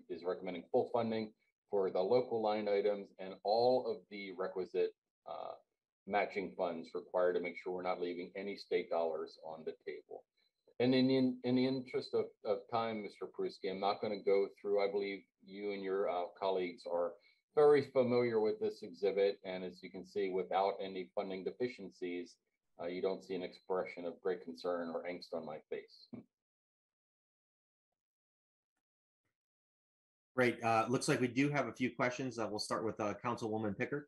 is recommending full funding for the local line items and all of the requisite matching funds required to make sure we're not leaving any state dollars on the table. And in the interest of time, Mr. Pruski, I'm not going to go through. I believe you and your colleagues are very familiar with this exhibit. And as you can see, without any funding deficiencies, you don't see an expression of great concern or angst on my face. Great. Looks like we do have a few questions. We'll start with Councilwoman Pickard.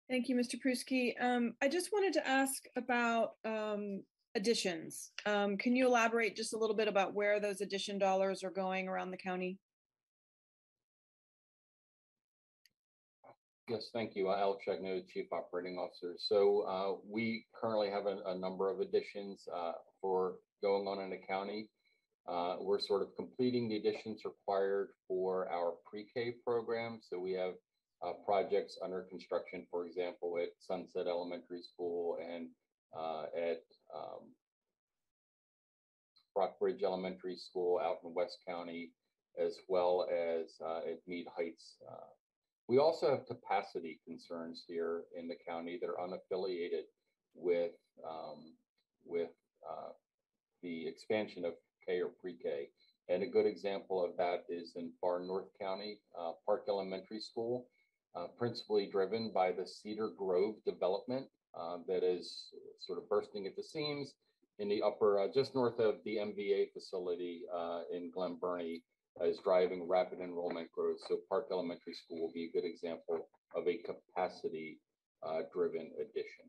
Thank you, Mr. Pruski. I just wanted to ask about additions. Can you elaborate just a little bit about where those addition dollars are going around the county? Yes, thank you. Alex Shagno, Chief Operating Officer. So we currently have a number of additions for going on in the county. We're sort of completing the additions required for our pre-K program. So we have projects under construction, for example, at Sunset Elementary School and at Rockbridge Elementary School out in West County, as well as at Mead Heights. We also have capacity concerns here in the county that are unaffiliated with the expansion of K or pre-K. And a good example of that is in Far North County, Park Elementary School, principally driven by the Cedar Grove development that is sort of bursting at the seams in the upper, just north of the MVA facility in Glen Burnie, is driving rapid enrollment growth. So Park Elementary School will be a good example of a capacity driven addition.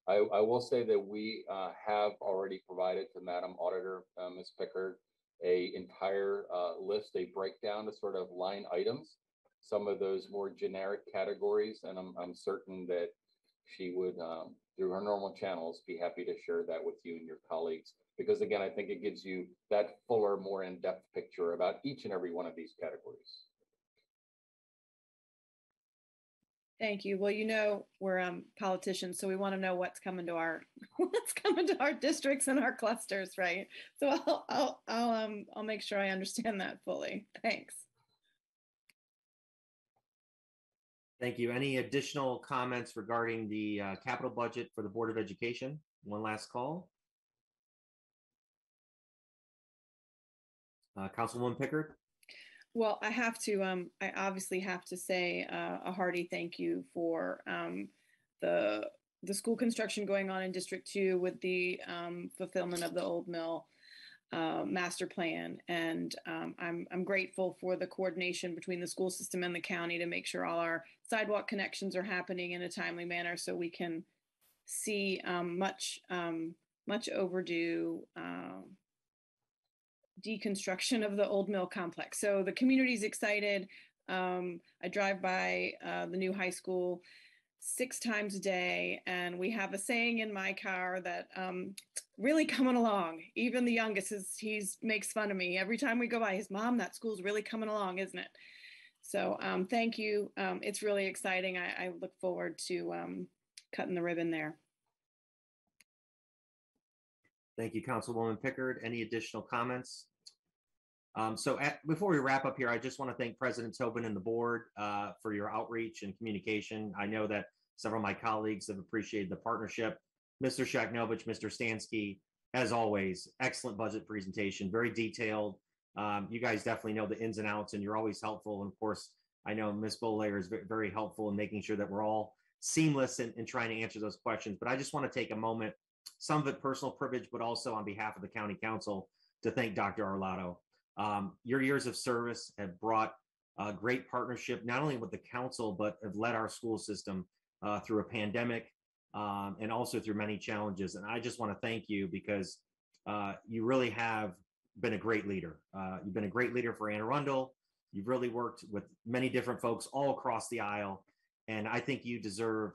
I will say that we have already provided to Madam Auditor, Ms. Pickard, a entire list, a breakdown of sort of line items, some of those more generic categories, and I'm certain that she would, through her normal channels, be happy to share that with you and your colleagues. Because again, I think it gives you that fuller, more in-depth picture about each and every one of these categories. Thank you. Well, you know, we're politicians, so we want to know what's coming to our districts and our clusters, right? So I'll make sure I understand that fully. Thanks. Thank you. Any additional comments regarding the capital budget for the Board of Education? One last call. Councilwoman Pickard. Well, I have to, I obviously have to say a hearty thank you for the school construction going on in District 2 with the fulfillment of the Old Mill master plan. And I'm grateful for the coordination between the school system and the county to make sure all our sidewalk connections are happening in a timely manner so we can see much overdue deconstruction of the Old Mill complex. So the community's excited. I drive by the new high school 6 times a day, and we have a saying in my car that really coming along. Even the youngest makes fun of me every time we go by. His mom, that school's really coming along, isn't it? So thank you. It's really exciting. I look forward to cutting the ribbon there. Thank you, Councilwoman Pickard. Any additional comments? Before we wrap up here, I just want to thank President Tobin and the board for your outreach and communication. I know that several of my colleagues have appreciated the partnership. Mr. Shaknovich, Mr. Stansky, as always, excellent budget presentation, very detailed. You guys definitely know the ins and outs, and you're always helpful. And of course, I know Ms. Bolair is very helpful in making sure that we're all seamless in trying to answer those questions. But I just want to take a moment, some of it personal privilege, but also on behalf of the County Council, to thank Dr. Arlotto. Your years of service have brought a great partnership, not only with the council, but have led our school system through a pandemic and also through many challenges. And I just want to thank you because you really have been a great leader. You've been a great leader for Anne Arundel. You've really worked with many different folks all across the aisle. And I think you deserve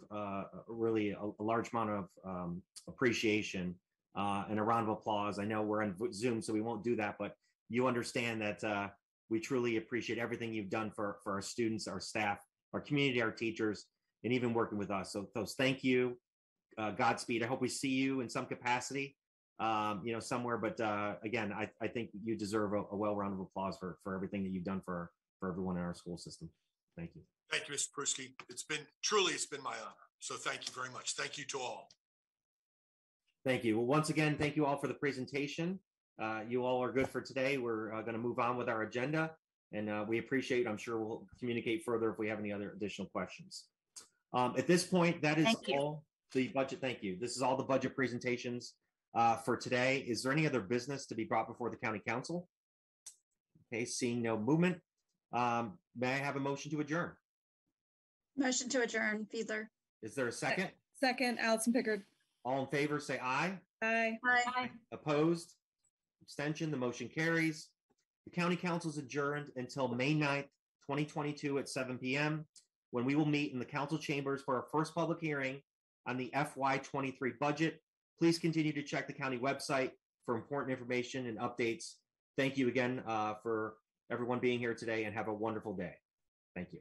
really a large amount of appreciation and a round of applause. I know we're on Zoom, so we won't do that, but you understand that We truly appreciate everything you've done for our students, our staff, our community, our teachers, and even working with us. So thank you. Godspeed. I hope we see you in some capacity, somewhere. But again, I think you deserve a well-rounded applause for everything that you've done for everyone in our school system. Thank you. Thank you, Mr. Pruski. It's been my honor. So thank you very much. Thank you to all. Thank you. Well, once again, thank you all for the presentation. You all are good for today. We're going to move on with our agenda, and we appreciate. I'm sure we'll communicate further if we have any other additional questions. At this point, that is all the budget. Thank you. This is all the budget presentations for today. Is there any other business to be brought before the county council? Okay, seeing no movement. May I have a motion to adjourn? Motion to adjourn, Fiedler. Is there a second? Second, Allison Pickard. All in favor, say aye. Aye. Aye. Opposed? Abstention? The motion carries. The county council is adjourned until May 9th, 2022 at 7 p.m. when we will meet in the council chambers for our first public hearing on the FY23 budget. Please continue to check the county website for important information and updates. Thank you again for everyone being here today, and have a wonderful day. Thank you.